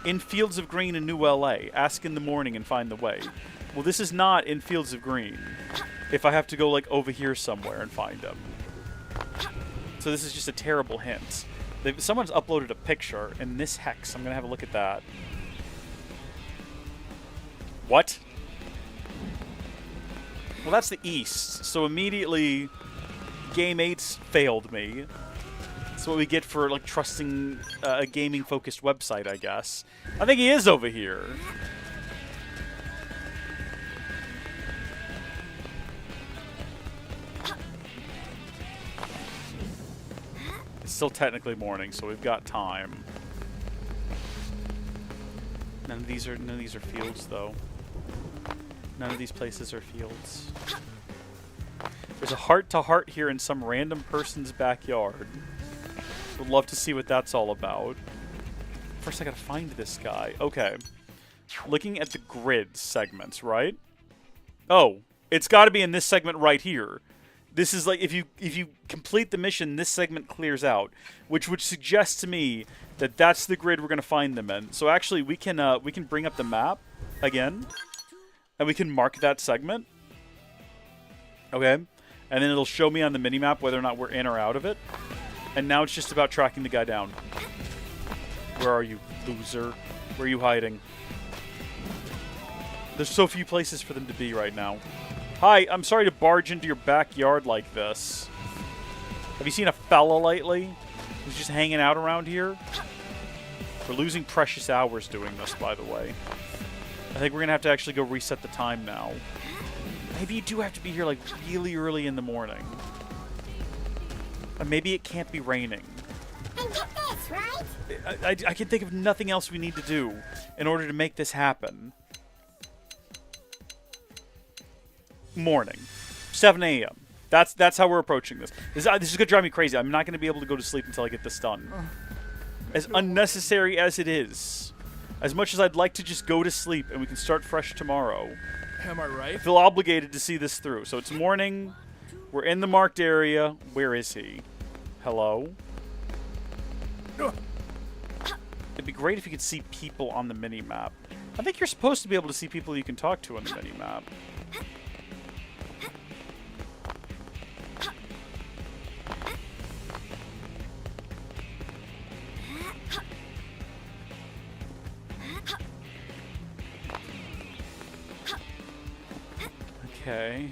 A: in Fields of Green in New LA. Ask in the morning and find the way. Well, this is not in Fields of Green. If I have to go like over here somewhere and find him. So this is just a terrible hint. Someone's uploaded a picture in this hex. I'm going to have a look at that. What? Well, that's the east. So immediately, Game 8's failed me. That's what we get for like trusting a gaming-focused website, I guess. I think he is over here. It's still technically morning, so we've got time. None of these are fields, though. None of these places are fields. There's a heart-to-heart here in some random person's backyard. Would love to see what that's all about. First, I gotta find this guy. Okay. Looking at the grid segments, right? Oh, it's got to be in this segment right here. This is like if you complete the mission, this segment clears out, which would suggest to me that that's the grid we're gonna find them in. So actually, we can bring up the map again, and we can mark that segment. Okay, and then it'll show me on the minimap whether or not we're in or out of it. And now it's just about tracking the guy down. Where are you, loser? Where are you hiding? There's so few places for them to be right now. Hi, I'm sorry to barge into your backyard like this. Have you seen a fella lately who's just hanging out around here? We're losing precious hours doing this, by the way. I think we're going to have to actually go reset the time now. Maybe you do have to be here like really early in the morning. And maybe it can't be raining.
M: And get this, right?
A: I can think of nothing else we need to do in order to make this happen. Morning. 7 a.m. That's how we're approaching this. This is going to drive me crazy. I'm not going to be able to go to sleep until I get this done. As unnecessary as it is. As much as I'd like to just go to sleep and we can start fresh tomorrow.
S: Am I right?
A: I feel obligated to see this through. So it's morning. We're in the marked area. Where is he? Hello? It'd be great if you could see people on the mini-map. I think you're supposed to be able to see people you can talk to on the mini-map. Okay.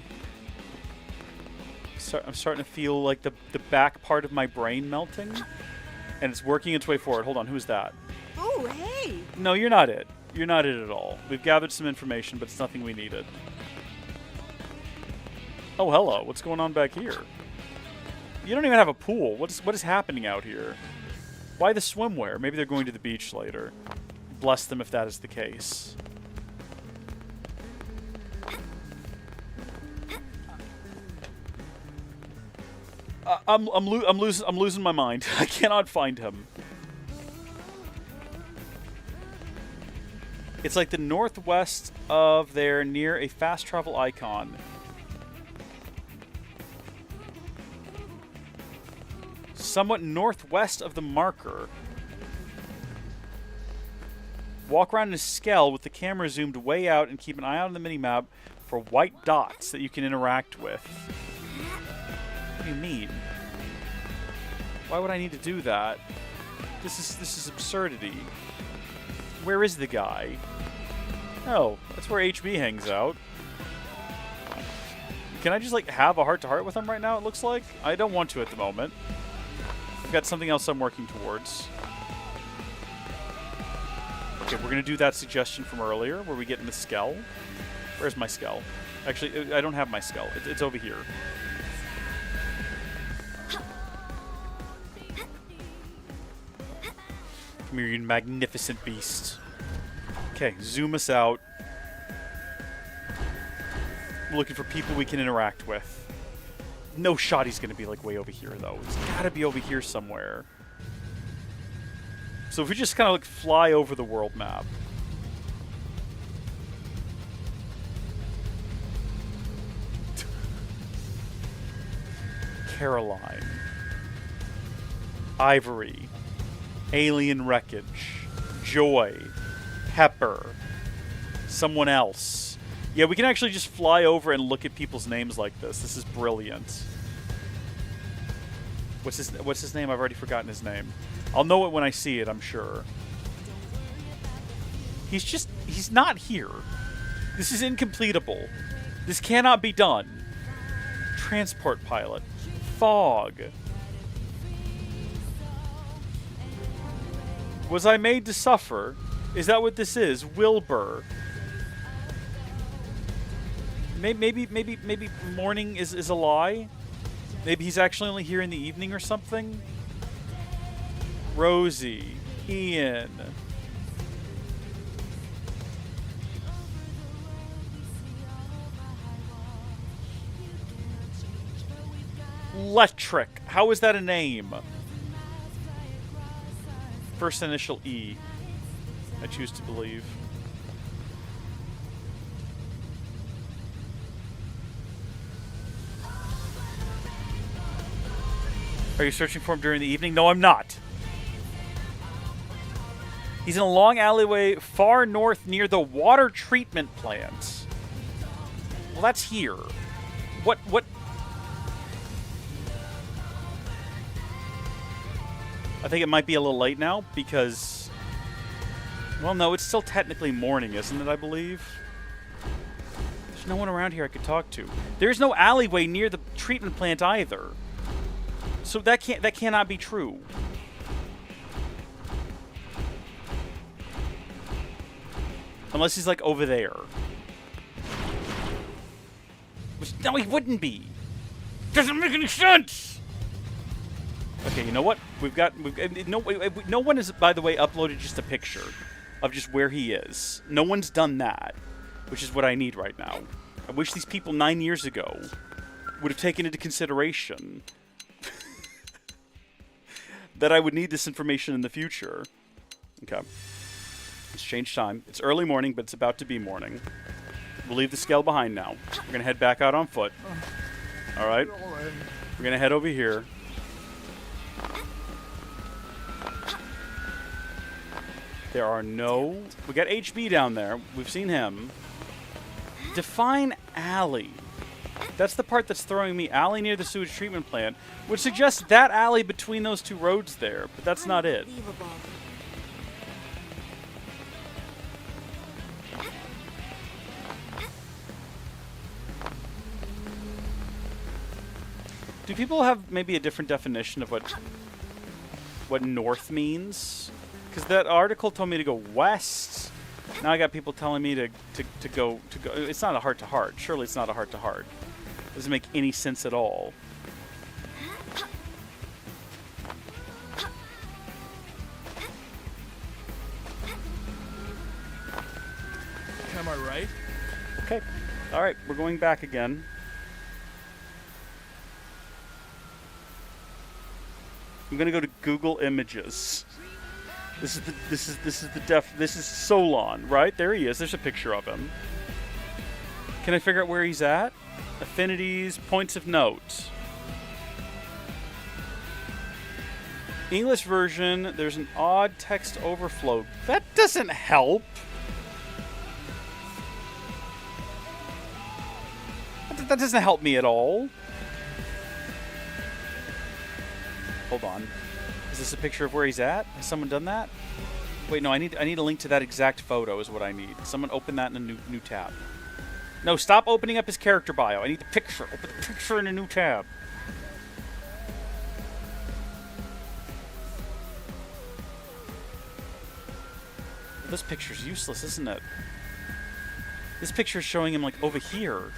A: I'm starting to feel like the back part of my brain melting. And it's working its way forward. Hold on, who's that?
S: Oh, hey!
A: No, you're not it. You're not it at all. We've gathered some information, but it's nothing we needed. Oh, hello. What's going on back here? You don't even have a pool. What is happening out here? Why the swimwear? Maybe they're going to the beach later. Bless them if that is the case. I'm losing my mind. I cannot find him. It's like the northwest of there, near a fast travel icon. Somewhat northwest of the marker. Walk around in a skell with the camera zoomed way out and keep an eye out on the minimap for white dots that you can interact with. What do you mean? Why would I need to do that? This is absurdity. Where is the guy? Oh, that's where HB hangs out. Can I just, like, have a heart-to-heart with him right now, it looks like? I don't want to at the moment. I've got something else I'm working towards. Okay, we're going to do that suggestion from earlier, where we get in the skell. Where's my skell? Actually, I don't have my skell. It's over here. Come here, you magnificent beast. Okay, zoom us out. We're looking for people we can interact with. No shot he's going to be, like, way over here, though. It's got to be over here somewhere. So if we just kind of, like, fly over the world map. Caroline. Ivory. Alien wreckage. Joy. Pepper. Someone else. Yeah, we can actually just fly over and look at people's names like this. This is brilliant. What's his name? I've already forgotten his name. I'll know it when I see it, I'm sure. He's not here. This is incompletable. This cannot be done. Transport pilot. Fog. Was I made to suffer? Is that what this is? Wilbur. Maybe morning is a lie? Maybe he's actually only here in the evening or something? Rosie. Ian. Electric. How is that a name? First initial E. I choose to believe. Are you searching for him during the evening? No, I'm not. He's in a long alleyway far north near the water treatment plant. Well, that's here. What? I think it might be a little late now because... Well, no, it's still technically morning, isn't it, I believe? There's no one around here I could talk to. There's no alleyway near the treatment plant either. So that cannot be true. Unless he's, like, over there. Which, no, he wouldn't be. Doesn't make any sense! Okay, you know what? No one has, by the way, uploaded just a picture of just where he is. No one's done that, which is what I need right now. I wish these people 9 years ago would have taken into consideration that I would need this information in the future. Okay. Let's change time. It's early morning, but it's about to be morning. We'll leave the scale behind now. We're going to head back out on foot. All right? We're going to head over here. There are no... We got HB down there. We've seen him. Define alley. That's the part that's throwing me. Alley near the sewage treatment plant, which suggests that alley between those two roads there, but that's not it. Do people have maybe a different definition of what north means? Because that article told me to go west. Now I got people telling me to go. It's not a heart-to-heart. Surely it's not a heart-to-heart. Doesn't make any sense at all.
S: Am I right?
A: Okay. All right, we're going back again. I'm gonna go to Google Images. This is Solon, right? There he is. There's a picture of him. Can I figure out where he's at? Affinities, points of note. English version, there's an odd text overflow. That doesn't help. That doesn't help me at all. Hold on. Is this a picture of where he's at? Has someone done that? Wait, no, I need a link to that exact photo is what I need. Someone open that in a new tab. No, stop opening up his character bio. I need the picture. Open the picture in a new tab. Well, this picture's useless, isn't it? This picture is showing him like over here.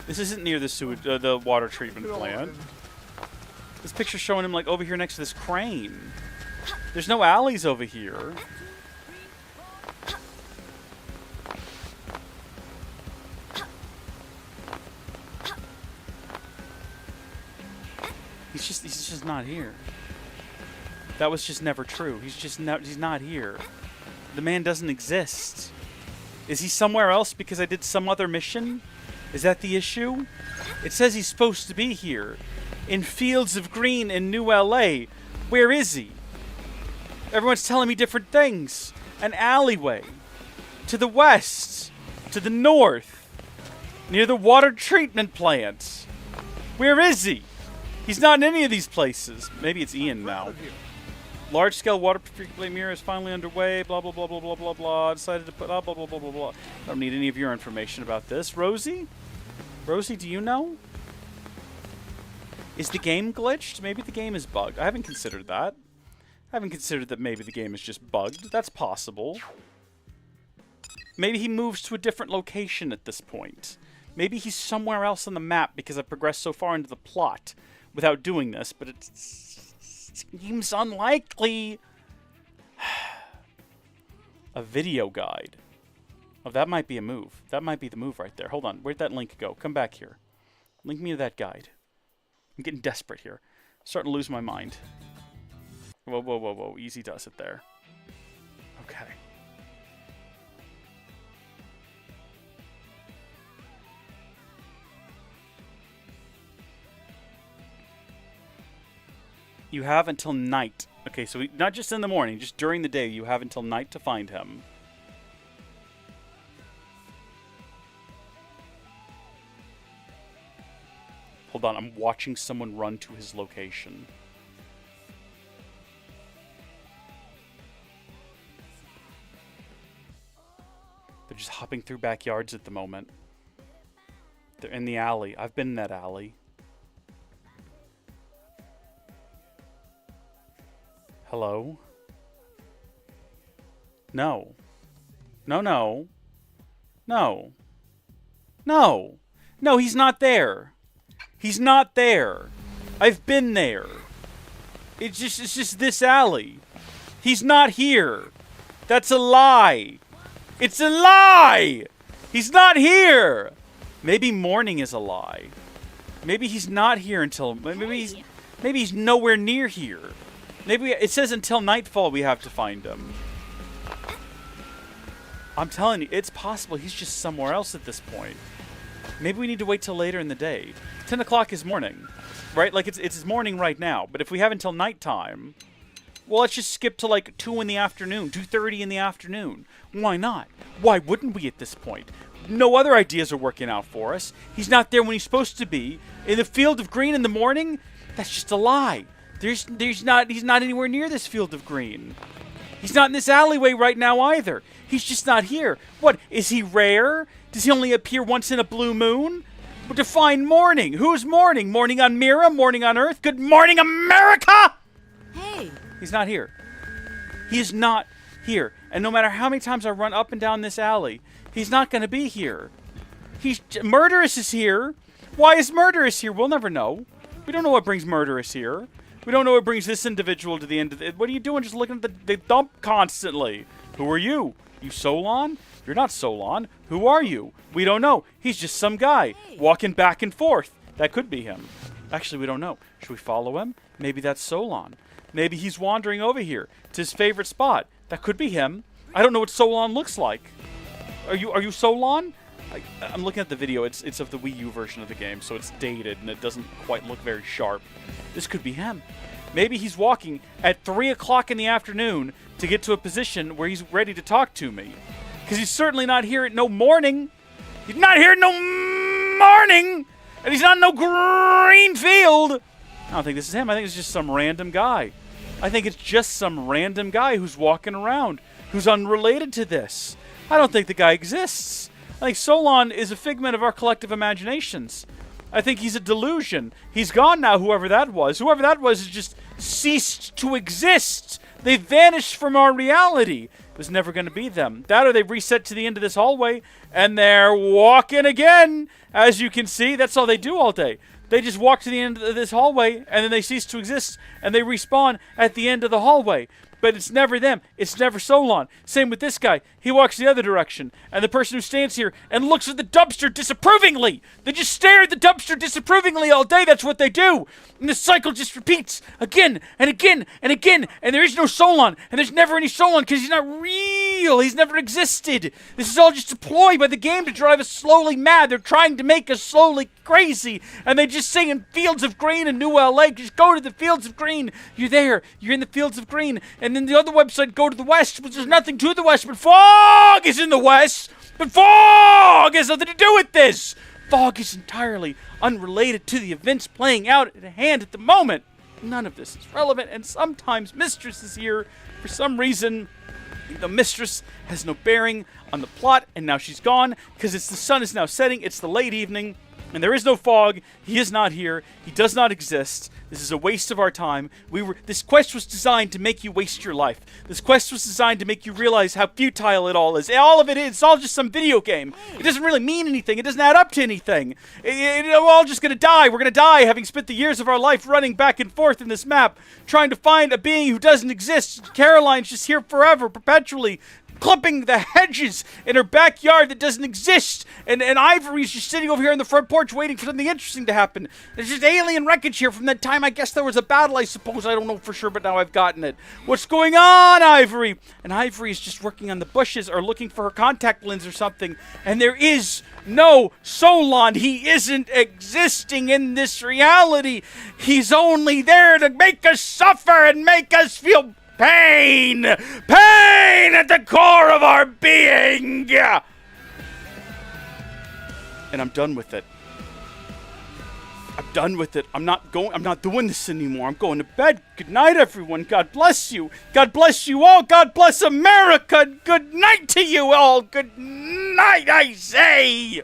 A: This isn't near the water treatment plant. This picture's showing him like over here next to this crane. There's no alleys over here. He's just not here. That was just never true. He's not here. The man doesn't exist. Is he somewhere else because I did some other mission? Is that the issue? It says he's supposed to be here. In Fields of Green in New LA. Where is he? Everyone's telling me different things. An alleyway. To the west. To the north. Near the water treatment plant. Where is he? He's not in any of these places. Maybe it's Ian now. Large-scale water treatment mirror is finally underway. Blah, blah, blah, blah, blah, blah, blah. Decided to put... blah, blah, blah, blah, blah. I don't need any of your information about this. Rosie? Rosie, do you know? Is the game glitched? Maybe the game is bugged. I haven't considered that. I haven't considered that maybe the game is just bugged. That's possible. Maybe he moves to a different location at this point. Maybe he's somewhere else on the map because I've progressed so far into the plot without doing this, but it seems unlikely. A video guide. Oh, that might be a move. That might be the move right there. Hold on. Where'd that link go? Come back here. Link me to that guide. I'm getting desperate here. Starting to lose my mind. Whoa, whoa, whoa, whoa. Easy does it there. Okay. You have until night. Okay, so not just in the morning, just during the day, you have until night to find him. Hold on, I'm watching someone run to his location. They're just hopping through backyards at the moment. They're in the alley. I've been in that alley. Hello? No. No, no. No. No. No, he's not there. He's not there. I've been there. It's just this alley. He's not here. That's a lie. It's a lie. He's not here. Maybe morning is a lie. Maybe he's not here until maybe he's nowhere near here. Maybe it says until nightfall we have to find him. I'm telling you, it's possible he's just somewhere else at this point. Maybe we need to wait till later in the day. 10 o'clock is morning, right? Like, it's morning right now. But if we have until nighttime, well, let's just skip to, like, 2 in the afternoon, 2:30 in the afternoon. Why not? Why wouldn't we at this point? No other ideas are working out for us. He's not there when he's supposed to be. In the Field of Green in the morning? That's just a lie. He's not anywhere near this Field of Green. He's not in this alleyway right now either. He's just not here. What, is he rare? Does he only appear once in a blue moon? Define morning. Who's morning? Morning on Mira? Morning on Earth? Good morning, America!
G: Hey!
A: He's not here. He is not here. And no matter how many times I run up and down this alley, he's not going to be here. Murderous is here. Why is Murderous here? We'll never know. We don't know what brings Murderous here. We don't know what brings this individual to the end of it. What are you doing just looking at the dump constantly? Who are you? You Solon? You're not Solon. Who are you? We don't know. He's just some guy walking back and forth. That could be him. Actually, we don't know. Should we follow him? Maybe that's Solon. Maybe he's wandering over here to his favorite spot. That could be him. I don't know what Solon looks like. Are you Solon? I'm looking at the video. It's of the Wii U version of the game, so it's dated and it doesn't quite look very sharp. This could be him. Maybe he's walking at 3 o'clock in the afternoon to get to a position where he's ready to talk to me. Because he's certainly not here at no morning. He's not here at no morning! And he's not in no green field! I don't think this is him. I think it's just some random guy. I think it's just some random guy who's walking around, who's unrelated to this. I don't think the guy exists. I think Solon is a figment of our collective imaginations. I think he's a delusion. He's gone now, whoever that was. Whoever that was has just ceased to exist. They vanished from our reality. It was never going to be them. That or they reset to the end of this hallway, and they're walking again. As you can see, that's all they do all day. They just walk to the end of this hallway, and then they cease to exist, and they respawn at the end of the hallway. But it's never them. It's never Solon. Same with this guy. He walks the other direction. And the person who stands here and looks at the dumpster disapprovingly. They just stare at the dumpster disapprovingly all day. That's what they do. And the cycle just repeats again and again and again. And there is no Solon. And there's never any Solon because he's not real. He's never existed. This is all just a ploy by the game to drive us slowly mad. They're trying to make us slowly crazy. And they just say in Fields of Green in New LA, just go to the Fields of Green. You're there. You're in the Fields of Green. And then the other website, go to the west, but there's nothing to the west, but fog is in the west, but fog has nothing to do with this. Fog is entirely unrelated to the events playing out at hand at the moment. None of this is relevant, and sometimes Mistress is here for some reason. The Mistress has no bearing on the plot, and now she's gone, because the sun is now setting, it's the late evening, and there is no fog. He is not here. He does not exist. This is a waste of our time. This quest was designed to make you waste your life. This quest was designed to make you realize how futile it all is. All of it is. It's all just some video game. It doesn't really mean anything. It doesn't add up to anything. We're all just going to die. We're going to die having spent the years of our life running back and forth in this map, trying to find a being who doesn't exist. Caroline's just here forever, perpetually, clipping the hedges in her backyard that doesn't exist, and Ivory's just sitting over here on the front porch waiting for something interesting to happen. There's just alien wreckage here from that time. I guess there was a battle, I suppose. I don't know for sure, but now I've gotten it. What's going on, Ivory? And Ivory is just working on the bushes or looking for her contact lens or something, and there is no Solon. He isn't existing in this reality. He's only there to make us suffer and make us feel pain! Pain at the core of our being! And I'm done with it. I'm done with it. I'm not doing this anymore. I'm going to bed. Good night, everyone. God bless you. God bless you all. God bless America. Good night to you all. Good night, I say!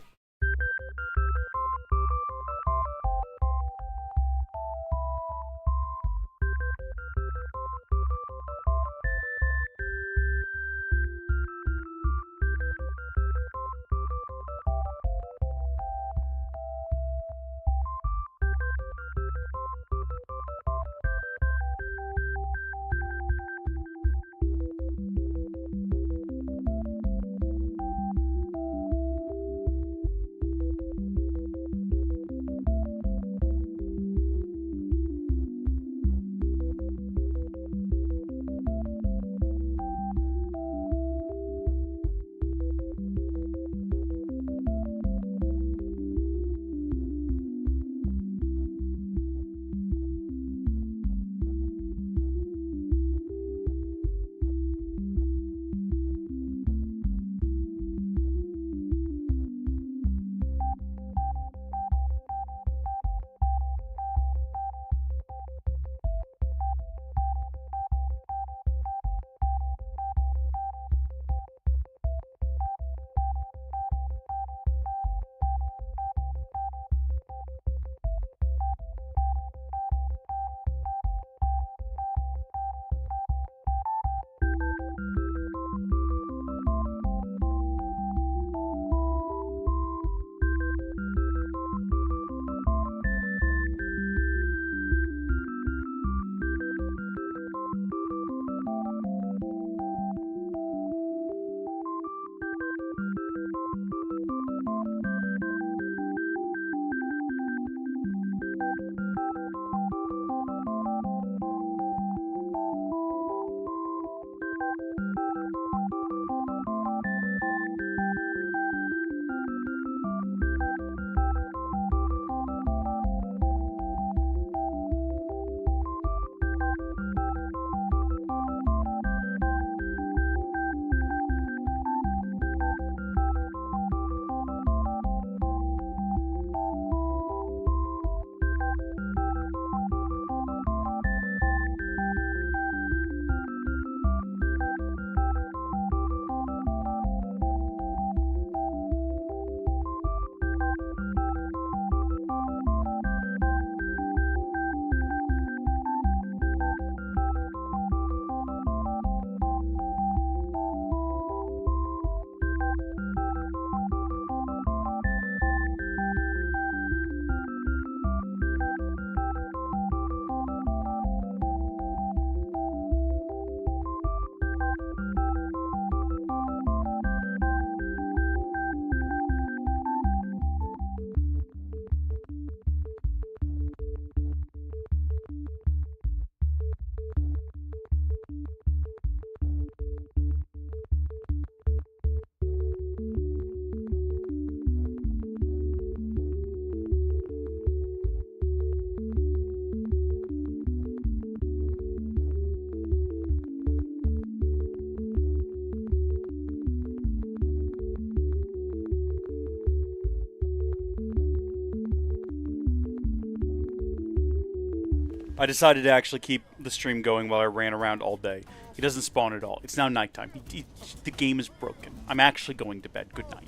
A: I decided to actually keep the stream going while I ran around all day. He doesn't spawn at all. It's now nighttime. The game is broken. I'm actually going to bed. Good night.